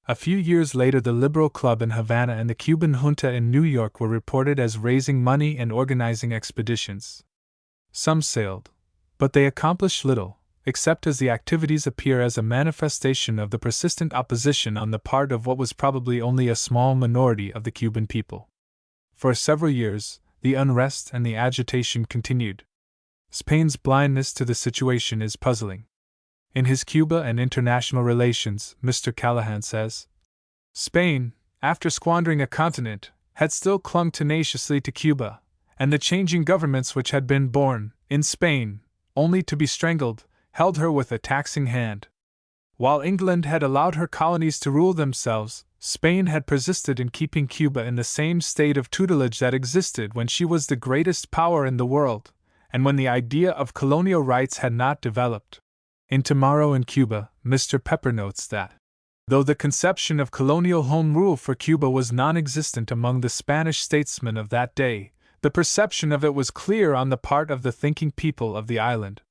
Speaker 1: A few years later, the Liberal Club in Havana and the Cuban junta in New York were reported as raising money and organizing expeditions. Some sailed, but they accomplished little, except as the activities appear as a manifestation of the persistent opposition on the part of what was probably only a small minority of the Cuban people. For several years, the unrest and the agitation continued. Spain's blindness to the situation is puzzling. In his Cuba and International Relations, Mr. Callahan says, Spain, after squandering a continent, had still clung tenaciously to Cuba, and the changing governments which had been born, in Spain, only to be strangled, held her with a taxing hand. While England had allowed her colonies to rule themselves, Spain had persisted in keeping Cuba in the same state of tutelage that existed when she was the greatest power in the world, and when the idea of colonial rights had not developed. In Tomorrow in Cuba, Mr. Pepper notes that, though the conception of colonial home rule for Cuba was non-existent among the Spanish statesmen of that day, the perception of it was clear on the part of the thinking people of the island.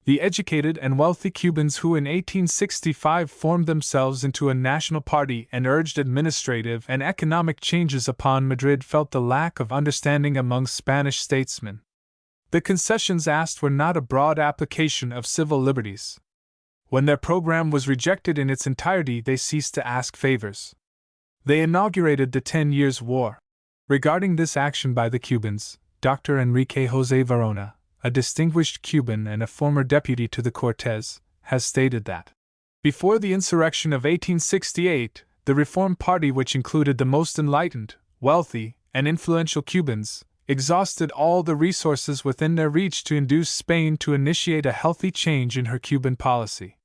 Speaker 1: The educated and wealthy Cubans who in 1865 formed themselves into a national party and urged administrative and economic changes upon Madrid felt the lack of understanding among Spanish statesmen. The concessions asked were not a broad application of civil liberties. When their program was rejected in its entirety, they ceased to ask favors. They inaugurated the 10 Years' War. Regarding this action by the Cubans, Dr. Enrique José Varona, a distinguished Cuban and a former deputy to the Cortes, has stated that, before the insurrection of 1868, the Reform Party, which included the most enlightened, wealthy, and influential Cubans, exhausted all the resources within their reach to induce Spain to initiate a healthy change in her Cuban policy.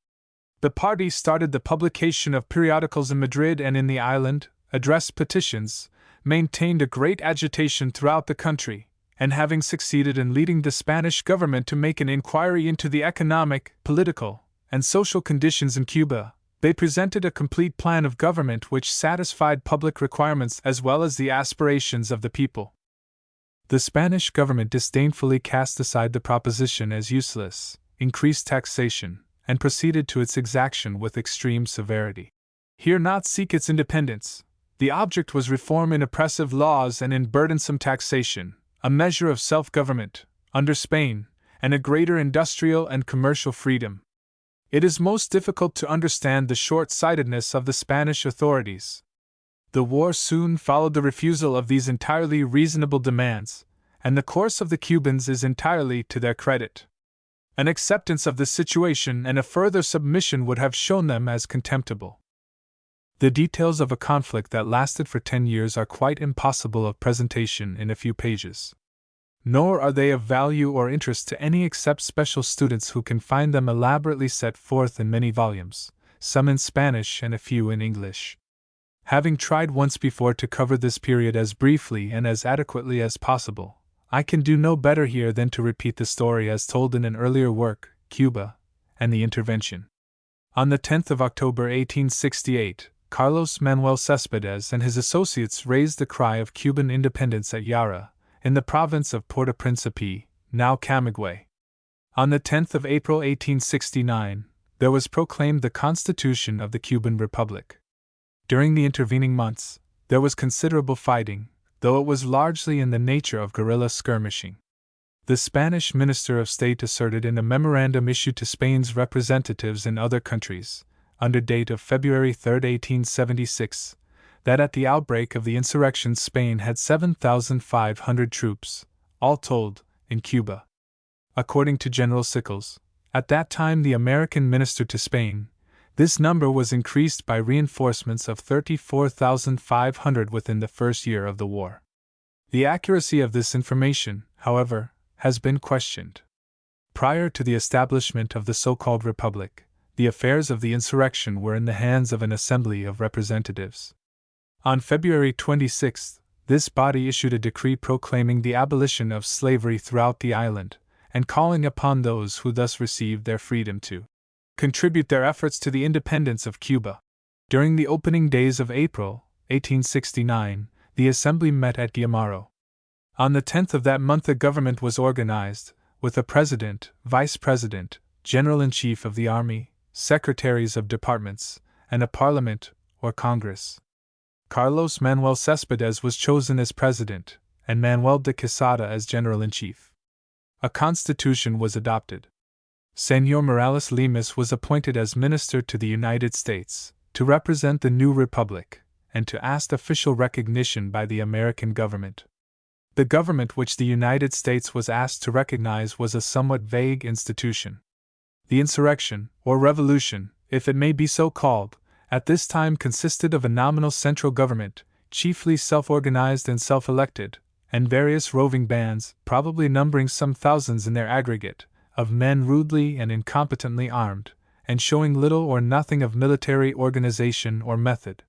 Speaker 1: The party started the publication of periodicals in Madrid and in the island, addressed petitions, maintained a great agitation throughout the country, and having succeeded in leading the Spanish government to make an inquiry into the economic, political, and social conditions in Cuba, they presented a complete plan of government which satisfied public requirements as well as the aspirations of the people. The Spanish government disdainfully cast aside the proposition as useless, increased taxation, and proceeded to its exaction with extreme severity. Here not seek its independence. The object was reform in oppressive laws and in burdensome taxation, a measure of self-government, under Spain, and a greater industrial and commercial freedom. It is most difficult to understand the short-sightedness of the Spanish authorities. The war soon followed the refusal of these entirely reasonable demands, and the course of the Cubans is entirely to their credit. An acceptance of the situation and a further submission would have shown them as contemptible. The details of a conflict that lasted for 10 years are quite impossible of presentation in a few pages. Nor are they of value or interest to any except special students who can find them elaborately set forth in many volumes, some in Spanish and a few in English. Having tried once before to cover this period as briefly and as adequately as possible, I can do no better here than to repeat the story as told in an earlier work, Cuba, and the Intervention. On the 10th of October 1868, Carlos Manuel Céspedes and his associates raised the cry of Cuban independence at Yara, in the province of Puerto Príncipe, now Camagüey. On the 10th of April 1869, there was proclaimed the Constitution of the Cuban Republic. During the intervening months, there was considerable fighting, though it was largely in the nature of guerrilla skirmishing. The Spanish Minister of State asserted in a memorandum issued to Spain's representatives in other countries, under date of February 3, 1876, that at the outbreak of the insurrection Spain had 7,500 troops, all told, in Cuba. According to General Sickles, at that time the American minister to Spain, this number was increased by reinforcements of 34,500 within the first year of the war. The accuracy of this information, however, has been questioned. Prior to the establishment of the so-called Republic, the affairs of the insurrection were in the hands of an Assembly of Representatives. On February 26, this body issued a decree proclaiming the abolition of slavery throughout the island, and calling upon those who thus received their freedom to contribute their efforts to the independence of Cuba. During the opening days of April, 1869, the Assembly met at Guimarães. On the 10th of that month a government was organized, with a president, vice president, general-in-chief of the army, secretaries of departments, and a parliament, or congress. Carlos Manuel Céspedes was chosen as president, and Manuel de Quesada as general-in-chief. A constitution was adopted. Señor Morales Lemus was appointed as minister to the United States, to represent the new republic, and to ask official recognition by the American government. The government which the United States was asked to recognize was a somewhat vague institution. The insurrection, or revolution, if it may be so called, at this time consisted of a nominal central government, chiefly self-organized and self-elected, and various roving bands, probably numbering some thousands in their aggregate, of men rudely and incompetently armed, and showing little or nothing of military organization or method.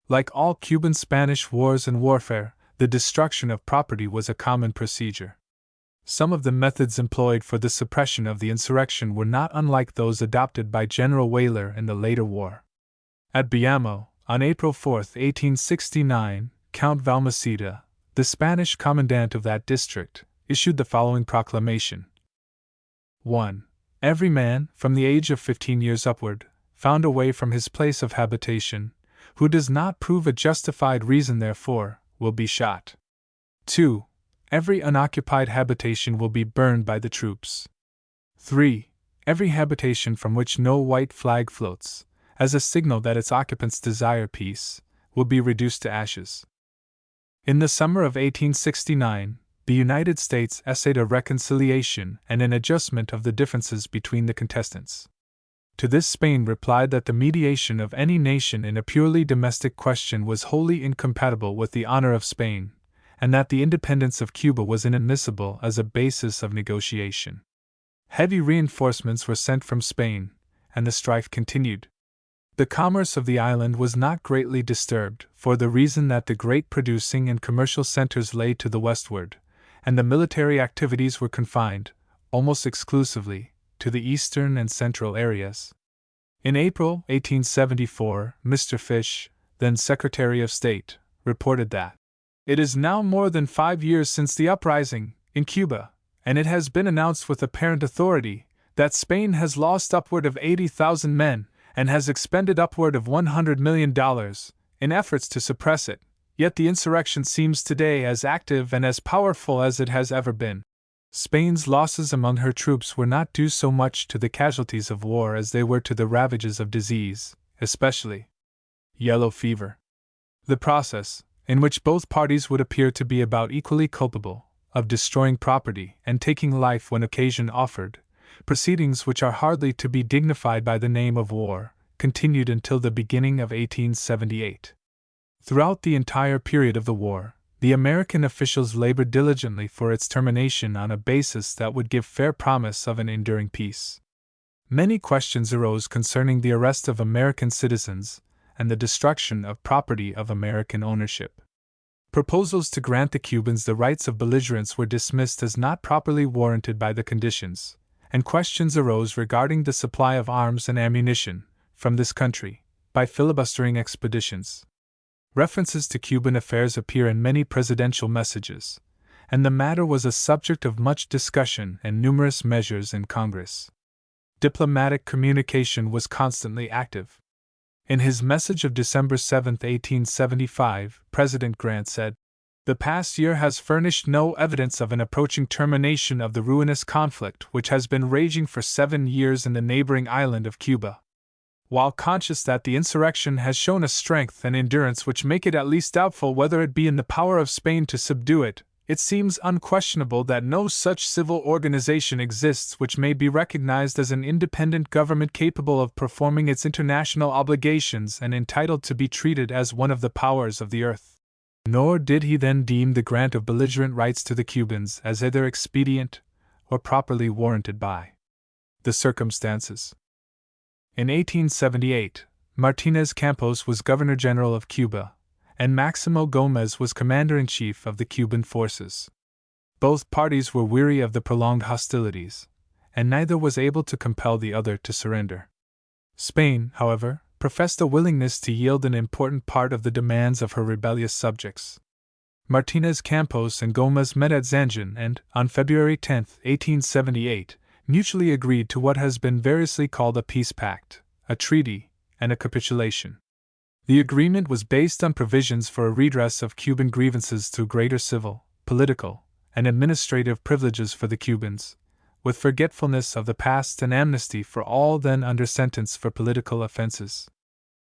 Speaker 1: Like all Cuban Spanish wars and warfare, the destruction of property was a common procedure. Some of the methods employed for the suppression of the insurrection were not unlike those adopted by General Weyler in the later war. At Bayamo, on April 4, 1869, Count Valmaseda, the Spanish commandant of that district, issued the following proclamation. 1. Every man, from the age of 15 years upward, found away from his place of habitation, who does not prove a justified reason therefor, will be shot. 2. every unoccupied habitation will be burned by the troops. 3. Every habitation from which no white flag floats, as a signal that its occupants desire peace, will be reduced to ashes. In the summer of 1869, the United States essayed a reconciliation and an adjustment of the differences between the contestants. To this Spain replied that the mediation of any nation in a purely domestic question was wholly incompatible with the honor of Spain, and that the independence of Cuba was inadmissible as a basis of negotiation. Heavy reinforcements were sent from Spain, and the strife continued. The commerce of the island was not greatly disturbed, for the reason that the great producing and commercial centers lay to the westward, and the military activities were confined, almost exclusively, to the eastern and central areas. In April 1874, Mr. Fish, then Secretary of State, reported that it is now more than 5 years since the uprising in Cuba, and it has been announced with apparent authority that Spain has lost upward of 80,000 men and has expended upward of $100 million in efforts to suppress it, yet the insurrection seems today as active and as powerful as it has ever been. Spain's losses among her troops were not due so much to the casualties of war as they were to the ravages of disease, especially yellow fever. The process, in which both parties would appear to be about equally culpable, of destroying property and taking life when occasion offered, proceedings which are hardly to be dignified by the name of war, continued until the beginning of 1878. Throughout the entire period of the war, the American officials labored diligently for its termination on a basis that would give fair promise of an enduring peace. Many questions arose concerning the arrest of American citizens and the destruction of property of American ownership. Proposals to grant the Cubans the rights of belligerents were dismissed as not properly warranted by the conditions, and questions arose regarding the supply of arms and ammunition from this country by filibustering expeditions. References to Cuban affairs appear in many presidential messages, and the matter was a subject of much discussion and numerous measures in Congress. Diplomatic communication was constantly active. In his message of December 7, 1875, President Grant said, "The past year has furnished no evidence of an approaching termination of the ruinous conflict which has been raging for 7 years in the neighboring island of Cuba. While conscious that the insurrection has shown a strength and endurance which make it at least doubtful whether it be in the power of Spain to subdue it, it seems unquestionable that no such civil organization exists which may be recognized as an independent government capable of performing its international obligations and entitled to be treated as one of the powers of the earth." Nor did he then deem the grant of belligerent rights to the Cubans as either expedient or properly warranted by the circumstances. In 1878, Martinez Campos was Governor General of Cuba, and Maximo Gomez was Commander-in-Chief of the Cuban forces. Both parties were weary of the prolonged hostilities, and neither was able to compel the other to surrender. Spain, however, professed a willingness to yield an important part of the demands of her rebellious subjects. Martinez Campos and Gomez met at Zanjan and, on February 10, 1878, mutually agreed to what has been variously called a peace pact, a treaty, and a capitulation. The agreement was based on provisions for a redress of Cuban grievances through greater civil, political, and administrative privileges for the Cubans, with forgetfulness of the past and amnesty for all then under sentence for political offenses.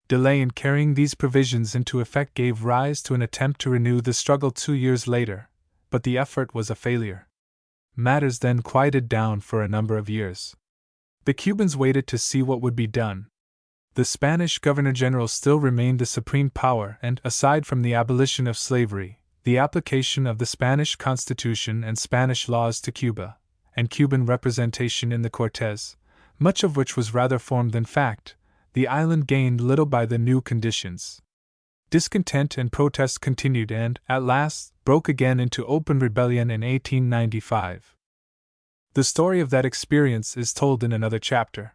Speaker 1: Delay in carrying these provisions into effect gave rise to an attempt to renew the struggle 2 years later, but the effort was a failure. Matters then quieted down for a number of years. The Cubans waited to see what would be done. The Spanish Governor-General still remained the supreme power and, aside from the abolition of slavery, the application of the Spanish Constitution and Spanish laws to Cuba, and Cuban representation in the Cortes, much of which was rather form than fact, the island gained little by the new conditions. Discontent and protest continued and, at last, broke again into open rebellion in 1895. The story of that experience is told in another chapter.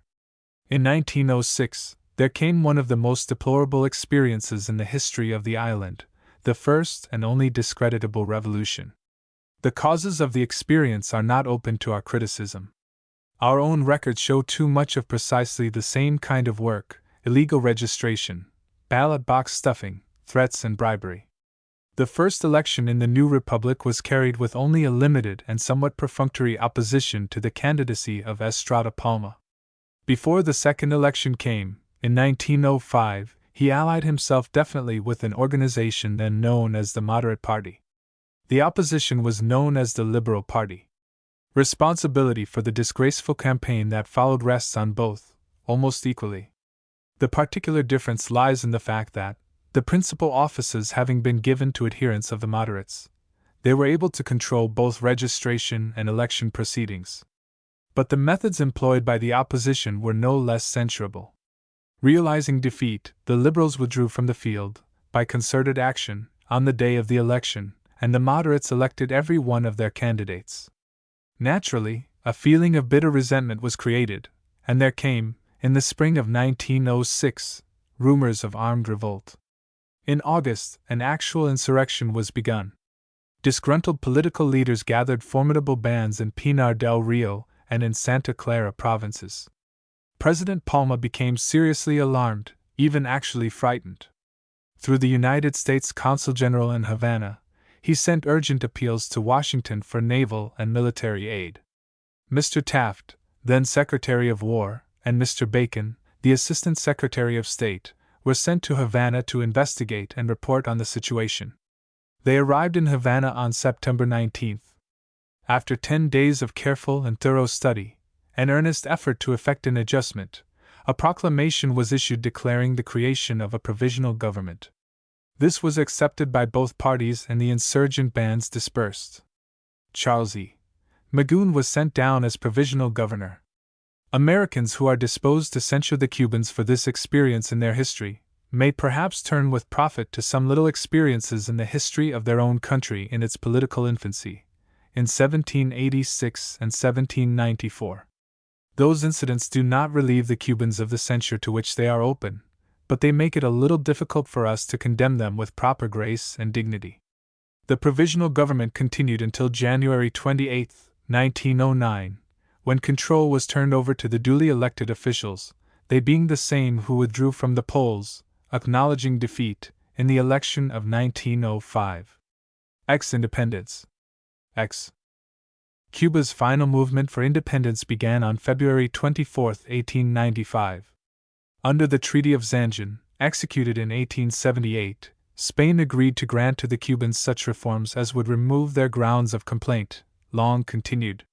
Speaker 1: In 1906, there came one of the most deplorable experiences in the history of the island, the first and only discreditable revolution. The causes of the experience are not open to our criticism. Our own records show too much of precisely the same kind of work: illegal registration, ballot box stuffing, threats, and bribery. The first election in the new republic was carried with only a limited and somewhat perfunctory opposition to the candidacy of Estrada Palma. Before the second election came, in 1905, he allied himself definitely with an organization then known as the Moderate Party. The opposition was known as the Liberal Party. Responsibility for the disgraceful campaign that followed rests on both, almost equally. The particular difference lies in the fact that, the principal offices having been given to adherents of the moderates, they were able to control both registration and election proceedings. But the methods employed by the opposition were no less censurable. Realizing defeat, the Liberals withdrew from the field, by concerted action, on the day of the election, and the moderates elected every one of their candidates. Naturally, a feeling of bitter resentment was created, and there came, in the spring of 1906, rumors of armed revolt. In August, an actual insurrection was begun. Disgruntled political leaders gathered formidable bands in Pinar del Rio and in Santa Clara provinces. President Palma became seriously alarmed, even actually frightened. Through the United States Consul General in Havana, he sent urgent appeals to Washington for naval and military aid. Mr. Taft, then Secretary of War, and Mr. Bacon, the Assistant Secretary of State, were sent to Havana to investigate and report on the situation. They arrived in Havana on September 19th. After 10 days of careful and thorough study, and earnest effort to effect an adjustment, a proclamation was issued declaring the creation of a provisional government. This was accepted by both parties and the insurgent bands dispersed. Charles E. Magoon was sent down as provisional governor. Americans who are disposed to censure the Cubans for this experience in their history may perhaps turn with profit to some little experiences in the history of their own country in its political infancy, in 1786 and 1794. Those incidents do not relieve the Cubans of the censure to which they are open, but they make it a little difficult for us to condemn them with proper grace and dignity. The provisional government continued until January 28, 1909, when control was turned over to the duly elected officials, they being the same who withdrew from the polls, acknowledging defeat, in the election of 1905. Independence. Cuba's final movement for independence began on February 24, 1895. Under the Treaty of Zanjan, executed in 1878, Spain agreed to grant to the Cubans such reforms as would remove their grounds of complaint, long continued.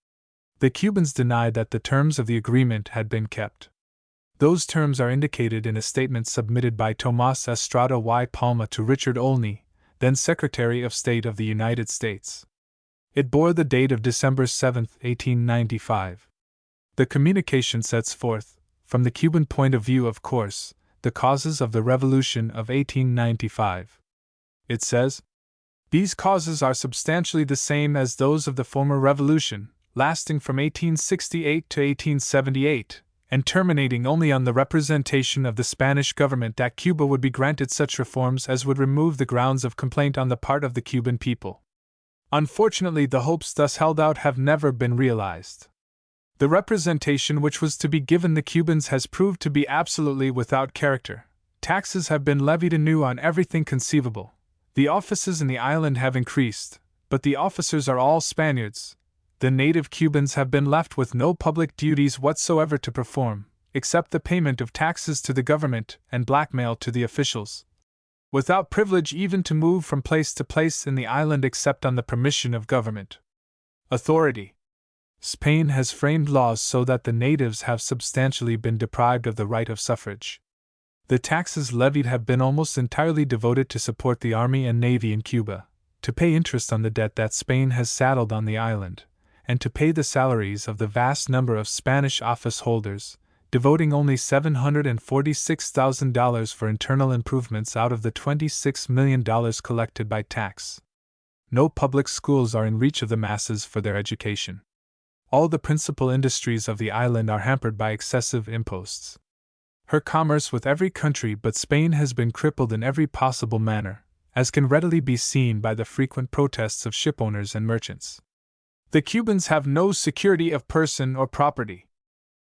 Speaker 1: The Cubans denied that the terms of the agreement had been kept. Those terms are indicated in a statement submitted by Tomás Estrada y Palma to Richard Olney, then Secretary of State of the United States. It bore the date of December 7, 1895. The communication sets forth, from the Cuban point of view of course, the causes of the Revolution of 1895. It says, "These causes are substantially the same as those of the former revolution, lasting from 1868 to 1878, and terminating only on the representation of the Spanish government that Cuba would be granted such reforms as would remove the grounds of complaint on the part of the Cuban people. Unfortunately, the hopes thus held out have never been realized. The representation which was to be given the Cubans has proved to be absolutely without character. Taxes have been levied anew on everything conceivable. The offices in the island have increased, but the officers are all Spaniards. The native Cubans have been left with no public duties whatsoever to perform, except the payment of taxes to the government and blackmail to the officials, without privilege even to move from place to place in the island except on the permission of government authority. Spain has framed laws so that the natives have substantially been deprived of the right of suffrage. The taxes levied have been almost entirely devoted to support the army and navy in Cuba, to pay interest on the debt that Spain has saddled on the island, and to pay the salaries of the vast number of Spanish office holders, devoting only $746,000 for internal improvements out of the $26 million collected by tax. No public schools are in reach of the masses for their education. All the principal industries of the island are hampered by excessive imposts. Her commerce with every country but Spain has been crippled in every possible manner, as can readily be seen by the frequent protests of shipowners and merchants. The Cubans have no security of person or property.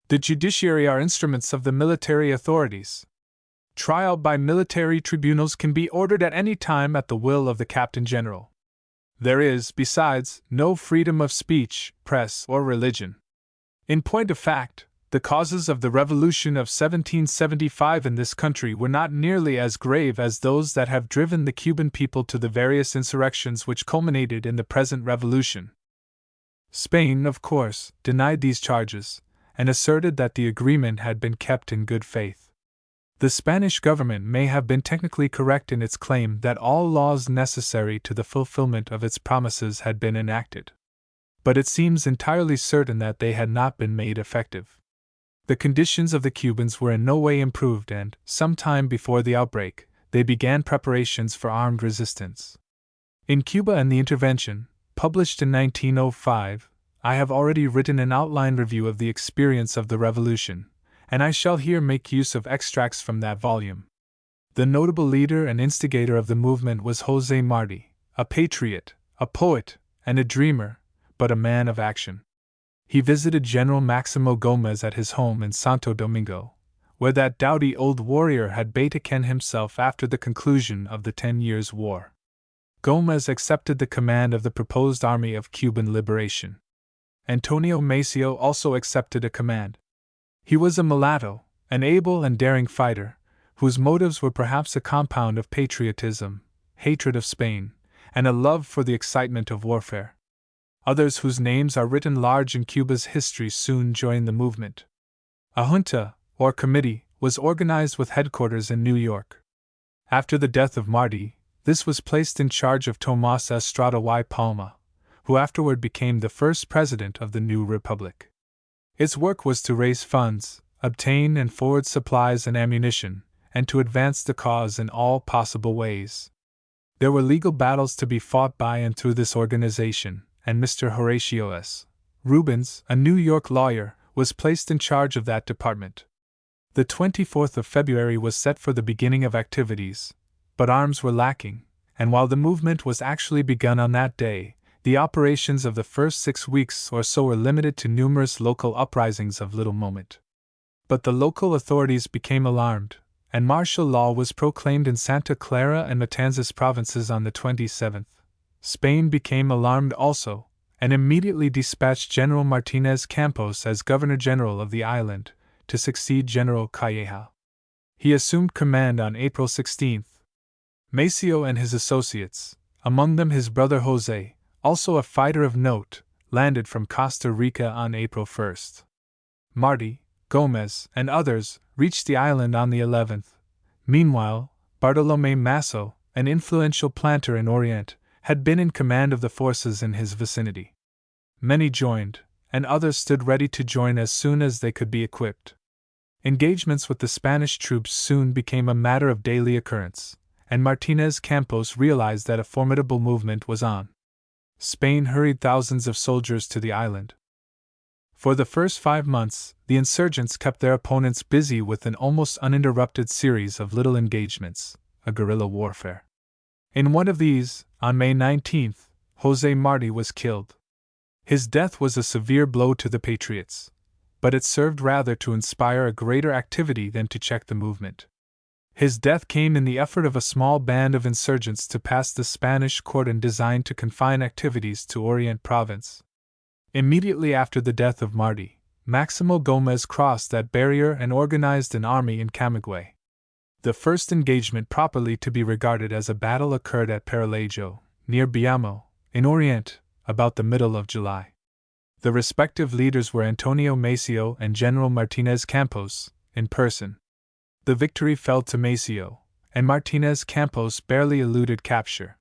Speaker 1: The judiciary are instruments of the military authorities. Trial by military tribunals can be ordered at any time at the will of the Captain General. There is, besides, no freedom of speech, press, or religion. In point of fact, the causes of the Revolution of 1775 in this country were not nearly as grave as those that have driven the Cuban people to the various insurrections which culminated in the present revolution. Spain, of course, denied these charges, and asserted that the agreement had been kept in good faith. The Spanish government may have been technically correct in its claim that all laws necessary to the fulfillment of its promises had been enacted. But it seems entirely certain that they had not been made effective. The conditions of the Cubans were in no way improved, and, some time before the outbreak, they began preparations for armed resistance. In Cuba and the Intervention, published in 1905, I have already written an outline review of the experience of the Revolution, and I shall here make use of extracts from that volume. The notable leader and instigator of the movement was José Martí, a patriot, a poet, and a dreamer, but a man of action. He visited General Maximo Gómez at his home in Santo Domingo, where that doughty old warrior had betaken himself after the conclusion of the 10 Years' War. Gómez accepted the command of the proposed Army of Cuban Liberation. Antonio Maceo also accepted a command. He was a mulatto, an able and daring fighter, whose motives were perhaps a compound of patriotism, hatred of Spain, and a love for the excitement of warfare. Others whose names are written large in Cuba's history soon joined the movement. A junta, or committee, was organized with headquarters in New York. After the death of Martí, this was placed in charge of Tomás Estrada y Palma, who afterward became the first president of the new republic. Its work was to raise funds, obtain and forward supplies and ammunition, and to advance the cause in all possible ways. There were legal battles to be fought by and through this organization, and Mr. Horatio S. Rubens, a New York lawyer, was placed in charge of that department. The 24th of February was set for the beginning of activities, but arms were lacking, and while the movement was actually begun on that day, the operations of the first 6 weeks or so were limited to numerous local uprisings of little moment. But the local authorities became alarmed, and martial law was proclaimed in Santa Clara and Matanzas provinces on the 27th. Spain became alarmed also, and immediately dispatched General Martínez Campos as Governor-General of the island, to succeed General Calleja. He assumed command on April 16. Maceo and his associates, among them his brother José, also a fighter of note, landed from Costa Rica on April 1. Martí, Gómez, and others reached the island on the 11th. Meanwhile, Bartolomé Masso, an influential planter in Orient, had been in command of the forces in his vicinity. Many joined, and others stood ready to join as soon as they could be equipped. Engagements with the Spanish troops soon became a matter of daily occurrence, and Martínez Campos realized that a formidable movement was on. Spain hurried thousands of soldiers to the island. For the first 5 months, the insurgents kept their opponents busy with an almost uninterrupted series of little engagements, a guerrilla warfare. In one of these, on May 19, José Martí was killed. His death was a severe blow to the patriots, but it served rather to inspire a greater activity than to check the movement. His death came in the effort of a small band of insurgents to pass the Spanish cordon designed to confine activities to Orient province. Immediately after the death of Martí, Maximo Gómez crossed that barrier and organized an army in Camagüey. The first engagement properly to be regarded as a battle occurred at Peralejo, near Biamo, in Orient, about the middle of July. The respective leaders were Antonio Maceo and General Martínez Campos, in person. The victory fell to Maceo, and Martínez Campos barely eluded capture.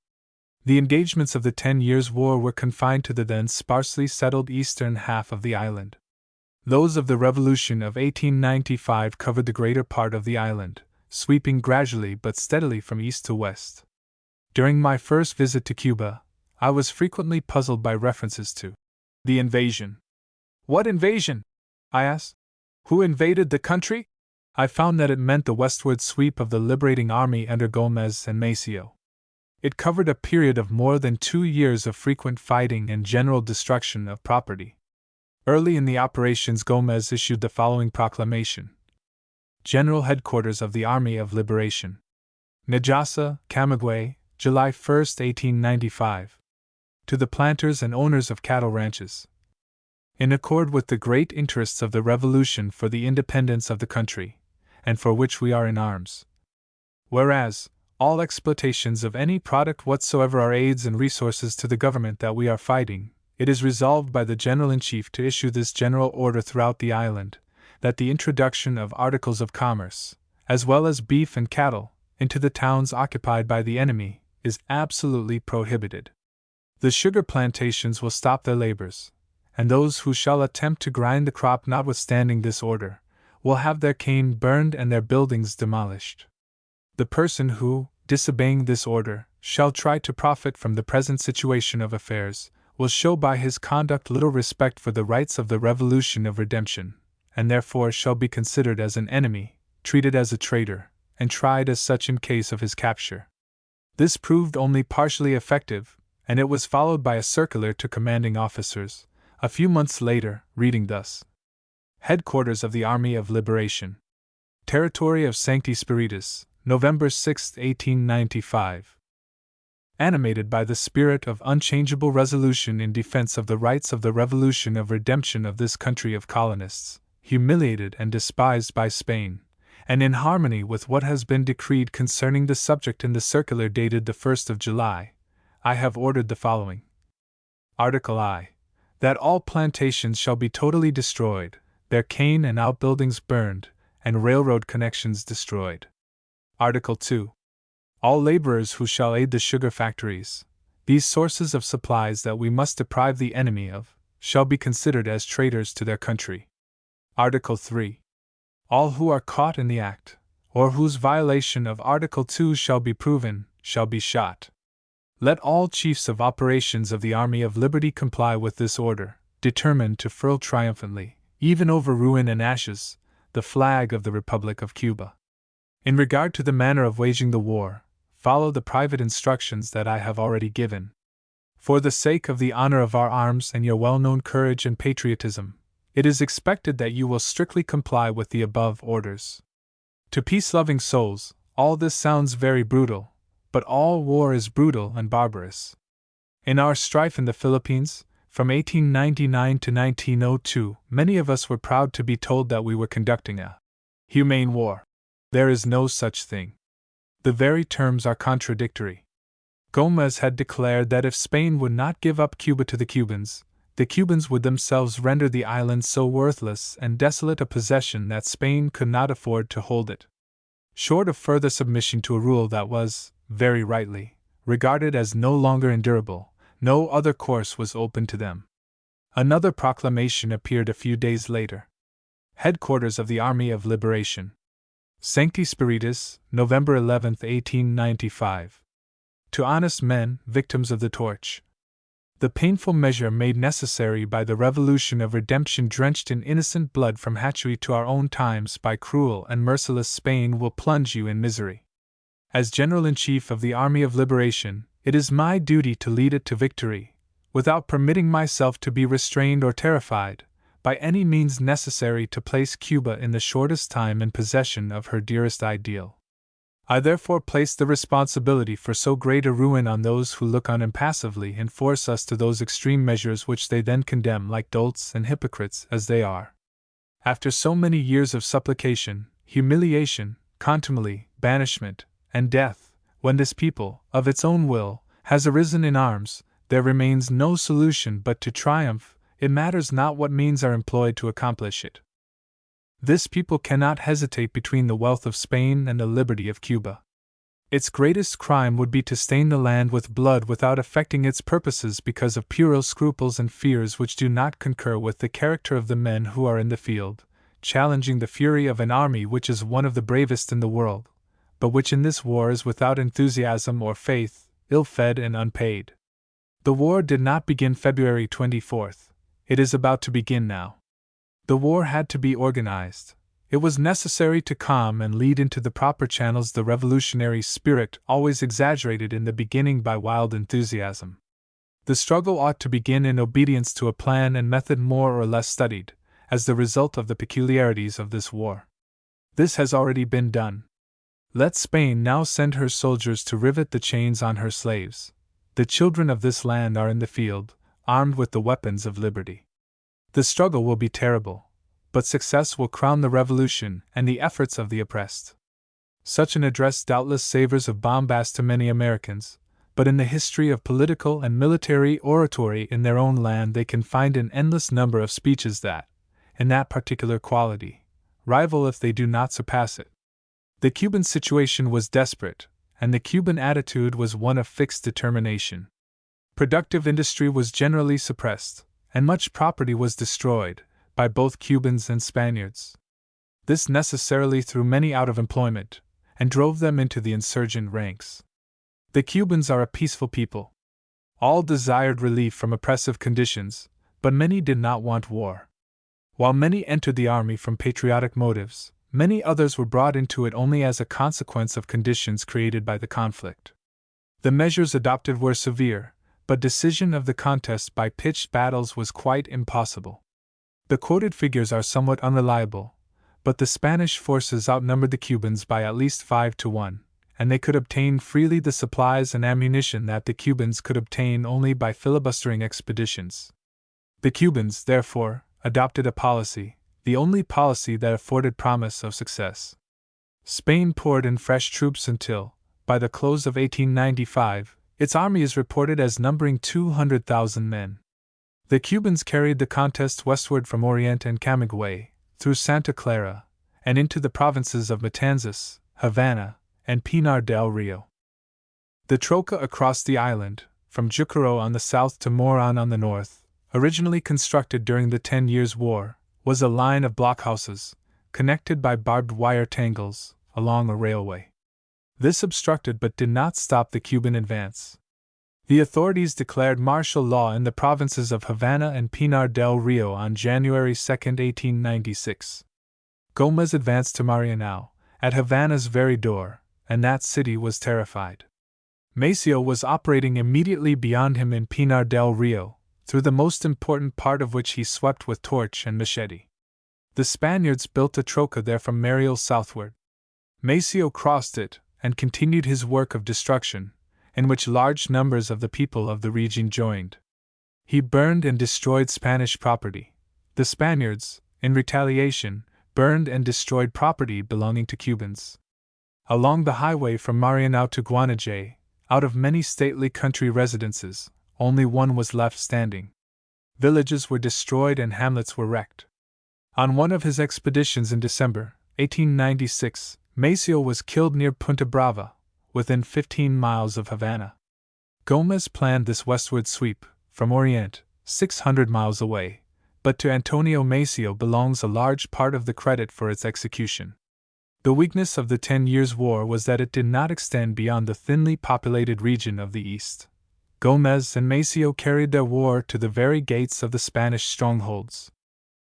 Speaker 1: The engagements of the 10 Years' War were confined to the then sparsely settled eastern half of the island. Those of the Revolution of 1895 covered the greater part of the island, sweeping gradually but steadily from east to west. During my first visit to Cuba, I was frequently puzzled by references to the invasion. What invasion? I asked. Who invaded the country? I found that it meant the westward sweep of the liberating army under Gómez and Maceo. It covered a period of more than 2 years of frequent fighting and general destruction of property. Early in the operations, Gómez issued the following proclamation: General Headquarters of the Army of Liberation. Najasa, Camagüey, July 1, 1895. To the planters and owners of cattle ranches. In accord with the great interests of the Revolution for the independence of the country, and for which we are in arms. Whereas, all exploitations of any product whatsoever are aids and resources to the government that we are fighting, it is resolved by the General-in-Chief to issue this general order throughout the island, that the introduction of articles of commerce, as well as beef and cattle, into the towns occupied by the enemy, is absolutely prohibited. The sugar plantations will stop their labors, and those who shall attempt to grind the crop notwithstanding this order, will have their cane burned and their buildings demolished. The person who, disobeying this order, shall try to profit from the present situation of affairs, will show by his conduct little respect for the rights of the Revolution of Redemption, and therefore shall be considered as an enemy, treated as a traitor, and tried as such in case of his capture. This proved only partially effective, and it was followed by a circular to commanding officers, a few months later, reading thus: Headquarters of the Army of Liberation. Territory of Sancti Spiritus, November 6, 1895. Animated by the spirit of unchangeable resolution in defense of the rights of the Revolution of Redemption of this country of colonists, humiliated and despised by Spain, and in harmony with what has been decreed concerning the subject in the circular dated the 1st of July, I have ordered the following. Article I. That all plantations shall be totally destroyed, their cane and outbuildings burned, and railroad connections destroyed. Article 2. All laborers who shall aid the sugar factories, these sources of supplies that we must deprive the enemy of, shall be considered as traitors to their country. Article 3. All who are caught in the act, or whose violation of Article 2 shall be proven, shall be shot. Let all chiefs of operations of the Army of Liberty comply with this order, determined to furl triumphantly, even over ruin and ashes, the flag of the Republic of Cuba. In regard to the manner of waging the war, follow the private instructions that I have already given. For the sake of the honor of our arms and your well-known courage and patriotism, it is expected that you will strictly comply with the above orders. To peace-loving souls, all this sounds very brutal, but all war is brutal and barbarous. In our strife in the Philippines, from 1899 to 1902, many of us were proud to be told that we were conducting a humane war. There is no such thing. The very terms are contradictory. Gomez had declared that if Spain would not give up Cuba to the Cubans would themselves render the island so worthless and desolate a possession that Spain could not afford to hold it. Short of further submission to a rule that was, very rightly, regarded as no longer endurable, no other course was open to them. Another proclamation appeared a few days later. Headquarters of the Army of Liberation. Sancti Spiritus, November 11, 1895. To honest men, victims of the torch. The painful measure made necessary by the Revolution of Redemption drenched in innocent blood from hatchery to our own times by cruel and merciless Spain will plunge you in misery. As General-in-Chief of the Army of Liberation, it is my duty to lead it to victory, without permitting myself to be restrained or terrified, by any means necessary to place Cuba in the shortest time in possession of her dearest ideal. I therefore place the responsibility for so great a ruin on those who look on impassively and force us to those extreme measures which they then condemn like dolts and hypocrites as they are. After so many years of supplication, humiliation, contumely, banishment, and death, when this people, of its own will, has arisen in arms, there remains no solution but to triumph. It matters not what means are employed to accomplish it. This people cannot hesitate between the wealth of Spain and the liberty of Cuba. Its greatest crime would be to stain the land with blood without effecting its purposes because of puerile scruples and fears which do not concur with the character of the men who are in the field, challenging the fury of an army which is one of the bravest in the world, but which in this war is without enthusiasm or faith, ill-fed and unpaid. The war did not begin February 24th. It is about to begin now. The war had to be organized. It was necessary to calm and lead into the proper channels the revolutionary spirit always exaggerated in the beginning by wild enthusiasm. The struggle ought to begin in obedience to a plan and method more or less studied, as the result of the peculiarities of this war. This has already been done. Let Spain now send her soldiers to rivet the chains on her slaves. The children of this land are in the field, armed with the weapons of liberty. The struggle will be terrible, but success will crown the revolution and the efforts of the oppressed. Such an address doubtless savors of bombast to many Americans, but in the history of political and military oratory in their own land they can find an endless number of speeches that, in that particular quality, rival if they do not surpass it. The Cuban situation was desperate, and the Cuban attitude was one of fixed determination. Productive industry was generally suppressed, and much property was destroyed, by both Cubans and Spaniards. This necessarily threw many out of employment, and drove them into the insurgent ranks. The Cubans are a peaceful people. All desired relief from oppressive conditions, but many did not want war. While many entered the army from patriotic motives, many others were brought into it only as a consequence of conditions created by the conflict. The measures adopted were severe, but decision of the contest by pitched battles was quite impossible. The quoted figures are somewhat unreliable, but the Spanish forces outnumbered the Cubans by at least 5-1, and they could obtain freely the supplies and ammunition that the Cubans could obtain only by filibustering expeditions. The Cubans, therefore, adopted a policy, the only policy that afforded promise of success. Spain poured in fresh troops until, by the close of 1895, its army is reported as numbering 200,000 men. The Cubans carried the contest westward from Orient and Camagüey, through Santa Clara, and into the provinces of Matanzas, Havana, and Pinar del Rio. The trocha across the island, from Jucaro on the south to Moran on the north, originally constructed during the 10 Years' War, was a line of blockhouses, connected by barbed wire tangles, along a railway. This obstructed but did not stop the Cuban advance. The authorities declared martial law in the provinces of Havana and Pinar del Rio on January 2, 1896. Gómez advanced to Marianao, at Havana's very door, and that city was terrified. Maceo was operating immediately beyond him in Pinar del Rio, through the most important part of which he swept with torch and machete. The Spaniards built a trocha there from Mariel southward. Maceo crossed it, and continued his work of destruction, in which large numbers of the people of the region joined. He burned and destroyed Spanish property. The Spaniards, in retaliation, burned and destroyed property belonging to Cubans. Along the highway from Marianao to Guanajay, out of many stately country residences, only one was left standing. Villages were destroyed and hamlets were wrecked. On one of his expeditions in December 1896, Maceo was killed near Punta Brava, within 15 miles of Havana. Gómez planned this westward sweep, from Orient, 600 miles away, but to Antonio Maceo belongs a large part of the credit for its execution. The weakness of the 10 Years' War was that it did not extend beyond the thinly populated region of the east. Gómez and Maceo carried their war to the very gates of the Spanish strongholds.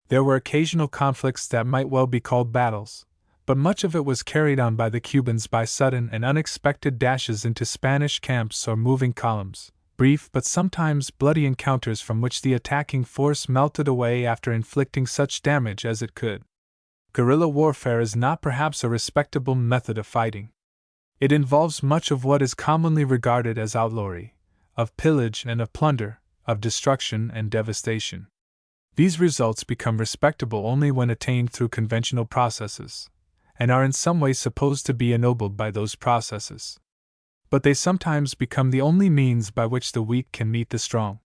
Speaker 1: There were occasional conflicts that might well be called battles, but much of it was carried on by the Cubans by sudden and unexpected dashes into Spanish camps or moving columns, brief but sometimes bloody encounters from which the attacking force melted away after inflicting such damage as it could. Guerrilla warfare is not perhaps a respectable method of fighting. It involves much of what is commonly regarded as outlawry, of pillage and of plunder, of destruction and devastation. These results become respectable only when attained through conventional processes, and are in some way supposed to be ennobled by those processes. But they sometimes become the only means by which the weak can meet the strong.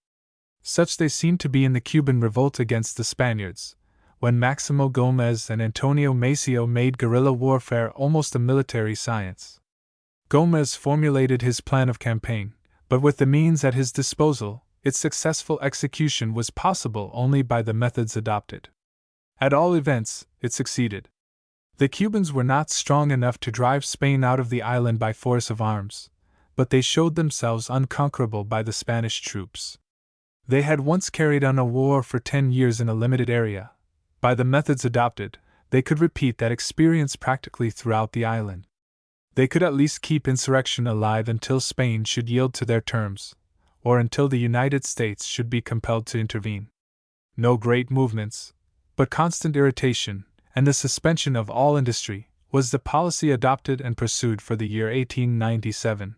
Speaker 1: Such they seem to be in the Cuban revolt against the Spaniards, when Máximo Gómez and Antonio Maceo made guerrilla warfare almost a military science. Gómez formulated his plan of campaign, but with the means at his disposal, its successful execution was possible only by the methods adopted. At all events, it succeeded. The Cubans were not strong enough to drive Spain out of the island by force of arms, but they showed themselves unconquerable by the Spanish troops. They had once carried on a war for 10 years in a limited area. By the methods adopted, they could repeat that experience practically throughout the island. They could at least keep insurrection alive until Spain should yield to their terms, or until the United States should be compelled to intervene. No great movements, but constant irritation, and the suspension of all industry, was the policy adopted and pursued for the year 1897.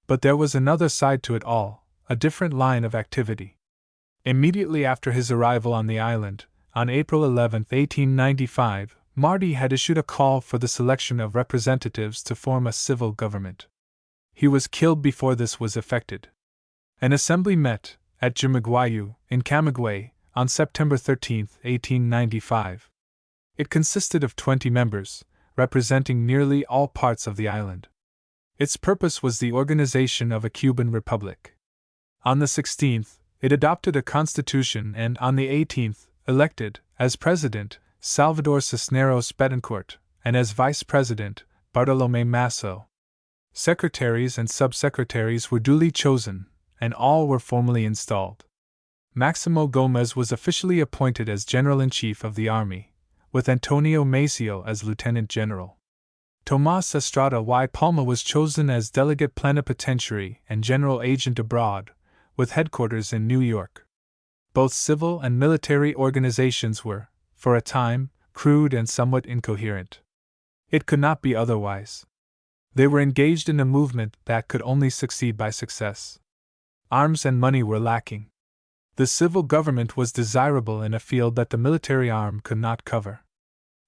Speaker 1: But there was another side to it all, a different line of activity. Immediately after his arrival on the island, on April 11, 1895, Marty had issued a call for the selection of representatives to form a civil government. He was killed before this was effected. An assembly met, at Jimigwayu, in Camagüey, on September 13, 1895. It consisted of 20 members, representing nearly all parts of the island. Its purpose was the organization of a Cuban republic. On the 16th, it adopted a constitution and, on the 18th, elected, as president, Salvador Cisneros Betancourt, and as vice president, Bartolomé Masso. Secretaries and subsecretaries were duly chosen, and all were formally installed. Máximo Gómez was officially appointed as general-in-chief of the army, with Antonio Maceo as lieutenant general. Tomás Estrada y Palma was chosen as delegate plenipotentiary and general agent abroad, with headquarters in New York. Both civil and military organizations were, for a time, crude and somewhat incoherent. It could not be otherwise. They were engaged in a movement that could only succeed by success. Arms and money were lacking. The civil government was desirable in a field that the military arm could not cover.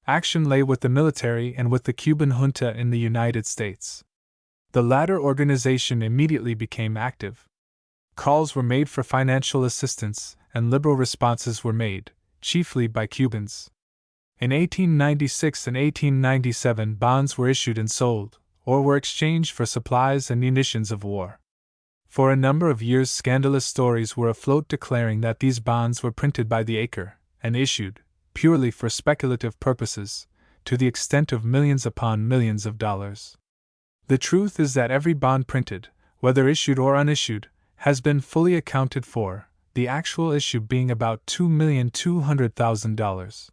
Speaker 1: Action lay with the military and with the Cuban junta in the United States. The latter organization immediately became active. Calls were made for financial assistance, and liberal responses were made, chiefly by Cubans. In 1896 and 1897, bonds were issued and sold, or were exchanged for supplies and munitions of war. For a number of years, scandalous stories were afloat declaring that these bonds were printed by the acre, and issued, purely for speculative purposes, to the extent of millions upon millions of dollars. The truth is that every bond printed, whether issued or unissued, has been fully accounted for, the actual issue being about $2,200,000.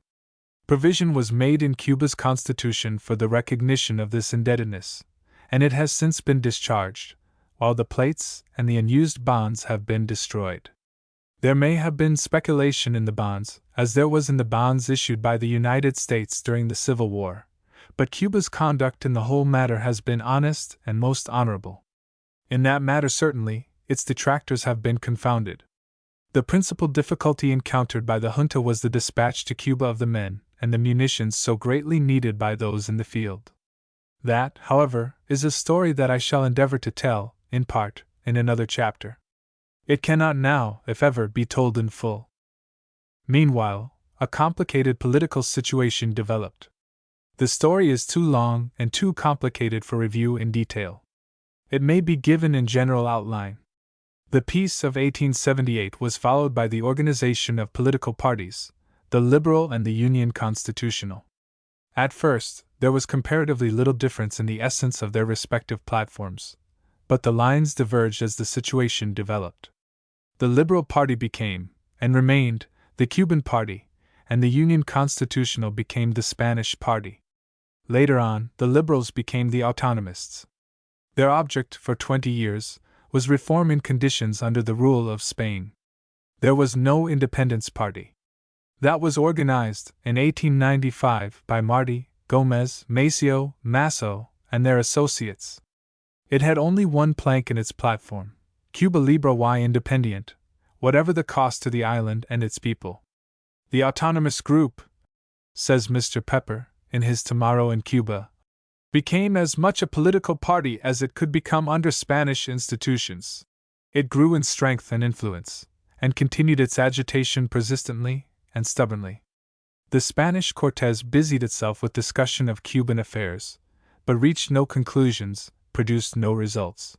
Speaker 1: Provision was made in Cuba's constitution for the recognition of this indebtedness, and it has since been discharged, while the plates and the unused bonds have been destroyed. There may have been speculation in the bonds, as there was in the bonds issued by the United States during the Civil War, but Cuba's conduct in the whole matter has been honest and most honorable. In that matter, certainly, its detractors have been confounded. The principal difficulty encountered by the junta was the dispatch to Cuba of the men and the munitions so greatly needed by those in the field. That, however, is a story that I shall endeavor to tell, in part, in another chapter. It cannot now, if ever, be told in full. Meanwhile, a complicated political situation developed. The story is too long and too complicated for review in detail. It may be given in general outline. The peace of 1878 was followed by the organization of political parties, the Liberal and the Union Constitutional. At first, there was comparatively little difference in the essence of their respective platforms, but the lines diverged as the situation developed. The Liberal Party became, and remained, the Cuban Party, and the Union Constitutional became the Spanish Party. Later on, the Liberals became the Autonomists. Their object, for 20 years, was reform in conditions under the rule of Spain. There was no Independence Party. That was organized, in 1895, by Marty, Gómez, Maceo, Masso, and their associates. It had only one plank in its platform: Cuba Libre y Independiente, whatever the cost to the island and its people. The autonomous group, says Mr. Pepper, in his Tomorrow in Cuba, became as much a political party as it could become under Spanish institutions. It grew in strength and influence, and continued its agitation persistently and stubbornly. The Spanish Cortes busied itself with discussion of Cuban affairs, but reached no conclusions, produced no results.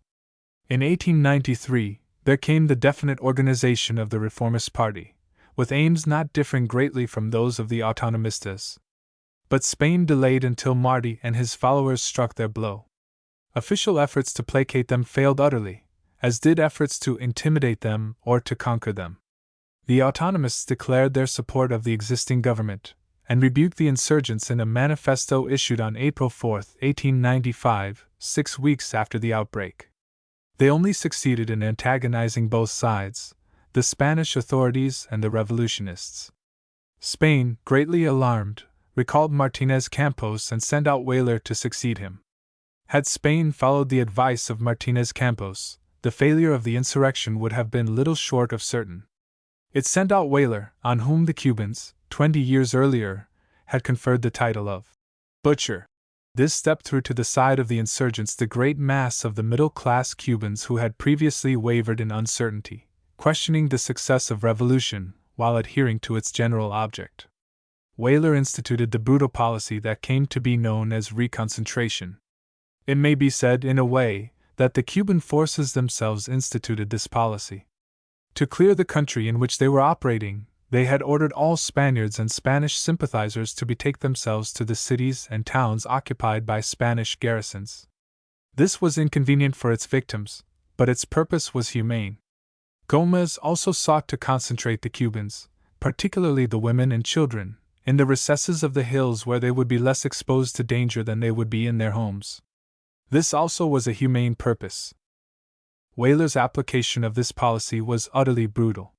Speaker 1: In 1893, there came the definite organization of the Reformist Party, with aims not differing greatly from those of the Autonomistas. But Spain delayed until Marty and his followers struck their blow. Official efforts to placate them failed utterly, as did efforts to intimidate them or to conquer them. The Autonomists declared their support of the existing government, and rebuked the insurgents in a manifesto issued on April 4, 1895, 6 weeks after the outbreak. They only succeeded in antagonizing both sides, the Spanish authorities and the revolutionists. Spain, greatly alarmed, recalled Martinez Campos and sent out Weyler to succeed him. Had Spain followed the advice of Martinez Campos, the failure of the insurrection would have been little short of certain. It sent out Weyler, on whom the Cubans, 20 years earlier, had conferred the title of butcher. This step threw to the side of the insurgents the great mass of the middle-class Cubans who had previously wavered in uncertainty, questioning the success of revolution while adhering to its general object. Weyler instituted the brutal policy that came to be known as reconcentration. It may be said, in a way, that the Cuban forces themselves instituted this policy. To clear the country in which they were operating, they had ordered all Spaniards and Spanish sympathizers to betake themselves to the cities and towns occupied by Spanish garrisons. This was inconvenient for its victims, but its purpose was humane. Gómez also sought to concentrate the Cubans, particularly the women and children, in the recesses of the hills where they would be less exposed to danger than they would be in their homes. This also was a humane purpose. Weyler's application of this policy was utterly brutal.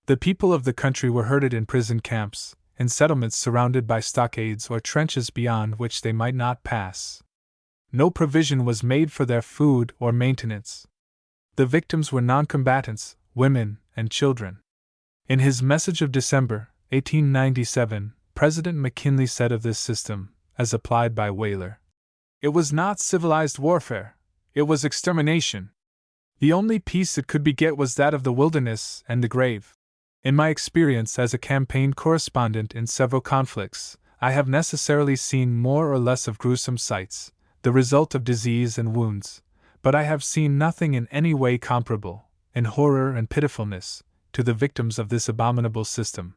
Speaker 1: The people of the country were herded in prison camps, in settlements surrounded by stockades or trenches beyond which they might not pass. No provision was made for their food or maintenance. The victims were non-combatants, women, and children. In his message of December 1897, President McKinley said of this system, as applied by Weyler, "It was not civilized warfare, it was extermination. The only peace it could beget was that of the wilderness and the grave. In my experience as a campaign correspondent in several conflicts, I have necessarily seen more or less of gruesome sights, the result of disease and wounds, but I have seen nothing in any way comparable, in horror and pitifulness, to the victims of this abominable system.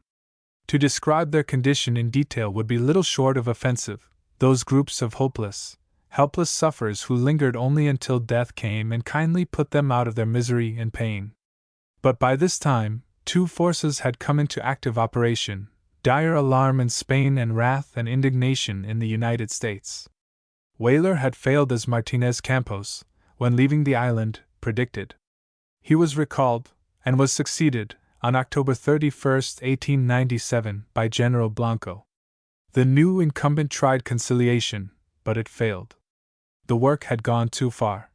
Speaker 1: To describe their condition in detail would be little short of offensive, those groups of hopeless, helpless sufferers who lingered only until death came and kindly put them out of their misery and pain." But by this time, two forces had come into active operation: dire alarm in Spain and wrath and indignation in the United States. Weyler had failed as Martinez Campos, when leaving the island, predicted. He was recalled, and was succeeded, on October 31, 1897, by General Blanco. The new incumbent tried conciliation, but it failed. The work had gone too far.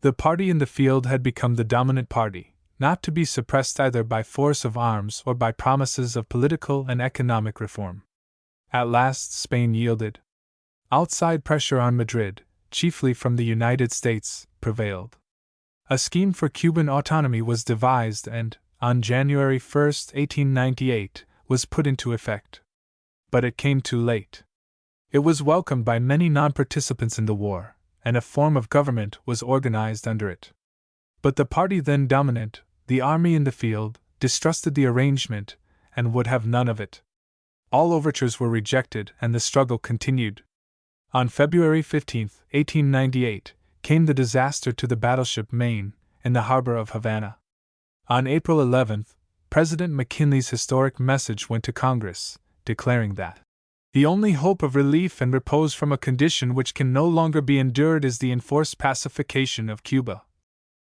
Speaker 1: The party in the field had become the dominant party, not to be suppressed either by force of arms or by promises of political and economic reform. At last Spain yielded. Outside pressure on Madrid, chiefly from the United States, prevailed. A scheme for Cuban autonomy was devised and, on January 1, 1898, was put into effect. But it came too late. It was welcomed by many non-participants in the war, and a form of government was organized under it. But the party then dominant, the army in the field, distrusted the arrangement, and would have none of it. All overtures were rejected, and the struggle continued. On February 15, 1898, came the disaster to the battleship Maine, in the harbor of Havana. On April 11, President McKinley's historic message went to Congress, declaring that the only hope of relief and repose from a condition which can no longer be endured is the enforced pacification of Cuba,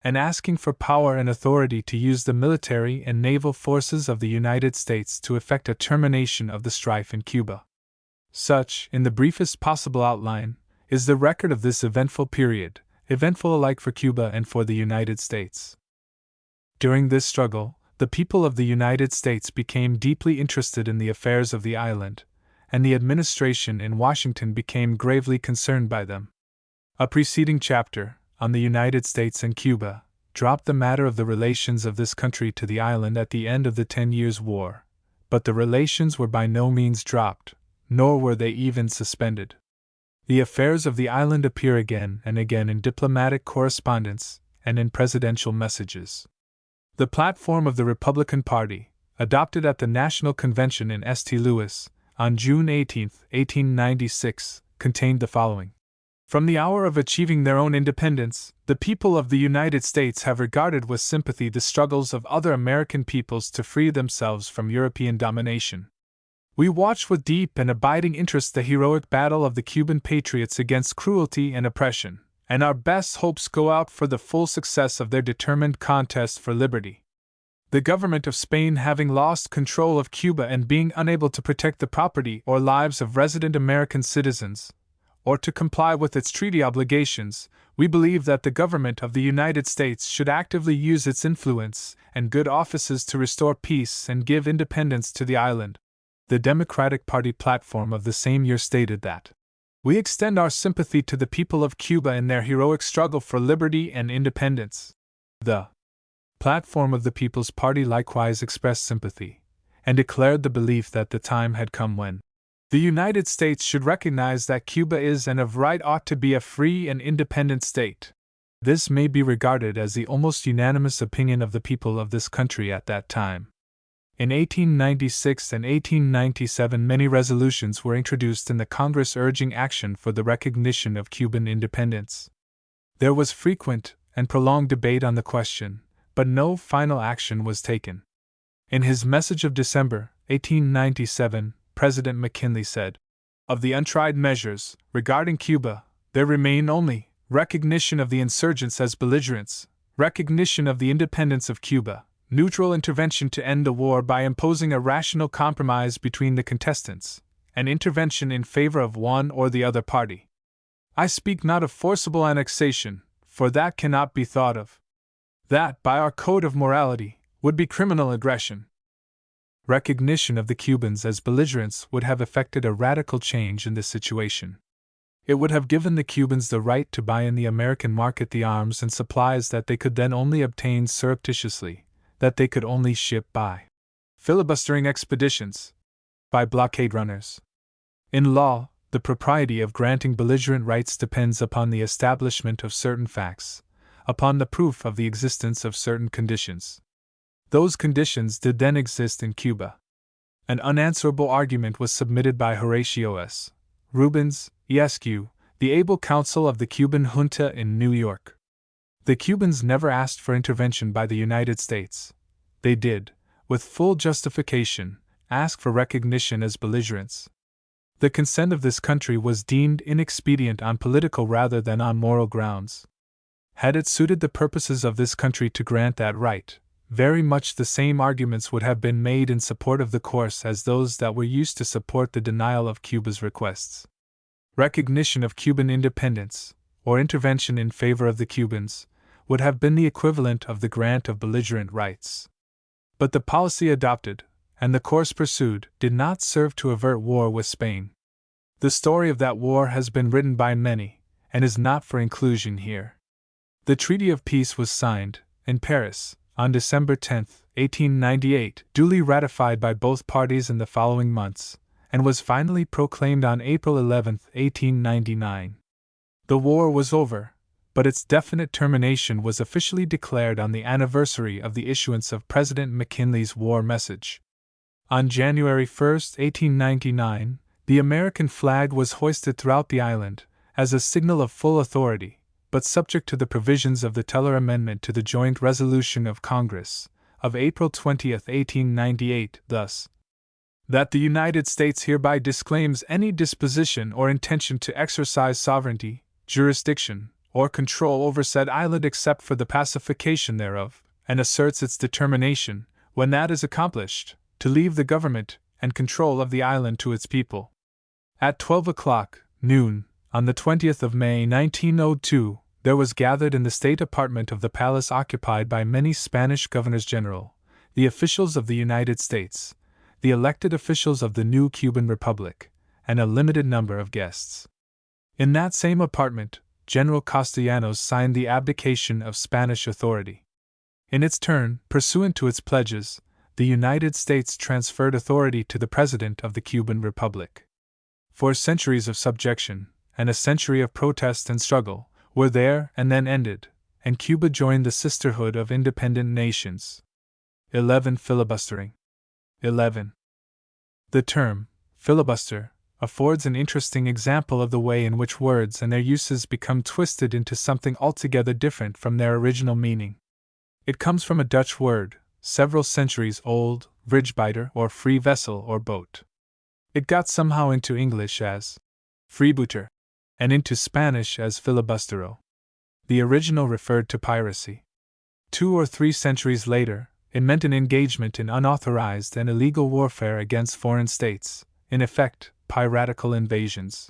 Speaker 1: and asking for power and authority to use the military and naval forces of the United States to effect a termination of the strife in Cuba. Such, in the briefest possible outline, is the record of this eventful period, eventful alike for Cuba and for the United States. During this struggle, the people of the United States became deeply interested in the affairs of the island, and the administration in Washington became gravely concerned by them. A preceding chapter, on the United States and Cuba, dropped the matter of the relations of this country to the island at the end of the 10 Years' War, but the relations were by no means dropped, nor were they even suspended. The affairs of the island appear again and again in diplomatic correspondence and in presidential messages. The platform of the Republican Party, adopted at the National Convention in St. Louis, on June 18, 1896, contained the following: "From the hour of achieving their own independence, the people of the United States have regarded with sympathy the struggles of other American peoples to free themselves from European domination. We watch with deep and abiding interest the heroic battle of the Cuban patriots against cruelty and oppression, and our best hopes go out for the full success of their determined contest for liberty. The government of Spain, having lost control of Cuba and being unable to protect the property or lives of resident American citizens, or to comply with its treaty obligations, we believe that the government of the United States should actively use its influence and good offices to restore peace and give independence to the island. The Democratic Party platform of the same year stated that we extend our sympathy to the people of Cuba in their heroic struggle for liberty and independence. The platform of the People's Party likewise expressed sympathy, and declared the belief that the time had come when the United States should recognize that Cuba is and of right ought to be a free and independent state. This may be regarded as the almost unanimous opinion of the people of this country at that time. In 1896 and 1897, many resolutions were introduced in the Congress urging action for the recognition of Cuban independence. There was frequent and prolonged debate on the question, but no final action was taken. In his message of December 1897, President McKinley said, "Of the untried measures regarding Cuba, there remain only recognition of the insurgents as belligerents, recognition of the independence of Cuba, neutral intervention to end the war by imposing a rational compromise between the contestants, and intervention in favor of one or the other party. I speak not of forcible annexation, for that cannot be thought of. That, by our code of morality, would be criminal aggression." Recognition of the Cubans as belligerents would have effected a radical change in this situation. It would have given the Cubans the right to buy in the American market the arms and supplies that they could then only obtain surreptitiously, that they could only ship by filibustering expeditions, by blockade runners. In law, the propriety of granting belligerent rights depends upon the establishment of certain facts, upon the proof of the existence of certain conditions. Those conditions did then exist in Cuba. An unanswerable argument was submitted by Horatio S. Rubens, Esq., the able counsel of the Cuban junta in New York. The Cubans never asked for intervention by the United States. They did, with full justification, ask for recognition as belligerents. The consent of this country was deemed inexpedient on political rather than on moral grounds. Had it suited the purposes of this country to grant that right, very much the same arguments would have been made in support of the course as those that were used to support the denial of Cuba's requests. Recognition of Cuban independence, or intervention in favor of the Cubans, would have been the equivalent of the grant of belligerent rights. But the policy adopted, and the course pursued, did not serve to avert war with Spain. The story of that war has been written by many, and is not for inclusion here. The Treaty of Peace was signed, in Paris, on December 10, 1898, duly ratified by both parties in the following months, and was finally proclaimed on April 11, 1899. The war was over, but its definite termination was officially declared on the anniversary of the issuance of President McKinley's war message. On January 1, 1899, the American flag was hoisted throughout the island, as a signal of full authority, but subject to the provisions of the Teller Amendment to the Joint Resolution of Congress of April 20, 1898, thus: that the United States hereby disclaims any disposition or intention to exercise sovereignty, jurisdiction, or control over said island except for the pacification thereof, and asserts its determination, when that is accomplished, to leave the government and control of the island to its people. At 12 o'clock, noon, on the 20th of May 1902, there was gathered in the state apartment of the palace occupied by many Spanish governors-general, the officials of the United States, the elected officials of the new Cuban Republic, and a limited number of guests. In that same apartment, General Castellanos signed the abdication of Spanish authority. In its turn, pursuant to its pledges, the United States transferred authority to the President of the Cuban Republic. 4 centuries of subjection, and a century of protest and struggle, were there and then ended, and Cuba joined the sisterhood of independent nations. 11. Filibustering. 11. The term, filibuster, affords an interesting example of the way in which words and their uses become twisted into something altogether different from their original meaning. It comes from a Dutch word, several centuries old, vrijbuiter or free vessel or boat. It got somehow into English as freebooter, and into Spanish as filibustero. The original referred to piracy. 2 or 3 centuries later, It meant an engagement in unauthorized and illegal warfare against foreign states, in effect, piratical invasions.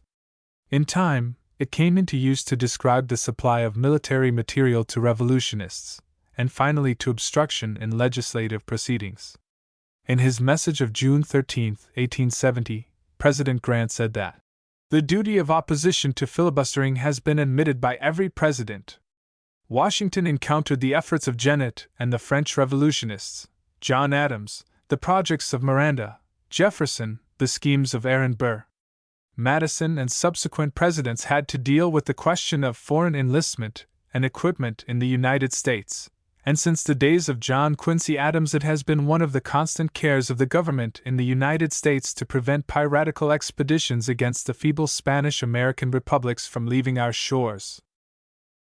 Speaker 1: In time, it came into use to describe the supply of military material to revolutionists, and finally to obstruction in legislative proceedings. In his message of June 13, 1870, President Grant said that, "The duty of opposition to filibustering has been admitted by every president." Washington encountered the efforts of Genet and the French revolutionists, John Adams, the projects of Miranda, Jefferson, the schemes of Aaron Burr. Madison and subsequent presidents had to deal with the question of foreign enlistment and equipment in the United States, and since the days of John Quincy Adams it has been one of the constant cares of the government in the United States to prevent piratical expeditions against the feeble Spanish-American republics from leaving our shores.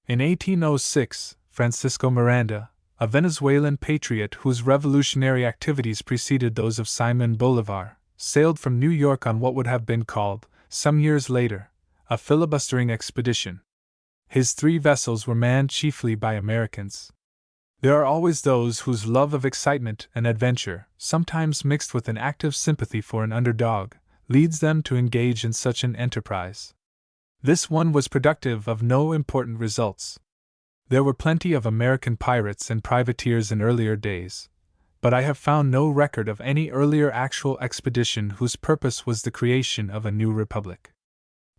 Speaker 1: In 1806, Francisco Miranda, a Venezuelan patriot whose revolutionary activities preceded those of Simon Bolivar, sailed from New York on what would have been called, some years later, a filibustering expedition. His 3 vessels were manned chiefly by Americans. There are always those whose love of excitement and adventure, sometimes mixed with an active sympathy for an underdog, leads them to engage in such an enterprise. This one was productive of no important results. There were plenty of American pirates and privateers in earlier days, but I have found no record of any earlier actual expedition whose purpose was the creation of a new republic.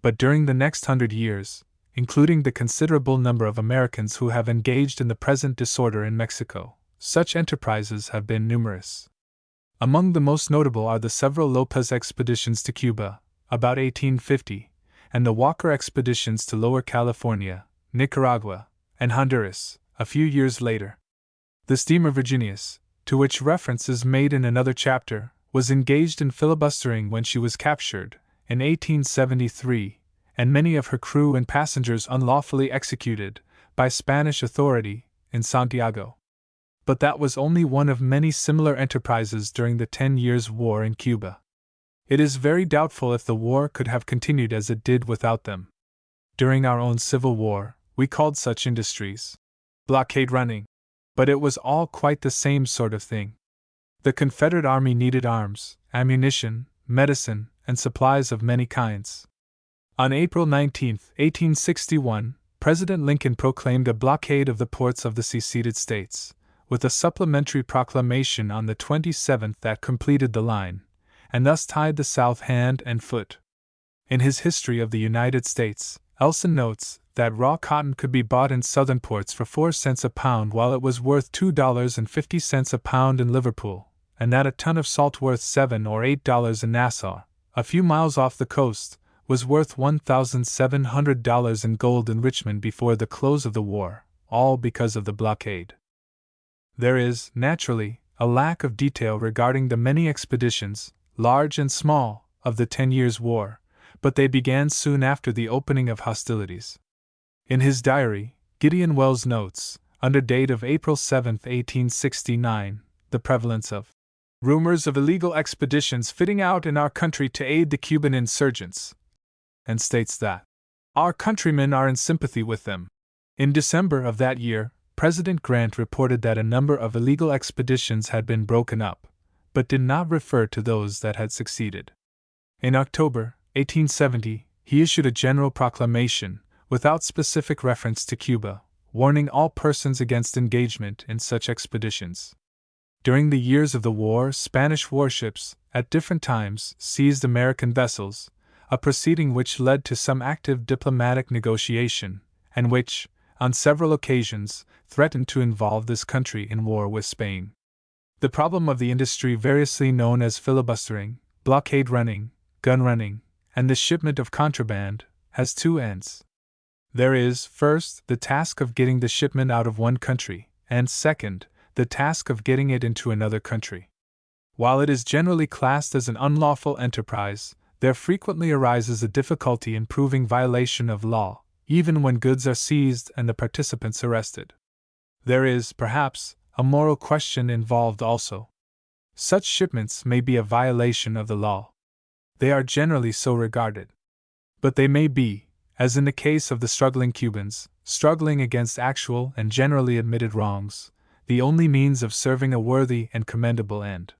Speaker 1: But during the next 100 years, including the considerable number of Americans who have engaged in the present disorder in Mexico, such enterprises have been numerous. Among the most notable are the several Lopez expeditions to Cuba, about 1850, and the Walker expeditions to Lower California, Nicaragua, and Honduras, a few years later. The steamer Virginius, to which reference is made in another chapter, was engaged in filibustering when she was captured, in 1873, and many of her crew and passengers unlawfully executed, by Spanish authority, in Santiago. But that was only one of many similar enterprises during the 10 Years' War in Cuba. It is very doubtful if the war could have continued as it did without them. During our own Civil War, we called such industries blockade running, but it was all quite the same sort of thing. The Confederate Army needed arms, ammunition, medicine, and supplies of many kinds. On April 19, 1861, President Lincoln proclaimed a blockade of the ports of the seceded states, with a supplementary proclamation on the 27th that completed the line, and thus tied the South hand and foot. In his History of the United States, Elson notes that raw cotton could be bought in southern ports for 4 cents a pound while it was worth $2.50 a pound in Liverpool, and that a ton of salt worth $7 or $8 in Nassau, a few miles off the coast, was worth $1,700 in gold in Richmond before the close of the war, all because of the blockade. There is, naturally, a lack of detail regarding the many expeditions, large and small, of the 10 Years' War, but they began soon after the opening of hostilities. In his diary, Gideon Wells notes, under date of April 7, 1869, the prevalence of rumors of illegal expeditions fitting out in our country to aid the Cuban insurgents, and states that our countrymen are in sympathy with them. In December of that year, President Grant reported that a number of illegal expeditions had been broken up, but did not refer to those that had succeeded. In October 1870, he issued a general proclamation, without specific reference to Cuba, warning all persons against engagement in such expeditions. During the years of the war, Spanish warships, at different times, seized American vessels, a proceeding which led to some active diplomatic negotiation, and which, on several occasions, threatened to involve this country in war with Spain. The problem of the industry variously known as filibustering, blockade running, gun running, and the shipment of contraband, has 2 ends. There is, first, the task of getting the shipment out of one country, and second, the task of getting it into another country. While it is generally classed as an unlawful enterprise, there frequently arises a difficulty in proving violation of law, even when goods are seized and the participants arrested. There is, perhaps, a moral question involved also. Such shipments may be a violation of the law. They are generally so regarded. But they may be, as in the case of the struggling Cubans, struggling against actual and generally admitted wrongs, the only means of serving a worthy and commendable end.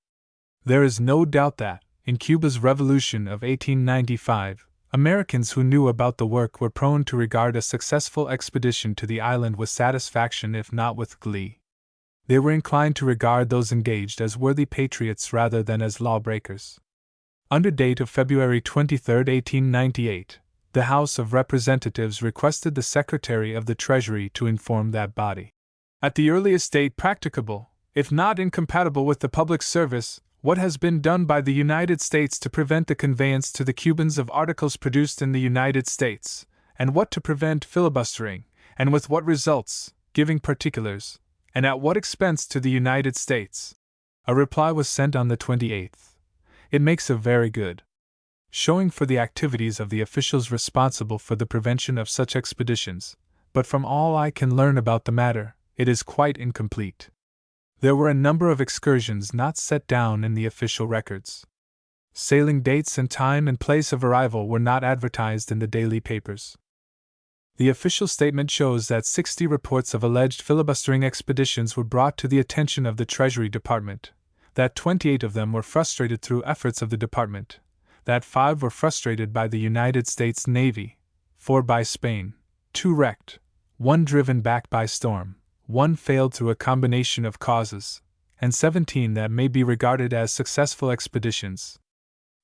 Speaker 1: There is no doubt that, in Cuba's Revolution of 1895, Americans who knew about the work were prone to regard a successful expedition to the island with satisfaction if not with glee. They were inclined to regard those engaged as worthy patriots rather than as lawbreakers. Under date of February 23, 1898, the House of Representatives requested the Secretary of the Treasury to inform that body, at the earliest date practicable, if not incompatible with the public service, what has been done by the United States to prevent the conveyance to the Cubans of articles produced in the United States, and what to prevent filibustering, and with what results, giving particulars, and at what expense to the United States. A reply was sent on the 28th. It makes a very good showing for the activities of the officials responsible for the prevention of such expeditions, but from all I can learn about the matter, it is quite incomplete. There were a number of excursions not set down in the official records. Sailing dates and time and place of arrival were not advertised in the daily papers. The official statement shows that 60 reports of alleged filibustering expeditions were brought to the attention of the Treasury Department, that 28 of them were frustrated through efforts of the department, that 5 were frustrated by the United States Navy, 4 by Spain, 2 wrecked, 1 driven back by storm, 1 failed through a combination of causes, and 17 that may be regarded as successful expeditions.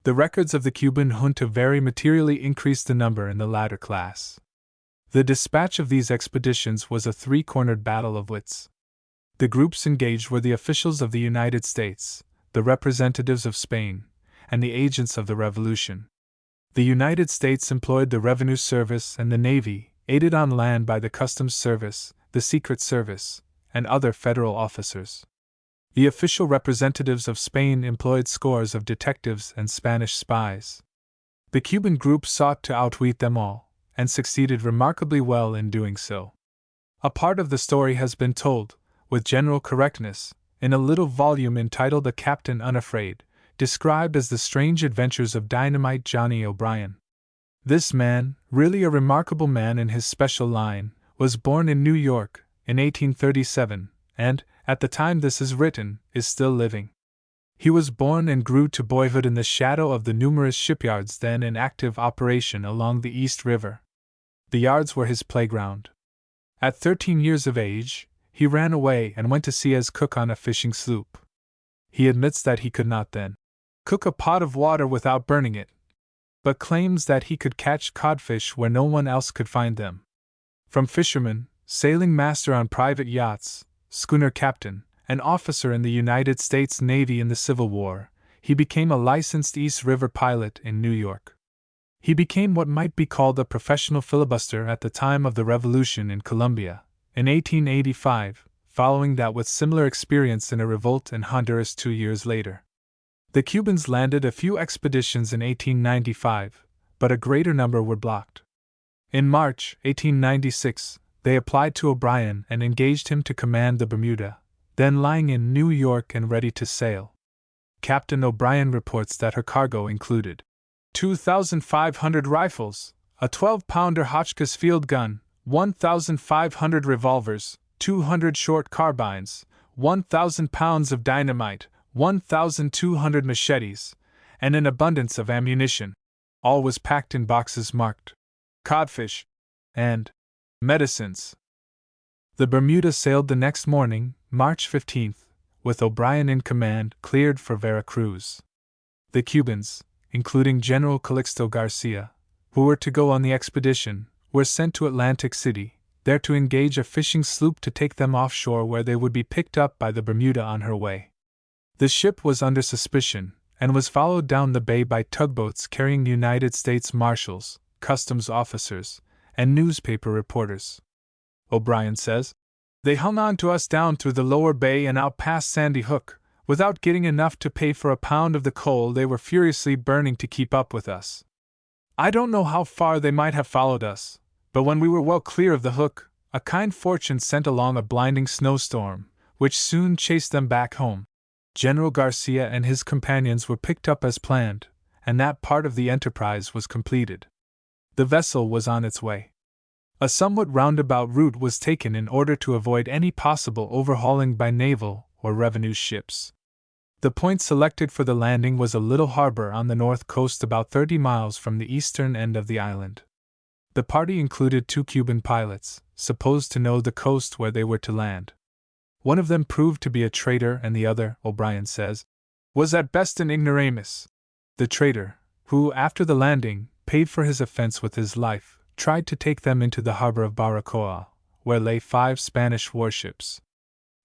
Speaker 1: The records of the Cuban junta very materially increased the number in the latter class. The dispatch of these expeditions was a three-cornered battle of wits. The groups engaged were the officials of the United States, the representatives of Spain, and the agents of the Revolution. The United States employed the Revenue Service and the Navy, aided on land by the Customs Service, the Secret Service, and other federal officers. The official representatives of Spain employed scores of detectives and Spanish spies. The Cuban group sought to outwit them all, and succeeded remarkably well in doing so. A part of the story has been told, with general correctness, in a little volume entitled The Captain Unafraid, described as the strange adventures of Dynamite Johnny O'Brien. This man, really a remarkable man in his special line, was born in New York in 1837, and, at the time this is written, is still living. He was born and grew to boyhood in the shadow of the numerous shipyards then in active operation along the East River. The yards were his playground. At 13 years of age, he ran away and went to sea as cook on a fishing sloop. He admits that he could not then cook a pot of water without burning it, but claims that he could catch codfish where no one else could find them. From fisherman, sailing master on private yachts, schooner captain, and officer in the United States Navy in the Civil War, he became a licensed East River pilot in New York. He became what might be called a professional filibuster at the time of the Revolution in Colombia, in 1885, following that with similar experience in a revolt in Honduras 2 years later. The Cubans landed a few expeditions in 1895, but a greater number were blocked. In March 1896, they applied to O'Brien and engaged him to command the Bermuda, then lying in New York and ready to sail. Captain O'Brien reports that her cargo included 2,500 rifles, a 12-pounder Hotchkiss field gun, 1,500 revolvers, 200 short carbines, 1,000 pounds of dynamite, 1,200 machetes, and an abundance of ammunition. All was packed in boxes marked codfish and medicines. The Bermuda sailed the next morning, March 15th, with O'Brien in command, cleared for Veracruz. The Cubans, including General Calixto Garcia, who were to go on the expedition, were sent to Atlantic City, there to engage a fishing sloop to take them offshore where they would be picked up by the Bermuda on her way. The ship was under suspicion, and was followed down the bay by tugboats carrying United States marshals, customs officers, and newspaper reporters. O'Brien says, "They hung on to us down through the lower bay and out past Sandy Hook, without getting enough to pay for a pound of the coal they were furiously burning to keep up with us. I don't know how far they might have followed us, but when we were well clear of the Hook, a kind fortune sent along a blinding snowstorm, which soon chased them back home. General Garcia and his companions were picked up as planned, and that part of the enterprise was completed. The vessel was on its way. A somewhat roundabout route was taken in order to avoid any possible overhauling by naval or revenue ships. The point selected for the landing was a little harbor on the north coast about 30 miles from the eastern end of the island. The party included 2 Cuban pilots, supposed to know the coast where they were to land. One of them proved to be a traitor, and the other, O'Brien says, was at best an ignoramus. The traitor, who, after the landing, paid for his offense with his life, tried to take them into the harbor of Baracoa, where lay 5 Spanish warships.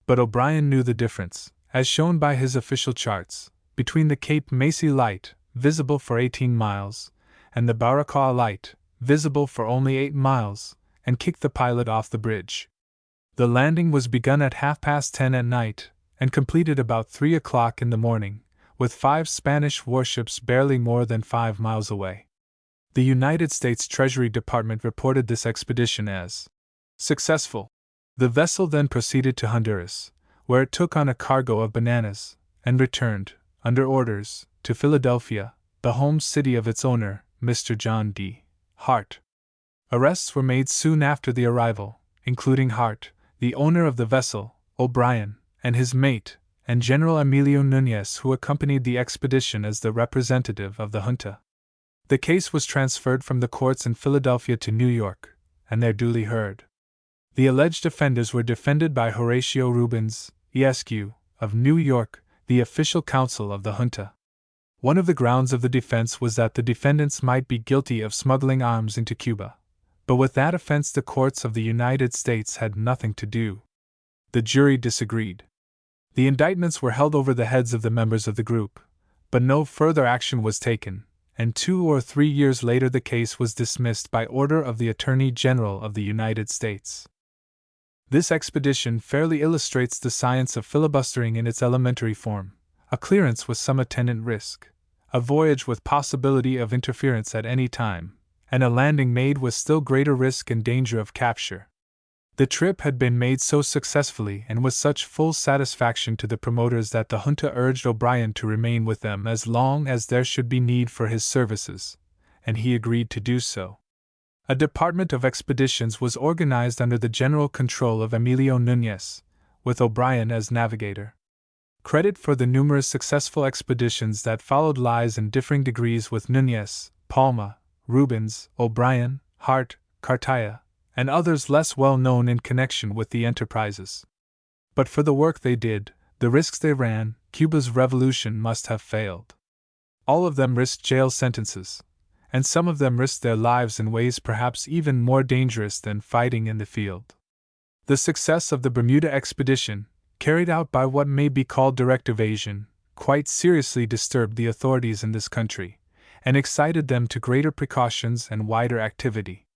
Speaker 1: But O'Brien knew the difference, as shown by his official charts, between the Cape Macy light, visible for 18 miles, and the Baracoa light, visible for only 8 miles, and kicked the pilot off the bridge. The landing was begun at 10:30 at night, and completed about 3 o'clock in the morning, with 5 Spanish warships barely more than 5 miles away. The United States Treasury Department reported this expedition as successful. The vessel then proceeded to Honduras, where it took on a cargo of bananas, and returned, under orders, to Philadelphia, the home city of its owner, Mr. John D. Hart. Arrests were made soon after the arrival, including Hart, the owner of the vessel, O'Brien, and his mate, and General Emilio Núñez, who accompanied the expedition as the representative of the junta. The case was transferred from the courts in Philadelphia to New York, and there duly heard. The alleged offenders were defended by Horatio Rubens, Esq., of New York, the official counsel of the junta. One of the grounds of the defense was that the defendants might be guilty of smuggling arms into Cuba, but with that offense the courts of the United States had nothing to do. The jury disagreed. The indictments were held over the heads of the members of the group, but no further action was taken, and 2 or 3 years later the case was dismissed by order of the Attorney General of the United States. This expedition fairly illustrates the science of filibustering in its elementary form: a clearance with some attendant risk, a voyage with possibility of interference at any time, and a landing made with still greater risk and danger of capture. The trip had been made so successfully and with such full satisfaction to the promoters that the junta urged O'Brien to remain with them as long as there should be need for his services, and he agreed to do so. A department of expeditions was organized under the general control of Emilio Núñez, with O'Brien as navigator. Credit for the numerous successful expeditions that followed lies in differing degrees with Núñez, Palma, Rubens, O'Brien, Hart, Cartaya, and others less well known in connection with the enterprises. But for the work they did, the risks they ran, Cuba's revolution must have failed. All of them risked jail sentences, and some of them risked their lives in ways perhaps even more dangerous than fighting in the field. The success of the Bermuda expedition, carried out by what may be called direct evasion, quite seriously disturbed the authorities in this country, and excited them to greater precautions and wider activity.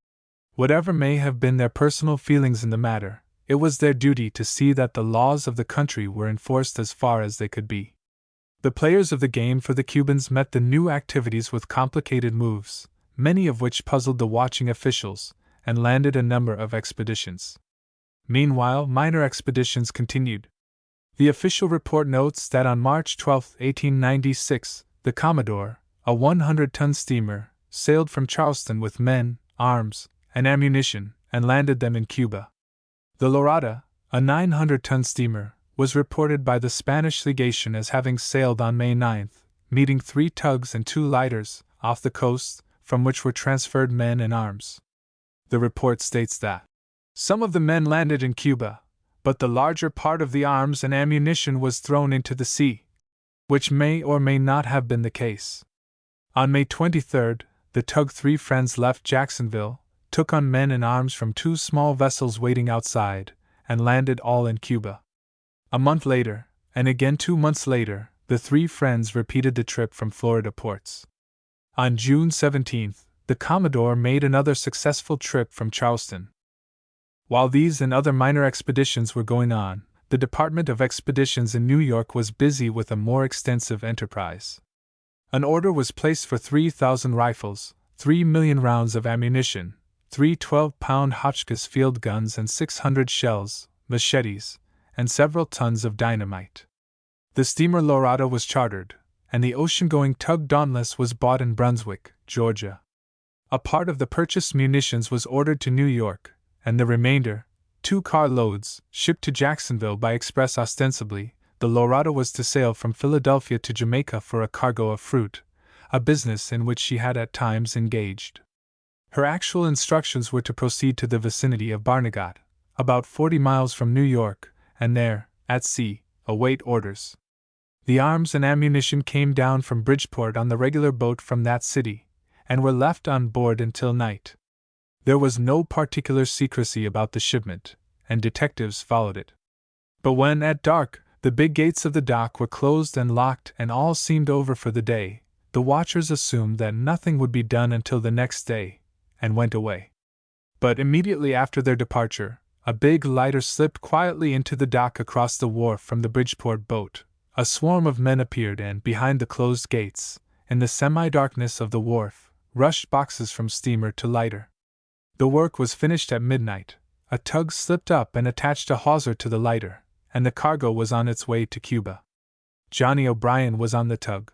Speaker 1: Whatever may have been their personal feelings in the matter, it was their duty to see that the laws of the country were enforced as far as they could be. The players of the game for the Cubans met the new activities with complicated moves, many of which puzzled the watching officials, and landed a number of expeditions. Meanwhile, minor expeditions continued. The official report notes that on March 12, 1896, the Commodore, a 100-ton steamer, sailed from Charleston with men, arms, and ammunition, and landed them in Cuba. The Lorada, a 900-ton steamer, was reported by the Spanish legation as having sailed on May 9, meeting 3 tugs and 2 lighters off the coast, from which were transferred men and arms. The report states that some of the men landed in Cuba, but the larger part of the arms and ammunition was thrown into the sea, which may or may not have been the case. On May 23, the tug Three Friends left Jacksonville, took on men and arms from 2 small vessels waiting outside, and landed all in Cuba. A month later, and again 2 months later, the Three Friends repeated the trip from Florida ports. On June 17, the Commodore made another successful trip from Charleston. While these and other minor expeditions were going on, the Department of Expeditions in New York was busy with a more extensive enterprise. An order was placed for 3,000 rifles, 3 million rounds of ammunition, 3 12-pound Hotchkiss field guns and 600 shells, machetes, and several tons of dynamite. The steamer Lorada was chartered, and the ocean-going tug Dauntless was bought in Brunswick, Georgia. A part of the purchased munitions was ordered to New York, and the remainder, 2 carloads, shipped to Jacksonville by express ostensibly. The Lorado was to sail from Philadelphia to Jamaica for a cargo of fruit, a business in which she had at times engaged. Her actual instructions were to proceed to the vicinity of Barnegat, about 40 miles from New York, and there, at sea, await orders. The arms and ammunition came down from Bridgeport on the regular boat from that city, and were left on board until night. There was no particular secrecy about the shipment, and detectives followed it. But when, at dark, the big gates of the dock were closed and locked and all seemed over for the day, the watchers assumed that nothing would be done until the next day, and went away. But immediately after their departure, a big lighter slipped quietly into the dock across the wharf from the Bridgeport boat. A swarm of men appeared and, behind the closed gates, in the semi-darkness of the wharf, rushed boxes from steamer to lighter. The work was finished at midnight. A tug slipped up and attached a hawser to the lighter, and the cargo was on its way to Cuba. Johnny O'Brien was on the tug.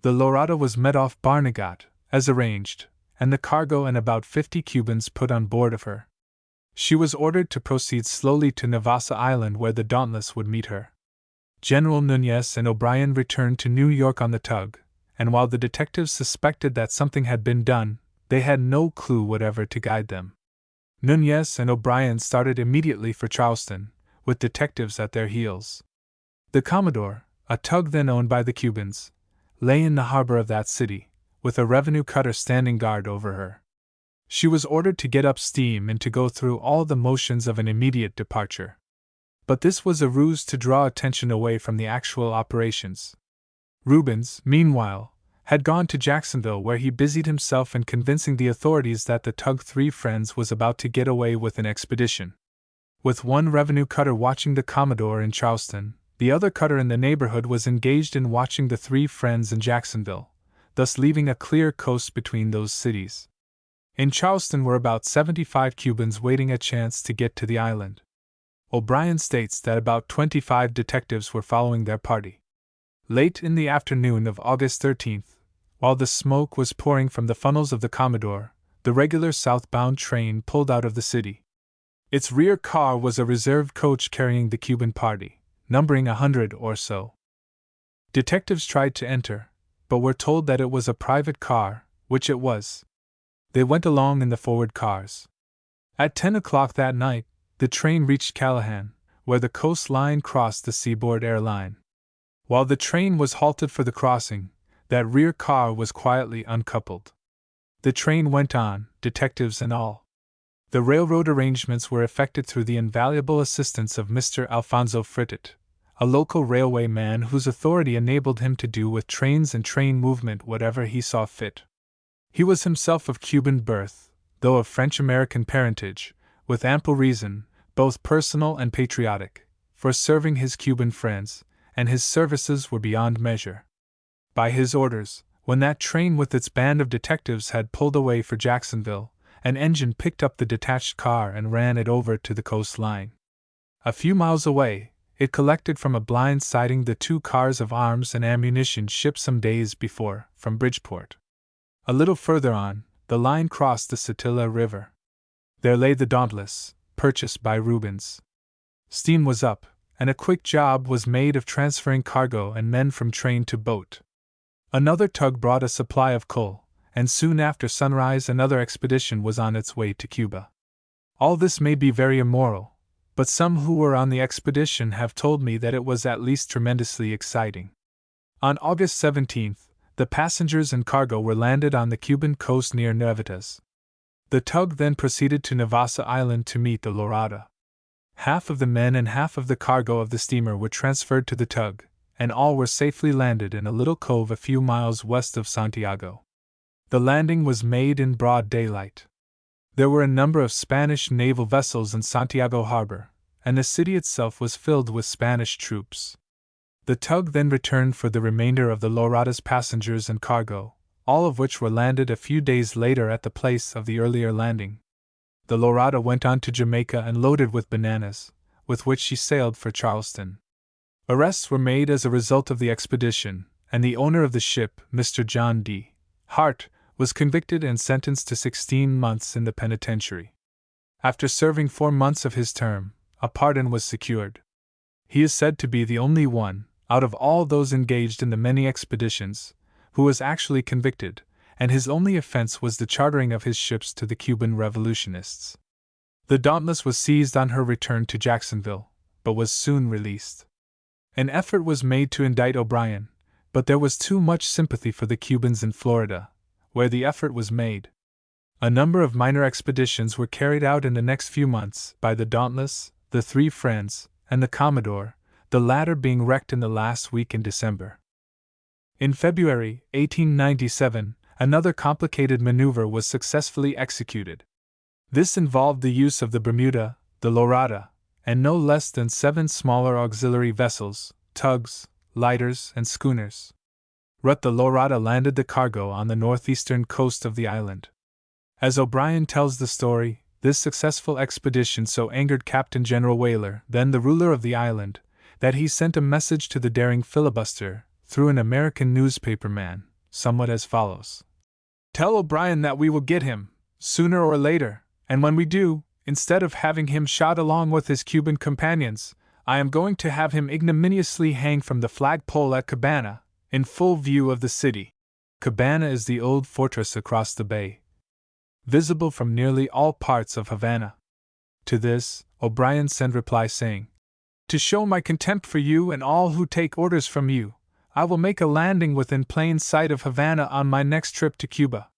Speaker 1: The Lorado was met off Barnegat, as arranged, and the cargo and about 50 Cubans put on board of her. She was ordered to proceed slowly to Navassa Island where the Dauntless would meet her. General Nunez and O'Brien returned to New York on the tug, and while the detectives suspected that something had been done, they had no clue whatever to guide them. Nunez and O'Brien started immediately for Charleston, with detectives at their heels. The Commodore, a tug then owned by the Cubans, lay in the harbor of that city, with a revenue cutter standing guard over her. She was ordered to get up steam and to go through all the motions of an immediate departure. But this was a ruse to draw attention away from the actual operations. Rubens, meanwhile, had gone to Jacksonville where he busied himself in convincing the authorities that the tug Three Friends was about to get away with an expedition. With one revenue cutter watching the Commodore in Charleston, the other cutter in the neighborhood was engaged in watching the Three Friends in Jacksonville, thus leaving a clear coast between those cities. In Charleston were about 75 Cubans waiting a chance to get to the island. O'Brien states that about 25 detectives were following their party. Late in the afternoon of August 13th, while the smoke was pouring from the funnels of the Commodore, the regular southbound train pulled out of the city. Its rear car was a reserved coach carrying the Cuban party, numbering 100 or so. Detectives tried to enter, but were told that it was a private car, which it was. They went along in the forward cars. At 10 o'clock that night, the train reached Callahan, where the coastline crossed the Seaboard Air Line. While the train was halted for the crossing, that rear car was quietly uncoupled. The train went on, detectives and all. The railroad arrangements were effected through the invaluable assistance of Mr. Alfonso Frittet, a local railway man whose authority enabled him to do with trains and train movement whatever he saw fit. He was himself of Cuban birth, though of French-American parentage, with ample reason, both personal and patriotic, for serving his Cuban friends, and his services were beyond measure. By his orders, when that train with its band of detectives had pulled away for Jacksonville, an engine picked up the detached car and ran it over to the coastline. A few miles away, it collected from a blind sighting the 2 cars of arms and ammunition shipped some days before, from Bridgeport. A little further on, the line crossed the Satilla River. There lay the Dauntless, purchased by Rubens. Steam was up, and a quick job was made of transferring cargo and men from train to boat. Another tug brought a supply of coal, and soon after sunrise another expedition was on its way to Cuba. All this may be very immoral, but some who were on the expedition have told me that it was at least tremendously exciting. On August 17th, the passengers and cargo were landed on the Cuban coast near Nuevitas. The tug then proceeded to Navassa Island to meet the Lorada. Half of the men and half of the cargo of the steamer were transferred to the tug, and all were safely landed in a little cove a few miles west of Santiago. The landing was made in broad daylight. There were a number of Spanish naval vessels in Santiago harbor, and the city itself was filled with Spanish troops. The tug then returned for the remainder of the Lorada's passengers and cargo, all of which were landed a few days later at the place of the earlier landing. The Lorada went on to Jamaica and loaded with bananas, with which she sailed for Charleston. Arrests were made as a result of the expedition, and the owner of the ship, Mr. John D. Hart, was convicted and sentenced to 16 months in the penitentiary. After serving 4 months of his term, a pardon was secured. He is said to be the only one, out of all those engaged in the many expeditions, who was actually convicted, and his only offense was the chartering of his ships to the Cuban revolutionists. The Dauntless was seized on her return to Jacksonville, but was soon released. An effort was made to indict O'Brien, but there was too much sympathy for the Cubans in Florida, where the effort was made. A number of minor expeditions were carried out in the next few months by the Dauntless, the Three Friends, and the Commodore, the latter being wrecked in the last week in December. In February 1897, another complicated maneuver was successfully executed. This involved the use of the Bermuda, the Lorada, and no less than 7 smaller auxiliary vessels, tugs, lighters, and schooners. The Lorada landed the cargo on the northeastern coast of the island. As O'Brien tells the story, this successful expedition so angered Captain General Weyler, then the ruler of the island, that he sent a message to the daring filibuster, through an American newspaper man, somewhat as follows: "Tell O'Brien that we will get him, sooner or later, and when we do, instead of having him shot along with his Cuban companions, I am going to have him ignominiously hang from the flagpole at Cabana, in full view of the city." Cabana is the old fortress across the bay, visible from nearly all parts of Havana. To this, O'Brien sent reply saying, "To show my contempt for you and all who take orders from you, I will make a landing within plain sight of Havana on my next trip to Cuba.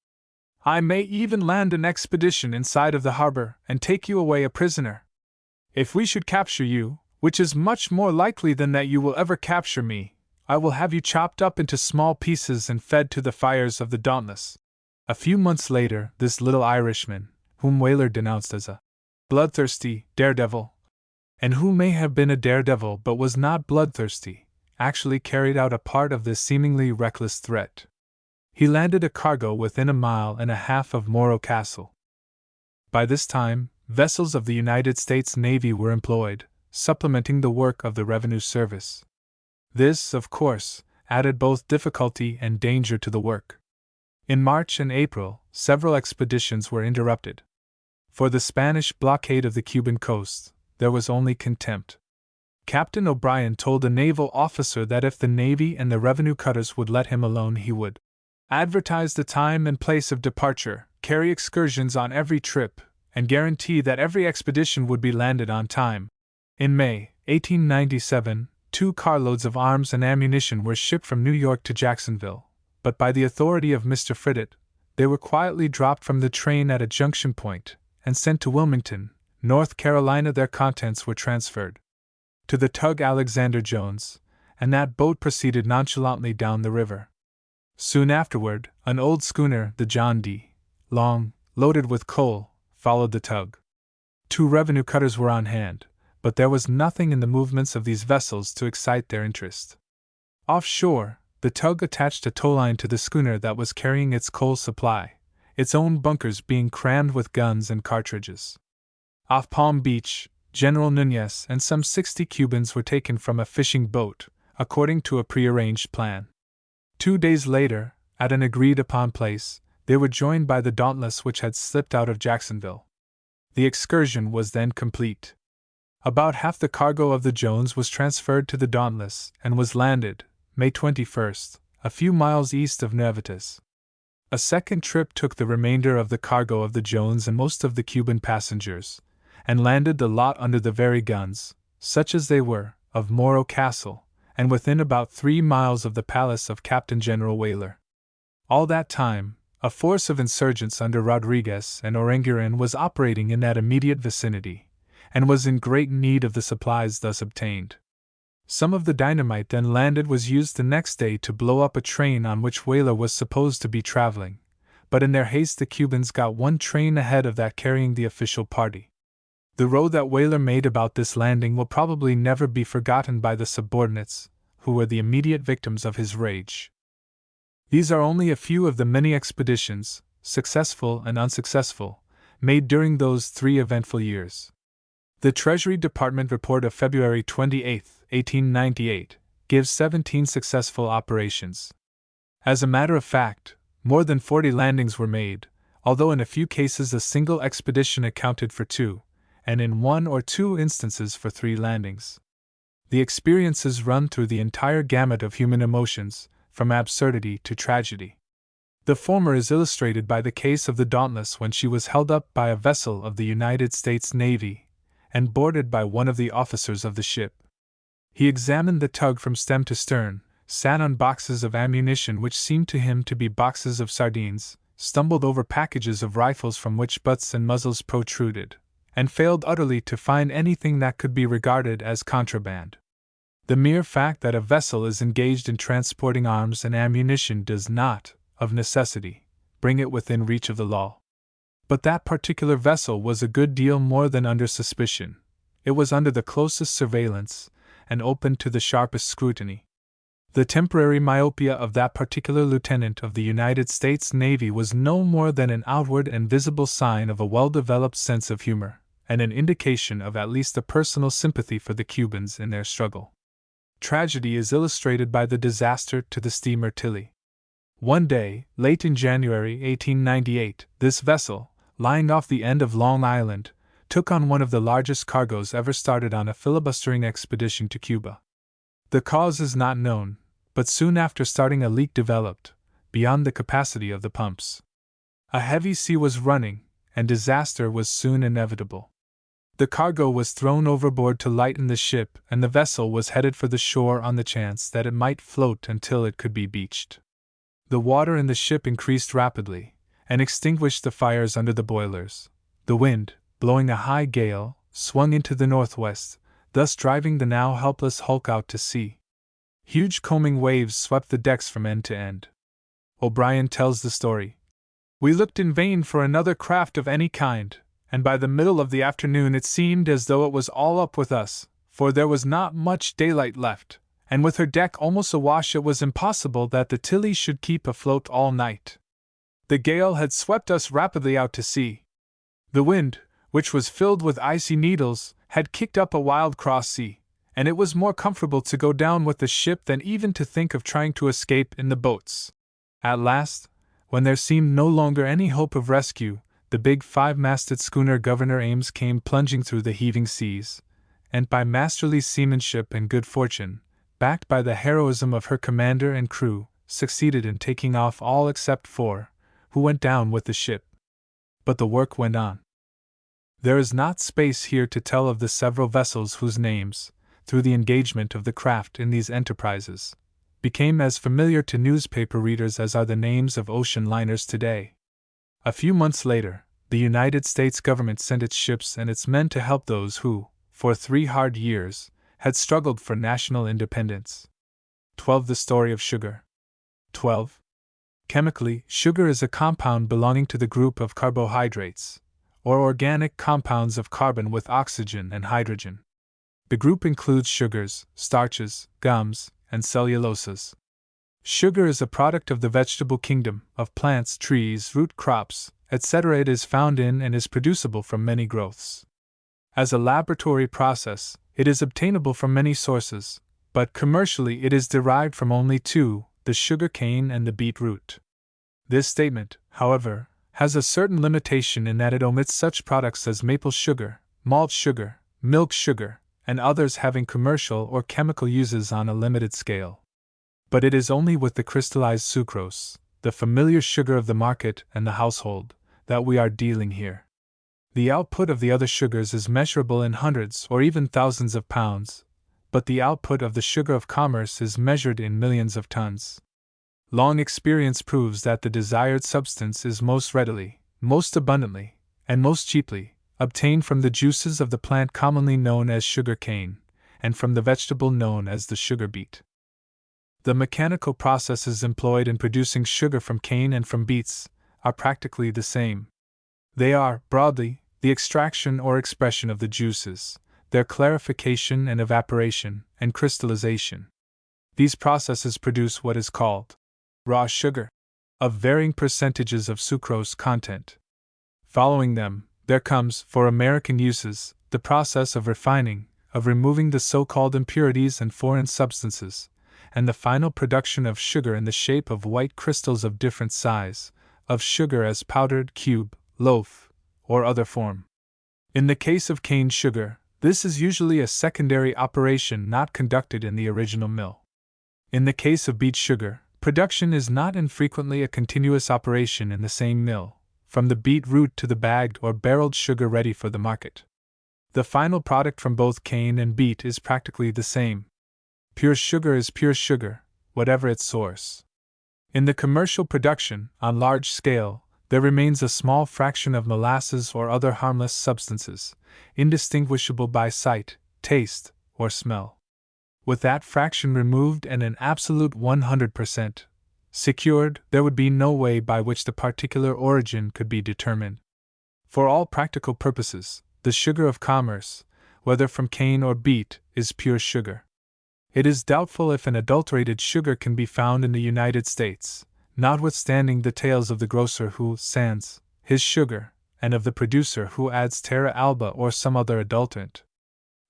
Speaker 1: I may even land an expedition inside of the harbor and take you away a prisoner. If we should capture you, which is much more likely than that you will ever capture me, I will have you chopped up into small pieces and fed to the fires of the Dauntless." A few months later, this little Irishman, whom Weyler denounced as a bloodthirsty daredevil, and who may have been a daredevil but was not bloodthirsty, actually carried out a part of this seemingly reckless threat. He landed a cargo within 1.5 miles of Morro Castle. By this time, vessels of the United States Navy were employed, supplementing the work of the Revenue Service. This, of course, added both difficulty and danger to the work. In March and April, several expeditions were interrupted. For the Spanish blockade of the Cuban coast, there was only contempt. Captain O'Brien told a naval officer that if the Navy and the revenue cutters would let him alone, he would advertise the time and place of departure, carry excursions on every trip, and guarantee that every expedition would be landed on time. In May 1897, 2 carloads of arms and ammunition were shipped from New York to Jacksonville, but by the authority of Mr. Fridett, they were quietly dropped from the train at a junction point and sent to Wilmington, North Carolina. Their contents were transferred to the tug Alexander Jones, and that boat proceeded nonchalantly down the river. Soon afterward, an old schooner, the John D. Long, loaded with coal, followed the tug. 2 revenue cutters were on hand, but there was nothing in the movements of these vessels to excite their interest. Offshore, the tug attached a towline to the schooner that was carrying its coal supply, its own bunkers being crammed with guns and cartridges. Off Palm Beach, General Nunez and some 60 Cubans were taken from a fishing boat, according to a prearranged plan. 2 days later, at an agreed-upon place, they were joined by the Dauntless, which had slipped out of Jacksonville. The excursion was then complete. About half the cargo of the Jones was transferred to the Dauntless and was landed, May 21st, a few miles east of Nuevitas. A second trip took the remainder of the cargo of the Jones and most of the Cuban passengers, and landed the lot under the very guns, such as they were, of Morro Castle, and within about 3 miles of the palace of Captain General Weyler. All that time, a force of insurgents under Rodriguez and Orenguren was operating in that immediate vicinity, and was in great need of the supplies thus obtained. Some of the dynamite then landed was used the next day to blow up a train on which Weyler was supposed to be traveling, but in their haste the Cubans got 1 train ahead of that carrying the official party. The row that Weyler made about this landing will probably never be forgotten by the subordinates, who were the immediate victims of his rage. These are only a few of the many expeditions, successful and unsuccessful, made during those 3 eventful years. The Treasury Department report of February 28, 1898, gives 17 successful operations. As a matter of fact, More than 40 landings were made, although in a few cases a single expedition accounted for 2, and in 1 or 2 instances for 3 landings. The experiences run through the entire gamut of human emotions, from absurdity to tragedy. The former is illustrated by the case of the Dauntless when she was held up by a vessel of the United States Navy and boarded by one of the officers of the ship. He examined the tug from stem to stern, sat on boxes of ammunition which seemed to him to be boxes of sardines, stumbled over packages of rifles from which butts and muzzles protruded, and failed utterly to find anything that could be regarded as contraband. The mere fact that a vessel is engaged in transporting arms and ammunition does not, of necessity, bring it within reach of the law. But that particular vessel was a good deal more than under suspicion. It was under the closest surveillance, and open to the sharpest scrutiny. The temporary myopia of that particular lieutenant of the United States Navy was no more than an outward and visible sign of a well-developed sense of humor, and an indication of at least a personal sympathy for the Cubans in their struggle. Tragedy is illustrated by the disaster to the steamer Tilly. One day, late in January 1898, this vessel, lying off the end of Long Island, took on one of the largest cargoes ever started on a filibustering expedition to Cuba. The cause is not known, but soon after starting a leak developed, beyond the capacity of the pumps. A heavy sea was running, and disaster was soon inevitable. The cargo was thrown overboard to lighten the ship, and the vessel was headed for the shore on the chance that it might float until it could be beached. The water in the ship increased rapidly, and extinguished the fires under the boilers. The wind, blowing a high gale, swung into the northwest, thus driving the now helpless hulk out to sea. Huge combing waves swept the decks from end to end. O'Brien tells the story. We looked in vain for another craft of any kind, and by the middle of the afternoon it seemed as though it was all up with us, for there was not much daylight left, and with her deck almost awash it was impossible that the Tilly should keep afloat all night. The gale had swept us rapidly out to sea. The wind, which was filled with icy needles, had kicked up a wild cross sea, and it was more comfortable to go down with the ship than even to think of trying to escape in the boats. At last, when there seemed no longer any hope of rescue, the big 5-masted schooner Governor Ames came plunging through the heaving seas, and by masterly seamanship and good fortune, backed by the heroism of her commander and crew, succeeded in taking off all except 4, who went down with the ship. But the work went on. There is not space here to tell of the several vessels whose names, through the engagement of the craft in these enterprises, became as familiar to newspaper readers as are the names of ocean liners today. A few months later, the United States government sent its ships and its men to help those who, for 3 hard years, had struggled for national independence. 12. The story of sugar. 12. Chemically, sugar is a compound belonging to the group of carbohydrates, or organic compounds of carbon with oxygen and hydrogen. The group includes sugars, starches, gums, and celluloses. Sugar is a product of the vegetable kingdom, of plants, trees, root crops, etc. It is found in and is producible from many growths. As a laboratory process, it is obtainable from many sources, but commercially it is derived from only 2, the sugar cane and the beet root. This statement, however, has a certain limitation in that it omits such products as maple sugar, malt sugar, milk sugar, and others having commercial or chemical uses on a limited scale. But it is only with the crystallized sucrose, the familiar sugar of the market and the household, that we are dealing here. The output of the other sugars is measurable in hundreds or even thousands of pounds, but the output of the sugar of commerce is measured in millions of tons. Long experience proves that the desired substance is most readily, most abundantly, and most cheaply obtained from the juices of the plant commonly known as sugar cane, and from the vegetable known as the sugar beet. The mechanical processes employed in producing sugar from cane and from beets are practically the same. They are, broadly, the extraction or expression of the juices, their clarification and evaporation, and crystallization. These processes produce what is called raw sugar, of varying percentages of sucrose content. Following them, there comes, for American uses, the process of refining, of removing the so-called impurities and foreign substances, and the final production of sugar in the shape of white crystals of different size, of sugar as powdered, cube, loaf, or other form. In the case of cane sugar, this is usually a secondary operation not conducted in the original mill. In the case of beet sugar, production is not infrequently a continuous operation in the same mill, from the beet root to the bagged or barreled sugar ready for the market. The final product from both cane and beet is practically the same. Pure sugar is pure sugar, whatever its source. In the commercial production, on large scale, there remains a small fraction of molasses or other harmless substances, indistinguishable by sight, taste, or smell. With that fraction removed and an absolute 100% secured, there would be no way by which the particular origin could be determined. For all practical purposes, the sugar of commerce, whether from cane or beet, is pure sugar. It is doubtful if an adulterated sugar can be found in the United States, notwithstanding the tales of the grocer who sands his sugar, and of the producer who adds terra alba or some other adulterant.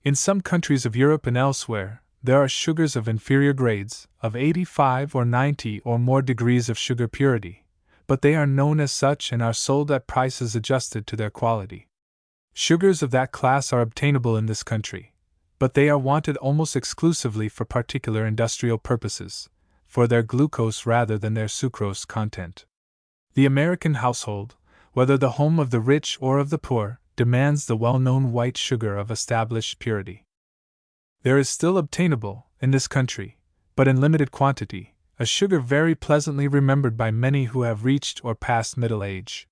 Speaker 1: In some countries of Europe and elsewhere, there are sugars of inferior grades, of 85 or 90 or more degrees of sugar purity, but they are known as such and are sold at prices adjusted to their quality. Sugars of that class are obtainable in this country, but they are wanted almost exclusively for particular industrial purposes, for their glucose rather than their sucrose content. The American household, whether the home of the rich or of the poor, demands the well-known white sugar of established purity. There is still obtainable, in this country, but in limited quantity, a sugar very pleasantly remembered by many who have reached or passed middle age.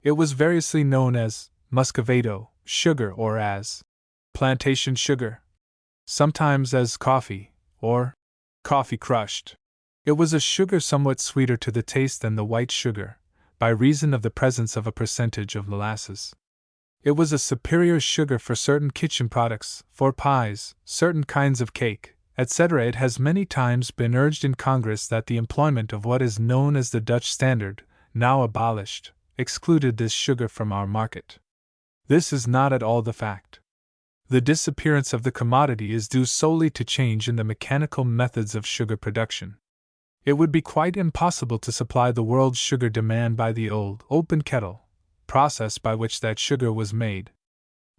Speaker 1: It was variously known as Muscovado sugar or as plantation sugar, sometimes as coffee, or coffee crushed. It was a sugar somewhat sweeter to the taste than the white sugar, by reason of the presence of a percentage of molasses. It was a superior sugar for certain kitchen products, for pies, certain kinds of cake, etc. It has many times been urged in Congress that the employment of what is known as the Dutch standard, now abolished, excluded this sugar from our market. This is not at all the fact. The disappearance of the commodity is due solely to change in the mechanical methods of sugar production. It would be quite impossible to supply the world's sugar demand by the old, open kettle process by which that sugar was made.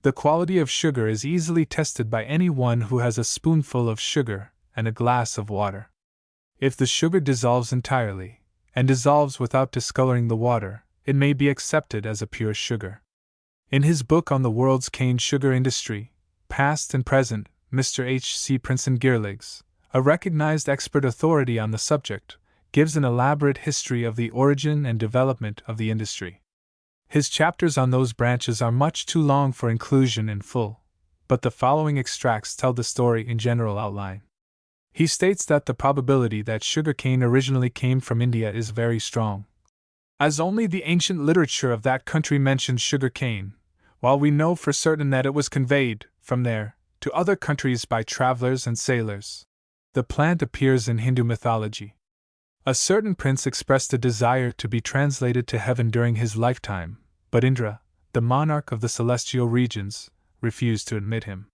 Speaker 1: The quality of sugar is easily tested by any one who has a spoonful of sugar and a glass of water. If the sugar dissolves entirely, and dissolves without discoloring the water, it may be accepted as a pure sugar. In his book on the world's cane sugar industry, past and present, Mr. H. C. Princeton-Geerligs, a recognized expert authority on the subject, gives an elaborate history of the origin and development of the industry. His chapters on those branches are much too long for inclusion in full, but the following extracts tell the story in general outline. He states that the probability that sugar cane originally came from India is very strong, as only the ancient literature of that country mentions sugar cane, while we know for certain that it was conveyed, from there, to other countries by travelers and sailors. The plant appears in Hindu mythology. A certain prince expressed a desire to be translated to heaven during his lifetime, but Indra, the monarch of the celestial regions, refused to admit him.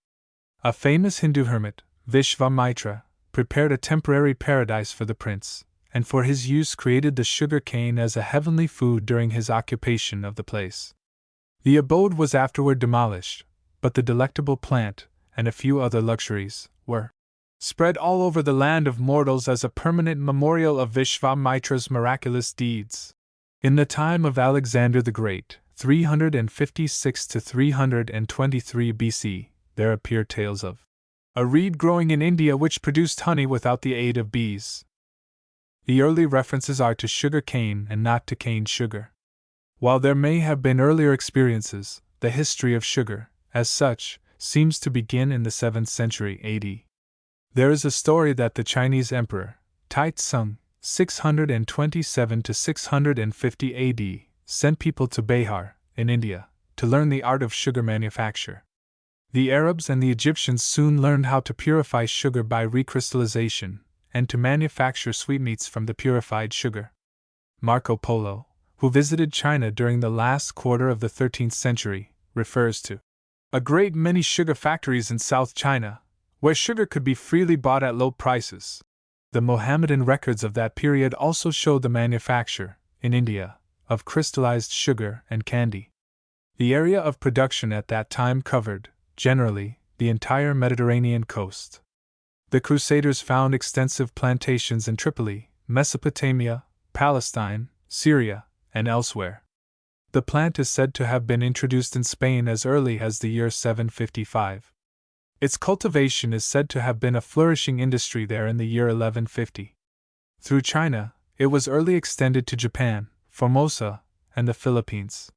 Speaker 1: A famous Hindu hermit, Vishvamitra, prepared a temporary paradise for the prince, and for his use created the sugar cane as a heavenly food during his occupation of the place. The abode was afterward demolished, but the delectable plant, and a few other luxuries, were spread all over the land of mortals as a permanent memorial of Vishvamitra's miraculous deeds. In the time of Alexander the Great, 356 to 323 BC, there appear tales of a reed growing in India which produced honey without the aid of bees. The early references are to sugar cane and not to cane sugar. While there may have been earlier experiences, the history of sugar, as such, seems to begin in the 7th century AD. There is a story that the Chinese emperor, Taizong, 627 to 650 AD, sent people to Bihar, in India, to learn the art of sugar manufacture. The Arabs and the Egyptians soon learned how to purify sugar by recrystallization, and to manufacture sweetmeats from the purified sugar. Marco Polo, who visited China during the last quarter of the 13th century, refers to a great many sugar factories in South China, where sugar could be freely bought at low prices. The Mohammedan records of that period also show the manufacture, in India, of crystallized sugar and candy. The area of production at that time covered, generally, the entire Mediterranean coast. The Crusaders found extensive plantations in Tripoli, Mesopotamia, Palestine, Syria, and elsewhere. The plant is said to have been introduced in Spain as early as the year 755. Its cultivation is said to have been a flourishing industry there in the year 1150. Through China, it was early extended to Japan, Formosa, and the Philippines.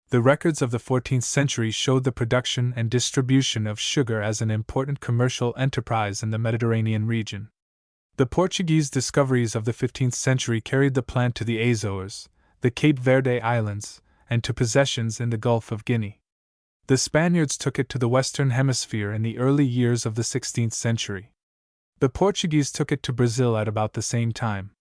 Speaker 1: The records of the 14th century showed the production and distribution of sugar as an important commercial enterprise in the Mediterranean region. The Portuguese discoveries of the 15th century carried the plant to the Azores, the Cape Verde Islands, and to possessions in the Gulf of Guinea. The Spaniards took it to the Western Hemisphere in the early years of the 16th century. The Portuguese took it to Brazil at about the same time.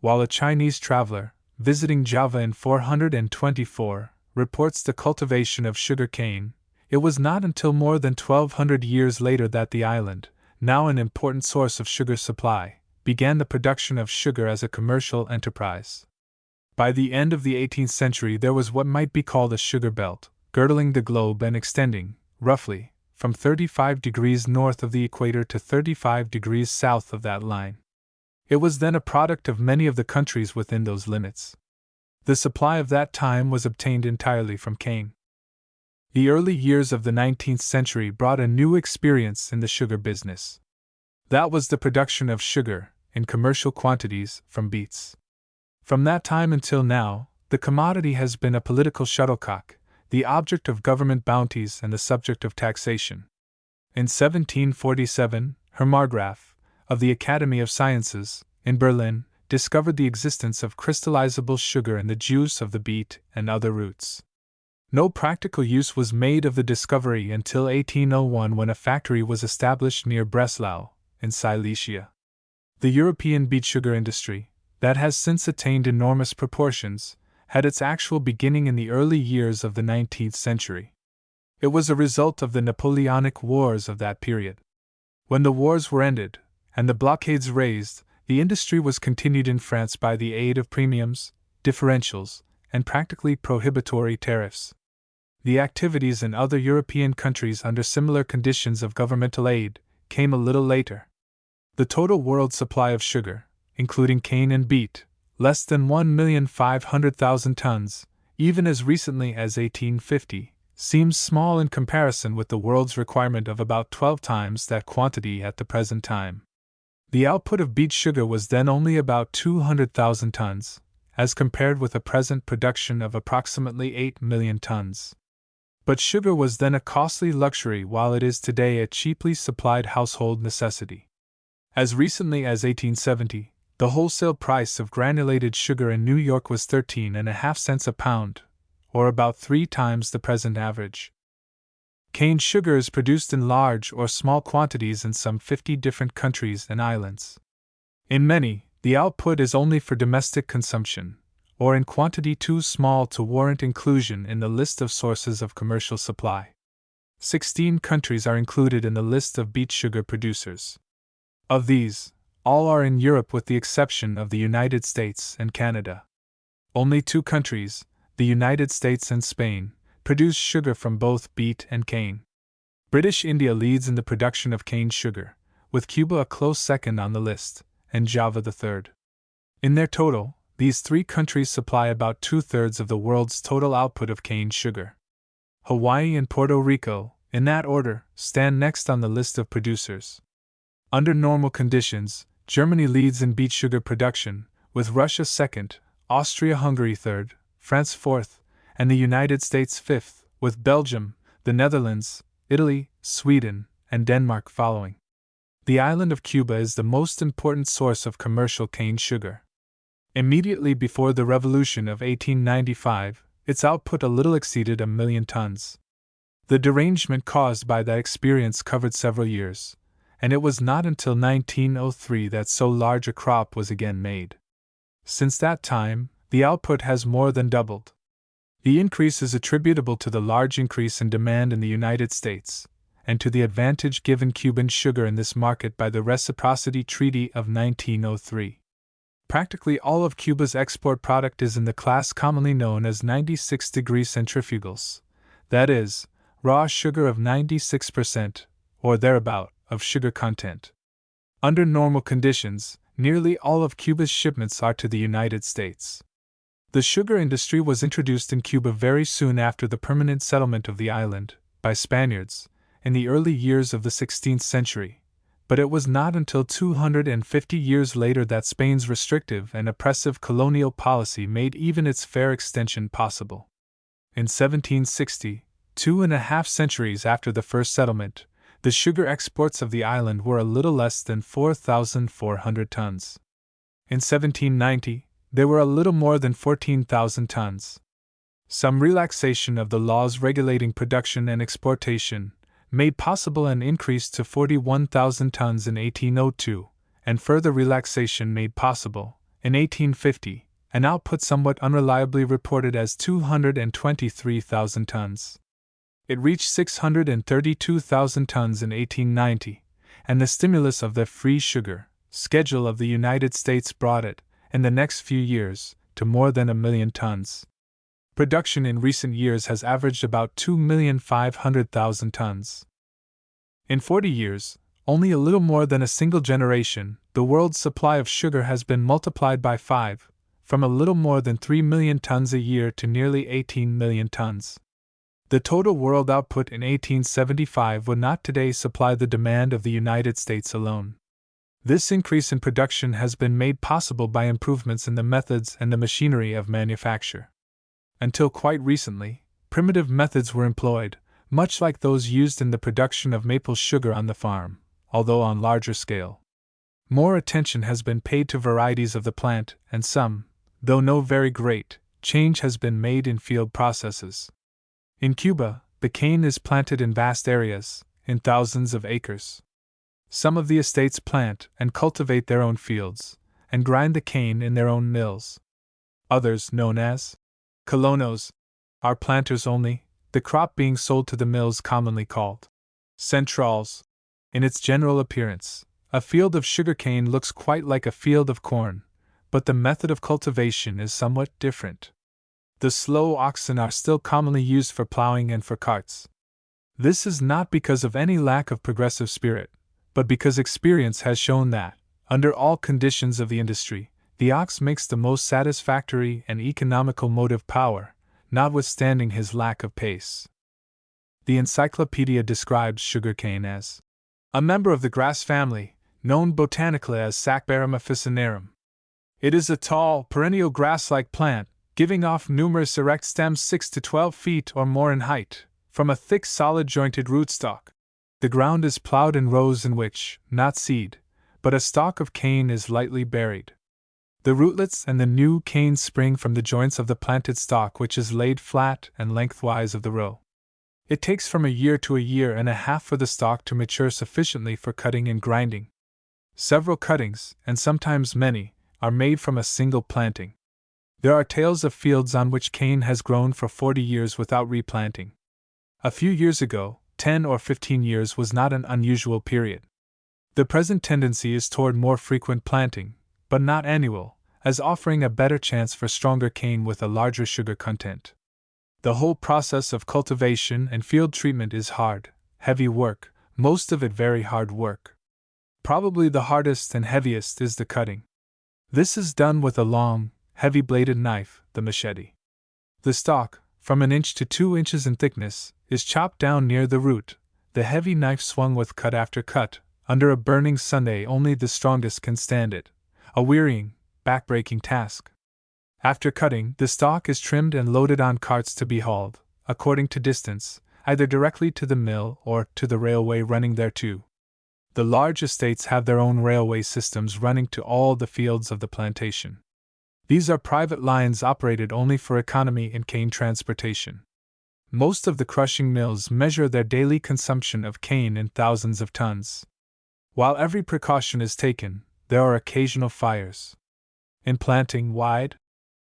Speaker 1: While a Chinese traveler, visiting Java in 424, reports the cultivation of sugar cane, it was not until more than 1200 years later that the island, now an important source of sugar supply, began the production of sugar as a commercial enterprise. By the end of the 18th century there was what might be called a sugar belt, girdling the globe and extending, roughly, from 35 degrees north of the equator to 35 degrees south of that line. It was then a product of many of the countries within those limits. The supply of that time was obtained entirely from cane. The early years of the 19th century brought a new experience in the sugar business. That was the production of sugar, in commercial quantities, from beets. From that time until now, the commodity has been a political shuttlecock, the object of government bounties and the subject of taxation. In 1747, Herr Marggraf, of the Academy of Sciences, in Berlin, discovered the existence of crystallizable sugar in the juice of the beet and other roots. No practical use was made of the discovery until 1801 when a factory was established near Breslau, in Silesia. The European beet sugar industry, that has since attained enormous proportions, had its actual beginning in the early years of the 19th century. It was a result of the Napoleonic Wars of that period. When the wars were ended, and the blockades raised, the industry was continued in France by the aid of premiums, differentials, and practically prohibitory tariffs. The activities in other European countries under similar conditions of governmental aid came a little later. The total world supply of sugar, including cane and beet, less than 1,500,000 tons, even as recently as 1850, seems small in comparison with the world's requirement of about 12 times that quantity at the present time. The output of beet sugar was then only about 200,000 tons, as compared with a present production of approximately 8 million tons. But sugar was then a costly luxury while it is today a cheaply supplied household necessity. As recently as 1870, the wholesale price of granulated sugar in New York was 13.5 cents a pound, or about 3 times the present average. Cane sugar is produced in large or small quantities in some 50 different countries and islands. In many, the output is only for domestic consumption, or in quantity too small to warrant inclusion in the list of sources of commercial supply. 16 countries are included in the list of beet sugar producers. Of these, all are in Europe with the exception of the United States and Canada. Only 2 countries, the United States and Spain, produce sugar from both beet and cane. British India leads in the production of cane sugar, with Cuba a close second on the list, and Java the third. In their total, these 3 countries supply about 2/3 of the world's total output of cane sugar. Hawaii and Puerto Rico, in that order, stand next on the list of producers. Under normal conditions, Germany leads in beet sugar production, with Russia second, Austria-Hungary third, France fourth, and the United States fifth, with Belgium, the Netherlands, Italy, Sweden, and Denmark following. The island of Cuba is the most important source of commercial cane sugar. Immediately before the Revolution of 1895, its output a little exceeded 1 million tons. The derangement caused by that experience covered several years, and it was not until 1903 that so large a crop was again made. Since that time, the output has more than doubled. The increase is attributable to the large increase in demand in the United States, and to the advantage given Cuban sugar in this market by the Reciprocity Treaty of 1903. Practically all of Cuba's export product is in the class commonly known as 96-degree centrifugals, that is, raw sugar of 96%, or thereabout, of sugar content. Under normal conditions, nearly all of Cuba's shipments are to the United States. The sugar industry was introduced in Cuba very soon after the permanent settlement of the island, by Spaniards, in the early years of the 16th century, but it was not until 250 years later that Spain's restrictive and oppressive colonial policy made even its fair extension possible. In 1760, 2.5 centuries after the first settlement, the sugar exports of the island were a little less than 4,400 tons. In 1790, they were a little more than 14,000 tons. Some relaxation of the laws regulating production and exportation made possible an increase to 41,000 tons in 1802, and further relaxation made possible, in 1850, an output somewhat unreliably reported as 223,000 tons. It reached 632,000 tons in 1890, and the stimulus of the free sugar schedule of the United States brought it, in the next few years, to more than 1 million tons. Production in recent years has averaged about 2,500,000 tons. In 40 years, only a little more than a single generation, the world's supply of sugar has been multiplied by 5, from a little more than 3 million tons a year to nearly 18 million tons. The total world output in 1875 would not today supply the demand of the United States alone. This increase in production has been made possible by improvements in the methods and the machinery of manufacture. Until quite recently, primitive methods were employed, much like those used in the production of maple sugar on the farm, although on larger scale. More attention has been paid to varieties of the plant, and some, though no very great, change has been made in field processes. In Cuba, the cane is planted in vast areas, in thousands of acres. Some of the estates plant and cultivate their own fields, and grind the cane in their own mills. Others, known as colonos, are planters only, the crop being sold to the mills commonly called centrals. In its general appearance, a field of sugarcane looks quite like a field of corn, but the method of cultivation is somewhat different. The slow oxen are still commonly used for plowing and for carts. This is not because of any lack of progressive spirit, but because experience has shown that, under all conditions of the industry, the ox makes the most satisfactory and economical motive power, notwithstanding his lack of pace. The encyclopedia describes sugarcane as a member of the grass family, known botanically as Saccharum officinarum. It is a tall, perennial grass-like plant, giving off numerous erect stems 6 to 12 feet or more in height, from a thick solid-jointed rootstock. The ground is plowed in rows in which, not seed, but a stalk of cane is lightly buried. The rootlets and the new cane spring from the joints of the planted stalk, which is laid flat and lengthwise of the row. It takes from a year to a year and a half for the stalk to mature sufficiently for cutting and grinding. Several cuttings, and sometimes many, are made from a single planting. There are tales of fields on which cane has grown for 40 years without replanting. A few years ago, 10 or 15 years was not an unusual period. The present tendency is toward more frequent planting, but not annual, as offering a better chance for stronger cane with a larger sugar content. The whole process of cultivation and field treatment is hard, heavy work, most of it very hard work. Probably the hardest and heaviest is the cutting. This is done with a long, heavy-bladed knife, the machete. The stalk, from 1 inch to 2 inches in thickness, is chopped down near the root, the heavy knife swung with cut after cut. Under a burning Sunday only the strongest can stand it, a wearying, back-breaking task. After cutting, the stalk is trimmed and loaded on carts to be hauled, according to distance, either directly to the mill or to the railway running thereto. The large estates have their own railway systems running to all the fields of the plantation. These are private lines operated only for economy in cane transportation. Most of the crushing mills measure their daily consumption of cane in thousands of tons. While every precaution is taken, there are occasional fires. In planting, wide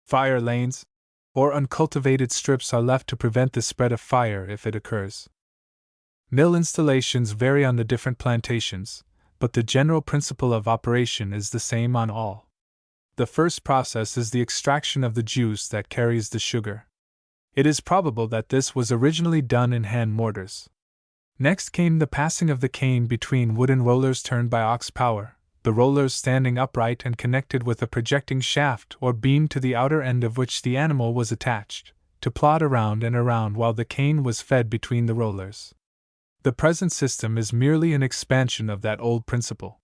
Speaker 1: fire lanes or uncultivated strips are left to prevent the spread of fire if it occurs. Mill installations vary on the different plantations, but the general principle of operation is the same on all. The first process is the extraction of the juice that carries the sugar. It is probable that this was originally done in hand mortars. Next came the passing of the cane between wooden rollers turned by ox power, the rollers standing upright and connected with a projecting shaft or beam to the outer end of which the animal was attached, to plod around and around while the cane was fed between the rollers. The present system is merely an expansion of that old principle.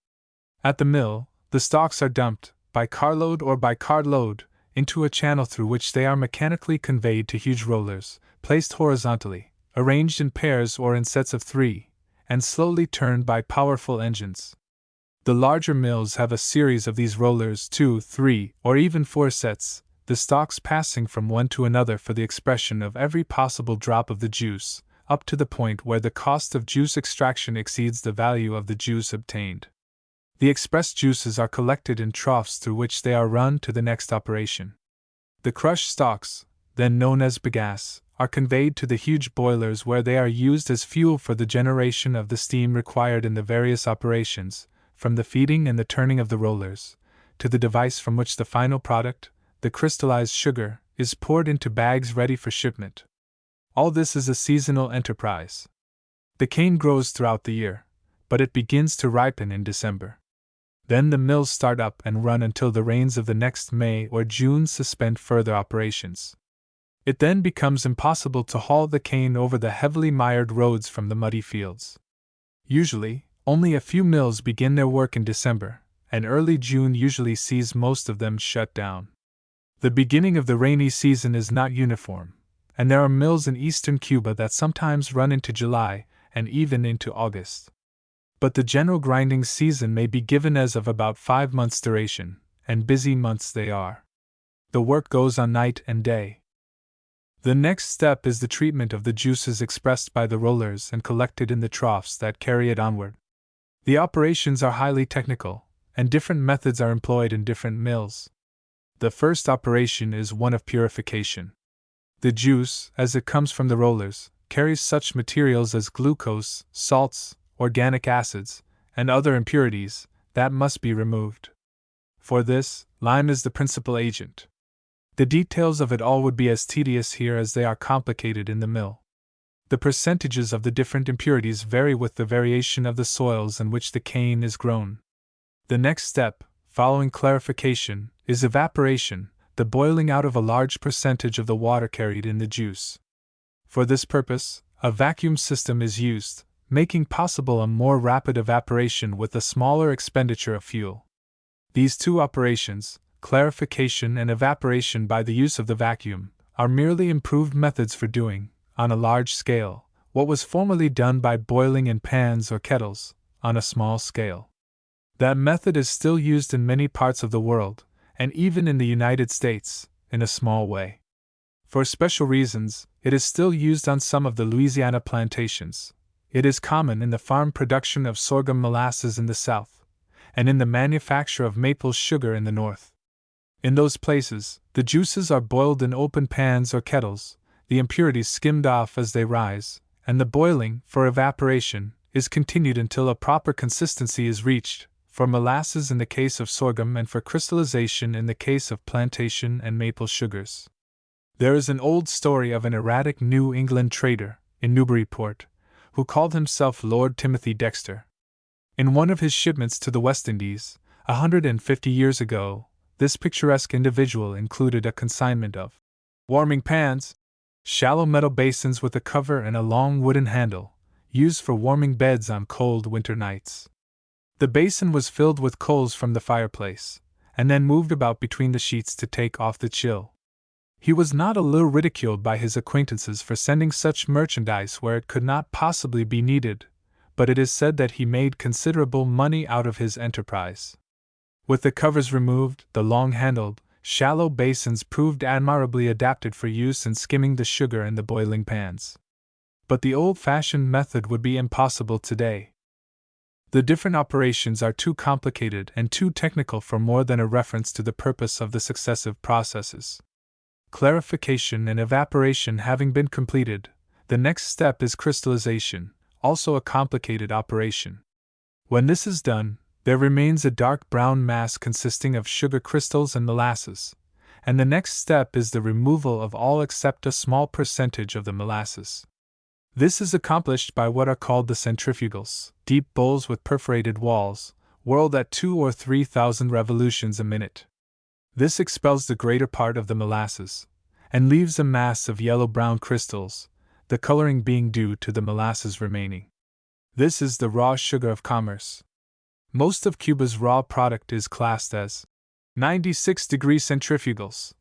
Speaker 1: At the mill, the stalks are dumped, by carload or by cartload, into a channel through which they are mechanically conveyed to huge rollers, placed horizontally, arranged in pairs or in sets of 3, and slowly turned by powerful engines. The larger mills have a series of these rollers, 2, 3, or even 4 sets, the stalks passing from one to another for the expression of every possible drop of the juice, up to the point where the cost of juice extraction exceeds the value of the juice obtained. The expressed juices are collected in troughs through which they are run to the next operation. The crushed stalks, then known as bagasse, are conveyed to the huge boilers where they are used as fuel for the generation of the steam required in the various operations, from the feeding and the turning of the rollers, to the device from which the final product, the crystallized sugar, is poured into bags ready for shipment. All this is a seasonal enterprise. The cane grows throughout the year, but it begins to ripen in December. Then the mills start up and run until the rains of the next May or June suspend further operations. It then becomes impossible to haul the cane over the heavily mired roads from the muddy fields. Usually, only a few mills begin their work in December, and early June usually sees most of them shut down. The beginning of the rainy season is not uniform, and there are mills in eastern Cuba that sometimes run into July and even into August. But the general grinding season may be given as of about 5 months' duration, and busy months they are. The work goes on night and day. The next step is the treatment of the juices expressed by the rollers and collected in the troughs that carry it onward. The operations are highly technical, and different methods are employed in different mills. The first operation is one of purification. The juice, as it comes from the rollers, carries such materials as glucose, salts, organic acids, and other impurities that must be removed. For this, lime is the principal agent. The details of it all would be as tedious here as they are complicated in the mill. The percentages of the different impurities vary with the variation of the soils in which the cane is grown. The next step, following clarification, is evaporation, the boiling out of a large percentage of the water carried in the juice. For this purpose, a vacuum system is used, making possible a more rapid evaporation with a smaller expenditure of fuel. These two operations, clarification and evaporation by the use of the vacuum, are merely improved methods for doing, on a large scale, what was formerly done by boiling in pans or kettles, on a small scale. That method is still used in many parts of the world, and even in the United States, in a small way. For special reasons, it is still used on some of the Louisiana plantations. It is common in the farm production of sorghum molasses in the South, and in the manufacture of maple sugar in the North. In those places, the juices are boiled in open pans or kettles, the impurities skimmed off as they rise, and the boiling, for evaporation, is continued until a proper consistency is reached, for molasses in the case of sorghum and for crystallization in the case of plantation and maple sugars. There is an old story of an erratic New England trader, in Newburyport, who called himself Lord Timothy Dexter. In one of his shipments to the West Indies, 150 years ago, this picturesque individual included a consignment of warming pans, shallow metal basins with a cover and a long wooden handle, used for warming beds on cold winter nights. The basin was filled with coals from the fireplace, and then moved about between the sheets to take off the chill. He was not a little ridiculed by his acquaintances for sending such merchandise where it could not possibly be needed, but it is said that he made considerable money out of his enterprise. With the covers removed, the long-handled, shallow basins proved admirably adapted for use in skimming the sugar in the boiling pans. But the old-fashioned method would be impossible today. The different operations are too complicated and too technical for more than a reference to the purpose of the successive processes. Clarification and evaporation having been completed, the next step is crystallization, also a complicated operation. When this is done, there remains a dark brown mass consisting of sugar crystals and molasses, and the next step is the removal of all except a small percentage of the molasses. This is accomplished by what are called the centrifugals, deep bowls with perforated walls, whirled at 2,000 or 3,000 revolutions a minute. This expels the greater part of the molasses, and leaves a mass of yellow-brown crystals, the coloring being due to the molasses remaining. This is the raw sugar of commerce. Most of Cuba's raw product is classed as 96-degree centrifugals.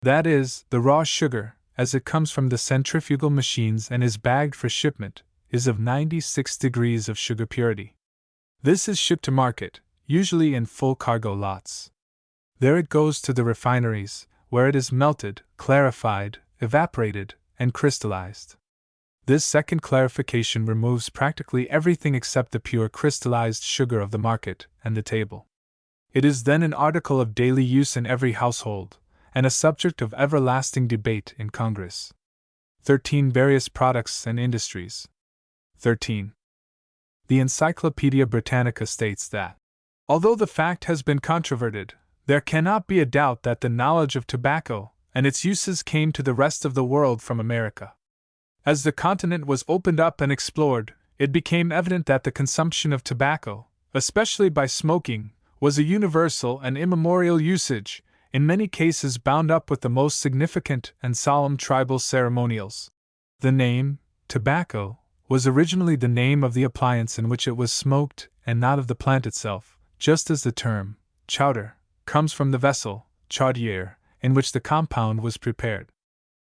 Speaker 1: That is, the raw sugar, as it comes from the centrifugal machines and is bagged for shipment, is of 96 degrees of sugar purity. This is shipped to market, usually in full cargo lots. There it goes to the refineries, where it is melted, clarified, evaporated, and crystallized. This second clarification removes practically everything except the pure crystallized sugar of the market and the table. It is then an article of daily use in every household, and a subject of everlasting debate in Congress. 13. Various products and industries. 13. The Encyclopedia Britannica states that, although the fact has been controverted, there cannot be a doubt that the knowledge of tobacco and its uses came to the rest of the world from America. As the continent was opened up and explored, it became evident that the consumption of tobacco, especially by smoking, was a universal and immemorial usage, in many cases bound up with the most significant and solemn tribal ceremonials. The name, tobacco, was originally the name of the appliance in which it was smoked and not of the plant itself, just as the term, chowder, comes from the vessel, chaudière, in which the compound was prepared.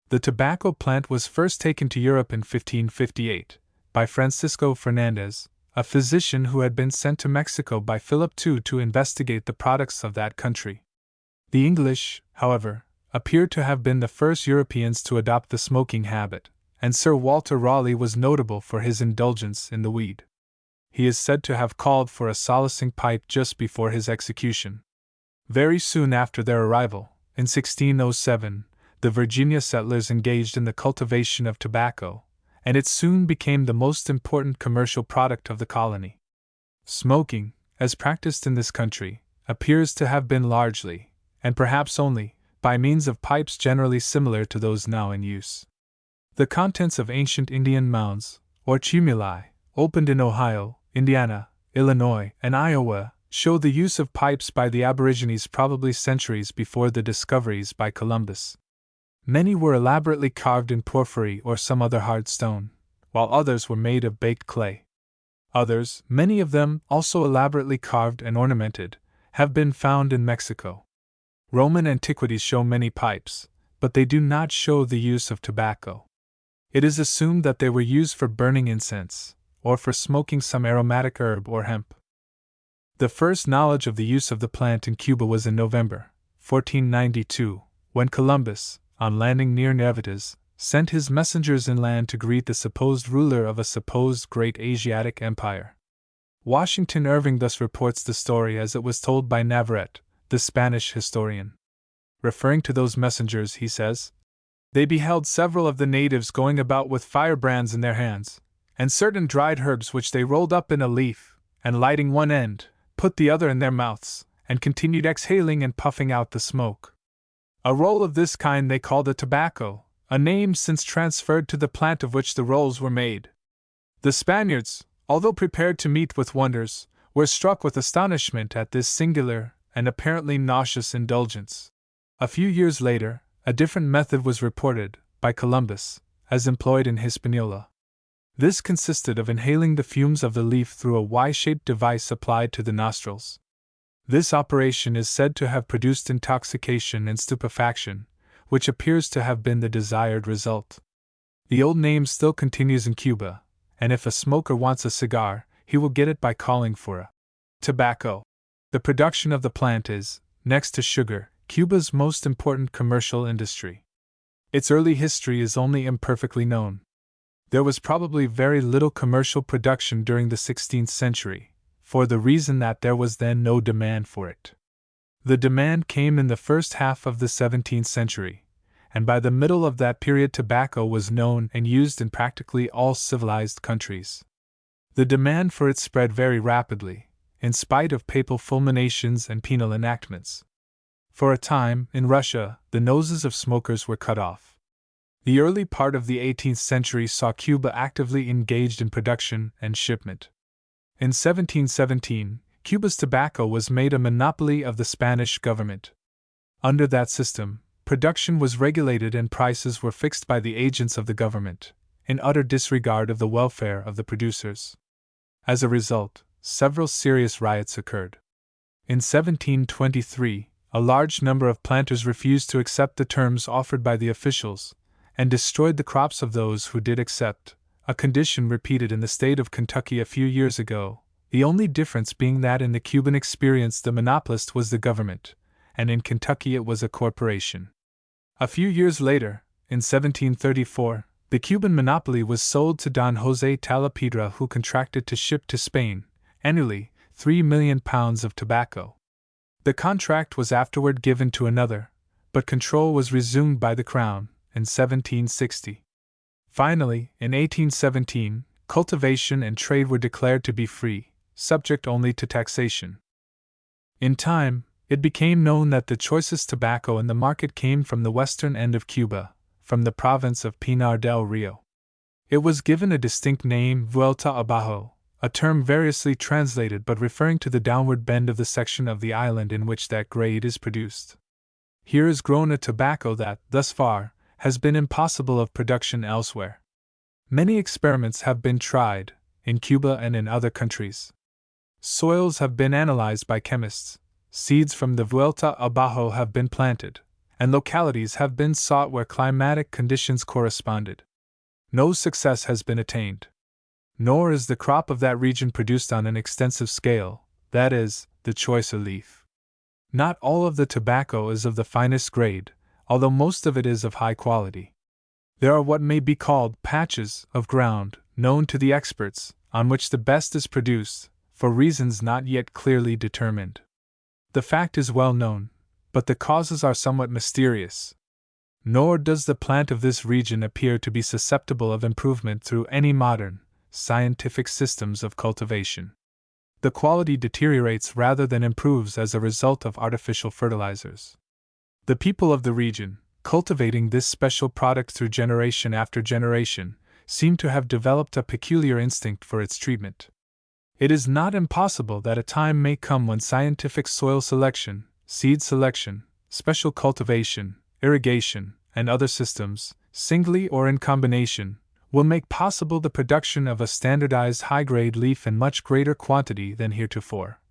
Speaker 1: The tobacco plant was first taken to Europe in 1558 by Francisco Fernandez, a physician who had been sent to Mexico by Philip II to investigate the products of that country. The English, however, appear to have been the first Europeans to adopt the smoking habit, and Sir Walter Raleigh was notable for his indulgence in the weed. He is said to have called for a solacing pipe just before his execution. Very soon after their arrival, in 1607, the Virginia settlers engaged in the cultivation of tobacco, and it soon became the most important commercial product of the colony. Smoking, as practiced in this country, appears to have been largely, and perhaps only, by means of pipes generally similar to those now in use. The contents of ancient Indian mounds, or tumuli, opened in Ohio, Indiana, Illinois, and Iowa, show the use of pipes by the Aborigines probably centuries before the discoveries by Columbus. Many were elaborately carved in porphyry or some other hard stone, while others were made of baked clay. Others, many of them also elaborately carved and ornamented, have been found in Mexico. Roman antiquities show many pipes, but they do not show the use of tobacco. It is assumed that they were used for burning incense, or for smoking some aromatic herb or hemp. The first knowledge of the use of the plant in Cuba was in November 1492, when Columbus, on landing near Nevetas, sent his messengers inland to greet the supposed ruler of a supposed great Asiatic empire. Washington Irving thus reports the story as it was told by Navarrete, the Spanish historian. Referring to those messengers, he says, "They beheld several of the natives going about with firebrands in their hands, and certain dried herbs which they rolled up in a leaf, and lighting one end, put the other in their mouths, and continued exhaling and puffing out the smoke. A roll of this kind they called a tobacco, a name since transferred to the plant of which the rolls were made. The Spaniards, although prepared to meet with wonders, were struck with astonishment at this singular and apparently nauseous indulgence." A few years later, a different method was reported, by Columbus, as employed in Hispaniola. This consisted of inhaling the fumes of the leaf through a Y-shaped device applied to the nostrils. This operation is said to have produced intoxication and stupefaction, which appears to have been the desired result. The old name still continues in Cuba, and if a smoker wants a cigar, he will get it by calling for a tobacco. The production of the plant is, next to sugar, Cuba's most important commercial industry. Its early history is only imperfectly known. There was probably very little commercial production during the 16th century, for the reason that there was then no demand for it. The demand came in the first half of the 17th century, and by the middle of that period tobacco was known and used in practically all civilized countries. The demand for it spread very rapidly, in spite of papal fulminations and penal enactments. For a time, in Russia, the noses of smokers were cut off. The early part of the 18th century saw Cuba actively engaged in production and shipment. In 1717, Cuba's tobacco was made a monopoly of the Spanish government. Under that system, production was regulated and prices were fixed by the agents of the government, in utter disregard of the welfare of the producers. As a result, several serious riots occurred. In 1723, a large number of planters refused to accept the terms offered by the officials, and destroyed the crops of those who did accept, a condition repeated in the state of Kentucky a few years ago, the only difference being that in the Cuban experience the monopolist was the government, and in Kentucky it was a corporation. A few years later, in 1734, the Cuban monopoly was sold to Don José Talapiedra, who contracted to ship to Spain, annually, 3 million pounds of tobacco. The contract was afterward given to another, but control was resumed by the Crown in 1760. Finally, in 1817, cultivation and trade were declared to be free, subject only to taxation. In time, it became known that the choicest tobacco in the market came from the western end of Cuba, from the province of Pinar del Rio. It was given a distinct name, Vuelta Abajo, a term variously translated but referring to the downward bend of the section of the island in which that grade is produced. Here is grown a tobacco that, thus far, has been impossible of production elsewhere. Many experiments have been tried, in Cuba and in other countries. Soils have been analyzed by chemists, seeds from the Vuelta Abajo have been planted, and localities have been sought where climatic conditions corresponded. No success has been attained. Nor is the crop of that region produced on an extensive scale, that is, the choicer leaf. Not all of the tobacco is of the finest grade, although most of it is of high quality. There are what may be called patches of ground, known to the experts, on which the best is produced, for reasons not yet clearly determined. The fact is well known, but the causes are somewhat mysterious. Nor does the plant of this region appear to be susceptible of improvement through any modern, scientific systems of cultivation. The quality deteriorates rather than improves as a result of artificial fertilizers. The people of the region, cultivating this special product through generation after generation, seem to have developed a peculiar instinct for its treatment. It is not impossible that a time may come when scientific soil selection, seed selection, special cultivation, irrigation, and other systems, singly or in combination, will make possible the production of a standardized high-grade leaf in much greater quantity than heretofore.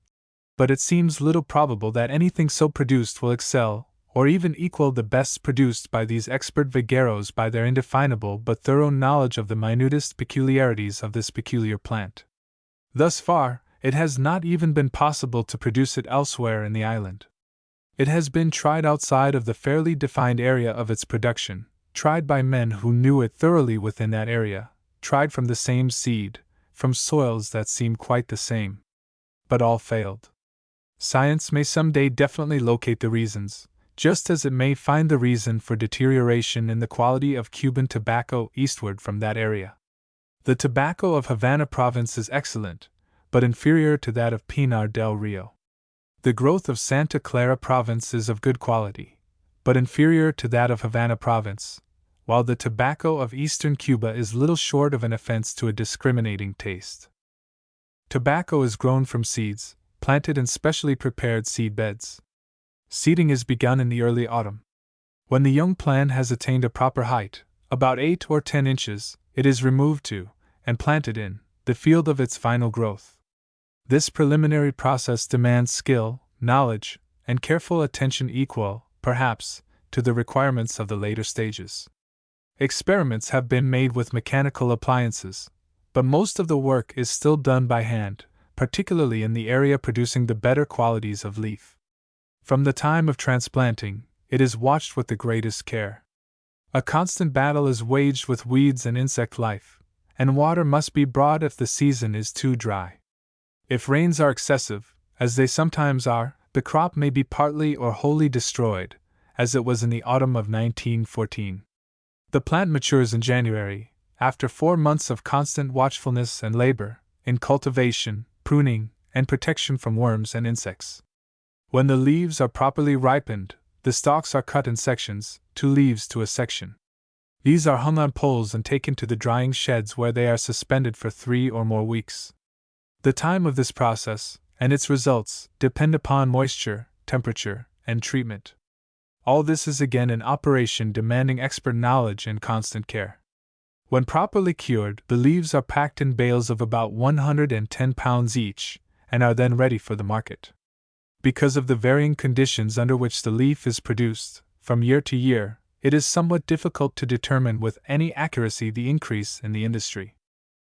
Speaker 1: But it seems little probable that anything so produced will excel, or even equal the best produced by these expert vigueros by their indefinable but thorough knowledge of the minutest peculiarities of this peculiar plant. Thus far, it has not even been possible to produce it elsewhere in the island. It has been tried outside of the fairly defined area of its production, tried by men who knew it thoroughly within that area, tried from the same seed, from soils that seem quite the same. But all failed. Science may someday definitely locate the reasons, just as it may find the reason for deterioration in the quality of Cuban tobacco eastward from that area. The tobacco of Havana province is excellent, but inferior to that of Pinar del Rio. The growth of Santa Clara province is of good quality, but inferior to that of Havana province, while the tobacco of eastern Cuba is little short of an offense to a discriminating taste. Tobacco is grown from seeds, planted in specially prepared seed beds. Seeding is begun in the early autumn. When the young plant has attained a proper height, about 8 or 10 inches, it is removed to, and planted in, the field of its final growth. This preliminary process demands skill, knowledge, and careful attention equal, perhaps, to the requirements of the later stages. Experiments have been made with mechanical appliances, but most of the work is still done by hand, particularly in the area producing the better qualities of leaf. From the time of transplanting, it is watched with the greatest care. A constant battle is waged with weeds and insect life, and water must be brought if the season is too dry. If rains are excessive, as they sometimes are, the crop may be partly or wholly destroyed, as it was in the autumn of 1914. The plant matures in January, after 4 months of constant watchfulness and labor, in cultivation, pruning, and protection from worms and insects. When the leaves are properly ripened, the stalks are cut in sections, 2 leaves to a section. These are hung on poles and taken to the drying sheds where they are suspended for 3 or more weeks. The time of this process, and its results, depend upon moisture, temperature, and treatment. All this is again an operation demanding expert knowledge and constant care. When properly cured, the leaves are packed in bales of about 110 pounds each, and are then ready for the market. Because of the varying conditions under which the leaf is produced, from year to year, it is somewhat difficult to determine with any accuracy the increase in the industry.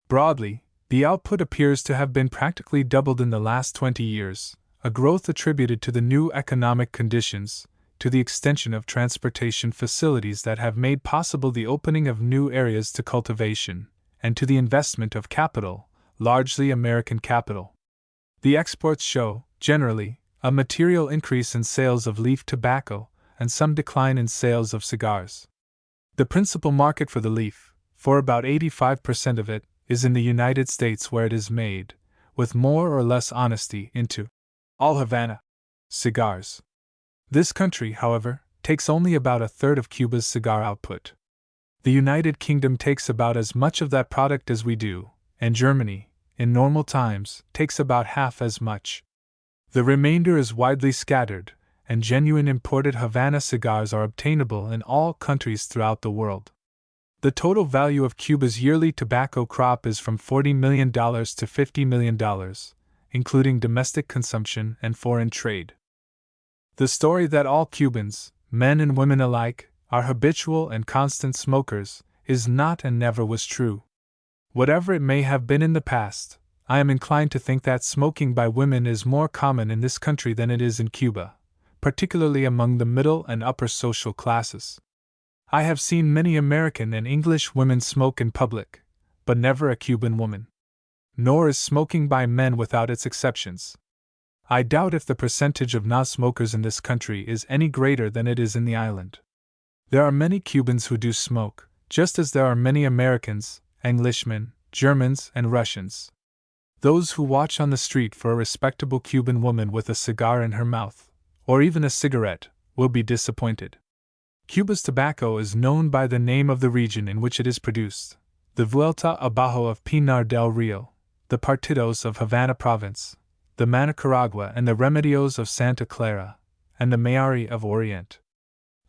Speaker 1: Broadly, the output appears to have been practically doubled in the last 20 years, a growth attributed to the new economic conditions, to the extension of transportation facilities that have made possible the opening of new areas to cultivation, and to the investment of capital, largely American capital. The exports show, generally, a material increase in sales of leaf tobacco, and some decline in sales of cigars. The principal market for the leaf, for about 85% of it, is in the United States where it is made, with more or less honesty, into all Havana cigars. This country, however, takes only about a third of Cuba's cigar output. The United Kingdom takes about as much of that product as we do, and Germany, in normal times, takes about half as much. The remainder is widely scattered, and genuine imported Havana cigars are obtainable in all countries throughout the world. The total value of Cuba's yearly tobacco crop is from $40 million to $50 million, including domestic consumption and foreign trade. The story that all Cubans, men and women alike, are habitual and constant smokers is not and never was true. Whatever it may have been in the past, I am inclined to think that smoking by women is more common in this country than it is in Cuba, particularly among the middle and upper social classes. I have seen many American and English women smoke in public, but never a Cuban woman. Nor is smoking by men without its exceptions. I doubt if the percentage of non-smokers in this country is any greater than it is in the island. There are many Cubans who do smoke, just as there are many Americans, Englishmen, Germans, and Russians. Those who watch on the street for a respectable Cuban woman with a cigar in her mouth, or even a cigarette, will be disappointed. Cuba's tobacco is known by the name of the region in which it is produced: the Vuelta Abajo of Pinar del Rio, the Partidos of Havana Province, the Manicaragua and the Remedios of Santa Clara, and the Mayari of Orient.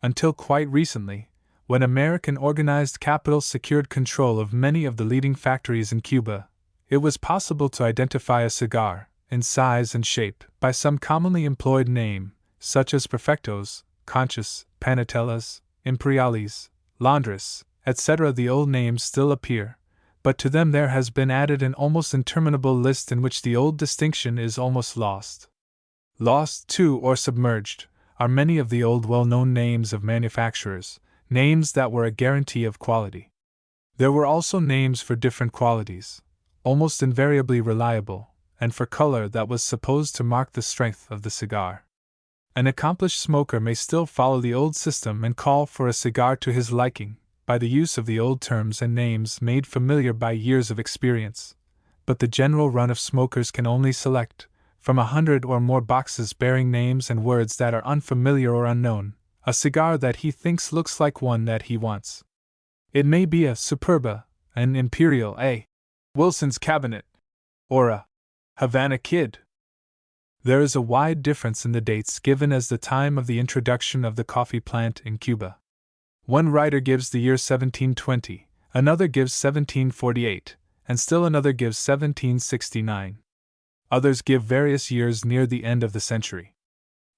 Speaker 1: Until quite recently, when American organized capital secured control of many of the leading factories in Cuba, it was possible to identify a cigar, in size and shape, by some commonly employed name, such as Perfectos, Conchas, Panatellas, Imperiales, Londres, etc. The old names still appear, but to them there has been added an almost interminable list in which the old distinction is almost lost. Lost, too, or submerged, are many of the old well-known names of manufacturers, names that were a guarantee of quality. There were also names for different qualities, almost invariably reliable, and for color that was supposed to mark the strength of the cigar. An accomplished smoker may still follow the old system and call for a cigar to his liking, by the use of the old terms and names made familiar by years of experience, but the general run of smokers can only select, from 100 or more boxes bearing names and words that are unfamiliar or unknown, a cigar that he thinks looks like one that he wants. It may be a Superba, an Imperial, a Wilson's Cabinet, or a Havana Kid. There is a wide difference in the dates given as the time of the introduction of the coffee plant in Cuba. One writer gives the year 1720, another gives 1748, and still another gives 1769. Others give various years near the end of the century.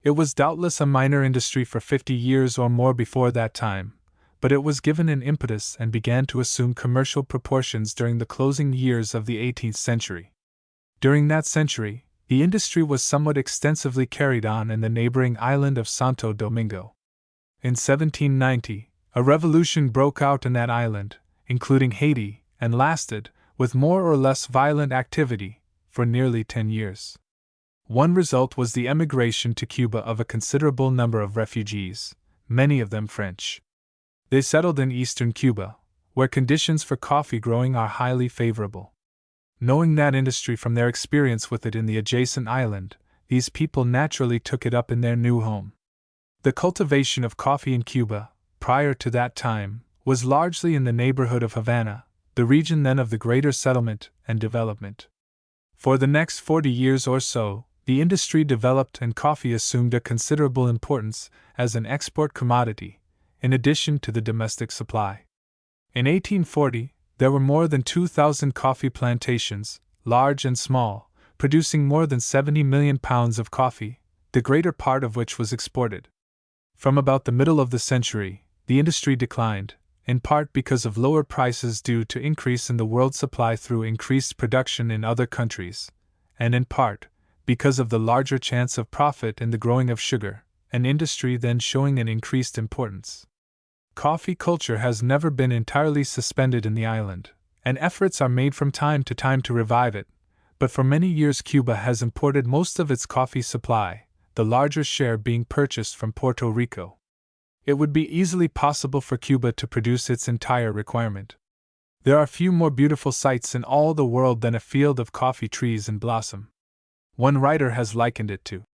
Speaker 1: It was doubtless a minor industry for 50 years or more before that time, but it was given an impetus and began to assume commercial proportions during the closing years of the 18th century. During that century, the industry was somewhat extensively carried on in the neighboring island of Santo Domingo. In 1790, a revolution broke out in that island, including Haiti, and lasted, with more or less violent activity, for nearly 10 years. One result was the emigration to Cuba of a considerable number of refugees, many of them French. They settled in eastern Cuba, where conditions for coffee growing are highly favorable. Knowing that industry from their experience with it in the adjacent island, these people naturally took it up in their new home. The cultivation of coffee in Cuba, prior to that time, was largely in the neighborhood of Havana, the region then of the greater settlement and development. For the next 40 years or so, the industry developed and coffee assumed a considerable importance as an export commodity, in addition to the domestic supply. In 1840, there were more than 2,000 coffee plantations, large and small, producing more than 70 million pounds of coffee, the greater part of which was exported. From about the middle of the century, the industry declined, in part because of lower prices due to increase in the world supply through increased production in other countries, and in part because of the larger chance of profit in the growing of sugar, an industry then showing an increased importance. Coffee culture has never been entirely suspended in the island, and efforts are made from time to time to revive it, but for many years Cuba has imported most of its coffee supply, the larger share being purchased from Puerto Rico. It would be easily possible for Cuba to produce its entire requirement. There are few more beautiful sights in all the world than a field of coffee trees in blossom. One writer has likened it to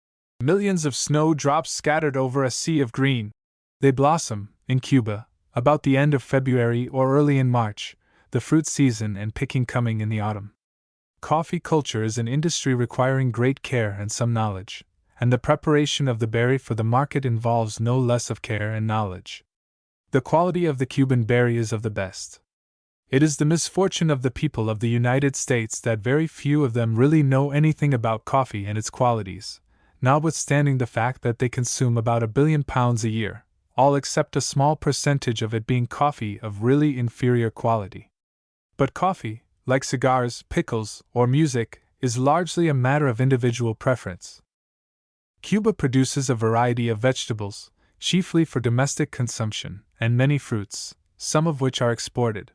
Speaker 1: millions of snowdrops scattered over a sea of green. They blossom, in Cuba, about the end of February or early in March, the fruit season and picking coming in the autumn. Coffee culture is an industry requiring great care and some knowledge, and the preparation of the berry for the market involves no less of care and knowledge. The quality of the Cuban berry is of the best. It is the misfortune of the people of the United States that very few of them really know anything about coffee and its qualities, notwithstanding the fact that they consume about 1 billion pounds a year, all except a small percentage of it being coffee of really inferior quality. But coffee, like cigars, pickles, or music, is largely a matter of individual preference. Cuba produces a variety of vegetables, chiefly for domestic consumption, and many fruits, some of which are exported.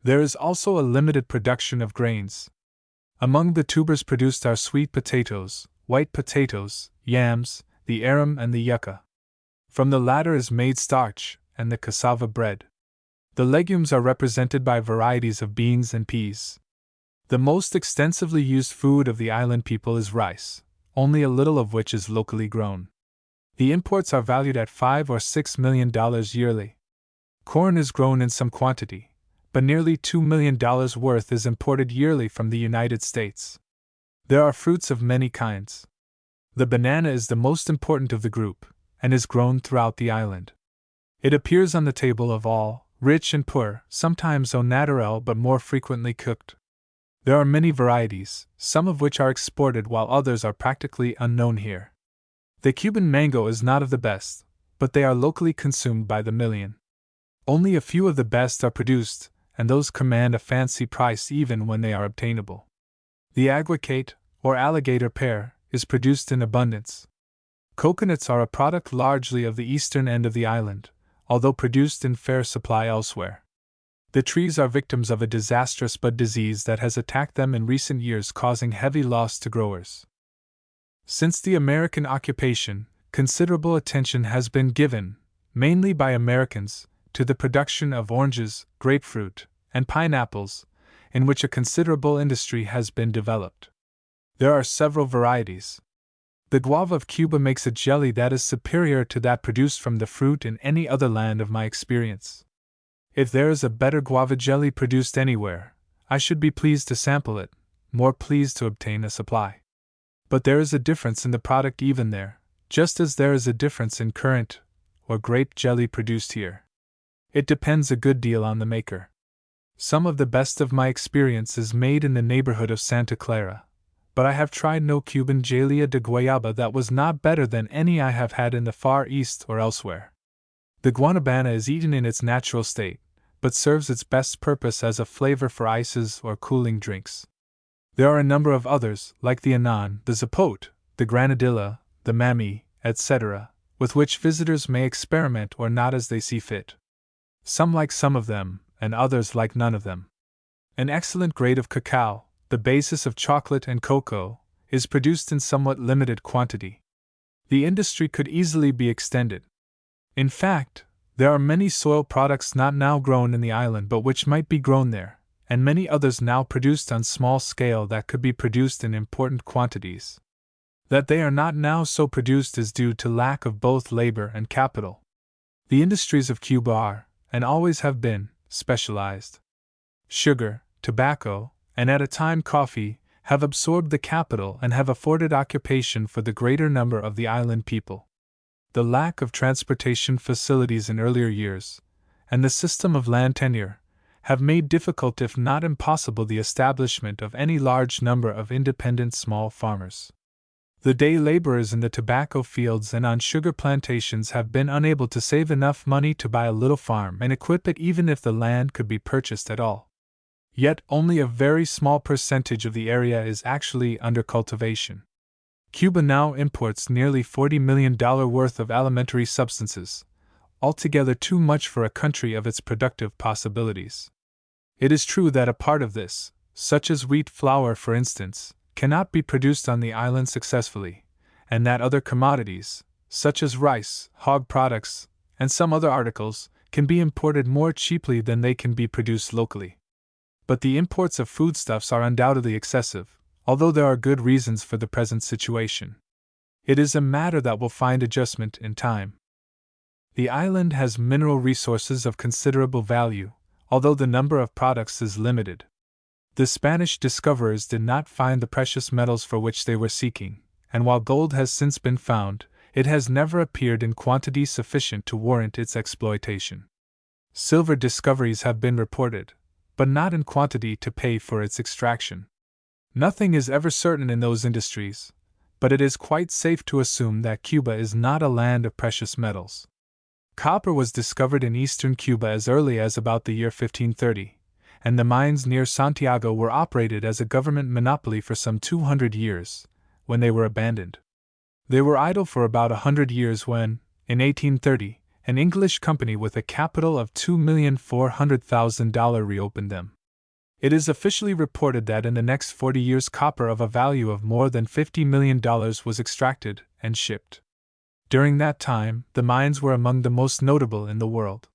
Speaker 1: There is also a limited production of grains. Among the tubers produced are sweet potatoes, white potatoes, yams, the arum and the yucca. From the latter is made starch, and the cassava bread. The legumes are represented by varieties of beans and peas. The most extensively used food of the island people is rice, only a little of which is locally grown. The imports are valued at $5 or $6 million yearly. Corn is grown in some quantity, but nearly $2 million worth is imported yearly from the United States. There are fruits of many kinds. The banana is the most important of the group, and is grown throughout the island. It appears on the table of all, rich and poor, sometimes au naturel but more frequently cooked. There are many varieties, some of which are exported while others are practically unknown here. The Cuban mango is not of the best, but they are locally consumed by the million. Only a few of the best are produced, and those command a fancy price even when they are obtainable. The aguacate, or alligator pear, is produced in abundance. Coconuts are a product largely of the eastern end of the island, although produced in fair supply elsewhere. The trees are victims of a disastrous bud disease that has attacked them in recent years, causing heavy loss to growers. Since the American occupation, considerable attention has been given, mainly by Americans, to the production of oranges, grapefruit, and pineapples, in which a considerable industry has been developed. There are several varieties. The guava of Cuba makes a jelly that is superior to that produced from the fruit in any other land of my experience. If there is a better guava jelly produced anywhere, I should be pleased to sample it, more pleased to obtain a supply. But there is a difference in the product even there, just as there is a difference in currant or grape jelly produced here. It depends a good deal on the maker. Some of the best of my experience is made in the neighborhood of Santa Clara, but I have tried no Cuban jalea de guayaba that was not better than any I have had in the Far East or elsewhere. The guanabana is eaten in its natural state, but serves its best purpose as a flavor for ices or cooling drinks. There are a number of others, like the anan, the zapote, the granadilla, the mamey, etc., with which visitors may experiment or not as they see fit. Some like some of them, and others like none of them. An excellent grade of cacao, the basis of chocolate and cocoa, is produced in somewhat limited quantity. The industry could easily be extended. In fact, there are many soil products not now grown in the island but which might be grown there, and many others now produced on small scale that could be produced in important quantities. That they are not now so produced is due to lack of both labor and capital. The industries of Cuba are, and always have been, specialized. Sugar, tobacco, and at a time coffee, have absorbed the capital and have afforded occupation for the greater number of the island people. The lack of transportation facilities in earlier years, and the system of land tenure, have made difficult if not impossible the establishment of any large number of independent small farmers. The day laborers in the tobacco fields and on sugar plantations have been unable to save enough money to buy a little farm and equip it even if the land could be purchased at all. Yet only a very small percentage of the area is actually under cultivation. Cuba now imports nearly $40 million worth of alimentary substances, altogether too much for a country of its productive possibilities. It is true that a part of this, such as wheat flour for instance, cannot be produced on the island successfully, and that other commodities, such as rice, hog products, and some other articles, can be imported more cheaply than they can be produced locally. But the imports of foodstuffs are undoubtedly excessive, although there are good reasons for the present situation. It is a matter that will find adjustment in time. The island has mineral resources of considerable value, although the number of products is limited. The Spanish discoverers did not find the precious metals for which they were seeking, and while gold has since been found, it has never appeared in quantity sufficient to warrant its exploitation. Silver discoveries have been reported, but not in quantity to pay for its extraction. Nothing is ever certain in those industries, but it is quite safe to assume that Cuba is not a land of precious metals. Copper was discovered in eastern Cuba as early as about the year 1530, and the mines near Santiago were operated as a government monopoly for some 200 years, when they were abandoned. They were idle for about 100 years when, in 1830, an English company with a capital of $2,400,000 reopened them. It is officially reported that in the next 40 years copper of a value of more than $50 million was extracted and shipped. During that time, the mines were among the most notable in the world.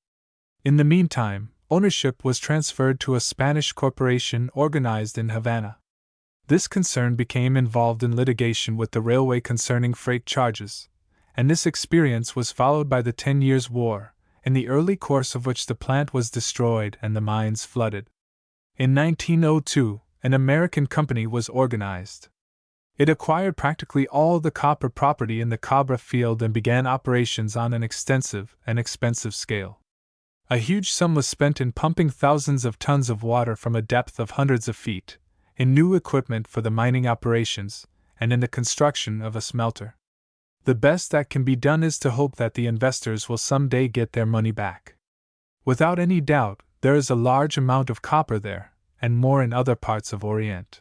Speaker 1: In the meantime, ownership was transferred to a Spanish corporation organized in Havana. This concern became involved in litigation with the railway concerning freight charges, and this experience was followed by the 10 Years' War, in the early course of which the plant was destroyed and the mines flooded. In 1902, an American company was organized. It acquired practically all the copper property in the Cabra field and began operations on an extensive and expensive scale. A huge sum was spent in pumping thousands of tons of water from a depth of hundreds of feet, in new equipment for the mining operations, and in the construction of a smelter. The best that can be done is to hope that the investors will someday get their money back. Without any doubt, there is a large amount of copper there, and more in other parts of Orient.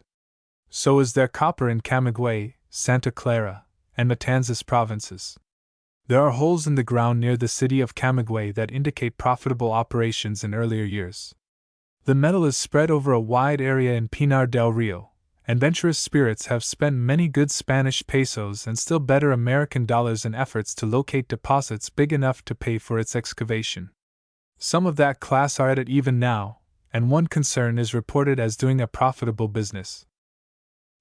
Speaker 1: So is there copper in Camagüey, Santa Clara, and Matanzas provinces. There are holes in the ground near the city of Camagüey that indicate profitable operations in earlier years. The metal is spread over a wide area in Pinar del Rio, and venturous spirits have spent many good Spanish pesos and still better American dollars in efforts to locate deposits big enough to pay for its excavation. Some of that class are at it even now, and one concern is reported as doing a profitable business.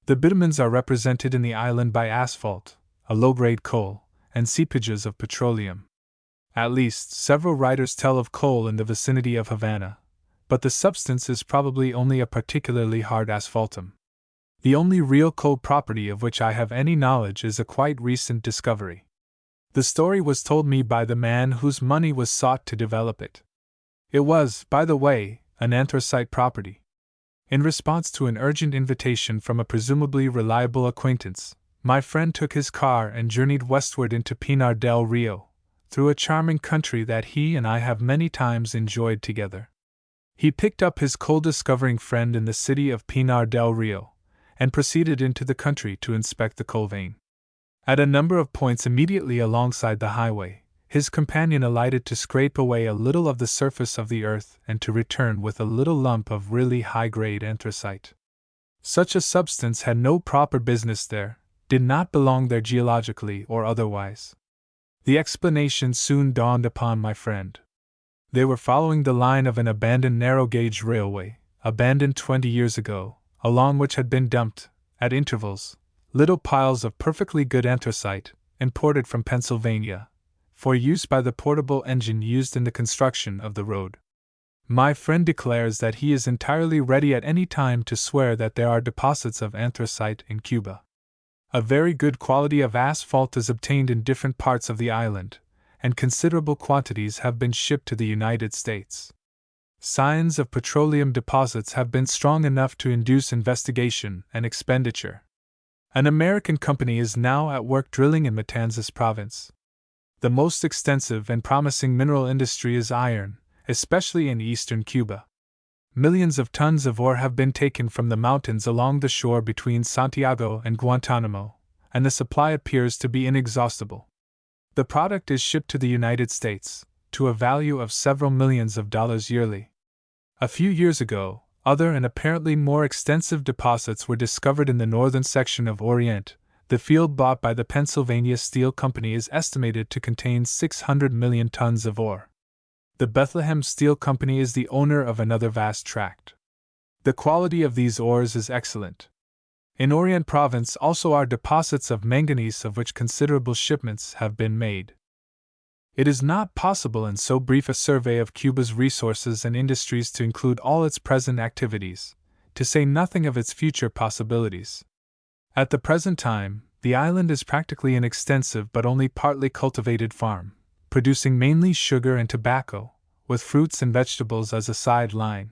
Speaker 1: The bitumens are represented in the island by asphalt, a low-grade coal, and seepages of petroleum. At least, several writers tell of coal in the vicinity of Havana, but the substance is probably only a particularly hard asphaltum. The only real coal property of which I have any knowledge is a quite recent discovery. The story was told me by the man whose money was sought to develop it. It was, by the way, an anthracite property. In response to an urgent invitation from a presumably reliable acquaintance, my friend took his car and journeyed westward into Pinar del Rio, through a charming country that he and I have many times enjoyed together. He picked up his coal-discovering friend in the city of Pinar del Rio, and proceeded into the country to inspect the coal vein. At a number of points immediately alongside the highway, his companion alighted to scrape away a little of the surface of the earth and to return with a little lump of really high-grade anthracite. Such a substance had no proper business there, did not belong there geologically or otherwise. The explanation soon dawned upon my friend. They were following the line of an abandoned narrow-gauge railway, abandoned 20 years ago, along which had been dumped, at intervals, little piles of perfectly good anthracite, imported from Pennsylvania, for use by the portable engine used in the construction of the road. My friend declares that he is entirely ready at any time to swear that there are deposits of anthracite in Cuba. A very good quality of asphalt is obtained in different parts of the island, and considerable quantities have been shipped to the United States. Signs of petroleum deposits have been strong enough to induce investigation and expenditure. An American company is now at work drilling in Matanzas province. The most extensive and promising mineral industry is iron, especially in eastern Cuba. Millions of tons of ore have been taken from the mountains along the shore between Santiago and Guantanamo, and the supply appears to be inexhaustible. The product is shipped to the United States, to a value of several millions of dollars yearly. A few years ago, other and apparently more extensive deposits were discovered in the northern section of Orient. The field bought by the Pennsylvania Steel Company is estimated to contain 600 million tons of ore. The Bethlehem Steel Company is the owner of another vast tract. The quality of these ores is excellent. In Orient Province also are deposits of manganese of which considerable shipments have been made. It is not possible in so brief a survey of Cuba's resources and industries to include all its present activities, to say nothing of its future possibilities. At the present time, the island is practically an extensive but only partly cultivated farm, producing mainly sugar and tobacco, with fruits and vegetables as a side line.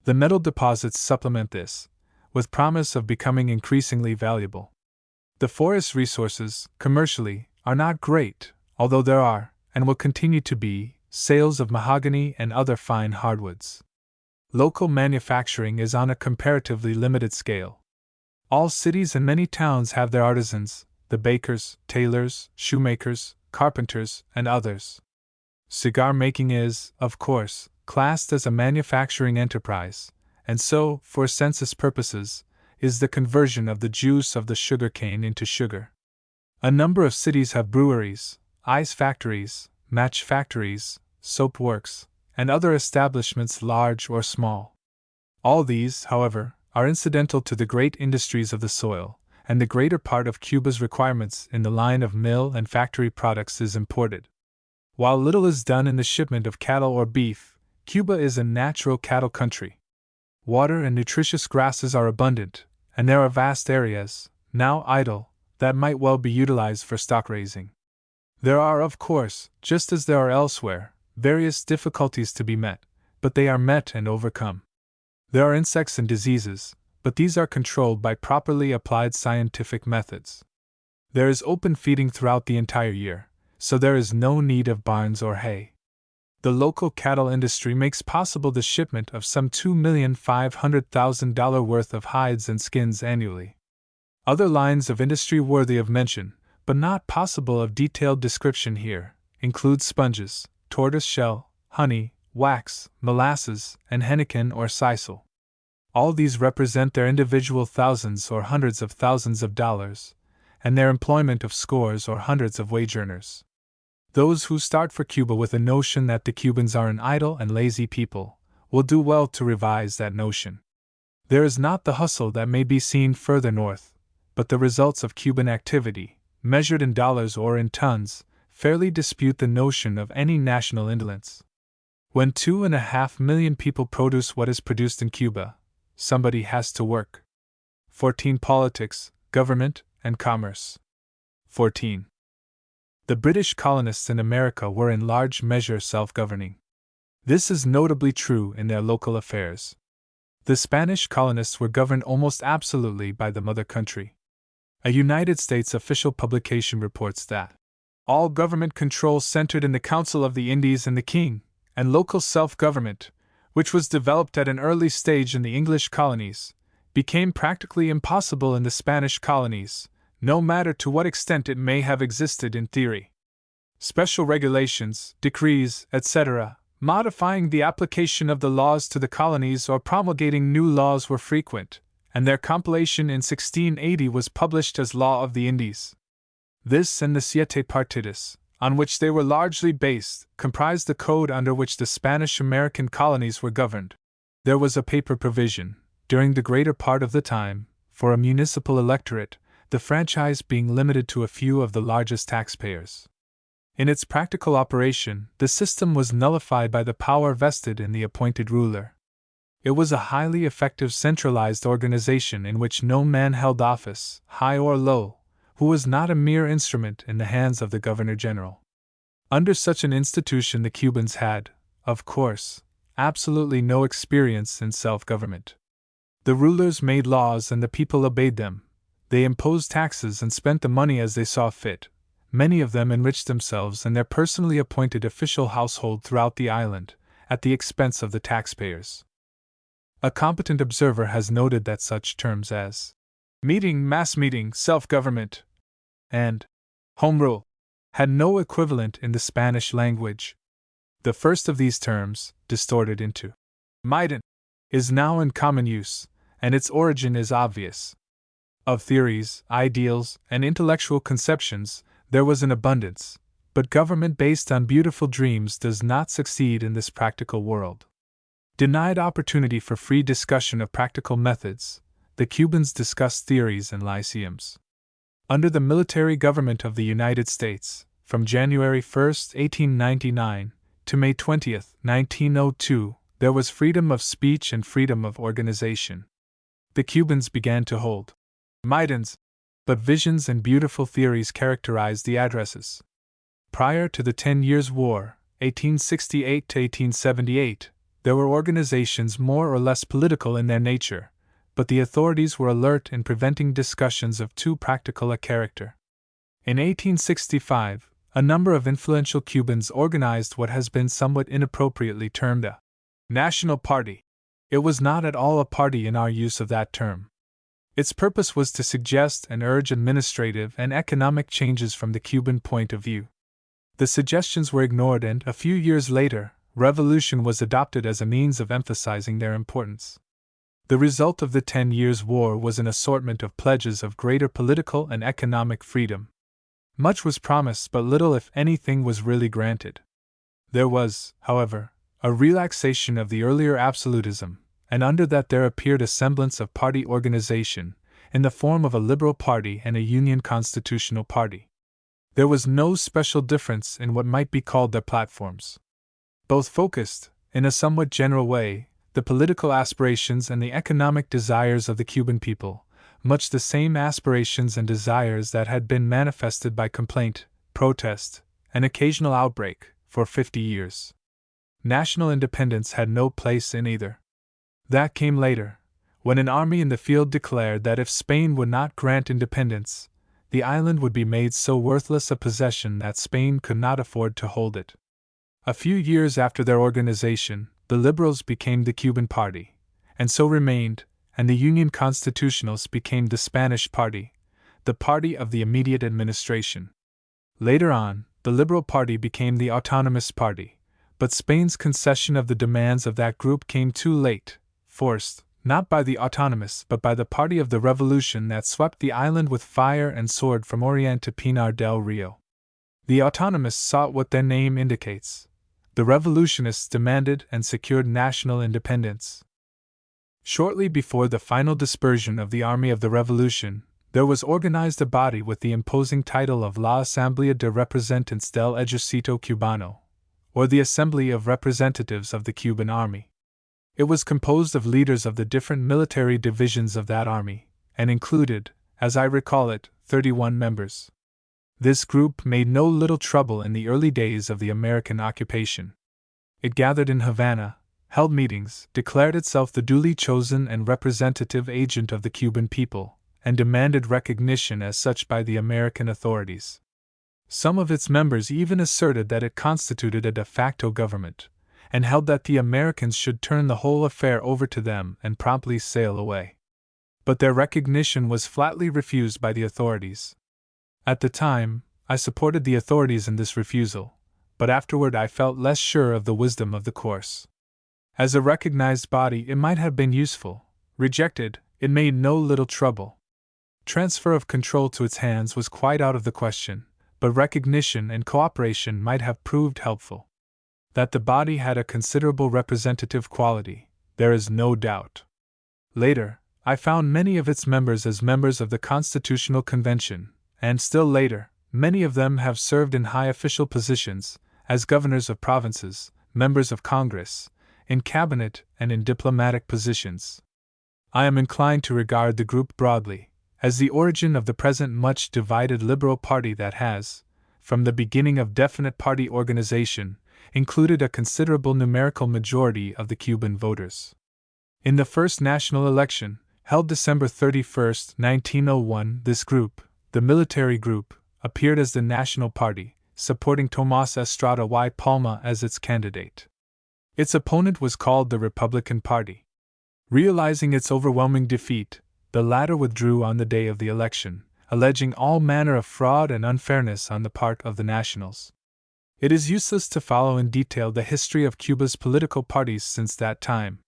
Speaker 1: The metal deposits supplement this, with promise of becoming increasingly valuable. The forest resources, commercially, are not great, although there are, and will continue to be, sales of mahogany and other fine hardwoods. Local manufacturing is on a comparatively limited scale. All cities and many towns have their artisans, the bakers, tailors, shoemakers, carpenters, and others. Cigar making is, of course, classed as a manufacturing enterprise, and so, for census purposes, is the conversion of the juice of the sugar cane into sugar. A number of cities have breweries, ice factories, match factories, soap works, and other establishments large or small. All these, however, are incidental to the great industries of the soil, and the greater part of Cuba's requirements in the line of mill and factory products is imported. While little is done in the shipment of cattle or beef, Cuba is a natural cattle country. Water and nutritious grasses are abundant, and there are vast areas, now idle, that might well be utilized for stock raising. There are, of course, just as there are elsewhere, various difficulties to be met, but they are met and overcome. There are insects and diseases, but these are controlled by properly applied scientific methods. There is open feeding throughout the entire year, so there is no need of barns or hay. The local cattle industry makes possible the shipment of some $2,500,000 worth of hides and skins annually. Other lines of industry worthy of mention, but not possible of detailed description here, include sponges, tortoise shell, honey, wax, molasses, and henequen or sisal. All these represent their individual thousands or hundreds of thousands of dollars, and their employment of scores or hundreds of wage earners. Those who start for Cuba with the notion that the Cubans are an idle and lazy people will do well to revise that notion. There is not the hustle that may be seen further north, but the results of Cuban activity, measured in dollars or in tons, fairly dispute the notion of any national indolence. When 2.5 million people produce what is produced in Cuba, somebody has to work. 14. Politics, government, and commerce. 14. The British colonists in America were in large measure self-governing. This is notably true in their local affairs. The Spanish colonists were governed almost absolutely by the mother country. A United States official publication reports that all government control centered in the Council of the Indies and the King, and local self-government, which was developed at an early stage in the English colonies, became practically impossible in the Spanish colonies, no matter to what extent it may have existed in theory. Special regulations, decrees, etc., modifying the application of the laws to the colonies or promulgating new laws were frequent, and their compilation in 1680 was published as Law of the Indies. This and the Siete Partidas, on which they were largely based, comprised the code under which the Spanish-American colonies were governed. There was a paper provision, during the greater part of the time, for a municipal electorate, the franchise being limited to a few of the largest taxpayers. In its practical operation, the system was nullified by the power vested in the appointed ruler. It was a highly effective centralized organization in which no man held office, high or low, who was not a mere instrument in the hands of the Governor-General. Under such an institution the Cubans had, of course, absolutely no experience in self-government. The rulers made laws and the people obeyed them. They imposed taxes and spent the money as they saw fit. Many of them enriched themselves and their personally appointed official household throughout the island, at the expense of the taxpayers. A competent observer has noted that such terms as meeting, mass meeting, self-government, and home rule had no equivalent in the Spanish language. The first of these terms, distorted into Maidan, is now in common use, and its origin is obvious. Of theories, ideals, and intellectual conceptions, there was an abundance, but government based on beautiful dreams does not succeed in this practical world. Denied opportunity for free discussion of practical methods, the Cubans discussed theories in lyceums. Under the military government of the United States, from January 1, 1899, to May 20, 1902, there was freedom of speech and freedom of organization. The Cubans began to hold Maidans, but visions and beautiful theories characterized the addresses. Prior to the 10 Years' War, 1868 to 1878, there were organizations more or less political in their nature, but the authorities were alert in preventing discussions of too practical a character. In 1865, a number of influential Cubans organized what has been somewhat inappropriately termed a National Party. It was not at all a party in our use of that term. Its purpose was to suggest and urge administrative and economic changes from the Cuban point of view. The suggestions were ignored and, a few years later, revolution was adopted as a means of emphasizing their importance. The result of the 10 Years' War was an assortment of pledges of greater political and economic freedom. Much was promised, but little, if anything, was really granted. There was, however, a relaxation of the earlier absolutism, and under that there appeared a semblance of party organization, in the form of a liberal party and a Union constitutional party. There was no special difference in what might be called their platforms. Both focused, in a somewhat general way, the political aspirations and the economic desires of the Cuban people, much the same aspirations and desires that had been manifested by complaint, protest, and occasional outbreak, for 50 years. National independence had no place in either. That came later, when an army in the field declared that if Spain would not grant independence, the island would be made so worthless a possession that Spain could not afford to hold it. A few years after their organization, the Liberals became the Cuban Party, and so remained, and the Union Constitutionals became the Spanish Party, the party of the immediate administration. Later on, the Liberal Party became the Autonomous Party, but Spain's concession of the demands of that group came too late, forced, not by the Autonomous but by the party of the Revolution that swept the island with fire and sword from Orient to Pinar del Rio. The Autonomists sought what their name indicates. The Revolutionists demanded and secured national independence. Shortly before the final dispersion of the Army of the Revolution, there was organized a body with the imposing title of La Asamblea de Representantes del Ejército Cubano, or the Assembly of Representatives of the Cuban Army. It was composed of leaders of the different military divisions of that army, and included, as I recall it, 31 members. This group made no little trouble in the early days of the American occupation. It gathered in Havana, held meetings, declared itself the duly chosen and representative agent of the Cuban people, and demanded recognition as such by the American authorities. Some of its members even asserted that it constituted a de facto government, and held that the Americans should turn the whole affair over to them and promptly sail away. But their recognition was flatly refused by the authorities. At the time, I supported the authorities in this refusal, but afterward I felt less sure of the wisdom of the course. As a recognized body, it might have been useful. Rejected, it made no little trouble. Transfer of control to its hands was quite out of the question, but recognition and cooperation might have proved helpful. That the body had a considerable representative quality, there is no doubt. Later, I found many of its members as members of the Constitutional Convention, and still later, many of them have served in high official positions, as governors of provinces, members of Congress, in cabinet and in diplomatic positions. I am inclined to regard the group broadly as the origin of the present much divided Liberal Party that has, from the beginning of definite party organization, included a considerable numerical majority of the Cuban voters. In the first national election, held December 31, 1901, this group, the military group, appeared as the National Party, supporting Tomás Estrada y Palma as its candidate. Its opponent was called the Republican Party. Realizing its overwhelming defeat, the latter withdrew on the day of the election, alleging all manner of fraud and unfairness on the part of the Nationals. It is useless to follow in detail the history of Cuba's political parties since that time.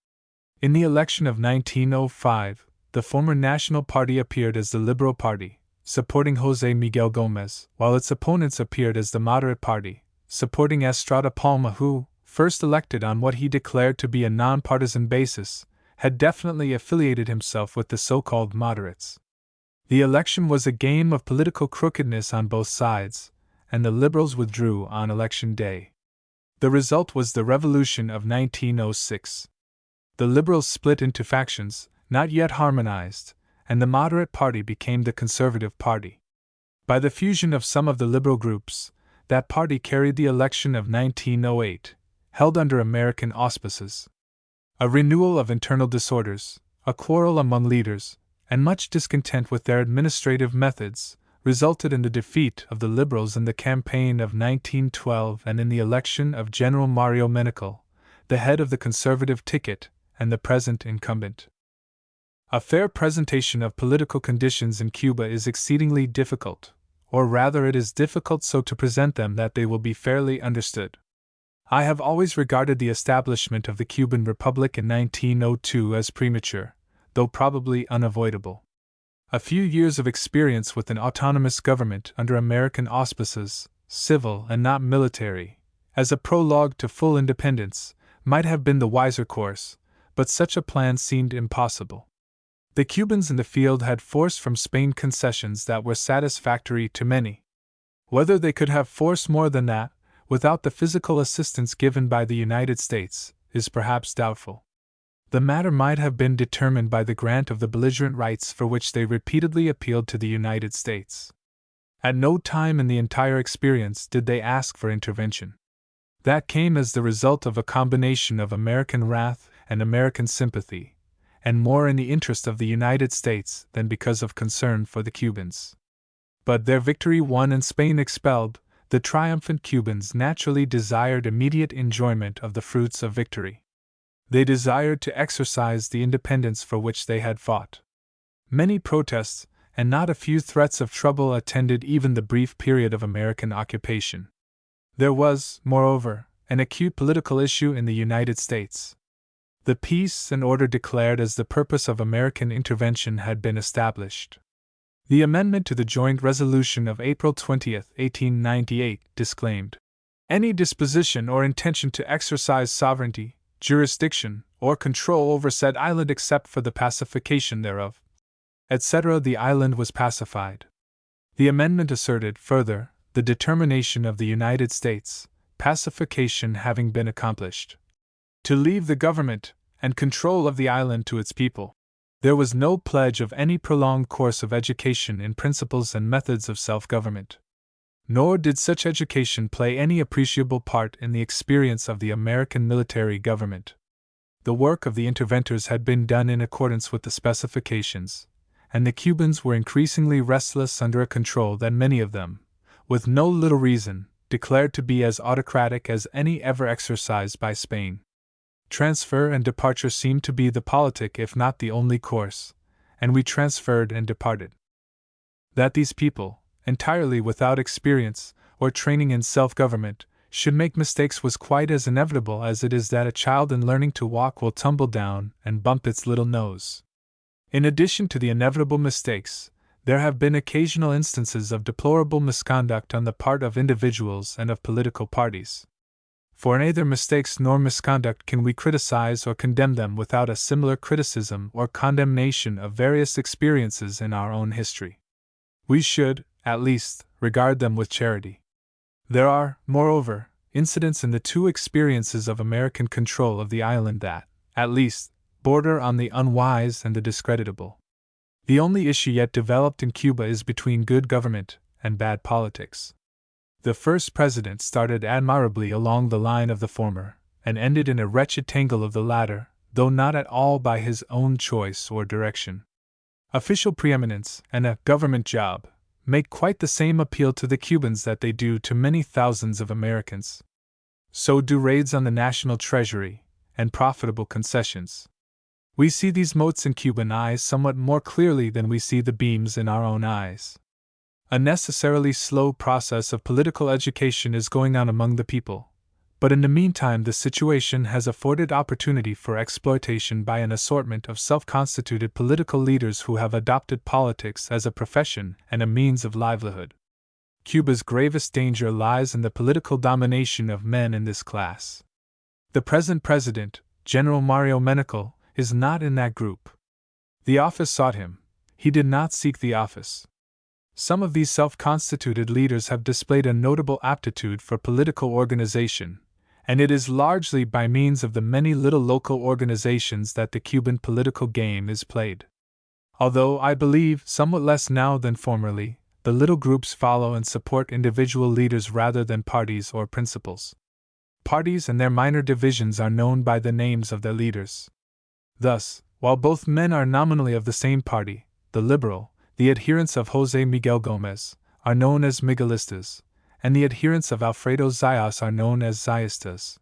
Speaker 1: In the election of 1905, the former National Party appeared as the Liberal Party, supporting José Miguel Gómez, while its opponents appeared as the Moderate Party, supporting Estrada Palma, who, first elected on what he declared to be a nonpartisan basis, had definitely affiliated himself with the so-called moderates. The election was a game of political crookedness on both sides, and the Liberals withdrew on election day. The result was the Revolution of 1906. The Liberals split into factions, not yet harmonized, and the Moderate Party became the Conservative Party. By the fusion of some of the liberal groups, that party carried the election of 1908, held under American auspices. A renewal of internal disorders, a quarrel among leaders, and much discontent with their administrative methods, resulted in the defeat of the Liberals in the campaign of 1912 and in the election of General Mario Menecal, the head of the Conservative ticket and the present incumbent. A fair presentation of political conditions in Cuba is exceedingly difficult, or rather it is difficult so to present them that they will be fairly understood. I have always regarded the establishment of the Cuban Republic in 1902 as premature, though probably unavoidable. A few years of experience with an autonomous government under American auspices, civil and not military, as a prologue to full independence, might have been the wiser course, but such a plan seemed impossible. The Cubans in the field had forced from Spain concessions that were satisfactory to many. Whether they could have forced more than that, without the physical assistance given by the United States, is perhaps doubtful. The matter might have been determined by the grant of the belligerent rights for which they repeatedly appealed to the United States. At no time in the entire experience did they ask for intervention. That came as the result of a combination of American wrath and American sympathy, and more in the interest of the United States than because of concern for the Cubans. But their victory won and Spain expelled, the triumphant Cubans naturally desired immediate enjoyment of the fruits of victory. They desired to exercise the independence for which they had fought. Many protests, and not a few threats of trouble attended even the brief period of American occupation. There was, moreover, an acute political issue in the United States. The peace and order declared as the purpose of American intervention had been established. The amendment to the joint resolution of April 20, 1898, disclaimed any disposition or intention to exercise sovereignty, jurisdiction, or control over said island except for the pacification thereof, etc. The island was pacified. The amendment asserted, further, the determination of the United States, pacification having been accomplished, to leave the government and control of the island to its people. There was no pledge of any prolonged course of education in principles and methods of self-government. Nor did such education play any appreciable part in the experience of the American military government. The work of the interventors had been done in accordance with the specifications, and the Cubans were increasingly restless under a control that many of them, with no little reason, declared to be as autocratic as any ever exercised by Spain. Transfer and departure seemed to be the politic if not the only course, and we transferred and departed. That these people, entirely without experience or training in self-government, should make mistakes was quite as inevitable as it is that a child in learning to walk will tumble down and bump its little nose. In addition to the inevitable mistakes, there have been occasional instances of deplorable misconduct on the part of individuals and of political parties. for neither mistakes nor misconduct can we criticize or condemn them without a similar criticism or condemnation of various experiences in our own history. We should, at least, regard them with charity. There are, moreover, incidents in the two experiences of American control of the island that, at least, border on the unwise and the discreditable. The only issue yet developed in Cuba is between good government and bad politics. The first president started admirably along the line of the former, and ended in a wretched tangle of the latter, though not at all by his own choice or direction. Official preeminence and a government job make quite the same appeal to the Cubans that they do to many thousands of Americans. So do raids on the national treasury and profitable concessions. We see these motes in Cuban eyes somewhat more clearly than we see the beams in our own eyes. A necessarily slow process of political education is going on among the people, but in the meantime the situation has afforded opportunity for exploitation by an assortment of self-constituted political leaders who have adopted politics as a profession and a means of livelihood. Cuba's gravest danger lies in the political domination of men in this class. The present president, General Mario Menecal, is not in that group. The office sought him; he did not seek the office. Some of these self-constituted leaders have displayed a notable aptitude for political organization, and it is largely by means of the many little local organizations that the Cuban political game is played. Although, I believe, somewhat less now than formerly, the little groups follow and support individual leaders rather than parties or principles. Parties and their minor divisions are known by the names of their leaders. Thus, while both men are nominally of the same party, the Liberal, the adherents of José Miguel Gómez, are known as Miguelistas, and the adherents of Alfredo Zayas are known as Zayistas.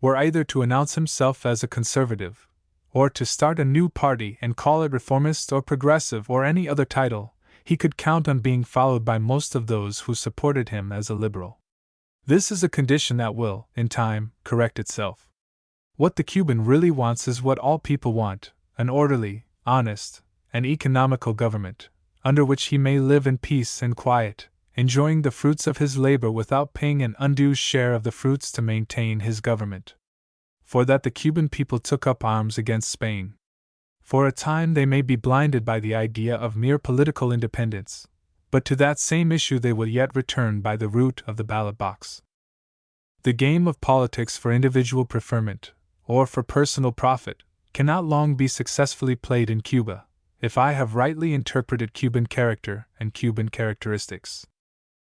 Speaker 1: Were either to announce himself as a conservative, or to start a new party and call it reformist or progressive or any other title, he could count on being followed by most of those who supported him as a liberal. This is a condition that will, in time, correct itself. What the Cuban really wants is what all people want: an orderly, honest, and economical government, under which he may live in peace and quiet, enjoying the fruits of his labor without paying an undue share of the fruits to maintain his government. For that the Cuban people took up arms against Spain. For a time they may be blinded by the idea of mere political independence, but to that same issue they will yet return by the route of the ballot box. The game of politics for individual preferment, or for personal profit, cannot long be successfully played in Cuba, if I have rightly interpreted Cuban character and Cuban characteristics.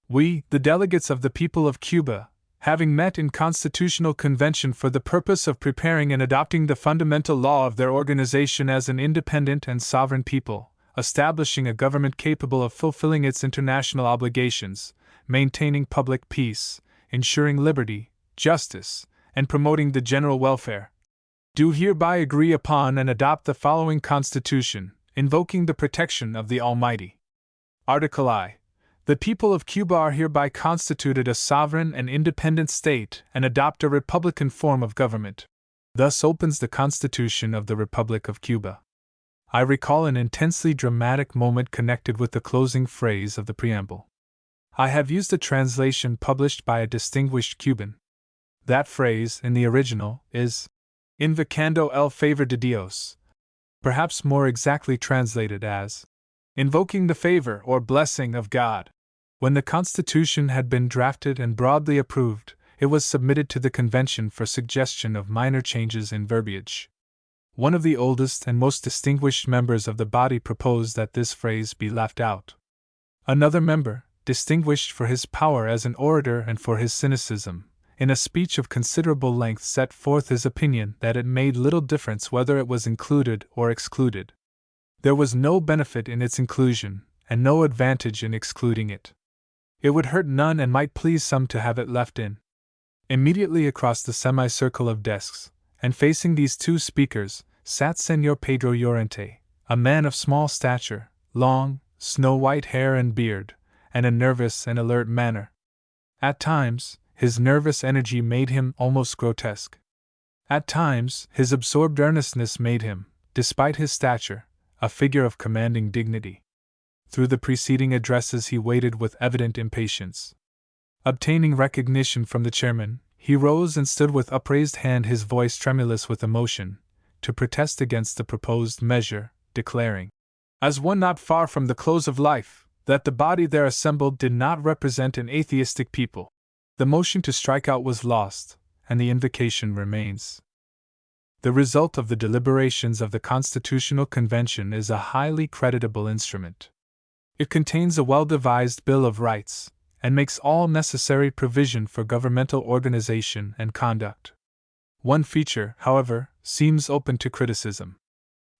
Speaker 1: We, the delegates of the people of Cuba, having met in constitutional convention for the purpose of preparing and adopting the fundamental law of their organization as an independent and sovereign people, establishing a government capable of fulfilling its international obligations, maintaining public peace, ensuring liberty, justice, and promoting the general welfare, do hereby agree upon and adopt the following Constitution, invoking the protection of the Almighty. Article I. The people of Cuba are hereby constituted a sovereign and independent state and adopt a republican form of government. Thus opens the Constitution of the Republic of Cuba. I recall an intensely dramatic moment connected with the closing phrase of the preamble. I have used a translation published by a distinguished Cuban. That phrase, in the original, is invocando el favor de Dios, perhaps more exactly translated as invoking the favor or blessing of God. When the Constitution had been drafted and broadly approved, it was submitted to the convention for suggestion of minor changes in verbiage. One of the oldest and most distinguished members of the body proposed that this phrase be left out. Another member, distinguished for his power as an orator and for his cynicism, in a speech of considerable length set forth his opinion that it made little difference whether it was included or excluded. There was no benefit in its inclusion, and no advantage in excluding it. It would hurt none and might please some to have it left in. Immediately across the semicircle of desks, and facing these two speakers, sat Señor Pedro Llorente, a man of small stature, long, snow-white hair and beard, and a nervous and alert manner. At times, his nervous energy made him almost grotesque. At times, his absorbed earnestness made him, despite his stature, a figure of commanding dignity. Through the preceding addresses he waited with evident impatience. Obtaining recognition from the chairman, he rose and stood with upraised hand, his voice tremulous with emotion, to protest against the proposed measure, declaring, as one not far from the close of life, that the body there assembled did not represent an atheistic people. The motion to strike out was lost, and the invocation remains. The result of the deliberations of the Constitutional Convention is a highly creditable instrument. It contains a well-devised Bill of Rights, and makes all necessary provision for governmental organization and conduct. One feature, however, seems open to criticism.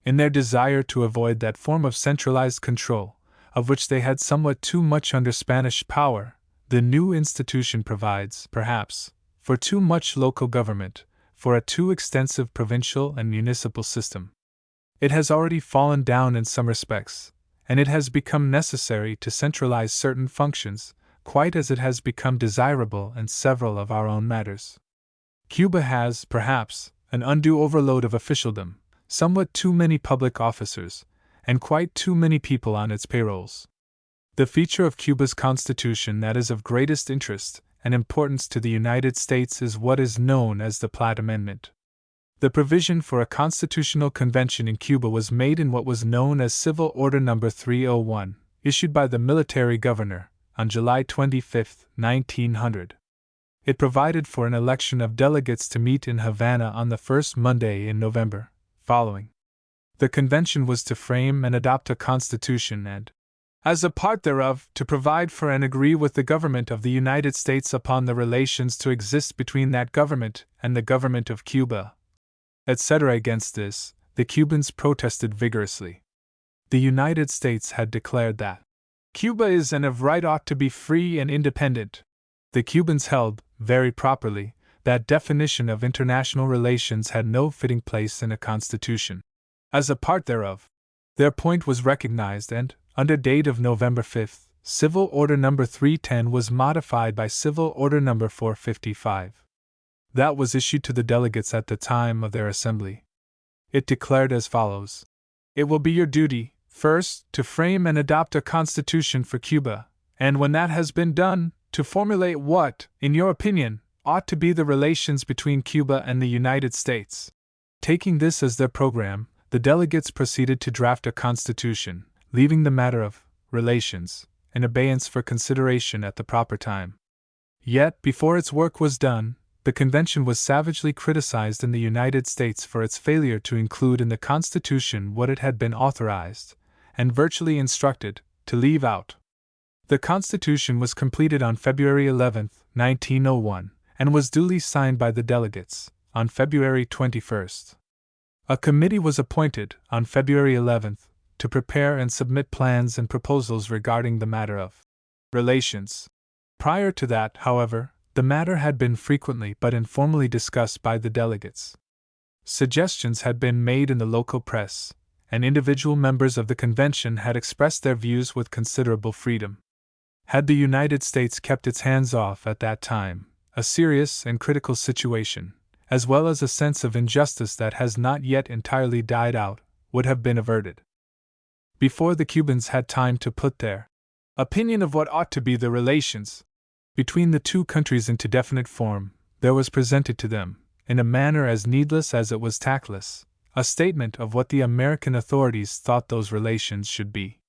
Speaker 1: In their desire to avoid that form of centralized control, of which they had somewhat too much under Spanish power, the new institution provides, perhaps, for too much local government, for a too extensive provincial and municipal system. It has already fallen down in some respects, and it has become necessary to centralize certain functions, quite as it has become desirable in several of our own matters. Cuba has, perhaps, an undue overload of officialdom, somewhat too many public officers, and quite too many people on its payrolls. The feature of Cuba's constitution that is of greatest interest and importance to the United States is what is known as the Platt Amendment. The provision for a constitutional convention in Cuba was made in what was known as Civil Order No. 301, issued by the military governor on July 25, 1900. It provided for an election of delegates to meet in Havana on the first Monday in November following. The convention was to frame and adopt a constitution and, as a part thereof, to provide for and agree with the government of the United States upon the relations to exist between that government and the government of Cuba, etc. Against this, the Cubans protested vigorously. The United States had declared that Cuba is and of right ought to be free and independent. The Cubans held, very properly, that definition of international relations had no fitting place in a constitution. As a part thereof, their point was recognized and, under date of November 5, Civil Order No. 310 was modified by Civil Order No. 455. That was issued to the delegates at the time of their assembly. It declared as follows: "It will be your duty, first, to frame and adopt a constitution for Cuba, and when that has been done, to formulate what, in your opinion, ought to be the relations between Cuba and the United States." Taking this as their program, the delegates proceeded to draft a constitution, leaving the matter of relations in abeyance for consideration at the proper time. Yet, before its work was done, the convention was savagely criticized in the United States for its failure to include in the Constitution what it had been authorized, and virtually instructed, to leave out. The Constitution was completed on February 11, 1901, and was duly signed by the delegates on February 21. A committee was appointed on February 11 to prepare and submit plans and proposals regarding the matter of relations. Prior to that, however, the matter had been frequently but informally discussed by the delegates. Suggestions had been made in the local press, and individual members of the convention had expressed their views with considerable freedom. Had the United States kept its hands off at that time, a serious and critical situation, as well as a sense of injustice that has not yet entirely died out, would have been averted. Before the Cubans had time to put their opinion of what ought to be the relations between the two countries into definite form, there was presented to them, in a manner as needless as it was tactless, a statement of what the American authorities thought those relations should be.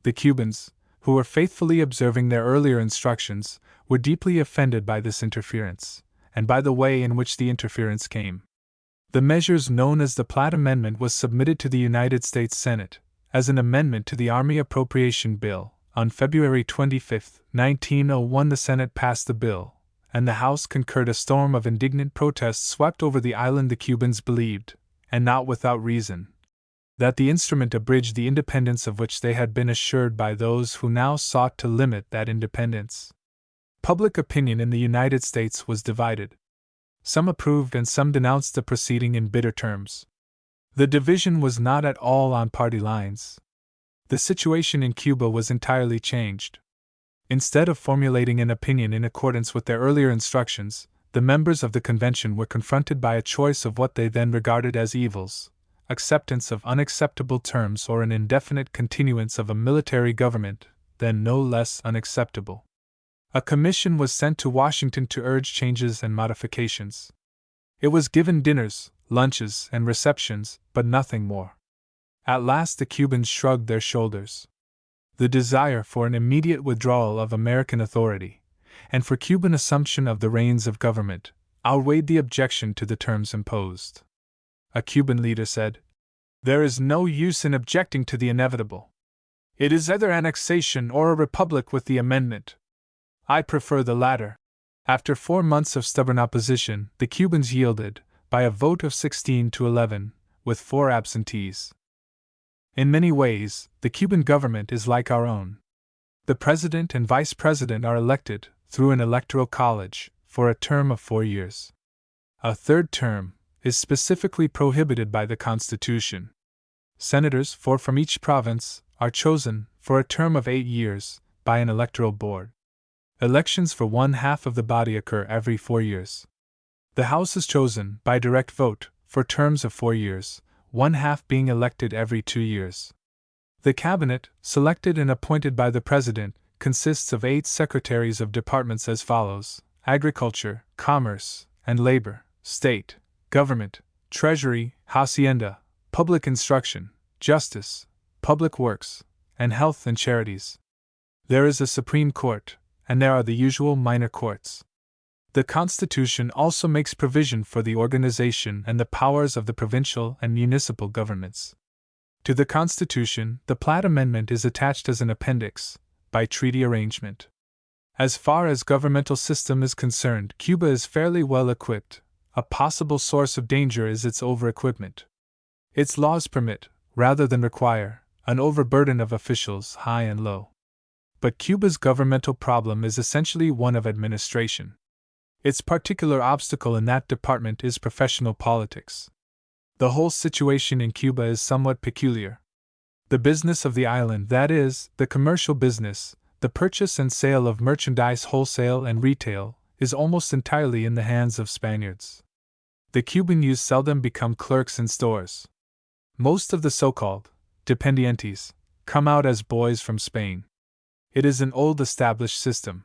Speaker 1: The Cubans, who were faithfully observing their earlier instructions, were deeply offended by this interference, and by the way in which the interference came. The measures known as the Platt Amendment was submitted to the United States Senate, as an amendment to the Army Appropriation Bill. On February 25, 1901, the Senate passed the bill, and the House concurred. A storm of indignant protests swept over the island. The Cubans believed, and not without reason, that the instrument abridged the independence of which they had been assured by those who now sought to limit that independence. Public opinion in the United States was divided. Some approved and some denounced the proceeding in bitter terms. The division was not at all on party lines. The situation in Cuba was entirely changed. Instead of formulating an opinion in accordance with their earlier instructions, the members of the convention were confronted by a choice of what they then regarded as evils: acceptance of unacceptable terms or an indefinite continuance of a military government, then no less unacceptable. A commission was sent to Washington to urge changes and modifications. It was given dinners, lunches, and receptions, but nothing more. At last the Cubans shrugged their shoulders. The desire for an immediate withdrawal of American authority, and for Cuban assumption of the reins of government, outweighed the objection to the terms imposed. A Cuban leader said, "There is no use in objecting to the inevitable. It is either annexation or a republic with the amendment. I prefer the latter." After 4 months of stubborn opposition, the Cubans yielded, by a vote of 16 to 11, with 4 absentees. In many ways, the Cuban government is like our own. The president and vice president are elected, through an electoral college, for a term of 4 years. A third term is specifically prohibited by the Constitution. Senators, 4 from each province, are chosen, for a term of 8 years, by an electoral board. Elections for 1/2 of the body occur every 4 years. The House is chosen, by direct vote, for terms of 4 years, 1/2 being elected every 2 years. The cabinet, selected and appointed by the president, consists of 8 secretaries of departments as follows: Agriculture, Commerce, and Labor, State, Government, Treasury, Hacienda, Public Instruction, Justice, Public Works, and Health and Charities. There is a Supreme Court, and there are the usual minor courts. The Constitution also makes provision for the organization and the powers of the provincial and municipal governments. To the Constitution, the Platt Amendment is attached as an appendix, by treaty arrangement. As far as governmental system is concerned, Cuba is fairly well equipped. A possible source of danger is its overequipment. Its laws permit, rather than require, an overburden of officials, high and low. But Cuba's governmental problem is essentially one of administration. Its particular obstacle in that department is professional politics. The whole situation in Cuba is somewhat peculiar. The business of the island, that is, the commercial business, the purchase and sale of merchandise wholesale and retail, is almost entirely in the hands of Spaniards. The Cuban youth seldom become clerks in stores. Most of the so-called dependientes come out as boys from Spain. It is an old established system.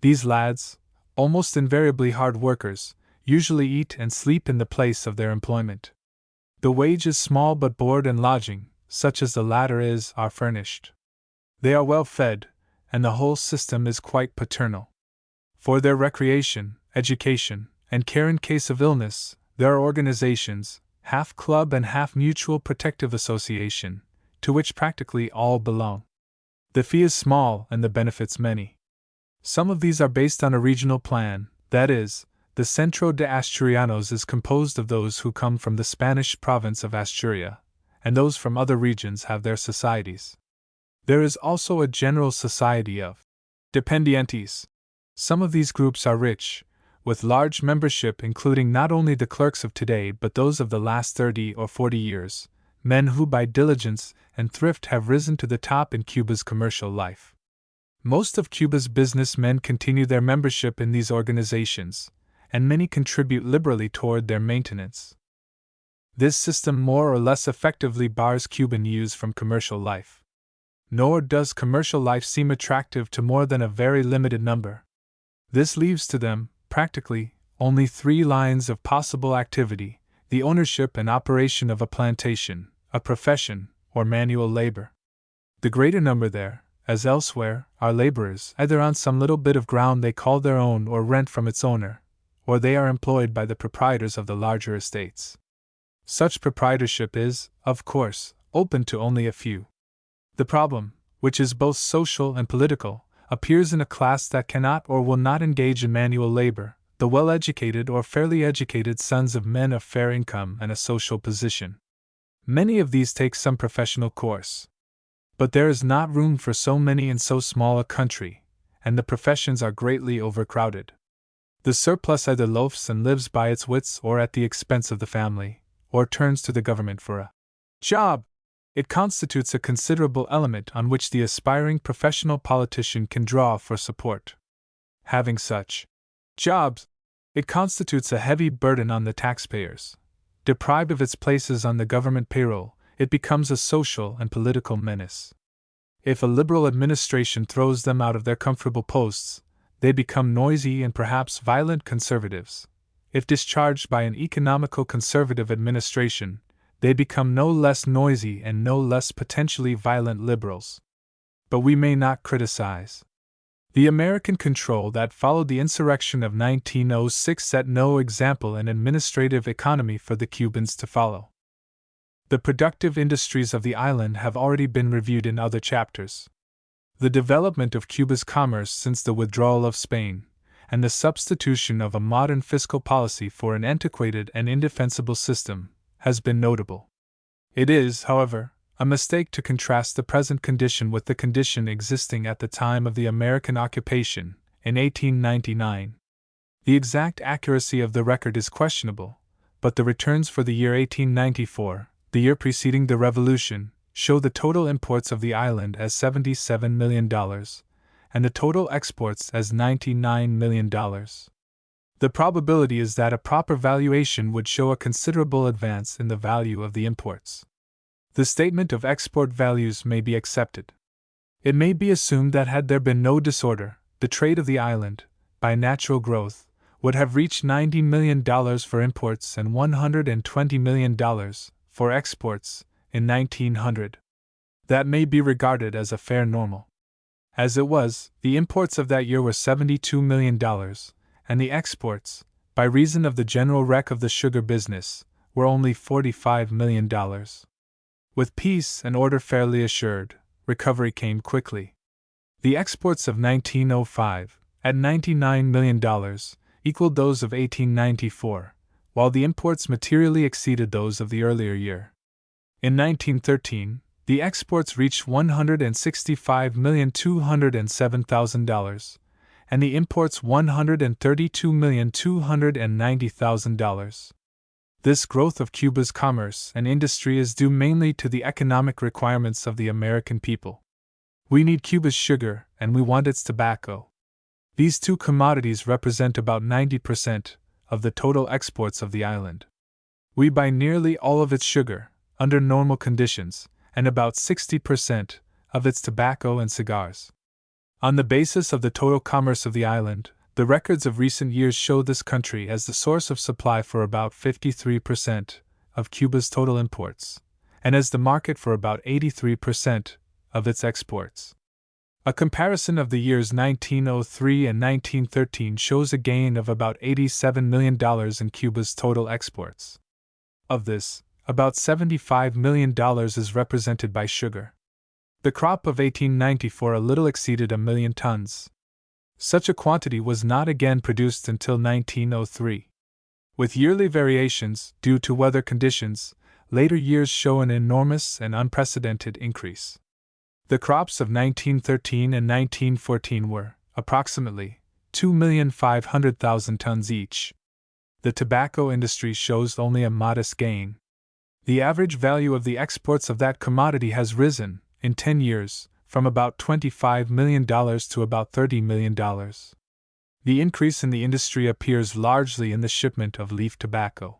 Speaker 1: These lads, almost invariably hard workers, usually eat and sleep in the place of their employment. The wage is small, but board and lodging, such as the latter is, are furnished. They are well fed, and the whole system is quite paternal. For their recreation, education, and care in case of illness, there are organizations, half club and half mutual protective association, to which practically all belong. The fee is small and the benefits many. Some of these are based on a regional plan, that is, the Centro de Asturianos is composed of those who come from the Spanish province of Asturia, and those from other regions have their societies. There is also a general society of dependientes. Some of these groups are rich, with large membership including not only the clerks of today but those of the last 30 or 40 years, men who by diligence and thrift have risen to the top in Cuba's commercial life. Most of Cuba's businessmen continue their membership in these organizations, and many contribute liberally toward their maintenance. This system more or less effectively bars Cuban youths from commercial life. Nor does commercial life seem attractive to more than a very limited number. This leaves to them, practically, only 3 lines of possible activity: the ownership and operation of a plantation, a profession, or manual labor. The greater number there, as elsewhere, are laborers, either on some little bit of ground they call their own or rent from its owner, or they are employed by the proprietors of the larger estates. Such proprietorship is, of course, open to only a few. The problem, which is both social and political, appears in a class that cannot or will not engage in manual labor, the well-educated or fairly educated sons of men of fair income and a social position. Many of these take some professional course. But there is not room for so many in so small a country, and the professions are greatly overcrowded. The surplus either loafs and lives by its wits or at the expense of the family, or turns to the government for a job. It constitutes a considerable element on which the aspiring professional politician can draw for support. Having such jobs, it constitutes a heavy burden on the taxpayers. Deprived of its places on the government payroll, it becomes a social and political menace. If a liberal administration throws them out of their comfortable posts, they become noisy and perhaps violent conservatives. If discharged by an economical conservative administration, they become no less noisy and no less potentially violent liberals. But we may not criticize the American control that followed the insurrection of 1906 set no example in administrative economy for the Cubans to follow. The productive industries of the island have already been reviewed in other chapters. The development of Cuba's commerce since the withdrawal of Spain, and the substitution of a modern fiscal policy for an antiquated and indefensible system, has been notable. It is, however, a mistake to contrast the present condition with the condition existing at the time of the American occupation, in 1899. The exact accuracy of the record is questionable, but the returns for the year 1894, the year preceding the Revolution, show the total imports of the island as $77 million, and the total exports as $99 million. The probability is that a proper valuation would show a considerable advance in the value of the imports. The statement of export values may be accepted. It may be assumed that had there been no disorder, the trade of the island, by natural growth, would have reached $90 million for imports and $120 million for exports in 1900. That may be regarded as a fair normal. As it was, the imports of that year were $72 million, and the exports, by reason of the general wreck of the sugar business, were only $45 million. With peace and order fairly assured, recovery came quickly. The exports of 1905, at $99 million, equaled those of 1894, while the imports materially exceeded those of the earlier year. In 1913, the exports reached $165,207,000, and the imports $132,290,000. This growth of Cuba's commerce and industry is due mainly to the economic requirements of the American people. We need Cuba's sugar, and we want its tobacco. These two commodities represent about 90% of the total exports of the island. We buy nearly all of its sugar, under normal conditions, and about 60% of its tobacco and cigars. On the basis of the total commerce of the island, the records of recent years show this country as the source of supply for about 53% of Cuba's total imports, and as the market for about 83% of its exports. A comparison of the years 1903 and 1913 shows a gain of about $87 million in Cuba's total exports. Of this, about $75 million is represented by sugar. The crop of 1894 a little exceeded 1 million tons. Such a quantity was not again produced until 1903. With yearly variations, due to weather conditions, later years show an enormous and unprecedented increase. The crops of 1913 and 1914 were, approximately, 2,500,000 tons each. The tobacco industry shows only a modest gain. The average value of the exports of that commodity has risen, in 10 years, from about $25 million to about $30 million. The increase in the industry appears largely in the shipment of leaf tobacco.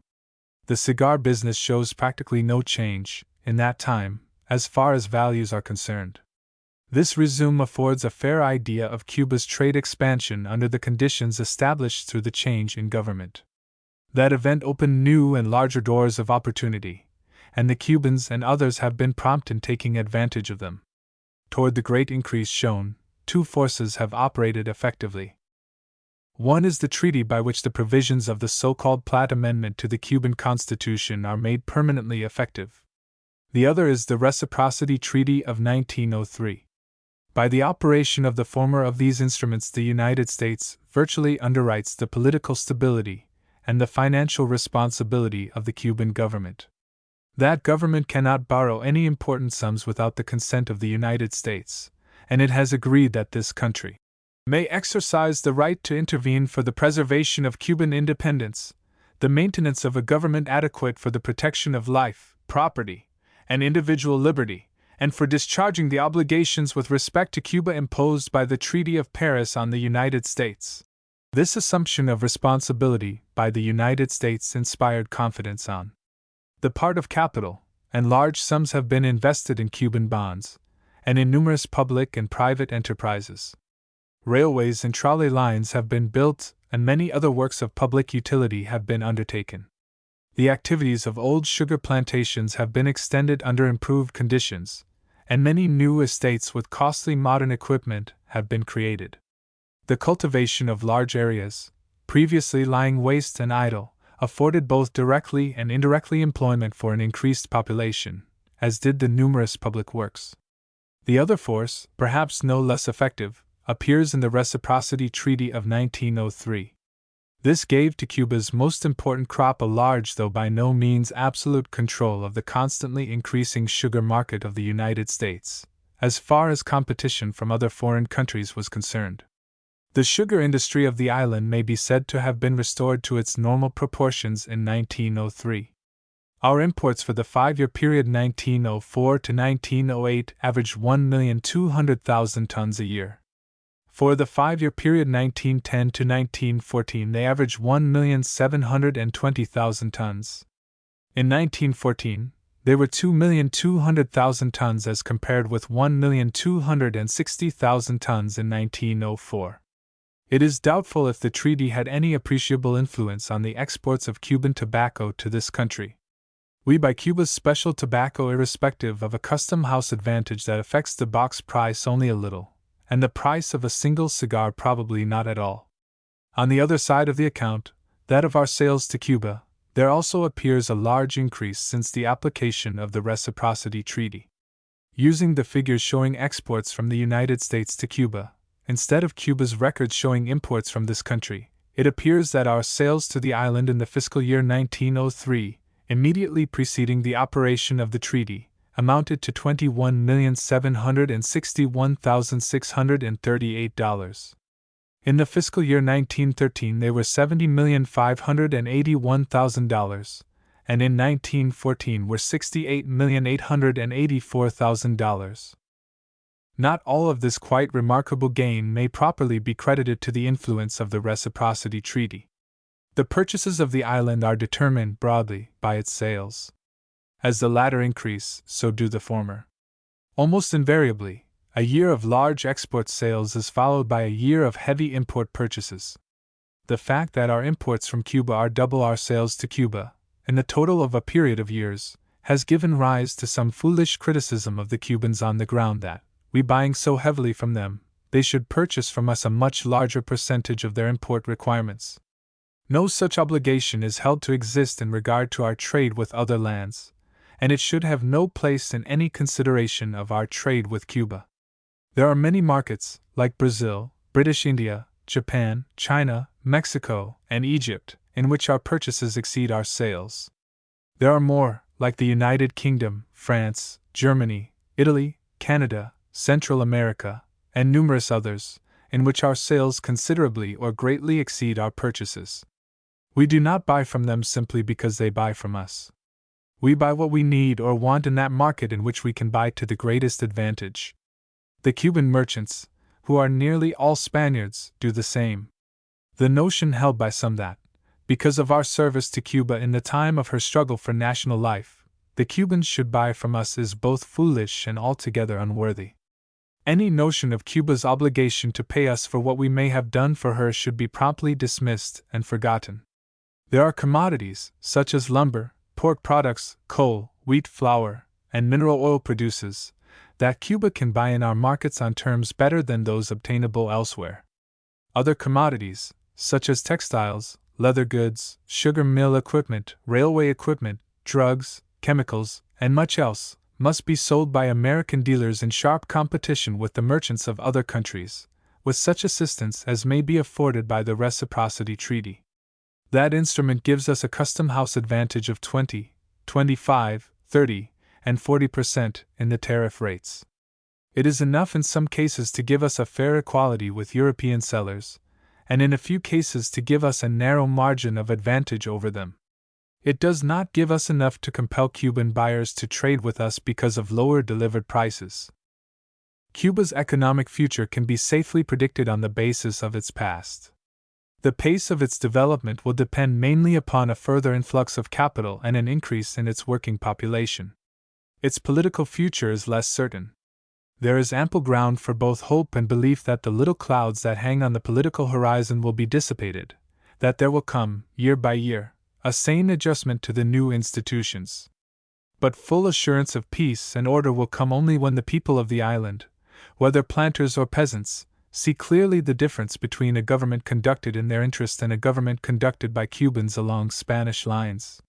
Speaker 1: The cigar business shows practically no change, in that time, as far as values are concerned. This resume affords a fair idea of Cuba's trade expansion under the conditions established through the change in government. That event opened new and larger doors of opportunity, and the Cubans and others have been prompt in taking advantage of them. Toward the great increase shown, two forces have operated effectively. One is the treaty by which the provisions of the so-called Platt Amendment to the Cuban Constitution are made permanently effective. The other is the Reciprocity Treaty of 1903. By the operation of the former of these instruments, the United States virtually underwrites the political stability and the financial responsibility of the Cuban government. That government cannot borrow any important sums without the consent of the United States, and it has agreed that this country may exercise the right to intervene for the preservation of Cuban independence, the maintenance of a government adequate for the protection of life, property, and individual liberty, and for discharging the obligations with respect to Cuba imposed by the Treaty of Paris on the United States. This assumption of responsibility by the United States inspired confidence on the part of capital, and large sums have been invested in Cuban bonds, and in numerous public and private enterprises. Railways and trolley lines have been built, and many other works of public utility have been undertaken. The activities of old sugar plantations have been extended under improved conditions, and many new estates with costly modern equipment have been created. The cultivation of large areas, previously lying waste and idle, afforded both directly and indirectly employment for an increased population, as did the numerous public works. The other force, perhaps no less effective, appears in the Reciprocity Treaty of 1903. This gave to Cuba's most important crop a large though by no means absolute control of the constantly increasing sugar market of the United States, as far as competition from other foreign countries was concerned. The sugar industry of the island may be said to have been restored to its normal proportions in 1903. Our imports for the 5-year period 1904 to 1908 averaged 1,200,000 tons a year. For the 5-year period 1910 to 1914 they averaged 1,720,000 tons. In 1914, they were 2,200,000 tons as compared with 1,260,000 tons in 1904. It is doubtful if the treaty had any appreciable influence on the exports of Cuban tobacco to this country. We buy Cuba's special tobacco irrespective of a custom house advantage that affects the box price only a little, and the price of a single cigar probably not at all. On the other side of the account, that of our sales to Cuba, there also appears a large increase since the application of the Reciprocity Treaty. Using the figures showing exports from the United States to Cuba, instead of Cuba's records showing imports from this country, it appears that our sales to the island in the fiscal year 1903, immediately preceding the operation of the treaty, amounted to $21,761,638. In the fiscal year 1913 they were $70,581,000, and in 1914 were $68,884,000. Not all of this quite remarkable gain may properly be credited to the influence of the Reciprocity Treaty. The purchases of the island are determined, broadly, by its sales. As the latter increase, so do the former. Almost invariably, a year of large export sales is followed by a year of heavy import purchases. The fact that our imports from Cuba are double our sales to Cuba, in the total of a period of years, has given rise to some foolish criticism of the Cubans on the ground that, we buying so heavily from them, they should purchase from us a much larger percentage of their import requirements. No such obligation is held to exist in regard to our trade with other lands, and it should have no place in any consideration of our trade with Cuba. There are many markets, like Brazil, British India, Japan, China, Mexico, and Egypt, in which our purchases exceed our sales. There are more, like the United Kingdom, France, Germany, Italy, Canada, Central America, and numerous others, in which our sales considerably or greatly exceed our purchases. We do not buy from them simply because they buy from us. We buy what we need or want in that market in which we can buy to the greatest advantage. The Cuban merchants, who are nearly all Spaniards, do the same. The notion held by some that, because of our service to Cuba in the time of her struggle for national life, the Cubans should buy from us is both foolish and altogether unworthy. Any notion of Cuba's obligation to pay us for what we may have done for her should be promptly dismissed and forgotten. There are commodities, such as lumber, pork products, coal, wheat flour, and mineral oil produces, that Cuba can buy in our markets on terms better than those obtainable elsewhere. Other commodities, such as textiles, leather goods, sugar mill equipment, railway equipment, drugs, chemicals, and much else, must be sold by American dealers in sharp competition with the merchants of other countries, with such assistance as may be afforded by the Reciprocity Treaty. That instrument gives us a custom house advantage of 20, 25, 30, and 40% in the tariff rates. It is enough in some cases to give us a fair equality with European sellers, and in a few cases to give us a narrow margin of advantage over them. It does not give us enough to compel Cuban buyers to trade with us because of lower delivered prices. Cuba's economic future can be safely predicted on the basis of its past. The pace of its development will depend mainly upon a further influx of capital and an increase in its working population. Its political future is less certain. There is ample ground for both hope and belief that the little clouds that hang on the political horizon will be dissipated, that there will come, year by year, a sane adjustment to the new institutions. But full assurance of peace and order will come only when the people of the island, whether planters or peasants, see clearly the difference between a government conducted in their interest and a government conducted by Cubans along Spanish lines.